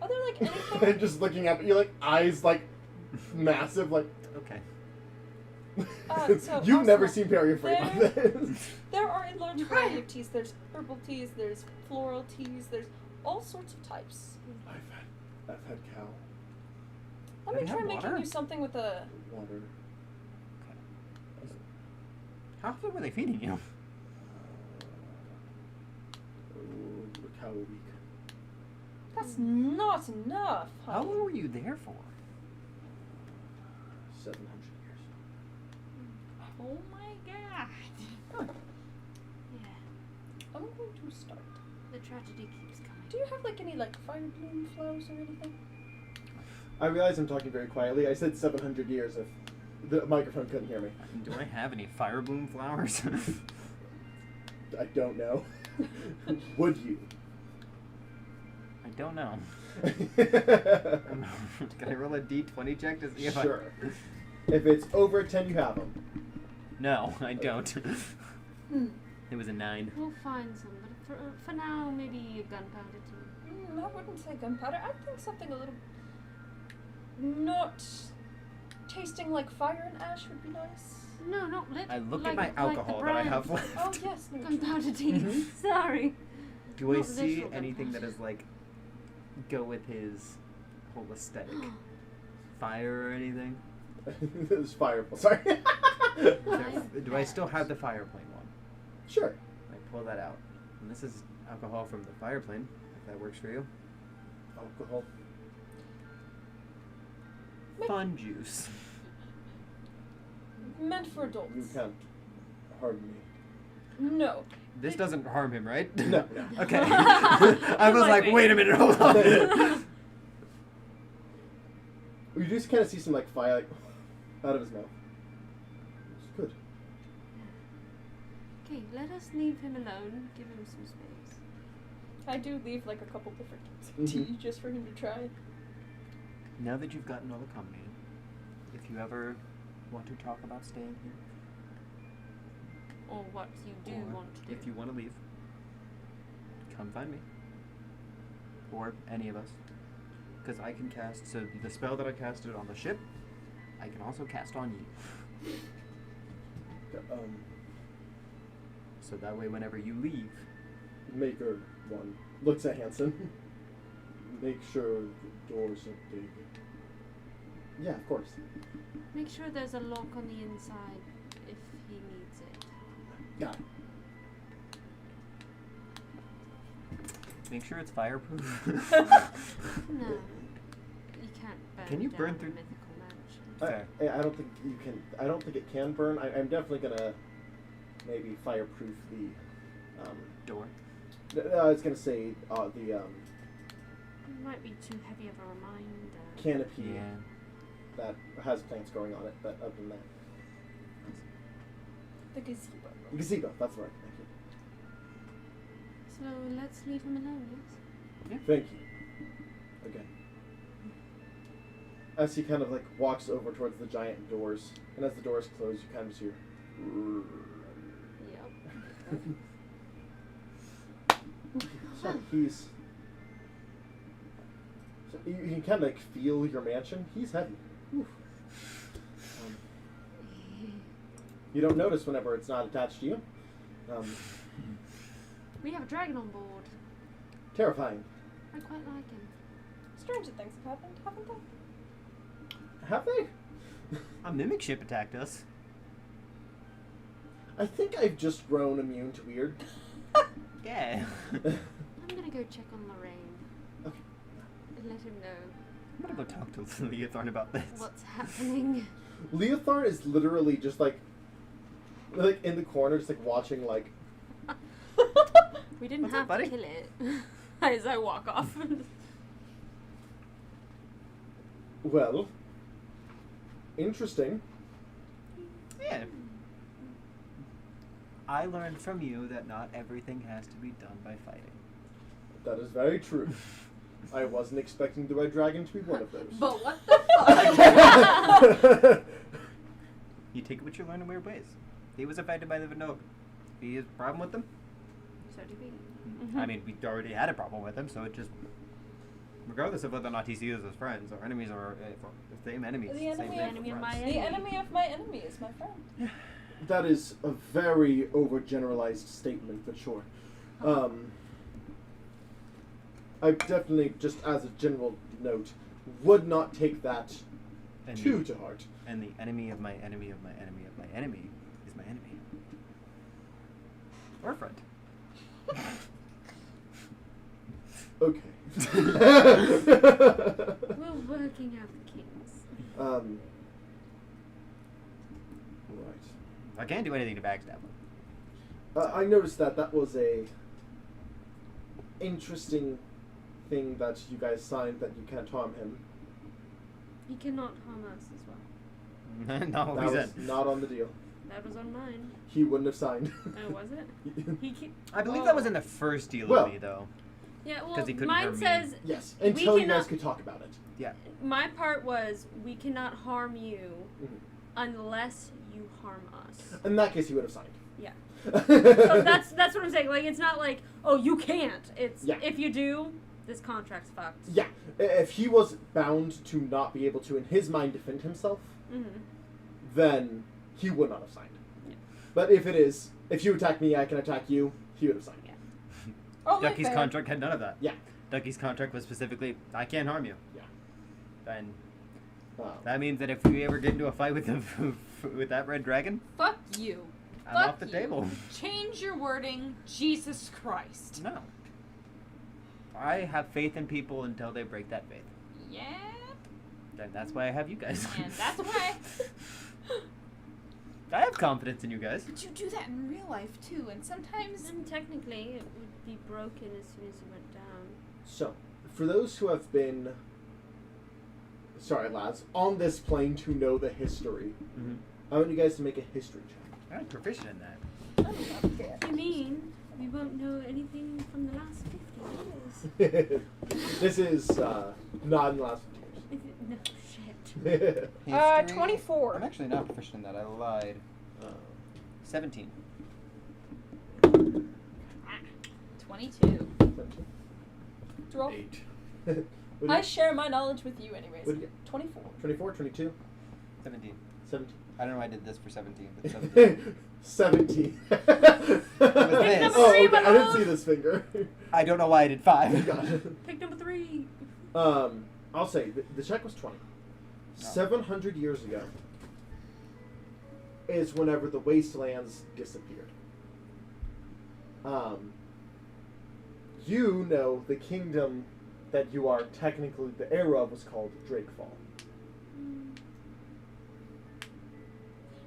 [SPEAKER 5] are there like anything?
[SPEAKER 1] And just looking up at you, like eyes like massive, like.
[SPEAKER 4] Okay.
[SPEAKER 5] So
[SPEAKER 1] You've never
[SPEAKER 5] also,
[SPEAKER 1] seen Perry afraid like this.
[SPEAKER 5] There are a large variety of teas. There's herbal teas, there's floral teas, there's all sorts of types.
[SPEAKER 1] I've had cow
[SPEAKER 5] Let
[SPEAKER 4] Have
[SPEAKER 5] me
[SPEAKER 4] you
[SPEAKER 5] try
[SPEAKER 4] had
[SPEAKER 5] making
[SPEAKER 4] water?
[SPEAKER 5] you something with a.
[SPEAKER 1] water.
[SPEAKER 4] How often were they feeding you?
[SPEAKER 1] A cow a week.
[SPEAKER 5] That's not enough,
[SPEAKER 4] How
[SPEAKER 5] honey.
[SPEAKER 4] long were you there for?
[SPEAKER 1] 700 years.
[SPEAKER 6] Oh my god.
[SPEAKER 7] Yeah,
[SPEAKER 5] I'm going to start.
[SPEAKER 7] the tragedy keeps coming.
[SPEAKER 5] Do you have like any like fire bloom flowers or anything?
[SPEAKER 1] I realize I'm talking very quietly. I said 700 years if the microphone couldn't hear me.
[SPEAKER 4] Do I have any fire bloom flowers?
[SPEAKER 1] I don't know. Would you?
[SPEAKER 4] I don't know. Can I roll a d20 check to see if
[SPEAKER 1] Sure. If it's over 10, you have them.
[SPEAKER 4] No, I don't.
[SPEAKER 5] Hmm.
[SPEAKER 4] It was a 9.
[SPEAKER 7] We'll find some, but for now, maybe a gunpowder tea.
[SPEAKER 5] I wouldn't say gunpowder. I think something a little not tasting like fire and ash would be nice.
[SPEAKER 7] No, not lit.
[SPEAKER 4] I look
[SPEAKER 7] like,
[SPEAKER 4] at my alcohol
[SPEAKER 7] like
[SPEAKER 4] that I have
[SPEAKER 5] Oh
[SPEAKER 4] left.
[SPEAKER 5] yes, no.
[SPEAKER 7] Gunpowder tea.
[SPEAKER 4] Mhm.
[SPEAKER 7] Sorry.
[SPEAKER 4] Do I
[SPEAKER 7] Not
[SPEAKER 4] see
[SPEAKER 7] literal
[SPEAKER 4] anything that
[SPEAKER 7] gunpowder.
[SPEAKER 4] is like go with his whole aesthetic? Fire or anything?
[SPEAKER 1] It's fireball. Sorry.
[SPEAKER 4] Do I still have the fireplane one?
[SPEAKER 1] Sure.
[SPEAKER 4] I pull that out. And this is alcohol from the fireplane, if that works for you.
[SPEAKER 1] Alcohol.
[SPEAKER 4] Fun juice.
[SPEAKER 5] Meant for adults.
[SPEAKER 1] You can't harm me.
[SPEAKER 5] No.
[SPEAKER 4] This doesn't harm him, right?
[SPEAKER 1] No.
[SPEAKER 4] Okay. I was like, wait a minute, hold on.
[SPEAKER 1] You just kind of see some like fire like, out of his mouth. It's good.
[SPEAKER 7] Okay, let us leave him alone. Give him some space.
[SPEAKER 5] I do leave like a couple different types of
[SPEAKER 1] Mhm.
[SPEAKER 5] tea just for him to try.
[SPEAKER 4] Now that you've gotten all the company, if you ever want to talk about staying here,
[SPEAKER 7] Or what you do
[SPEAKER 4] or
[SPEAKER 7] want to do.
[SPEAKER 4] if you want to leave, come find me. Or any of us. Because I can cast, so the spell that I casted on the ship, I can also cast on you. So that way whenever you leave,
[SPEAKER 1] Maker one looks at Hanson. Make sure the doors are big. Yeah, of course.
[SPEAKER 7] Make sure there's a lock on the inside if he needs it.
[SPEAKER 1] Got it.
[SPEAKER 4] make sure it's fireproof.
[SPEAKER 7] No. You can't burn
[SPEAKER 4] Can you
[SPEAKER 7] down
[SPEAKER 4] burn
[SPEAKER 7] the
[SPEAKER 4] through-
[SPEAKER 7] mythical mansion.
[SPEAKER 4] Fair.
[SPEAKER 1] I don't think you can. I don't think it can burn. I'm definitely gonna maybe fireproof the.
[SPEAKER 4] Door.
[SPEAKER 1] I was gonna say the
[SPEAKER 7] It might be too heavy of a reminder.
[SPEAKER 1] canopy
[SPEAKER 4] Yeah.
[SPEAKER 1] that has plants growing on it. But other than that,
[SPEAKER 5] The gazebo.
[SPEAKER 1] gazebo. That's right. Thank you.
[SPEAKER 7] So let's leave him alone, yes?
[SPEAKER 1] Thank you. Again. As he kind of like walks over towards the giant doors, and as the doors close, you kind of hear.
[SPEAKER 7] Yep.
[SPEAKER 1] So he's. So you can kind of like feel your mansion. He's heavy. Oof. You don't notice whenever it's not attached to you.
[SPEAKER 7] We have a dragon on board.
[SPEAKER 1] Terrifying.
[SPEAKER 7] I quite like him.
[SPEAKER 5] Stranger things have happened, haven't they?
[SPEAKER 1] Have they?
[SPEAKER 4] A mimic ship attacked us.
[SPEAKER 1] I think I've just grown immune to weird.
[SPEAKER 4] Yeah.
[SPEAKER 7] I'm gonna go check on Lorraine.
[SPEAKER 1] Okay.
[SPEAKER 7] And let him know
[SPEAKER 4] I'm gonna go talk to Leothorn about this.
[SPEAKER 7] what's happening.
[SPEAKER 1] Leothorn is literally just like in the corner, just like watching like.
[SPEAKER 7] We didn't
[SPEAKER 4] What's up,
[SPEAKER 7] have
[SPEAKER 4] buddy?
[SPEAKER 7] to kill it. As I walk off.
[SPEAKER 1] Well. Interesting.
[SPEAKER 4] Yeah. I learned from you that not everything has to be done by fighting.
[SPEAKER 1] That is very true. I wasn't expecting the Red Dragon to be one of those.
[SPEAKER 8] But what the fuck?
[SPEAKER 4] You take what you learn in weird ways. He was affected by the Vinogue. He has a problem with them?
[SPEAKER 7] So do we.
[SPEAKER 4] I mean, we already had a problem with him, so it just... Regardless of whether or not he sees us as friends or enemies or the same enemies.
[SPEAKER 5] The
[SPEAKER 4] same
[SPEAKER 5] enemy
[SPEAKER 4] thing,
[SPEAKER 7] enemy of
[SPEAKER 4] friends.
[SPEAKER 7] my
[SPEAKER 5] The enemy of my enemy is my friend.
[SPEAKER 1] That is a very overgeneralized statement, but sure. I definitely, just as a general note, would not take that
[SPEAKER 4] And
[SPEAKER 1] too
[SPEAKER 4] the-
[SPEAKER 1] to heart.
[SPEAKER 4] And the enemy of my enemy of my enemy of my enemy is my enemy. Or friend.
[SPEAKER 1] Okay.
[SPEAKER 7] We're working out the kinks.
[SPEAKER 1] Right.
[SPEAKER 4] I can't do anything to backstab him.
[SPEAKER 1] I noticed that was a interesting thing that you guys signed, that you can't harm him.
[SPEAKER 7] He cannot harm us as well.
[SPEAKER 4] Not what
[SPEAKER 1] That
[SPEAKER 4] we
[SPEAKER 1] was
[SPEAKER 4] said.
[SPEAKER 1] not on the deal.
[SPEAKER 7] That was on mine.
[SPEAKER 1] He wouldn't have signed.
[SPEAKER 7] Oh, was it? He
[SPEAKER 4] I believe that was in the first deal
[SPEAKER 1] Well-
[SPEAKER 4] with me, though.
[SPEAKER 7] Yeah, well,
[SPEAKER 4] 'Cause he couldn't
[SPEAKER 7] mine
[SPEAKER 4] harm me.
[SPEAKER 7] says
[SPEAKER 1] Yes,
[SPEAKER 7] We
[SPEAKER 1] until you guys
[SPEAKER 7] cannot-
[SPEAKER 1] could talk about it.
[SPEAKER 7] my part was we cannot harm you
[SPEAKER 1] Mhm.
[SPEAKER 7] unless you harm us.
[SPEAKER 1] In that case, he would have signed.
[SPEAKER 7] Yeah. So that's what I'm saying. Like, it's not like, oh, you can't. It's
[SPEAKER 1] Yeah.
[SPEAKER 7] if you do, this contract's fucked.
[SPEAKER 1] Yeah, if he was bound to not be able to, in his mind, defend himself,
[SPEAKER 7] Mm-hmm.
[SPEAKER 1] then he would not have signed.
[SPEAKER 7] Yeah.
[SPEAKER 1] But if it is, if you attack me, I can attack you, he would have signed.
[SPEAKER 5] Only
[SPEAKER 4] Ducky's
[SPEAKER 5] fair.
[SPEAKER 4] contract had none of that.
[SPEAKER 1] Yeah.
[SPEAKER 4] Ducky's contract was specifically, I can't harm you.
[SPEAKER 1] Yeah.
[SPEAKER 4] And
[SPEAKER 1] Um,
[SPEAKER 4] that means that if we ever get into a fight with with that red dragon,
[SPEAKER 9] Fuck you.
[SPEAKER 4] I'm
[SPEAKER 9] Fuck
[SPEAKER 4] off the
[SPEAKER 9] you.
[SPEAKER 4] table.
[SPEAKER 9] Change your wording. Jesus Christ.
[SPEAKER 4] No. I have faith in people until they break that faith.
[SPEAKER 9] Yeah.
[SPEAKER 4] And that's why I have you guys.
[SPEAKER 9] And that's why.
[SPEAKER 4] I have confidence in you guys.
[SPEAKER 9] But you do that in real life too, and sometimes.
[SPEAKER 7] And technically, it would be broken as soon as it went down.
[SPEAKER 1] So, for those who have been, sorry lads, on this plane to know the history,
[SPEAKER 4] Mm-hmm.
[SPEAKER 1] I want you guys to make a history check.
[SPEAKER 4] I'm proficient in that.
[SPEAKER 7] You mean we won't know anything from the last 50 years?
[SPEAKER 1] This is not in the last 50
[SPEAKER 7] No shit.
[SPEAKER 1] years.
[SPEAKER 5] 24.
[SPEAKER 4] I'm actually not proficient in that. I lied. 17.
[SPEAKER 9] 22.
[SPEAKER 5] 12.
[SPEAKER 1] 8.
[SPEAKER 5] I share my knowledge with you anyways.
[SPEAKER 1] What did you get?
[SPEAKER 5] 24.
[SPEAKER 1] 24, 22,
[SPEAKER 4] 17.
[SPEAKER 1] 17.
[SPEAKER 4] I don't know why I did this for 17, but 17.
[SPEAKER 1] 17.
[SPEAKER 4] this.
[SPEAKER 1] Oh, okay, I didn't see this finger.
[SPEAKER 4] I don't know why I did 5.
[SPEAKER 1] Gotcha.
[SPEAKER 7] Pick number 3.
[SPEAKER 1] I'll say the check was 20. 700 years ago is whenever the wastelands disappeared. You know the kingdom that you are technically the heir of was called Drakefall.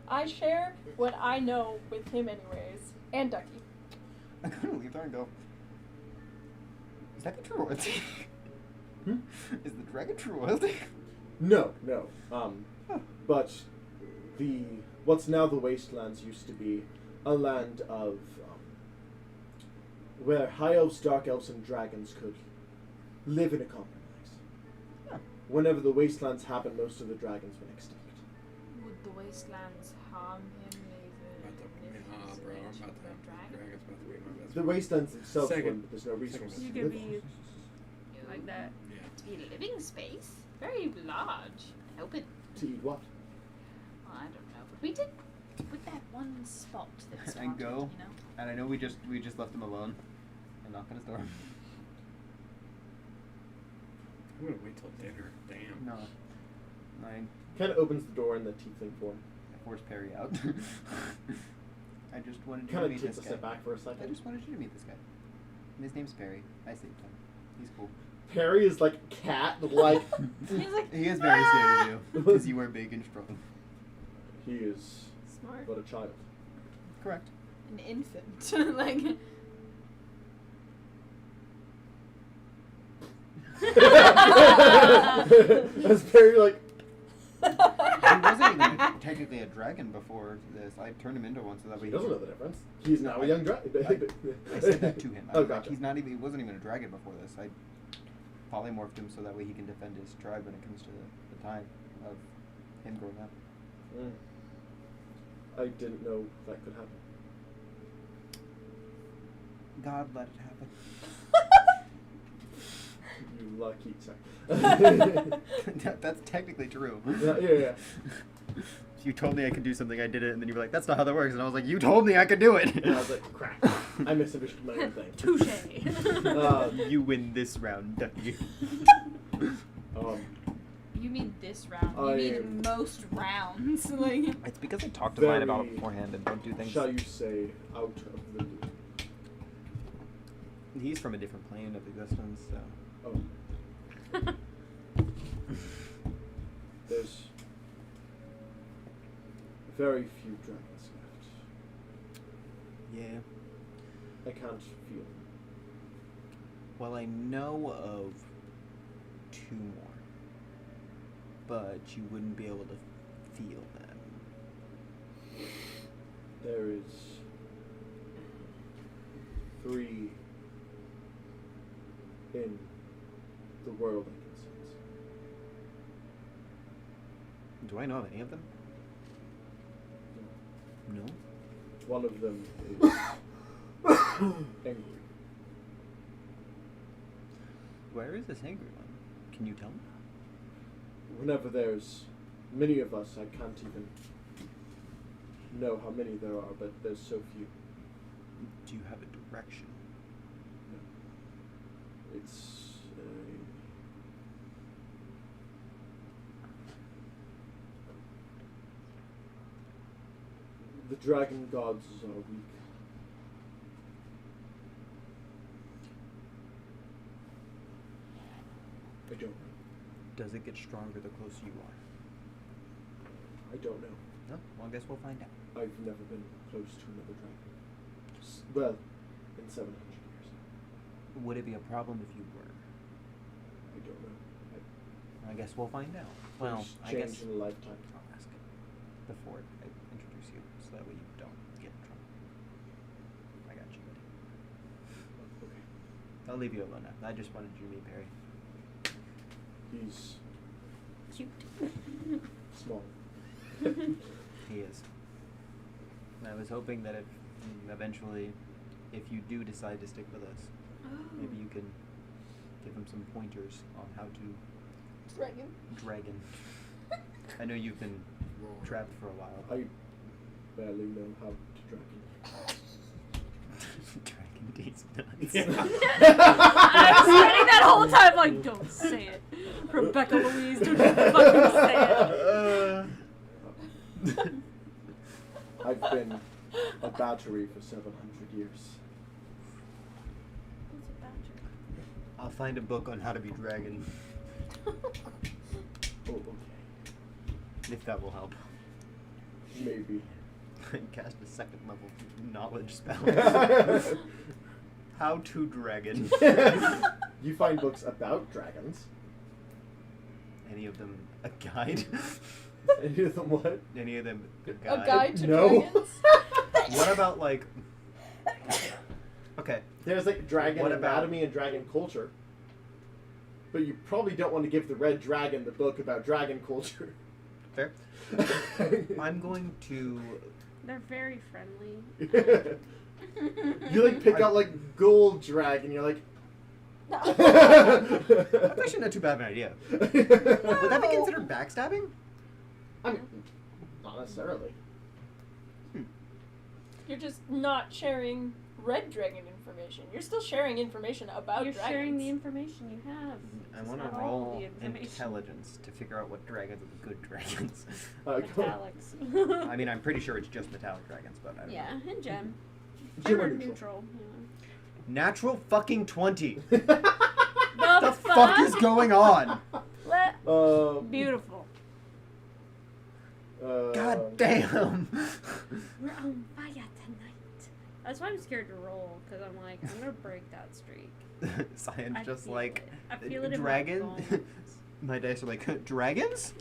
[SPEAKER 5] I share what I know with him anyways. And Ducky.
[SPEAKER 4] I'm gonna leave there and go. Is that the true royalty?
[SPEAKER 1] Hmm?
[SPEAKER 4] Is the dragon true royalty?
[SPEAKER 1] No. But the what's now the wastelands used to be a land of where high elves, dark elves, and dragons could live in a compromise.
[SPEAKER 4] Huh.
[SPEAKER 1] Whenever the wastelands happened, most of the dragons went extinct.
[SPEAKER 9] Would the wastelands harm him even if he's
[SPEAKER 3] bro, I'm
[SPEAKER 9] rich
[SPEAKER 3] about
[SPEAKER 9] with
[SPEAKER 3] to
[SPEAKER 9] a
[SPEAKER 3] have
[SPEAKER 9] dragon?
[SPEAKER 3] Dragon's about to be my best
[SPEAKER 1] The
[SPEAKER 3] friend.
[SPEAKER 1] wastelands themselves
[SPEAKER 3] Second.
[SPEAKER 1] wouldn't, but there's no resources
[SPEAKER 7] You
[SPEAKER 1] to
[SPEAKER 7] can
[SPEAKER 1] live
[SPEAKER 7] be
[SPEAKER 1] on.
[SPEAKER 7] like that.
[SPEAKER 3] Yeah.
[SPEAKER 9] To be a living space? Very large. I hope it.
[SPEAKER 1] To eat what?
[SPEAKER 9] Well, I don't know. But we did with that one spot that's
[SPEAKER 4] And
[SPEAKER 9] haunted,
[SPEAKER 4] go.
[SPEAKER 9] you know?
[SPEAKER 4] And I know we just left him alone. I'm not gonna store him.
[SPEAKER 3] I'm gonna wait till dinner. Damn.
[SPEAKER 4] No. I
[SPEAKER 1] Kind of opens the door in the tiefling form.
[SPEAKER 4] force Perry out. I just wanted you
[SPEAKER 1] Kind
[SPEAKER 4] to
[SPEAKER 1] of
[SPEAKER 4] meet
[SPEAKER 1] takes
[SPEAKER 4] this
[SPEAKER 1] a
[SPEAKER 4] guy.
[SPEAKER 1] step back for a
[SPEAKER 4] I
[SPEAKER 1] second.
[SPEAKER 4] just wanted you to meet this guy. His name's Perry. I saved him. He's cool.
[SPEAKER 1] Perry is like cat, like
[SPEAKER 9] He's like,
[SPEAKER 4] He is very scared of you because you are big and strong.
[SPEAKER 1] he is
[SPEAKER 7] Smart.
[SPEAKER 1] but a child.
[SPEAKER 4] Correct.
[SPEAKER 9] an infant. Like.
[SPEAKER 1] As Perry like
[SPEAKER 4] He wasn't even technically a dragon before this. I turned him into one so that way
[SPEAKER 1] He
[SPEAKER 4] he
[SPEAKER 1] doesn't know the difference. He's now a young dragon.
[SPEAKER 4] I said that to him.
[SPEAKER 1] Oh,
[SPEAKER 4] I'm like,
[SPEAKER 1] gotcha.
[SPEAKER 4] he wasn't even a dragon before this. I polymorphed him so that way he can defend his tribe when it comes to the time of him growing up.
[SPEAKER 1] Mm. I didn't know that could happen.
[SPEAKER 4] God let it happen.
[SPEAKER 1] You lucky sorry.
[SPEAKER 4] That's technically true.
[SPEAKER 1] Yeah.
[SPEAKER 4] You told me I could do something, I did it, and then you were like, "That's not how that works," and I was like, "You told me I could do it."
[SPEAKER 1] And I was like, crap. I misunderstood my own thing.
[SPEAKER 7] Touche.
[SPEAKER 4] You win this round, ducky.
[SPEAKER 9] You mean this round? You
[SPEAKER 1] I
[SPEAKER 9] mean
[SPEAKER 1] am-
[SPEAKER 9] most rounds? Like.
[SPEAKER 4] It's because I talked to
[SPEAKER 1] Very-
[SPEAKER 4] mine about it beforehand and don't do things.
[SPEAKER 1] Shall you say out of the loop?
[SPEAKER 4] He's from a different plane of existence, so.
[SPEAKER 1] Oh. There's very few dragons left.
[SPEAKER 4] Yeah.
[SPEAKER 1] I can't feel them.
[SPEAKER 4] Well, I know of 2 more, but you wouldn't be able to feel them.
[SPEAKER 1] There is 3 in the world I can sense.
[SPEAKER 4] Do I know of any of them? No.
[SPEAKER 1] One of them is angry.
[SPEAKER 4] Where is this angry one? Can you tell me?
[SPEAKER 1] Whenever there's many of us, I can't even know how many there are, but there's so few.
[SPEAKER 4] Do you have a direction?
[SPEAKER 1] It's the dragon gods are weak. I don't know.
[SPEAKER 4] Does it get stronger the closer you are?
[SPEAKER 1] I don't know.
[SPEAKER 4] No? Well, I guess we'll find out.
[SPEAKER 1] I've never been close to another dragon. Well, in 700 years.
[SPEAKER 4] Would it be a problem if you were?
[SPEAKER 1] I don't know.
[SPEAKER 4] I guess we'll find out. Well,
[SPEAKER 1] Things
[SPEAKER 4] I
[SPEAKER 1] change
[SPEAKER 4] guess
[SPEAKER 1] in a lifetime.
[SPEAKER 4] I'll ask before I introduce you, so that way you don't get in trouble. I got you.
[SPEAKER 1] Okay.
[SPEAKER 4] I'll leave you alone now. I just wanted you to meet Barry.
[SPEAKER 1] He's
[SPEAKER 7] Cute.
[SPEAKER 1] small.
[SPEAKER 4] He is. And I was hoping that if eventually, if you do decide to stick with us, maybe you can give him some pointers on how to dragon. I know you've been trapped for a while.
[SPEAKER 1] I barely know how to dragon.
[SPEAKER 4] Dragon dates nuts.
[SPEAKER 7] I was sitting that whole time like, don't say it. Rebecca Louise, don't you fucking say it.
[SPEAKER 1] I've been a battery for 700 years.
[SPEAKER 7] What's a badger?
[SPEAKER 4] I'll find a book on how to be dragon,
[SPEAKER 1] Oh, okay.
[SPEAKER 4] if that will help.
[SPEAKER 1] Maybe.
[SPEAKER 4] Cast a 2nd level knowledge spell. How to dragon.
[SPEAKER 1] You find books about dragons.
[SPEAKER 4] Any of them a guide?
[SPEAKER 1] Any of them what?
[SPEAKER 4] Any of them a
[SPEAKER 5] A
[SPEAKER 4] guide?
[SPEAKER 5] guide to
[SPEAKER 1] No.
[SPEAKER 5] dragons?
[SPEAKER 4] What about like? Okay.
[SPEAKER 1] There's like dragon
[SPEAKER 4] What about-
[SPEAKER 1] anatomy and dragon culture. But you probably don't want to give the red dragon the book about dragon culture.
[SPEAKER 4] Fair. I'm going to.
[SPEAKER 7] They're very friendly.
[SPEAKER 1] You like pick out like gold dragon. You're like.
[SPEAKER 4] That's actually not too bad of an idea. Would that be considered backstabbing?
[SPEAKER 1] I mean, not necessarily.
[SPEAKER 5] You're just not sharing red dragon information. You're still sharing information about
[SPEAKER 7] You're
[SPEAKER 5] dragons.
[SPEAKER 7] sharing the information you have.
[SPEAKER 4] I
[SPEAKER 7] It's
[SPEAKER 4] want to
[SPEAKER 7] not all
[SPEAKER 4] roll
[SPEAKER 7] the information.
[SPEAKER 4] intelligence to figure out what dragons are the good dragons.
[SPEAKER 7] Metallics.
[SPEAKER 4] I mean, I'm pretty sure it's just metallic dragons, but I don't
[SPEAKER 7] Yeah,
[SPEAKER 4] know.
[SPEAKER 7] and gem.
[SPEAKER 1] Gem
[SPEAKER 7] Or
[SPEAKER 1] or neutral.
[SPEAKER 7] neutral.
[SPEAKER 4] Natural fucking 20.
[SPEAKER 7] Yeah.
[SPEAKER 4] The fuck is going on?
[SPEAKER 7] Beautiful.
[SPEAKER 4] God damn.
[SPEAKER 7] We're on fire tonight. That's why I'm scared to roll, because I'm like, I'm gonna break that streak.
[SPEAKER 4] Science
[SPEAKER 7] I
[SPEAKER 4] just
[SPEAKER 7] feel
[SPEAKER 4] like
[SPEAKER 7] it. I feel it in my
[SPEAKER 4] dragon.
[SPEAKER 7] bones.
[SPEAKER 4] My dice are like dragons.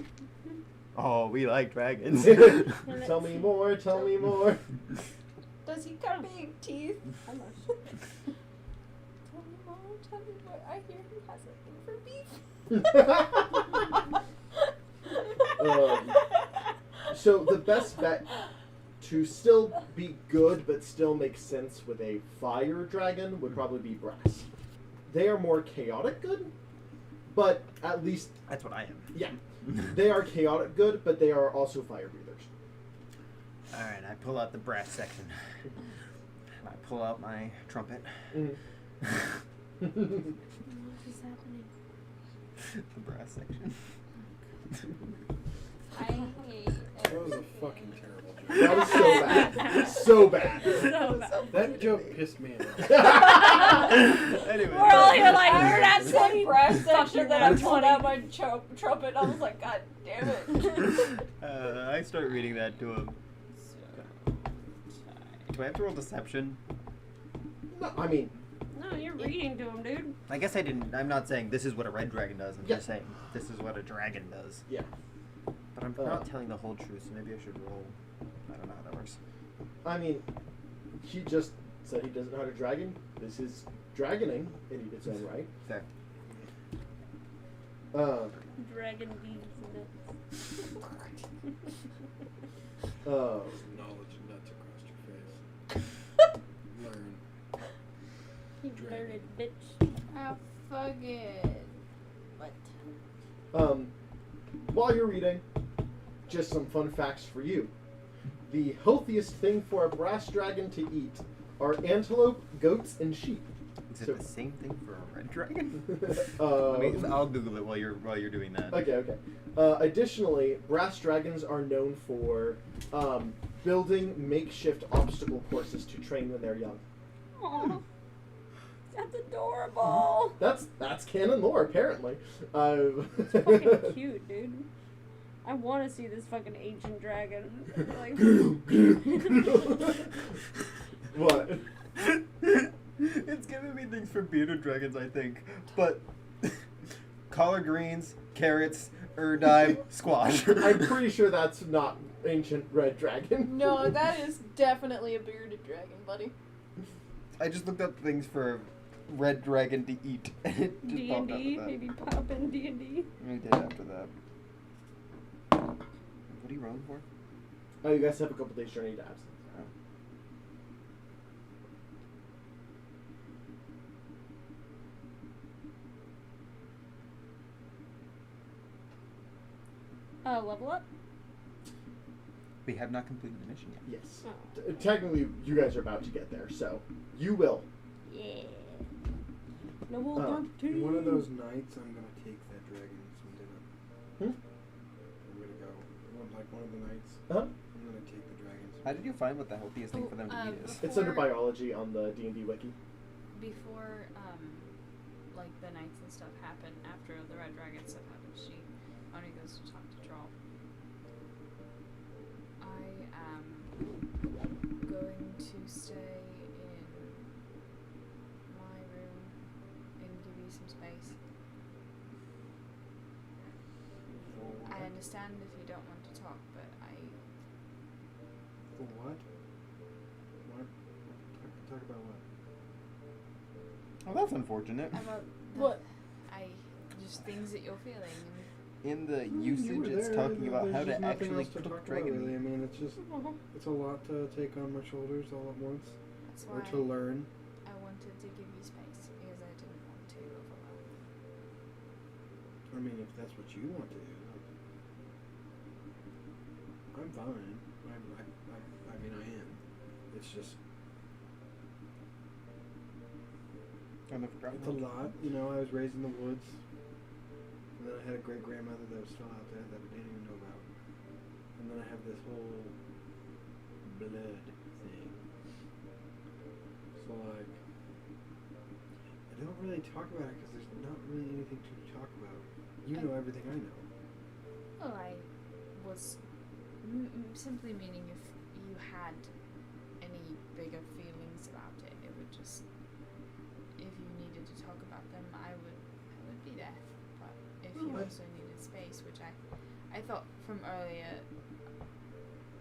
[SPEAKER 4] Oh, we like dragons.
[SPEAKER 1] Tell me more, tell me more.
[SPEAKER 5] Does he got big teeth?
[SPEAKER 7] Almost.
[SPEAKER 5] Tell me more, tell me more. I hear he has a thing for beef.
[SPEAKER 1] So the best bet to still be good but still make sense with a fire dragon would probably be brass. They are more chaotic good, but at least
[SPEAKER 4] That's what I am.
[SPEAKER 1] yeah, they are chaotic good, but they are also fire breathers.
[SPEAKER 4] All right, I pull out the brass section. I pull out my trumpet.
[SPEAKER 1] Mhm.
[SPEAKER 7] What is happening?
[SPEAKER 4] The brass section.
[SPEAKER 5] I hate
[SPEAKER 3] That was a
[SPEAKER 5] everything.
[SPEAKER 3] fucking terrible joke.
[SPEAKER 1] That was so bad, so bad.
[SPEAKER 7] So bad.
[SPEAKER 3] That joke pissed me off.
[SPEAKER 4] Anyway.
[SPEAKER 7] We're all here like,
[SPEAKER 5] I heard that
[SPEAKER 7] "That's
[SPEAKER 5] said brass
[SPEAKER 7] fucking
[SPEAKER 5] section, then I
[SPEAKER 7] brass
[SPEAKER 5] pulled
[SPEAKER 7] funny."
[SPEAKER 5] out my trumpet. I was like, God damn it.
[SPEAKER 4] I start reading that to him. Do I have to roll deception?
[SPEAKER 1] No, I mean,
[SPEAKER 7] No, you're reading to him, dude.
[SPEAKER 4] I guess I didn't. I'm not saying this is what a red dragon does. I'm
[SPEAKER 1] Yeah.
[SPEAKER 4] just saying this is what a dragon does.
[SPEAKER 1] yeah.
[SPEAKER 4] But I'm not telling the whole truth, so maybe I should roll. I don't know how that works.
[SPEAKER 1] I mean, he just said he doesn't know how to dragon. This is dragoning in its own right.
[SPEAKER 4] There.
[SPEAKER 7] Dragon beads and
[SPEAKER 3] Knowledge and nuts across your face. Learn.
[SPEAKER 7] You blurted bitch.
[SPEAKER 5] Oh, fuck it. What?
[SPEAKER 1] While you're reading, just some fun facts for you. The healthiest thing for a brass dragon to eat are antelope, goats, and sheep.
[SPEAKER 4] Is it
[SPEAKER 1] So-
[SPEAKER 4] the same thing for a red dragon?
[SPEAKER 1] Um,
[SPEAKER 4] I'll Google it while you're doing that.
[SPEAKER 1] Okay. Additionally, brass dragons are known for building makeshift obstacle courses to train when they're young.
[SPEAKER 7] Aw. That's adorable.
[SPEAKER 1] That's canon lore, apparently.
[SPEAKER 7] It's fucking cute, dude. I want to see this fucking ancient dragon. Like,
[SPEAKER 1] What?
[SPEAKER 4] It's giving me things for bearded dragons, I think. But collard greens, carrots, erdive, squash.
[SPEAKER 1] I'm pretty sure that's not ancient red dragon.
[SPEAKER 5] No, that is definitely a bearded dragon, buddy.
[SPEAKER 4] I just looked up things for red dragon to eat. And it just popped up
[SPEAKER 7] D&D,
[SPEAKER 4] with that.
[SPEAKER 7] maybe pop in D&D.
[SPEAKER 4] I did after that. What are you rolling for?
[SPEAKER 1] Oh, you guys have a couple days journey to absence.
[SPEAKER 7] Level up?
[SPEAKER 4] We have not completed the mission yet.
[SPEAKER 1] Yes.
[SPEAKER 7] Oh.
[SPEAKER 1] Technically, you guys are about to get there, so you will.
[SPEAKER 7] Yeah. Level
[SPEAKER 1] Oh,
[SPEAKER 7] 13.
[SPEAKER 3] One of those nights, I'm gonna take that dragon some dinner.
[SPEAKER 1] Hmm?
[SPEAKER 3] I'm gonna go. Like one of the nights,
[SPEAKER 1] Huh?
[SPEAKER 3] I'm gonna take the dragon.
[SPEAKER 4] How did you find what the healthiest thing for them to eat is?
[SPEAKER 1] It's under biology on the D&D wiki.
[SPEAKER 6] Before, like the nights and stuff happen, after the red dragon stuff happens, Oni goes to talk to Troll. I am going to stay in my room and give you some space. I understand if you don't want to talk, but
[SPEAKER 3] For what? What? Talk about what?
[SPEAKER 4] Oh, that's unfortunate.
[SPEAKER 6] about
[SPEAKER 5] What?
[SPEAKER 6] just things that you're feeling.
[SPEAKER 4] In the
[SPEAKER 3] You
[SPEAKER 4] usage,
[SPEAKER 3] were
[SPEAKER 4] it's
[SPEAKER 3] there,
[SPEAKER 4] talking about
[SPEAKER 3] there's
[SPEAKER 4] how to
[SPEAKER 3] just nothing
[SPEAKER 4] actually
[SPEAKER 3] else to
[SPEAKER 4] cook
[SPEAKER 3] talk about,
[SPEAKER 4] dragon
[SPEAKER 3] really. I
[SPEAKER 4] meat.
[SPEAKER 3] mean, it's a lot to take on my shoulders all at once,
[SPEAKER 6] That's
[SPEAKER 3] or
[SPEAKER 6] why
[SPEAKER 3] to learn.
[SPEAKER 6] I wanted to give you space because I didn't want to overwhelm.
[SPEAKER 3] I mean, if that's what you want to do, I'm fine. I mean, I am. It's just, it's a lot. You know, I was raised in the woods, and then I had a great grandmother that was still out there that I didn't even know about, and then I have this whole blood thing. So like, I don't really talk about it because there's not really anything to talk about. You know everything I know.
[SPEAKER 6] Well, I was simply meaning if you had any bigger feelings about it, it would just, if you needed to talk about them, I would be there. But if you
[SPEAKER 3] Alright.
[SPEAKER 6] also needed space, which I
[SPEAKER 9] I thought from earlier.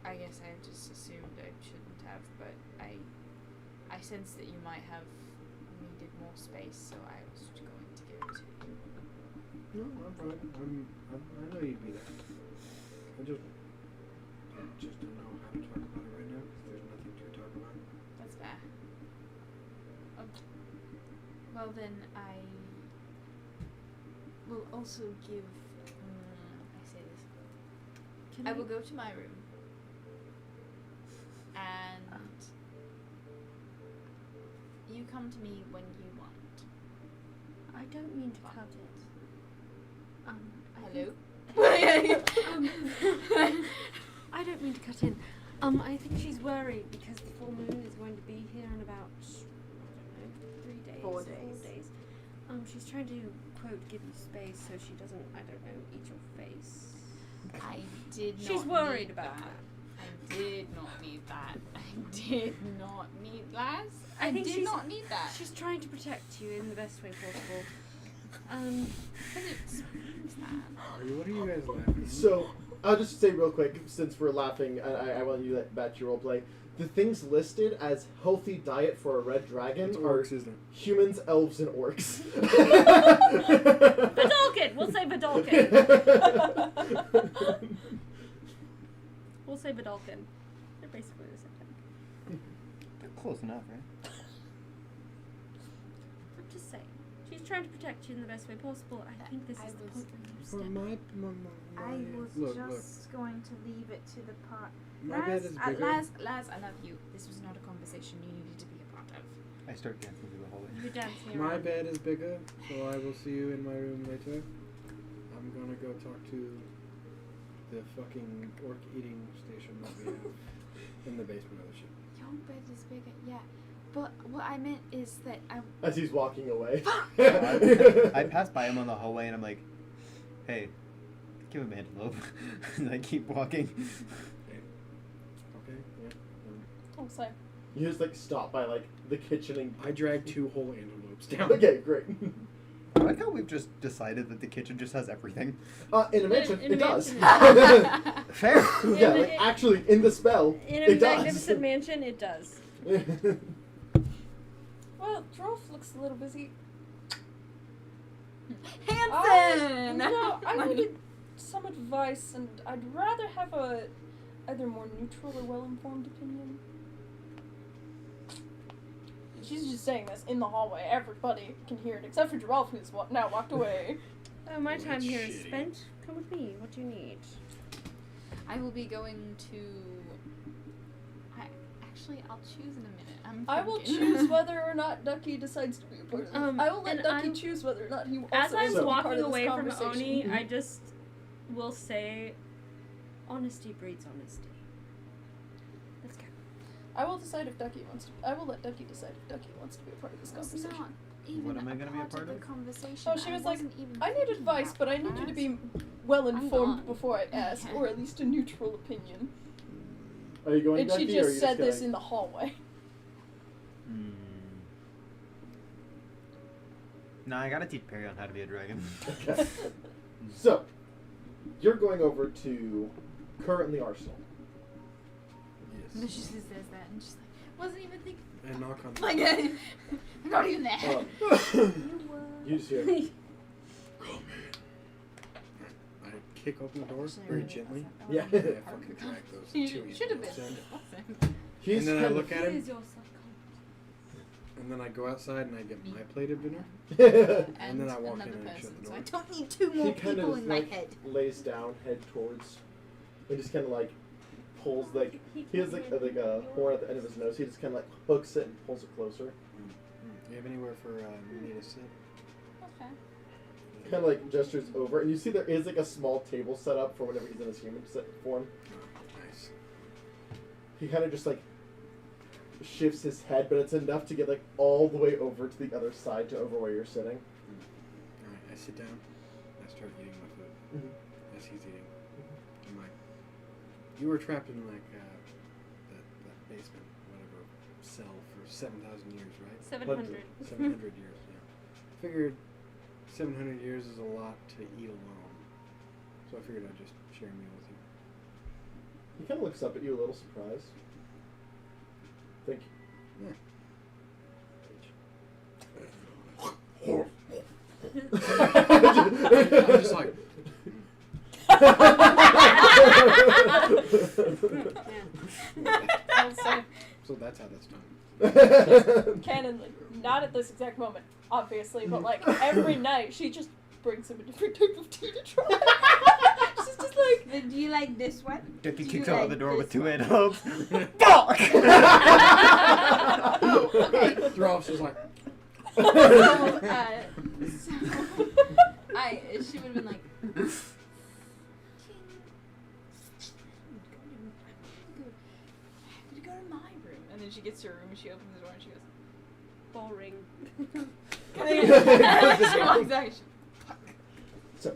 [SPEAKER 9] I guess I just assumed I shouldn't have, but I sense that you might have needed more space, so I was going to give it to you.
[SPEAKER 3] No, I'm fine. I know you'd be there. I just don't know how to talk about it right now because there's nothing to talk about.
[SPEAKER 9] That's fair. Well then, I will also give. I say this. I will go to my room. And you come to me when you want.
[SPEAKER 7] I don't mean to cut it.
[SPEAKER 9] Hello?
[SPEAKER 7] I don't mean to cut in. I think she's worried because the full moon is going to be here in about, I don't know, 3 days.
[SPEAKER 8] 4 days.
[SPEAKER 7] She's trying to, quote, give you space so she doesn't, I don't know, eat your face.
[SPEAKER 9] I did not.
[SPEAKER 7] She's worried
[SPEAKER 9] need
[SPEAKER 7] about
[SPEAKER 9] that. I did not need that. I did not need that.
[SPEAKER 7] I think
[SPEAKER 9] did not need that.
[SPEAKER 7] She's trying to protect you in the best way possible.
[SPEAKER 9] But it explains that.
[SPEAKER 3] What are you guys laughing at?
[SPEAKER 1] So, I'll just say real quick, since we're laughing, I want you to back to your roleplay. The things listed as healthy diet for a red dragon
[SPEAKER 3] It's
[SPEAKER 1] are
[SPEAKER 3] orcs, isn't it?
[SPEAKER 1] humans, elves, and orcs.
[SPEAKER 7] Vidalkin! We'll say Vidalkin. We'll say Vidalkin. They're basically the same thing.
[SPEAKER 4] They're close enough, right?
[SPEAKER 7] I'm just saying. She's trying to protect you in the best way possible. I think this
[SPEAKER 8] I
[SPEAKER 7] is the
[SPEAKER 8] was-
[SPEAKER 7] point where you
[SPEAKER 3] For
[SPEAKER 7] step
[SPEAKER 3] my
[SPEAKER 8] I was
[SPEAKER 3] look,
[SPEAKER 8] just going to leave it to the part.
[SPEAKER 3] My bed is bigger.
[SPEAKER 9] Laz, I love you. This was not a conversation you needed to be a part of.
[SPEAKER 4] I start dancing through the hallway.
[SPEAKER 7] You're dancing
[SPEAKER 3] My
[SPEAKER 7] around.
[SPEAKER 3] bed is bigger, so I will see you in my room later. I'm gonna go talk to the fucking orc eating station that we have in the basement of the ship.
[SPEAKER 9] Your bed is bigger, yeah. But what I meant is that
[SPEAKER 1] As he's walking away.
[SPEAKER 4] I pass by him on the hallway and I'm like, hey, give him antelope. And I keep walking.
[SPEAKER 3] Okay, yeah.
[SPEAKER 5] Oh, sorry.
[SPEAKER 1] You just like stop by like the kitchen and
[SPEAKER 3] I dragged 2 whole antelopes down.
[SPEAKER 1] Okay, great.
[SPEAKER 4] I like how we've just decided that the kitchen just has everything.
[SPEAKER 1] In a mansion,
[SPEAKER 7] In a
[SPEAKER 1] it does.
[SPEAKER 7] mansion,
[SPEAKER 4] Fair.
[SPEAKER 1] Yeah,
[SPEAKER 7] In
[SPEAKER 1] like
[SPEAKER 7] a-
[SPEAKER 1] actually, in the spell,
[SPEAKER 7] In a
[SPEAKER 1] it does.
[SPEAKER 7] magnificent mansion, it does.
[SPEAKER 5] Well, Drof looks a little busy.
[SPEAKER 9] Hanson.
[SPEAKER 5] I needed some advice, and I'd rather have a either more neutral or well-informed opinion. She's just saying this in the hallway. Everybody can hear it, except for Geralf, who's now walked away.
[SPEAKER 7] Oh, my time
[SPEAKER 3] That's
[SPEAKER 7] here is
[SPEAKER 3] shitty.
[SPEAKER 7] spent. Come with me. What do you need?
[SPEAKER 9] I will be going to. Actually, I'll choose in a minute.
[SPEAKER 5] I will choose whether or not Ducky decides to be a part of this. I will let
[SPEAKER 7] and
[SPEAKER 5] Ducky
[SPEAKER 7] I'm-
[SPEAKER 5] choose whether or not he
[SPEAKER 7] As
[SPEAKER 5] also
[SPEAKER 7] I'm
[SPEAKER 5] wants to be part
[SPEAKER 7] walking
[SPEAKER 5] of this
[SPEAKER 7] away from
[SPEAKER 5] conversation.
[SPEAKER 7] Oni, I just will say, honesty breeds honesty. Let's go.
[SPEAKER 5] I will decide if Ducky wants to. I will let Ducky decide if Ducky wants to be a part of this
[SPEAKER 9] was
[SPEAKER 5] conversation.
[SPEAKER 9] not even
[SPEAKER 4] What am I gonna be a
[SPEAKER 9] part
[SPEAKER 4] part
[SPEAKER 9] of the
[SPEAKER 4] of?
[SPEAKER 9] conversation.
[SPEAKER 5] Oh, she was like,
[SPEAKER 9] wasn't even
[SPEAKER 5] I need
[SPEAKER 9] thinking
[SPEAKER 5] advice,
[SPEAKER 9] about
[SPEAKER 5] but I need you to
[SPEAKER 9] that.
[SPEAKER 5] be well informed
[SPEAKER 9] gone.
[SPEAKER 5] before I ask, or at least a neutral opinion.
[SPEAKER 1] Are you going
[SPEAKER 5] And
[SPEAKER 1] Ducky,
[SPEAKER 5] she
[SPEAKER 1] or are
[SPEAKER 5] just
[SPEAKER 1] you
[SPEAKER 5] said this
[SPEAKER 1] gonna-
[SPEAKER 5] in the hallway.
[SPEAKER 4] No, I gotta teach Perry on how to be a dragon.
[SPEAKER 1] Okay. So, you're going over to currently Arsenal.
[SPEAKER 9] But
[SPEAKER 3] Yes.
[SPEAKER 9] she just says that, and she's like, wasn't even thinking.
[SPEAKER 3] And knock on the
[SPEAKER 9] Like, I'm not even there.
[SPEAKER 1] You just hear.
[SPEAKER 10] Come in.
[SPEAKER 3] I kick open the door
[SPEAKER 9] Actually,
[SPEAKER 3] very
[SPEAKER 9] really,
[SPEAKER 3] gently.
[SPEAKER 9] that's not-
[SPEAKER 1] Yeah.
[SPEAKER 9] that
[SPEAKER 3] I
[SPEAKER 9] wasn't
[SPEAKER 3] fucking drag those
[SPEAKER 9] You
[SPEAKER 3] 2
[SPEAKER 9] should have been.
[SPEAKER 3] antelopes in.
[SPEAKER 9] Wasn't.
[SPEAKER 1] He's
[SPEAKER 3] And then I
[SPEAKER 1] kind
[SPEAKER 3] look at him,
[SPEAKER 7] Here's your subconscious.
[SPEAKER 3] and then I go outside and I get my plate of dinner.
[SPEAKER 1] of.
[SPEAKER 3] And then I walk
[SPEAKER 9] another
[SPEAKER 3] in and shut
[SPEAKER 9] person,
[SPEAKER 3] the
[SPEAKER 9] so I
[SPEAKER 3] door.
[SPEAKER 9] don't need 2
[SPEAKER 1] He
[SPEAKER 9] more
[SPEAKER 1] kind
[SPEAKER 9] people
[SPEAKER 1] of
[SPEAKER 9] in my
[SPEAKER 1] like
[SPEAKER 9] head.
[SPEAKER 1] lays down, head towards, and just kind of like pulls like he has like a horn at the end of his nose. He just kind of like hooks it and pulls it closer.
[SPEAKER 3] Do you have anywhere for me to sit?
[SPEAKER 9] Okay.
[SPEAKER 1] Kind of like gestures over, and you see there is like a small table set up for whenever he's in his human form.
[SPEAKER 3] Nice.
[SPEAKER 1] He kind of just like shifts his head, but it's enough to get like all the way over to the other side to over where you're sitting.
[SPEAKER 3] Alright, I sit down. I start eating my food
[SPEAKER 1] Mhm.
[SPEAKER 3] as he's eating. I'm like, you were trapped in like that basement, whatever, cell for 7,000 years, right?
[SPEAKER 7] 700.
[SPEAKER 3] 700 years, yeah. Figured 700 years is a lot to eat alone. So I figured I'd just share a meal with you.
[SPEAKER 1] He kind of looks up at you a little surprised. Thank you.
[SPEAKER 3] I'm just like,
[SPEAKER 5] Also,
[SPEAKER 3] so that's how that's done.
[SPEAKER 5] Canon, like, not at this exact moment, obviously, but like every night she just brings him a different type of tea to try. She's just like,
[SPEAKER 8] But do you like this one?
[SPEAKER 4] Dookie
[SPEAKER 8] Do you
[SPEAKER 4] kicks out
[SPEAKER 8] like
[SPEAKER 4] the door with
[SPEAKER 8] this
[SPEAKER 4] 2
[SPEAKER 8] one?
[SPEAKER 4] antelopes. Fuck!
[SPEAKER 3] Drops is like,
[SPEAKER 8] She would have been like,
[SPEAKER 6] I'm gonna go to my room. And then she gets to her room and she opens the door and she goes,
[SPEAKER 7] Boring.
[SPEAKER 6] she walks out.
[SPEAKER 1] So,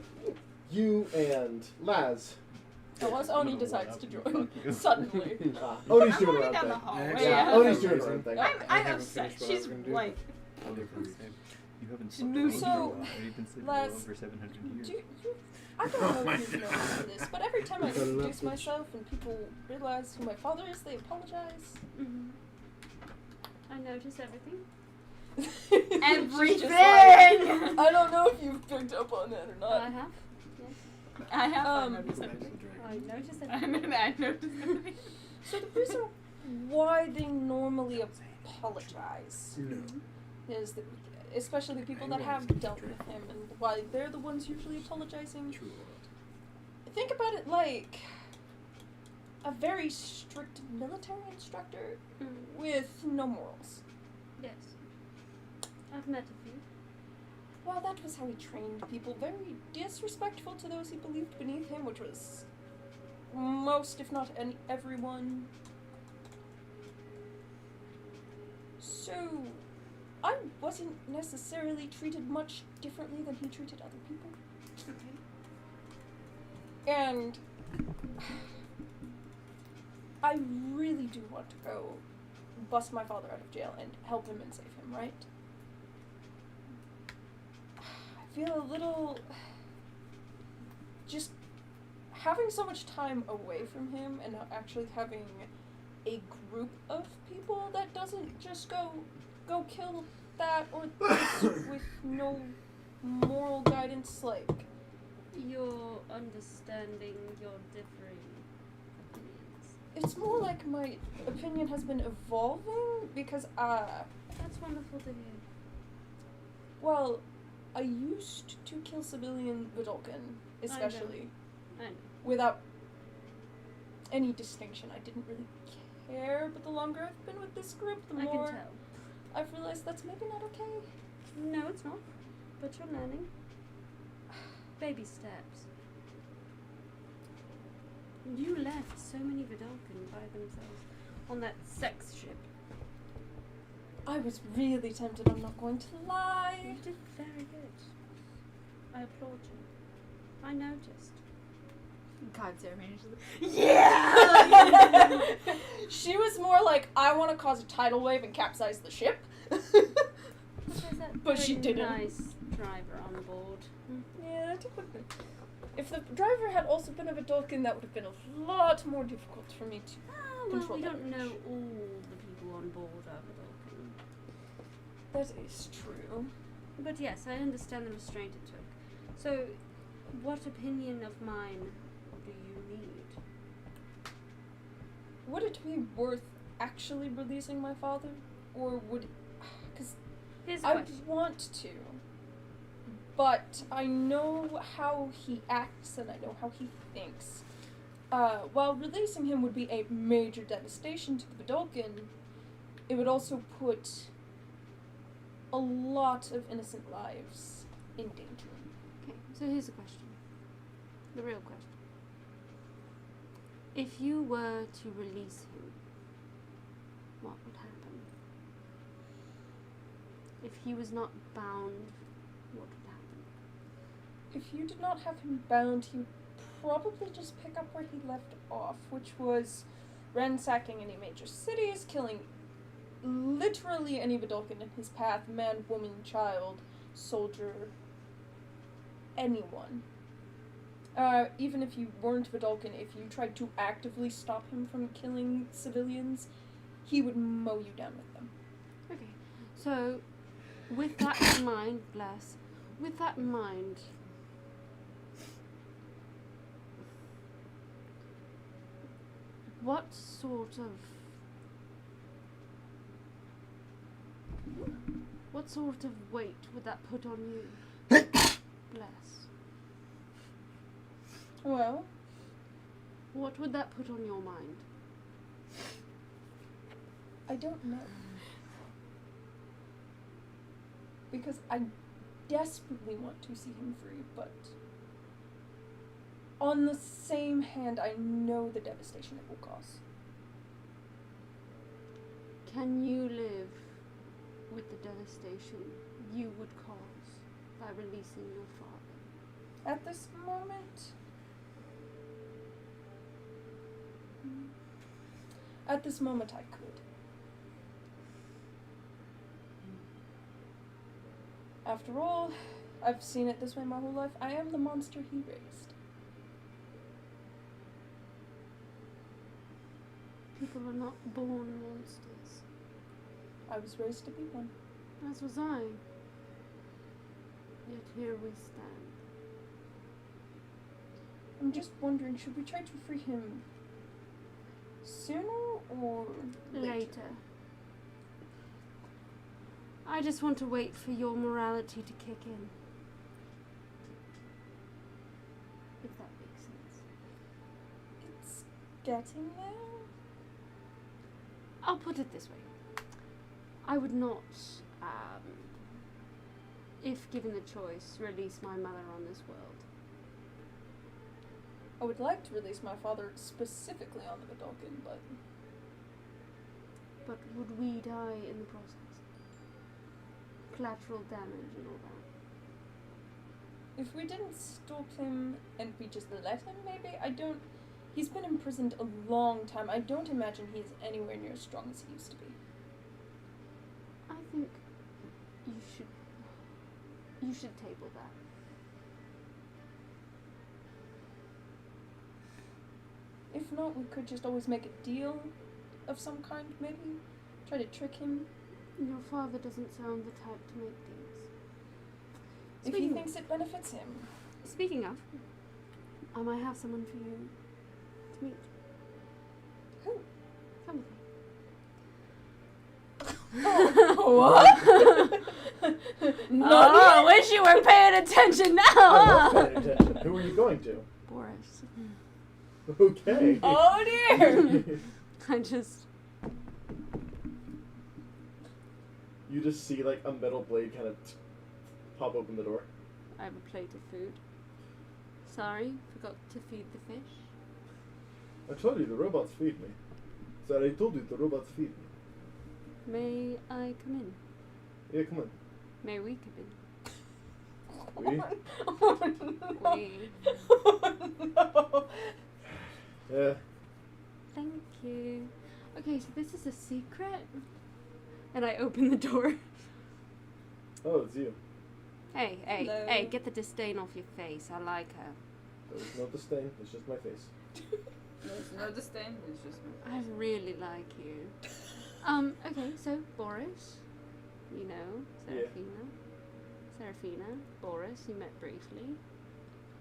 [SPEAKER 1] you and Laz.
[SPEAKER 5] unless Oni decides to join suddenly.
[SPEAKER 1] Oni's
[SPEAKER 6] I'm
[SPEAKER 1] doing
[SPEAKER 6] already
[SPEAKER 1] her own
[SPEAKER 6] down
[SPEAKER 1] thing.
[SPEAKER 6] the hallway.
[SPEAKER 3] Yeah,
[SPEAKER 1] Yeah,
[SPEAKER 6] Yeah.
[SPEAKER 1] Oni's doing her own thing.
[SPEAKER 5] Okay.
[SPEAKER 6] I'm
[SPEAKER 3] haven't
[SPEAKER 6] upset.
[SPEAKER 3] finished what I was
[SPEAKER 6] She's
[SPEAKER 3] gonna do.
[SPEAKER 6] like,
[SPEAKER 4] You haven't
[SPEAKER 3] So,
[SPEAKER 4] You've been sitting
[SPEAKER 5] Laz,
[SPEAKER 4] over 700 years.
[SPEAKER 5] I don't know if you've noticed this, but every time I introduce myself and people realize who my father is, they apologize.
[SPEAKER 7] Mm-hmm. I notice everything.
[SPEAKER 5] She's just like,
[SPEAKER 8] everything.
[SPEAKER 5] I don't know if you've picked up on that or
[SPEAKER 7] I
[SPEAKER 5] not.
[SPEAKER 7] have. Yes.
[SPEAKER 6] I have
[SPEAKER 5] noticed
[SPEAKER 6] everything.
[SPEAKER 7] I notice
[SPEAKER 6] I
[SPEAKER 7] everything.
[SPEAKER 6] noticed everything.
[SPEAKER 5] So the reason why they normally apologize is that, especially the people that have dealt with him, and why they're the ones usually apologizing. Think about it like a very strict military instructor with no morals.
[SPEAKER 7] Yes. I've met a few.
[SPEAKER 5] Well, that was how he trained people. Very disrespectful to those he believed beneath him, which was most, if not everyone. So, I wasn't necessarily treated much differently than he treated other people. And I really do want to go bust my father out of jail and help him and save him, right? I feel a little... just having so much time away from him and actually having a group of people that doesn't just go kill that or this with no moral guidance, like...
[SPEAKER 7] You're understanding your differing opinions.
[SPEAKER 5] It's more like my opinion has been evolving because,
[SPEAKER 7] That's wonderful to hear.
[SPEAKER 5] well, I used to kill civilian Vidalcan, especially,
[SPEAKER 7] I know.
[SPEAKER 5] without any distinction. I didn't really care, but the longer I've been with this group, the
[SPEAKER 7] I can
[SPEAKER 5] more
[SPEAKER 7] tell.
[SPEAKER 5] I've realized that's maybe not okay.
[SPEAKER 7] No, it's not. But you're learning. Baby steps. You left so many Vidalcan by themselves on that sex ship.
[SPEAKER 5] I was really tempted, I'm not going to lie.
[SPEAKER 7] You did very good. I applaud you. I noticed.
[SPEAKER 8] God, Sarah managed to.
[SPEAKER 5] Yeah! She was more like, I want to cause a tidal wave and capsize the ship. But she
[SPEAKER 7] Very
[SPEAKER 5] didn't.
[SPEAKER 7] Nice driver on board.
[SPEAKER 5] Yeah, it would be. If the driver had also been a Vidalcan, that would have been a lot more difficult for me to
[SPEAKER 7] Well,
[SPEAKER 5] control.
[SPEAKER 7] we
[SPEAKER 5] that
[SPEAKER 7] don't know
[SPEAKER 5] ship.
[SPEAKER 7] all the people on board are Vidalcan.
[SPEAKER 5] That is true.
[SPEAKER 7] But yes, I understand the restraint it took. So, what opinion of mine do you need?
[SPEAKER 5] Would it be worth actually releasing my father? Or would... Because
[SPEAKER 7] Here's a
[SPEAKER 5] I
[SPEAKER 7] question.
[SPEAKER 5] want to. But I know how he acts and I know how he thinks. While releasing him would be a major devastation to the Vidalcan, it would also put a lot of innocent lives in danger.
[SPEAKER 7] Okay, so here's a question. The real question. If you were to release him, what would happen? If he was not bound, what would happen?
[SPEAKER 5] If you did not have him bound, he would probably just pick up where he left off, which was ransacking any major cities, killing literally any Vidalcan in his path, man, woman, child, soldier, anyone. Even if you weren't Vidalcan, if you tried to actively stop him from killing civilians, he would mow you down with them.
[SPEAKER 7] Okay, so with that in mind, with that in mind, what sort of weight would that put on you? Bless.
[SPEAKER 5] Well,
[SPEAKER 7] What would that put on your mind?
[SPEAKER 5] I don't know. Because I desperately want to see him free, but on the same hand, I know the devastation it will cause.
[SPEAKER 7] Can you live with the devastation you would cause by releasing your father?
[SPEAKER 5] At this moment, I could. After all, I've seen it this way my whole life. I am the monster he raised.
[SPEAKER 7] People are not born monsters.
[SPEAKER 5] I was raised to be one.
[SPEAKER 7] As was I. Yet here we stand.
[SPEAKER 5] I'm just wondering, should we try to free him sooner or
[SPEAKER 7] Later. I just want to wait for your morality to kick in. If that makes sense.
[SPEAKER 5] It's getting there.
[SPEAKER 7] I'll put it this way. I would not, if given the choice, release my mother on this world.
[SPEAKER 5] I would like to release my father specifically on the Vidalcan, but
[SPEAKER 7] would we die in the process? Collateral damage and all that.
[SPEAKER 5] if we didn't stalk him and we just let him, maybe? He's been imprisoned a long time. I don't imagine he's anywhere near as strong as he used to be.
[SPEAKER 7] I think you should table that.
[SPEAKER 5] If not, we could just always make a deal of some kind, maybe? Try to trick him.
[SPEAKER 7] Your father doesn't sound the type to make deals.
[SPEAKER 5] If he thinks it benefits him.
[SPEAKER 7] Speaking of, I might have someone for you to meet.
[SPEAKER 5] Who?
[SPEAKER 7] Come with me.
[SPEAKER 5] What?
[SPEAKER 7] I wish you were paying attention now.
[SPEAKER 1] I was paying attention. Who are you going to?
[SPEAKER 7] Boris.
[SPEAKER 1] Okay.
[SPEAKER 5] Oh dear!
[SPEAKER 7] I just...
[SPEAKER 1] You just see like a metal blade kind of pop open the door.
[SPEAKER 7] I have a plate of food. Sorry, forgot to feed the fish.
[SPEAKER 1] I told you the robots feed me. Sir, I told you the robots feed me.
[SPEAKER 7] May I come in?
[SPEAKER 1] Yeah, come on.
[SPEAKER 7] May we come in?
[SPEAKER 1] We?
[SPEAKER 5] Oh no!
[SPEAKER 7] We.
[SPEAKER 5] Oh no!
[SPEAKER 1] Yeah.
[SPEAKER 7] Thank you. Okay, so this is a secret? And I open the door.
[SPEAKER 1] Oh, it's you.
[SPEAKER 7] Hey,
[SPEAKER 5] Hello.
[SPEAKER 7] hey, get the disdain off your face. I like her.
[SPEAKER 1] There's no disdain. It's just my face.
[SPEAKER 8] There's no disdain, it's just me.
[SPEAKER 7] I really like you. Okay, so Boris, you know, Seraphina, Boris, you met briefly.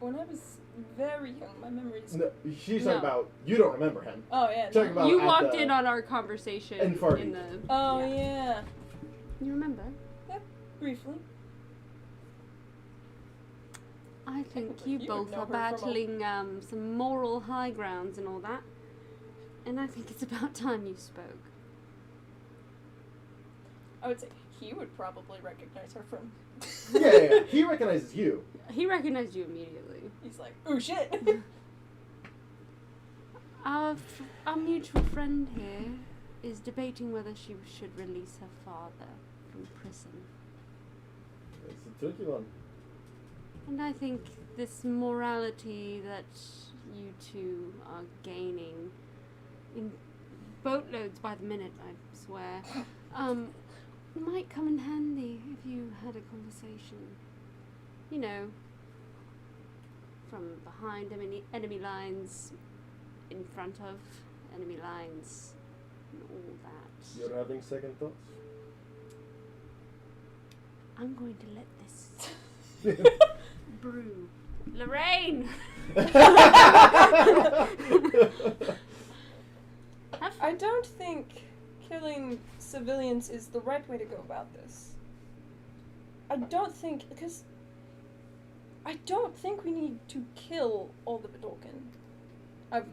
[SPEAKER 5] When I was very young, my memories.
[SPEAKER 1] No, she's
[SPEAKER 7] No.
[SPEAKER 1] talking about. You don't remember him.
[SPEAKER 5] Oh yeah.
[SPEAKER 1] Talking about
[SPEAKER 7] You
[SPEAKER 1] at
[SPEAKER 7] walked
[SPEAKER 1] the-
[SPEAKER 7] in on our conversation
[SPEAKER 1] in Farby.
[SPEAKER 7] in the...
[SPEAKER 5] Oh yeah.
[SPEAKER 7] You remember?
[SPEAKER 5] Briefly.
[SPEAKER 7] I think
[SPEAKER 5] believe
[SPEAKER 7] you
[SPEAKER 5] you would
[SPEAKER 7] both
[SPEAKER 5] know
[SPEAKER 7] are
[SPEAKER 5] her from a-
[SPEAKER 7] battling some moral high grounds and all that. And I think it's about time you spoke.
[SPEAKER 5] I would say he would probably recognize her from.
[SPEAKER 1] Yeah. He recognizes you.
[SPEAKER 7] He recognized you immediately.
[SPEAKER 5] He's like, oh shit.
[SPEAKER 7] Our mutual friend here is debating whether she should release her father from prison.
[SPEAKER 1] It's a tricky one.
[SPEAKER 7] And I think this morality that you two are gaining in boatloads by the minute, I swear, might come in handy if you had a conversation. You know, from behind enemy lines, in front of enemy lines, and all that.
[SPEAKER 1] You're having second thoughts?
[SPEAKER 7] I'm going to let this brew. Lorraine!
[SPEAKER 5] I don't think killing civilians is the right way to go about this. I don't think we need to kill all the Vidalcan.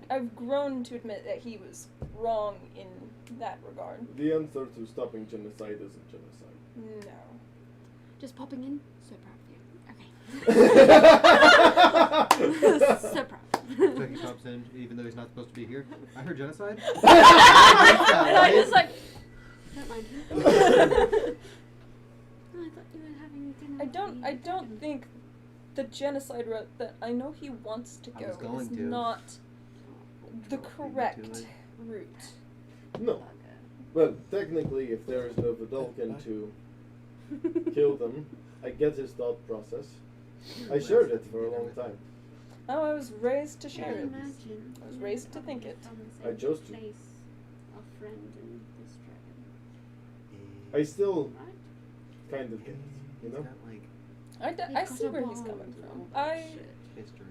[SPEAKER 5] I've grown to admit that he was wrong in that regard.
[SPEAKER 1] The answer to stopping genocide isn't genocide.
[SPEAKER 5] No.
[SPEAKER 7] Just popping in. So proud of you. Okay. So proud.
[SPEAKER 4] So he pops in, even though he's not supposed to be here. I heard genocide.
[SPEAKER 7] And I just like, don't mind. Oh, I thought you were having dinner.
[SPEAKER 5] I don't think the genocide route that I know he wants to
[SPEAKER 4] I
[SPEAKER 5] go
[SPEAKER 4] was going
[SPEAKER 5] is
[SPEAKER 4] to.
[SPEAKER 5] not the
[SPEAKER 4] Control
[SPEAKER 5] correct
[SPEAKER 4] feed to
[SPEAKER 5] route.
[SPEAKER 1] No. Well, technically, if there is no Vidalcan to kill them, I get his thought process. I shared it for a long time.
[SPEAKER 5] Oh, I was raised to
[SPEAKER 7] I
[SPEAKER 5] share it.
[SPEAKER 7] imagine.
[SPEAKER 5] I was raised to think it.
[SPEAKER 1] I chose to.
[SPEAKER 7] Place, our friend and this dragon.
[SPEAKER 1] I still
[SPEAKER 7] Right?
[SPEAKER 1] kind of get it, you know?
[SPEAKER 5] I see where he's coming from.
[SPEAKER 4] History.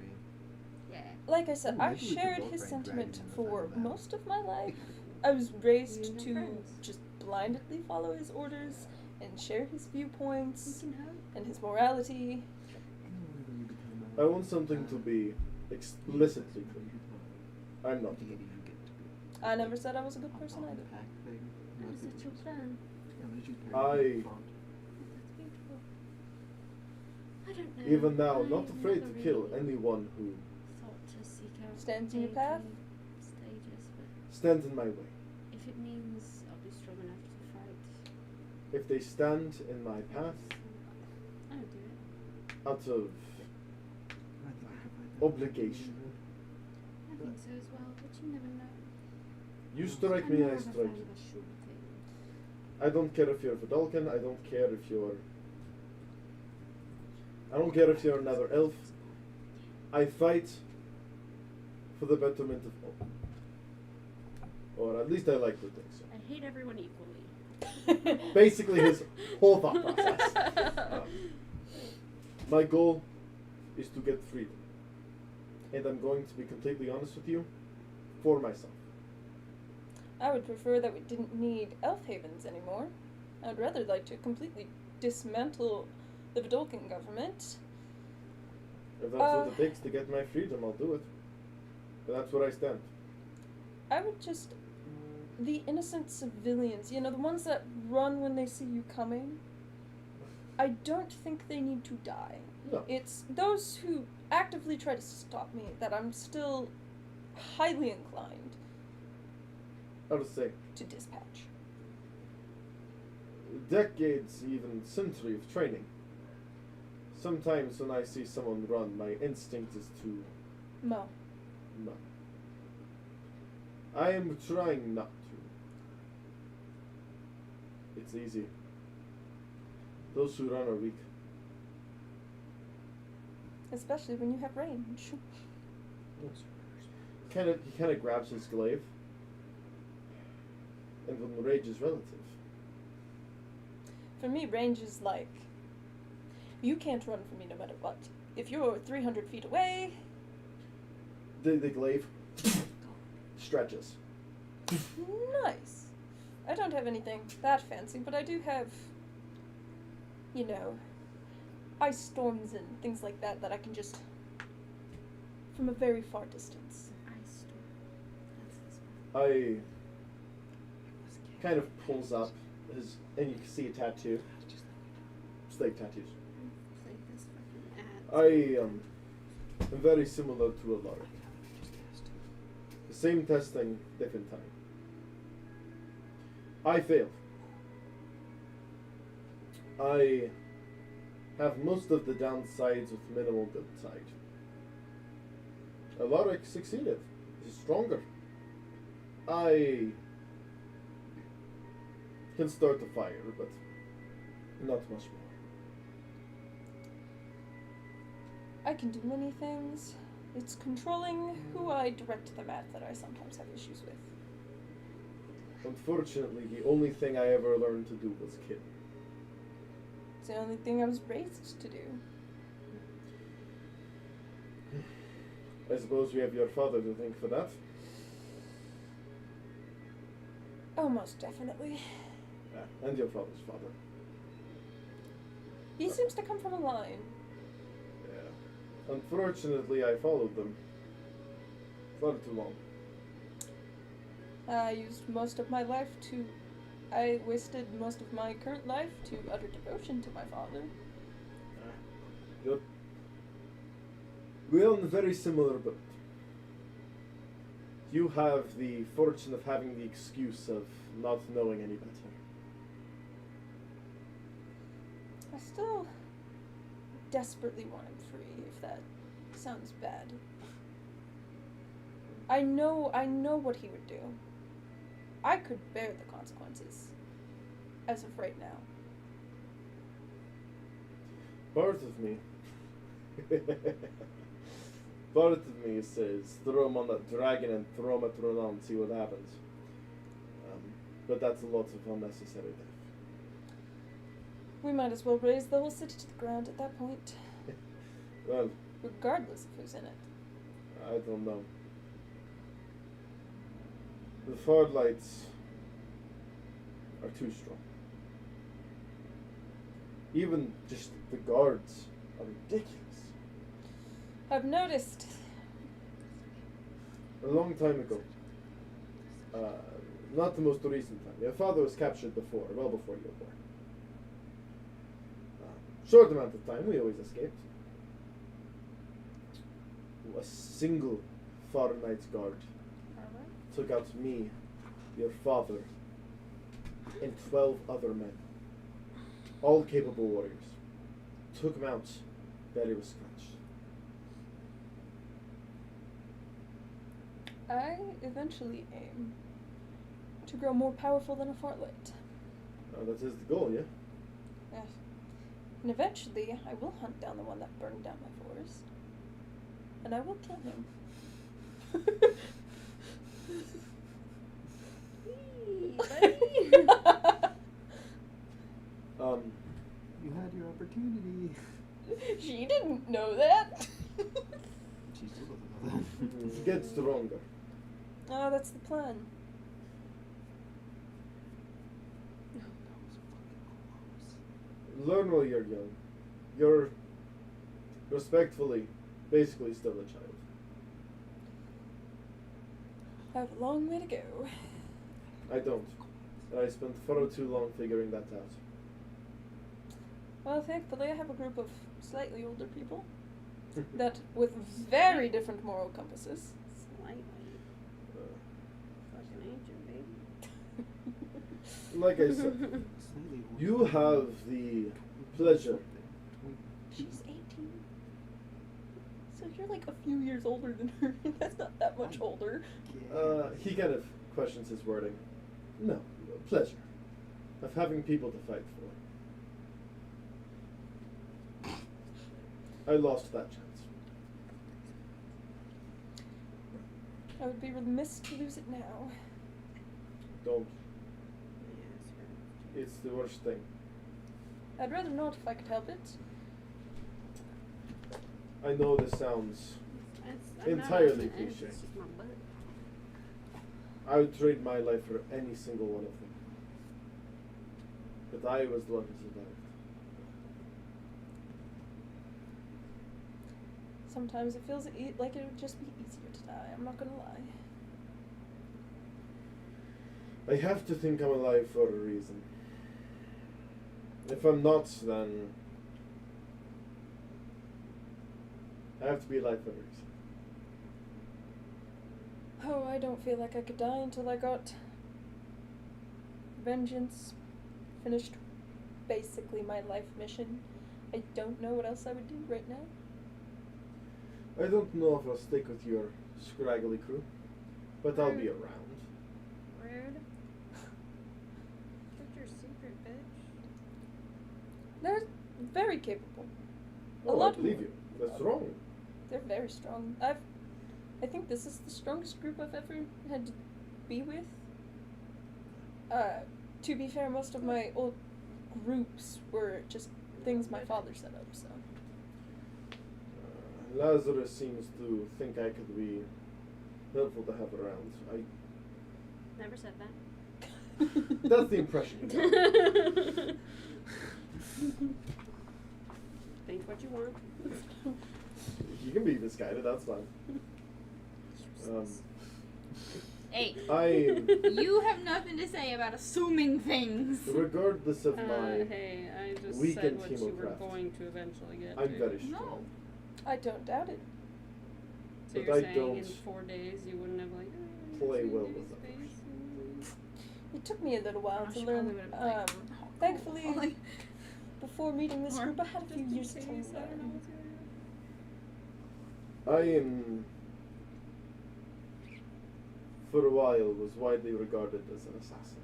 [SPEAKER 7] Yeah.
[SPEAKER 5] Like I said,
[SPEAKER 4] Oh,
[SPEAKER 5] I
[SPEAKER 4] maybe we could
[SPEAKER 5] shared
[SPEAKER 4] both
[SPEAKER 5] his
[SPEAKER 4] write
[SPEAKER 5] sentiment
[SPEAKER 4] dragon in the
[SPEAKER 5] for
[SPEAKER 4] final battle.
[SPEAKER 5] most of my life. I was raised
[SPEAKER 7] You
[SPEAKER 5] to
[SPEAKER 7] know friends.
[SPEAKER 5] just blindly follow his orders and share his viewpoints
[SPEAKER 7] We can hope.
[SPEAKER 5] and his morality.
[SPEAKER 1] I want something to be explicitly clear. I'm not.
[SPEAKER 5] I never said I was a good person either.
[SPEAKER 7] Is that your plan?
[SPEAKER 5] Mm.
[SPEAKER 1] I,
[SPEAKER 7] That's beautiful. I don't know.
[SPEAKER 1] even now,
[SPEAKER 7] I
[SPEAKER 1] not afraid
[SPEAKER 7] never
[SPEAKER 1] to kill
[SPEAKER 7] really
[SPEAKER 1] anyone who
[SPEAKER 7] thought to seek out
[SPEAKER 5] Stands in your path?
[SPEAKER 7] dating stages, but
[SPEAKER 1] stands in my way.
[SPEAKER 7] if it means I'll be strong enough to fight,
[SPEAKER 1] If they stand in my path
[SPEAKER 7] I'll do it.
[SPEAKER 1] out of obligation,
[SPEAKER 7] I think so as well, but you never know.
[SPEAKER 1] you strike
[SPEAKER 7] I'm
[SPEAKER 1] me,
[SPEAKER 7] more
[SPEAKER 1] I
[SPEAKER 7] of a
[SPEAKER 1] strike
[SPEAKER 7] fan
[SPEAKER 1] you.
[SPEAKER 7] of a sure thing.
[SPEAKER 1] I don't care if you're Vidalcan, I don't care if you're... I don't care if you're another elf. I fight for the betterment of all. Or at least I like to think so.
[SPEAKER 7] I hate everyone equally.
[SPEAKER 1] Basically his whole thought process. My goal is to get freedom. And I'm going to be completely honest with you, for myself.
[SPEAKER 5] I would prefer that we didn't need elf havens anymore. I would rather like to completely dismantle the Vidalcan government.
[SPEAKER 1] If that's what it takes to get my freedom, I'll do it. But that's where I stand.
[SPEAKER 5] I would just... The innocent civilians, you know, the ones that run when they see you coming, I don't think they need to die.
[SPEAKER 1] No.
[SPEAKER 5] It's those who actively try to stop me that I'm still highly inclined
[SPEAKER 1] How to say,
[SPEAKER 5] to dispatch.
[SPEAKER 1] decades, even century of training. Sometimes when I see someone run, my instinct is to
[SPEAKER 5] Mo.
[SPEAKER 1] no. I am trying not to. It's easy. Those who run are weak.
[SPEAKER 5] Especially when you have range.
[SPEAKER 1] He kind of grabs his glaive. And when rage is relative.
[SPEAKER 5] For me, range is like, you can't run from me no matter what. If you're 300 feet away...
[SPEAKER 1] The glaive stretches.
[SPEAKER 5] Nice. I don't have anything that fancy, but I do have, you know, ice storms and things like that that I can just, from a very far distance.
[SPEAKER 7] Ice storm. That's his
[SPEAKER 1] I kind of pulls up his, and you can see a tattoo. Slave tattoos.
[SPEAKER 7] Play this fucking ad.
[SPEAKER 1] I am very similar to a Lark. The same testing, different time. I failed. I have most of the downsides with minimal good side. Alaric succeeded. He's stronger. I can start a fire, but not much more.
[SPEAKER 5] I can do many things. It's controlling who I direct them at that I sometimes have issues with.
[SPEAKER 1] Unfortunately, the only thing I ever learned to do was kill.
[SPEAKER 5] It's the only thing I was raised to do.
[SPEAKER 1] I suppose we have your father to thank for that.
[SPEAKER 5] Oh, most definitely.
[SPEAKER 1] Yeah, and your father's father.
[SPEAKER 5] He seems to come from a line.
[SPEAKER 1] Yeah. Unfortunately, I followed them. Far too long.
[SPEAKER 5] I used most of my life to... I wasted most of my current life to utter devotion to my father.
[SPEAKER 1] You're... We're on a very similar boat. You have the fortune of having the excuse of not knowing any better.
[SPEAKER 5] I still desperately want him free, if that sounds bad. I know what he would do. I could bear the consequences. As of right now.
[SPEAKER 1] Part of me... Part of me says, throw him on that dragon and throw him at Ronan and see what happens. But that's a lot of unnecessary death.
[SPEAKER 5] We might as well raise the whole city to the ground at that point.
[SPEAKER 1] Well,
[SPEAKER 5] Regardless of who's in it.
[SPEAKER 1] I don't know. The Fard Lights are too strong. Even just the guards are ridiculous.
[SPEAKER 5] I've noticed.
[SPEAKER 1] A long time ago, not the most recent time, your father was captured before, well before you were born. Short amount of time, we always escaped. A single Far Knight's guard took out me, your father, and 12 other men. All capable warriors. Took him out, belly was scratched.
[SPEAKER 5] I eventually aim to grow more powerful than a Farlight.
[SPEAKER 1] That is the goal, yeah?
[SPEAKER 5] Yes. And eventually, I will hunt down the one that burned down my forest. And I will kill him.
[SPEAKER 3] You had your opportunity.
[SPEAKER 5] She didn't know that.
[SPEAKER 3] She still doesn't know that.
[SPEAKER 1] Get stronger.
[SPEAKER 5] Oh, that's the plan.
[SPEAKER 1] Learn while you're young. You're respectfully, basically still a child.
[SPEAKER 5] I have a long way to go.
[SPEAKER 1] I don't. I spent far too long figuring that out.
[SPEAKER 5] Well, thankfully, I have a group of slightly older people that with very different moral compasses.
[SPEAKER 7] Slightly. Fucking ancient, baby.
[SPEAKER 1] Like I said, you have the pleasure.
[SPEAKER 5] She's 18. So you're like a few years older than her. That's not that much older.
[SPEAKER 1] He kind of questions his wording. No, pleasure of having people to fight for. I lost that chance.
[SPEAKER 5] I would be remiss to lose it now.
[SPEAKER 1] Don't. It's the worst thing.
[SPEAKER 5] I'd rather not if I could help it.
[SPEAKER 1] I know this sounds
[SPEAKER 7] I'm
[SPEAKER 1] entirely
[SPEAKER 7] not-
[SPEAKER 1] cliche.
[SPEAKER 7] it's just my butt.
[SPEAKER 1] I would trade my life for any single one of them. But I was the one who survived.
[SPEAKER 5] Sometimes it feels like it would just be easier to die. I'm not gonna lie.
[SPEAKER 1] I have to think I'm alive for a reason. If I'm not, then I have to be alive for a reason.
[SPEAKER 5] Oh, I don't feel like I could die until I got vengeance, finished basically my life mission. I don't know what else I would do right now.
[SPEAKER 1] I don't know if I'll stick with your scraggly crew, but I'll be around.
[SPEAKER 7] Rude. What's your secret, bitch?
[SPEAKER 5] They're very capable.
[SPEAKER 1] Oh,
[SPEAKER 5] a lot
[SPEAKER 1] I believe
[SPEAKER 5] more,
[SPEAKER 1] you. That's wrong.
[SPEAKER 5] They're very strong. I think this is the strongest group I've ever had to be with. To be fair, most of my old groups were just things my father set up, so.
[SPEAKER 1] Lazarus seems to think I could be helpful to have around.
[SPEAKER 7] Never said that.
[SPEAKER 1] That's the impression you got.
[SPEAKER 7] Think what you want.
[SPEAKER 1] You can be misguided, that's fine.
[SPEAKER 9] Hey,
[SPEAKER 1] You
[SPEAKER 9] have nothing to say about assuming things.
[SPEAKER 1] regardless of my
[SPEAKER 7] Hey, I just
[SPEAKER 1] weekend
[SPEAKER 7] said what you were
[SPEAKER 1] chemocraft,
[SPEAKER 7] going to eventually get
[SPEAKER 1] I'm
[SPEAKER 7] to.
[SPEAKER 1] very
[SPEAKER 9] No.
[SPEAKER 1] strong.
[SPEAKER 5] I don't doubt it.
[SPEAKER 7] So
[SPEAKER 1] but
[SPEAKER 7] you're
[SPEAKER 1] I
[SPEAKER 7] saying
[SPEAKER 1] don't
[SPEAKER 7] in 4 days you wouldn't have like
[SPEAKER 1] play
[SPEAKER 7] seen
[SPEAKER 1] well
[SPEAKER 7] Jimmy's
[SPEAKER 1] with others.
[SPEAKER 7] face and-
[SPEAKER 5] It took me a little while to
[SPEAKER 9] She
[SPEAKER 5] learn.
[SPEAKER 9] probably would've been like,
[SPEAKER 5] Thankfully,
[SPEAKER 9] like,
[SPEAKER 5] before meeting this
[SPEAKER 7] Or
[SPEAKER 5] group, I had a
[SPEAKER 7] just
[SPEAKER 5] few
[SPEAKER 7] in
[SPEAKER 5] years to
[SPEAKER 7] case, I don't know
[SPEAKER 5] learn.
[SPEAKER 7] what's going on.
[SPEAKER 1] I am, for a while, was widely regarded as an assassin.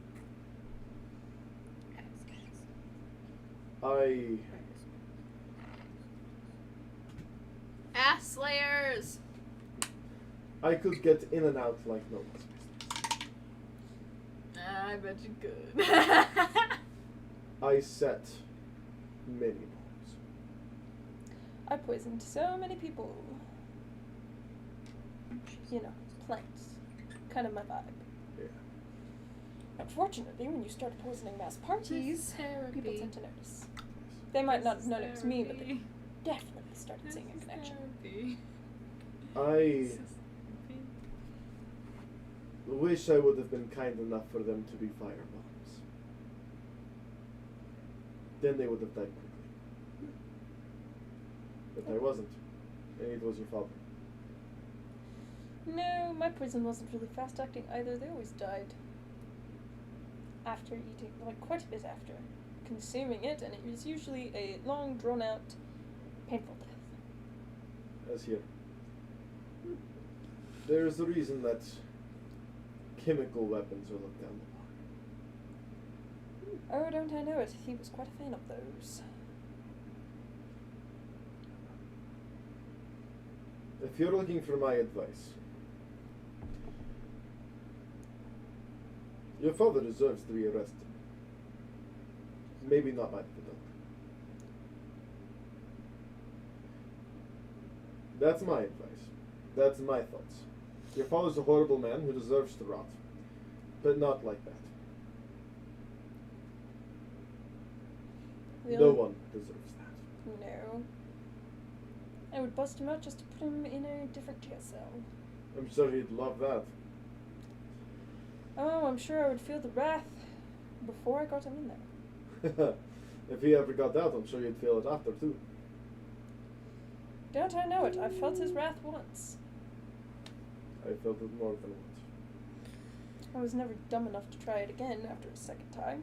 [SPEAKER 9] ass slayers.
[SPEAKER 1] I could get in and out like no one's business.
[SPEAKER 9] I bet you could.
[SPEAKER 1] I set many bombs.
[SPEAKER 5] I poisoned so many people. You know, plants. Kind of my vibe.
[SPEAKER 1] Yeah.
[SPEAKER 5] Unfortunately, when you start poisoning mass parties, people
[SPEAKER 9] Therapy.
[SPEAKER 5] tend to notice. They might not know it was me, but they definitely started seeing a connection.
[SPEAKER 1] I wish I would have been kind enough for them to be firebombs. Then they would have died quickly. But I wasn't. And it was your father.
[SPEAKER 5] No, my poison wasn't really fast acting either. They always died. After eating, like quite a bit after consuming it, and it was usually a long, drawn out, painful death.
[SPEAKER 1] As here. There's a reason that chemical weapons are looked down upon.
[SPEAKER 5] Oh, don't I know it? He was quite a fan of those.
[SPEAKER 1] If you're looking for my advice, your father deserves to be arrested. Maybe not by the adult. That's my advice. That's my thoughts. Your father's a horrible man who deserves to rot. But not like that.
[SPEAKER 5] The
[SPEAKER 1] No
[SPEAKER 5] only-
[SPEAKER 1] one deserves that.
[SPEAKER 5] No. I would bust him out just to put him in a different jail cell.
[SPEAKER 1] I'm sure he'd love that.
[SPEAKER 5] Oh, I'm sure I would feel the wrath before I got him in there.
[SPEAKER 1] If he ever got out, I'm sure you'd feel it after too.
[SPEAKER 5] Don't I know it? I've felt his wrath once.
[SPEAKER 1] I felt it more than once.
[SPEAKER 5] I was never dumb enough to try it again after a second time.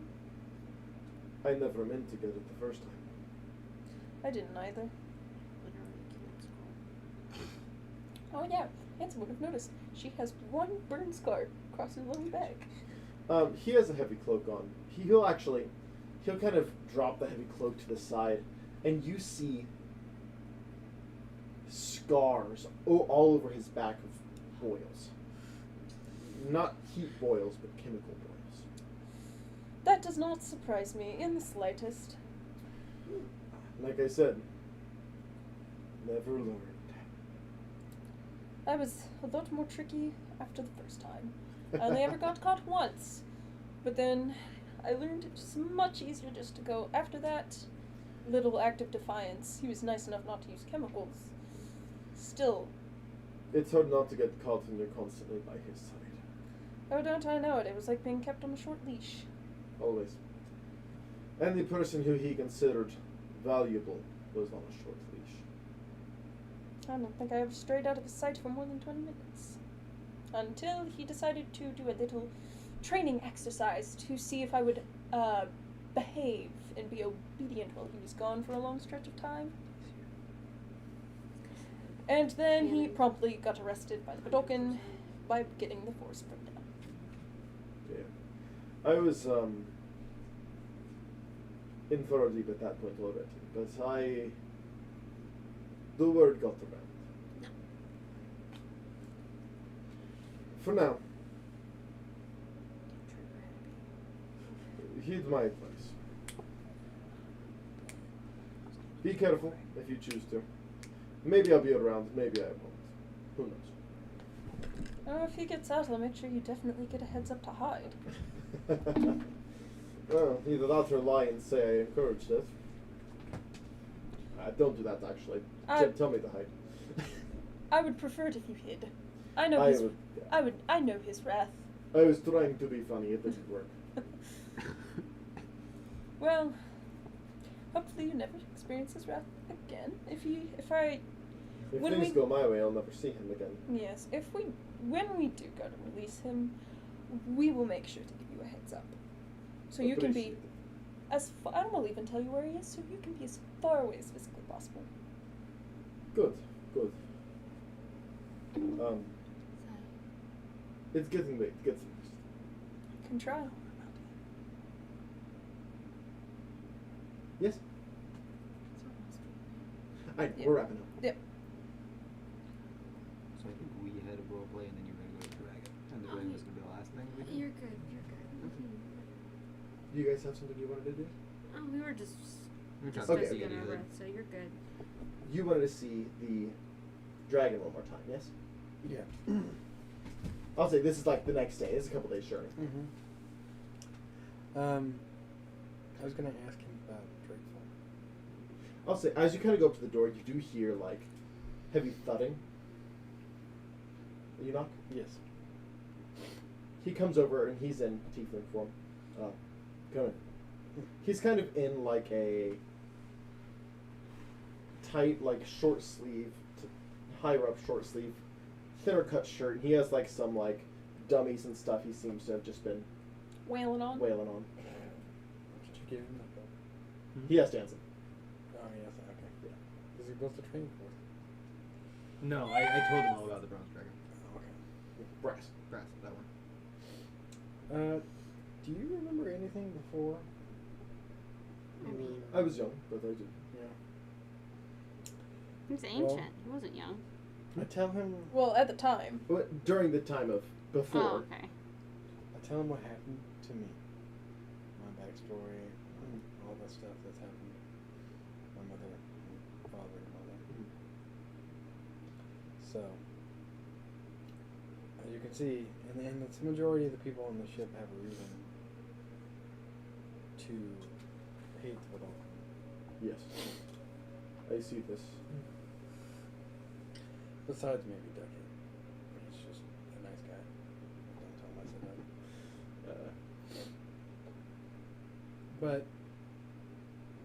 [SPEAKER 1] I never meant to get it the first time.
[SPEAKER 5] I didn't either.
[SPEAKER 7] Literally can't scroll.
[SPEAKER 5] Oh yeah, Hanson would have noticed. She has one burn scar across her lower back.
[SPEAKER 1] He has a heavy cloak on. He'll kind of drop the heavy cloak to the side, and you see scars all over his back of boils. Not heat boils, but chemical boils.
[SPEAKER 5] That does not surprise me in the slightest.
[SPEAKER 1] Like I said, never learned.
[SPEAKER 5] I was a lot more tricky after the first time. I only ever got caught once. But then I learned it's much easier just to go after that little act of defiance. He was nice enough not to use chemicals. Still,
[SPEAKER 1] It's hard not to get caught when you're constantly by his side.
[SPEAKER 5] oh, don't I know it? It was like being kept on a short leash.
[SPEAKER 1] Always. And the person who he considered valuable was on a short leash.
[SPEAKER 5] I don't think I ever strayed out of his sight for more than 20 minutes. Until he decided to do a little training exercise to see if I would behave and be obedient while he was gone for a long stretch of time. And then he promptly got arrested by the Badokan by getting the force breakdown.
[SPEAKER 1] Yeah. I was in further deep at that point already, but
[SPEAKER 11] The word got around.
[SPEAKER 7] No.
[SPEAKER 11] For now, heed my advice. Be careful if you choose to. Maybe I'll be around, maybe I won't. Who knows?
[SPEAKER 5] If he gets out, I'll make sure you definitely get a heads up to hide.
[SPEAKER 11] Well, either that or lie and say I encouraged it. Don't do that, actually. Tell me to hide.
[SPEAKER 5] I would prefer it if you hid. I know
[SPEAKER 11] I
[SPEAKER 5] his.
[SPEAKER 11] would-
[SPEAKER 5] I know his wrath.
[SPEAKER 11] I was trying to be funny, it didn't work.
[SPEAKER 5] Well, hopefully you never experience his wrath again.
[SPEAKER 11] If
[SPEAKER 5] When
[SPEAKER 11] things
[SPEAKER 5] we-
[SPEAKER 11] go my way, I'll never see him again.
[SPEAKER 5] Yes, when we do go to release him, we will make sure to give you a heads up, so you can be
[SPEAKER 11] Appreciate
[SPEAKER 5] I will even tell you where he is, so you can be as far away as physically possible.
[SPEAKER 11] Good, good. It's getting late. Get some rest.
[SPEAKER 5] Can try.
[SPEAKER 11] Yes?
[SPEAKER 5] Yeah.
[SPEAKER 11] We're wrapping up.
[SPEAKER 5] Yep.
[SPEAKER 4] So I think we had a role play and then you were going to go to Dragon. And the dragon was going to be the last thing we did.
[SPEAKER 7] You're good. You're good.
[SPEAKER 11] Do you guys have something you wanted to do?
[SPEAKER 7] Oh, we were just
[SPEAKER 4] Okay.
[SPEAKER 7] discussing
[SPEAKER 11] Okay.
[SPEAKER 7] it over, so you're good.
[SPEAKER 11] You wanted to see the dragon one more time, yes?
[SPEAKER 3] Yeah.
[SPEAKER 11] I'll say this is like the next day. This is a couple days journey.
[SPEAKER 3] Mm-hmm. I was gonna ask him about Drakefall.
[SPEAKER 11] I'll say as you kind of go up to the door, you do hear like heavy thudding. You knock?
[SPEAKER 3] Yes.
[SPEAKER 11] He comes over and he's in tiefling form. Come in. He's kind of in like a tight, like short sleeve, higher up short sleeve, thinner cut shirt. And he has like some like dummies and stuff. He seems to have just been
[SPEAKER 5] Wailing on.
[SPEAKER 11] wailing on.
[SPEAKER 3] Did you give him that book?
[SPEAKER 11] He has dancing.
[SPEAKER 3] Oh yes. Okay. Yeah. Is he built the training for?
[SPEAKER 4] No, I told him all about the bronze dragon.
[SPEAKER 3] Oh, okay.
[SPEAKER 11] Brass.
[SPEAKER 4] Brass, that one.
[SPEAKER 3] Do you remember anything before?
[SPEAKER 11] I was young, but I did.
[SPEAKER 3] Yeah.
[SPEAKER 7] He was ancient. He wasn't young.
[SPEAKER 3] I tell him.
[SPEAKER 5] Well, at the time.
[SPEAKER 11] But during the time of before.
[SPEAKER 7] Oh, okay.
[SPEAKER 3] I tell him what happened to me. My backstory, all the stuff that's happened. My mother, and father, and mother. So, as you can see, and it's the majority of the people on the ship have a reason to hate the Vidal.
[SPEAKER 11] Yes. I see this.
[SPEAKER 3] Besides maybe Ducky. He's just a nice guy. Don't tell him I said that. But,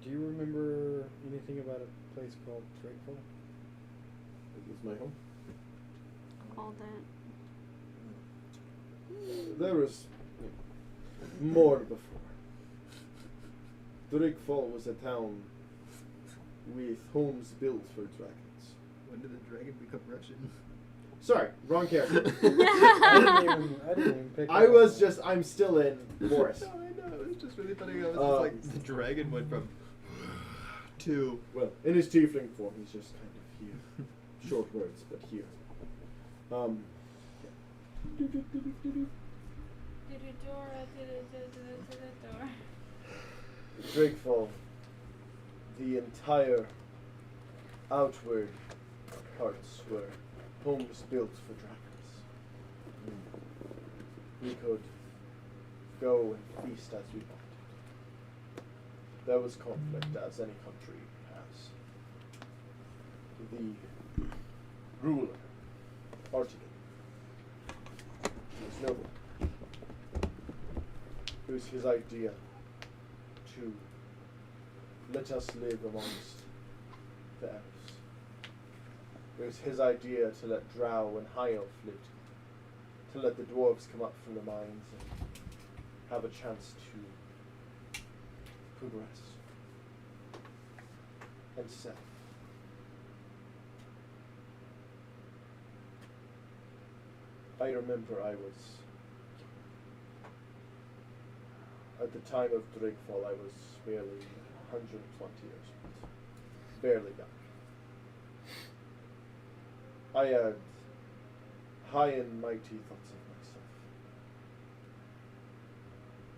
[SPEAKER 3] do you remember anything about a place called Drakefall?
[SPEAKER 11] It was my home.
[SPEAKER 7] Called it.
[SPEAKER 11] There was more before. Drakefall was a town with homes built for dragons.
[SPEAKER 4] When did the dragon become Russian?
[SPEAKER 11] Sorry, wrong character.
[SPEAKER 3] I didn't even pick
[SPEAKER 11] I'm still in Boris.
[SPEAKER 4] No, I know. It was just really funny. I was
[SPEAKER 11] Um,
[SPEAKER 4] just like, the dragon went from to.
[SPEAKER 11] Well, in his tiefling form, he's just kind of here. Short words, but here. Drakefall, the entire outward parts were homes built for dragons. We could go and feast as we wanted. There was conflict, as any country has. The ruler, Artigan, was noble. It was his idea to let us live amongst the elves. It was his idea to let Drow and High Elf live together, to let the dwarves come up from the mines and have a chance to progress and settle. I remember I was, at the time of Drakefall, I was barely 120 years old. Barely young. I had high and mighty thoughts of myself.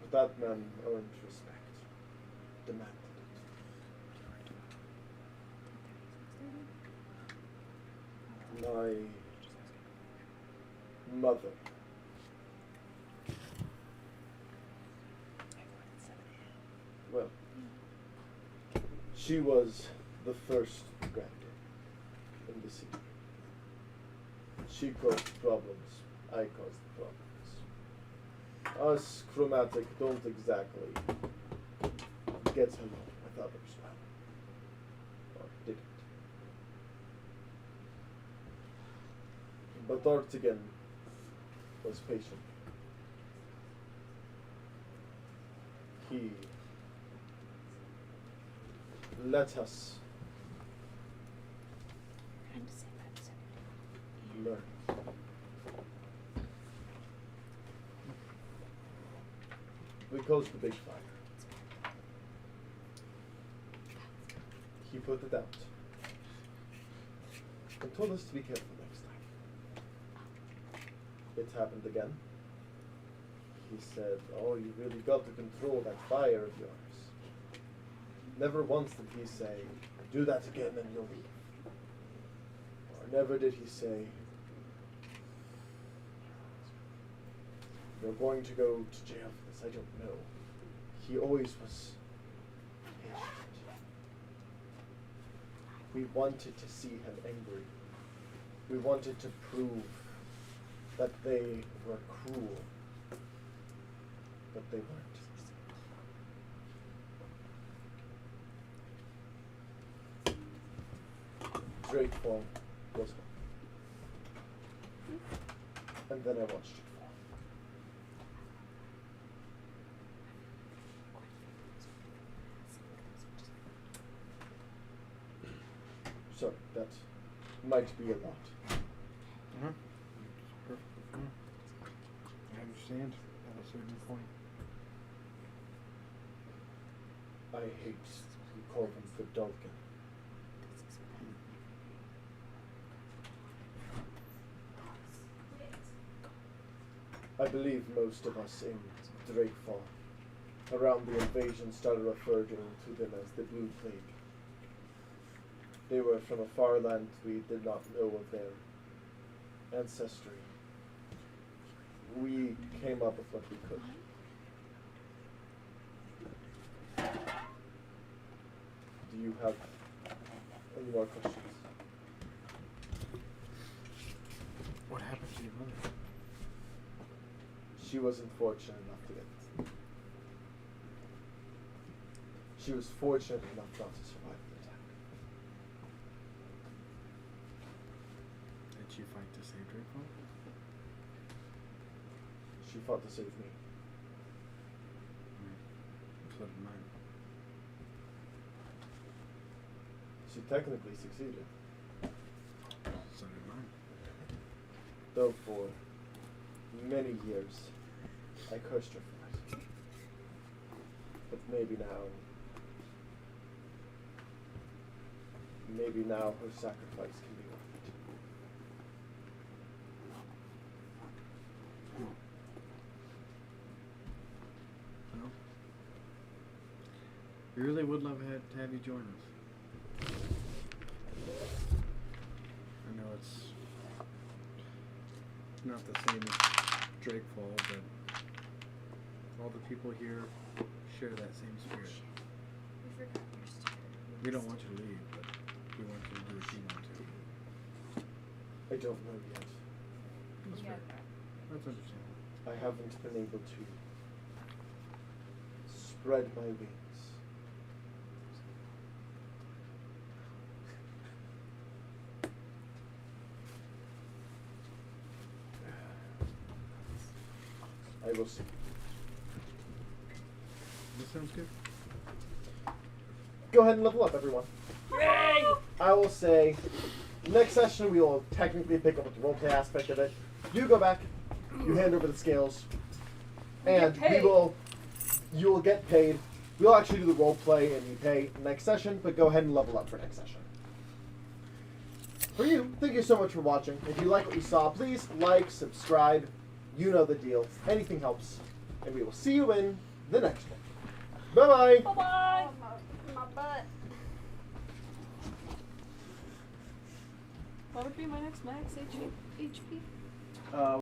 [SPEAKER 11] But that man earned respect, demanded it. My mother. Well, she was the first granddaughter in the city. She caused problems. I caused problems. Us chromatic don't exactly get along with others well. Or didn't. But Artigan was patient. He let us learn. We caused the big fire. He put it out and told us to be careful next time. It happened again. He said, "Oh, you really got to control that fire of yours." Never once did he say, "Do that again and you'll leave." Or never did he say, "You're going to go to jail for this." I don't know. He always was patient. We wanted to see him angry. We wanted to prove that they were cruel. But they weren't. Drakefall was home. And then I watched it fall. So, that might be a lot.
[SPEAKER 3] Perfect. I understand at a certain point.
[SPEAKER 11] I hate to call them the Dalkin. I believe most of us in Drakefall around the invasion started referring to them as the Blue Plague. They were from a far land we did not know of their ancestry. We came up with what we could. Do you have any more questions?
[SPEAKER 3] What happened to your mother?
[SPEAKER 11] She wasn't fortunate enough to get. She was fortunate enough not to survive the attack.
[SPEAKER 3] Did she fight to save Drakefall?
[SPEAKER 11] She fought to save me.
[SPEAKER 3] So did mine.
[SPEAKER 11] She technically succeeded,
[SPEAKER 3] So did mine.
[SPEAKER 11] though for many years I cursed her for it. But maybe now her sacrifice can be worth it.
[SPEAKER 3] Well, we really would love to have you join us. I know it's not the same as Drakefall, but all the people here share that same spirit. We don't want you to leave, but we want you to do what you want to.
[SPEAKER 11] I don't know yet.
[SPEAKER 3] That's fair. That's understandable.
[SPEAKER 11] I haven't been able to spread my wings. I will see.
[SPEAKER 3] This sounds good.
[SPEAKER 11] Go ahead and level up, everyone. I will say, next session we will technically pick up with the roleplay aspect of it. You go back, you hand over the scales, and you will get paid. We'll actually do the roleplay and you pay next session, but go ahead and level up for next session.
[SPEAKER 1] for you, thank you so much for watching. If you like what you saw, please like, subscribe. You know the deal. Anything helps. And we will see you in the next one. Bye-bye.
[SPEAKER 5] Bye-bye.
[SPEAKER 2] My butt.
[SPEAKER 5] What would be my next max HP?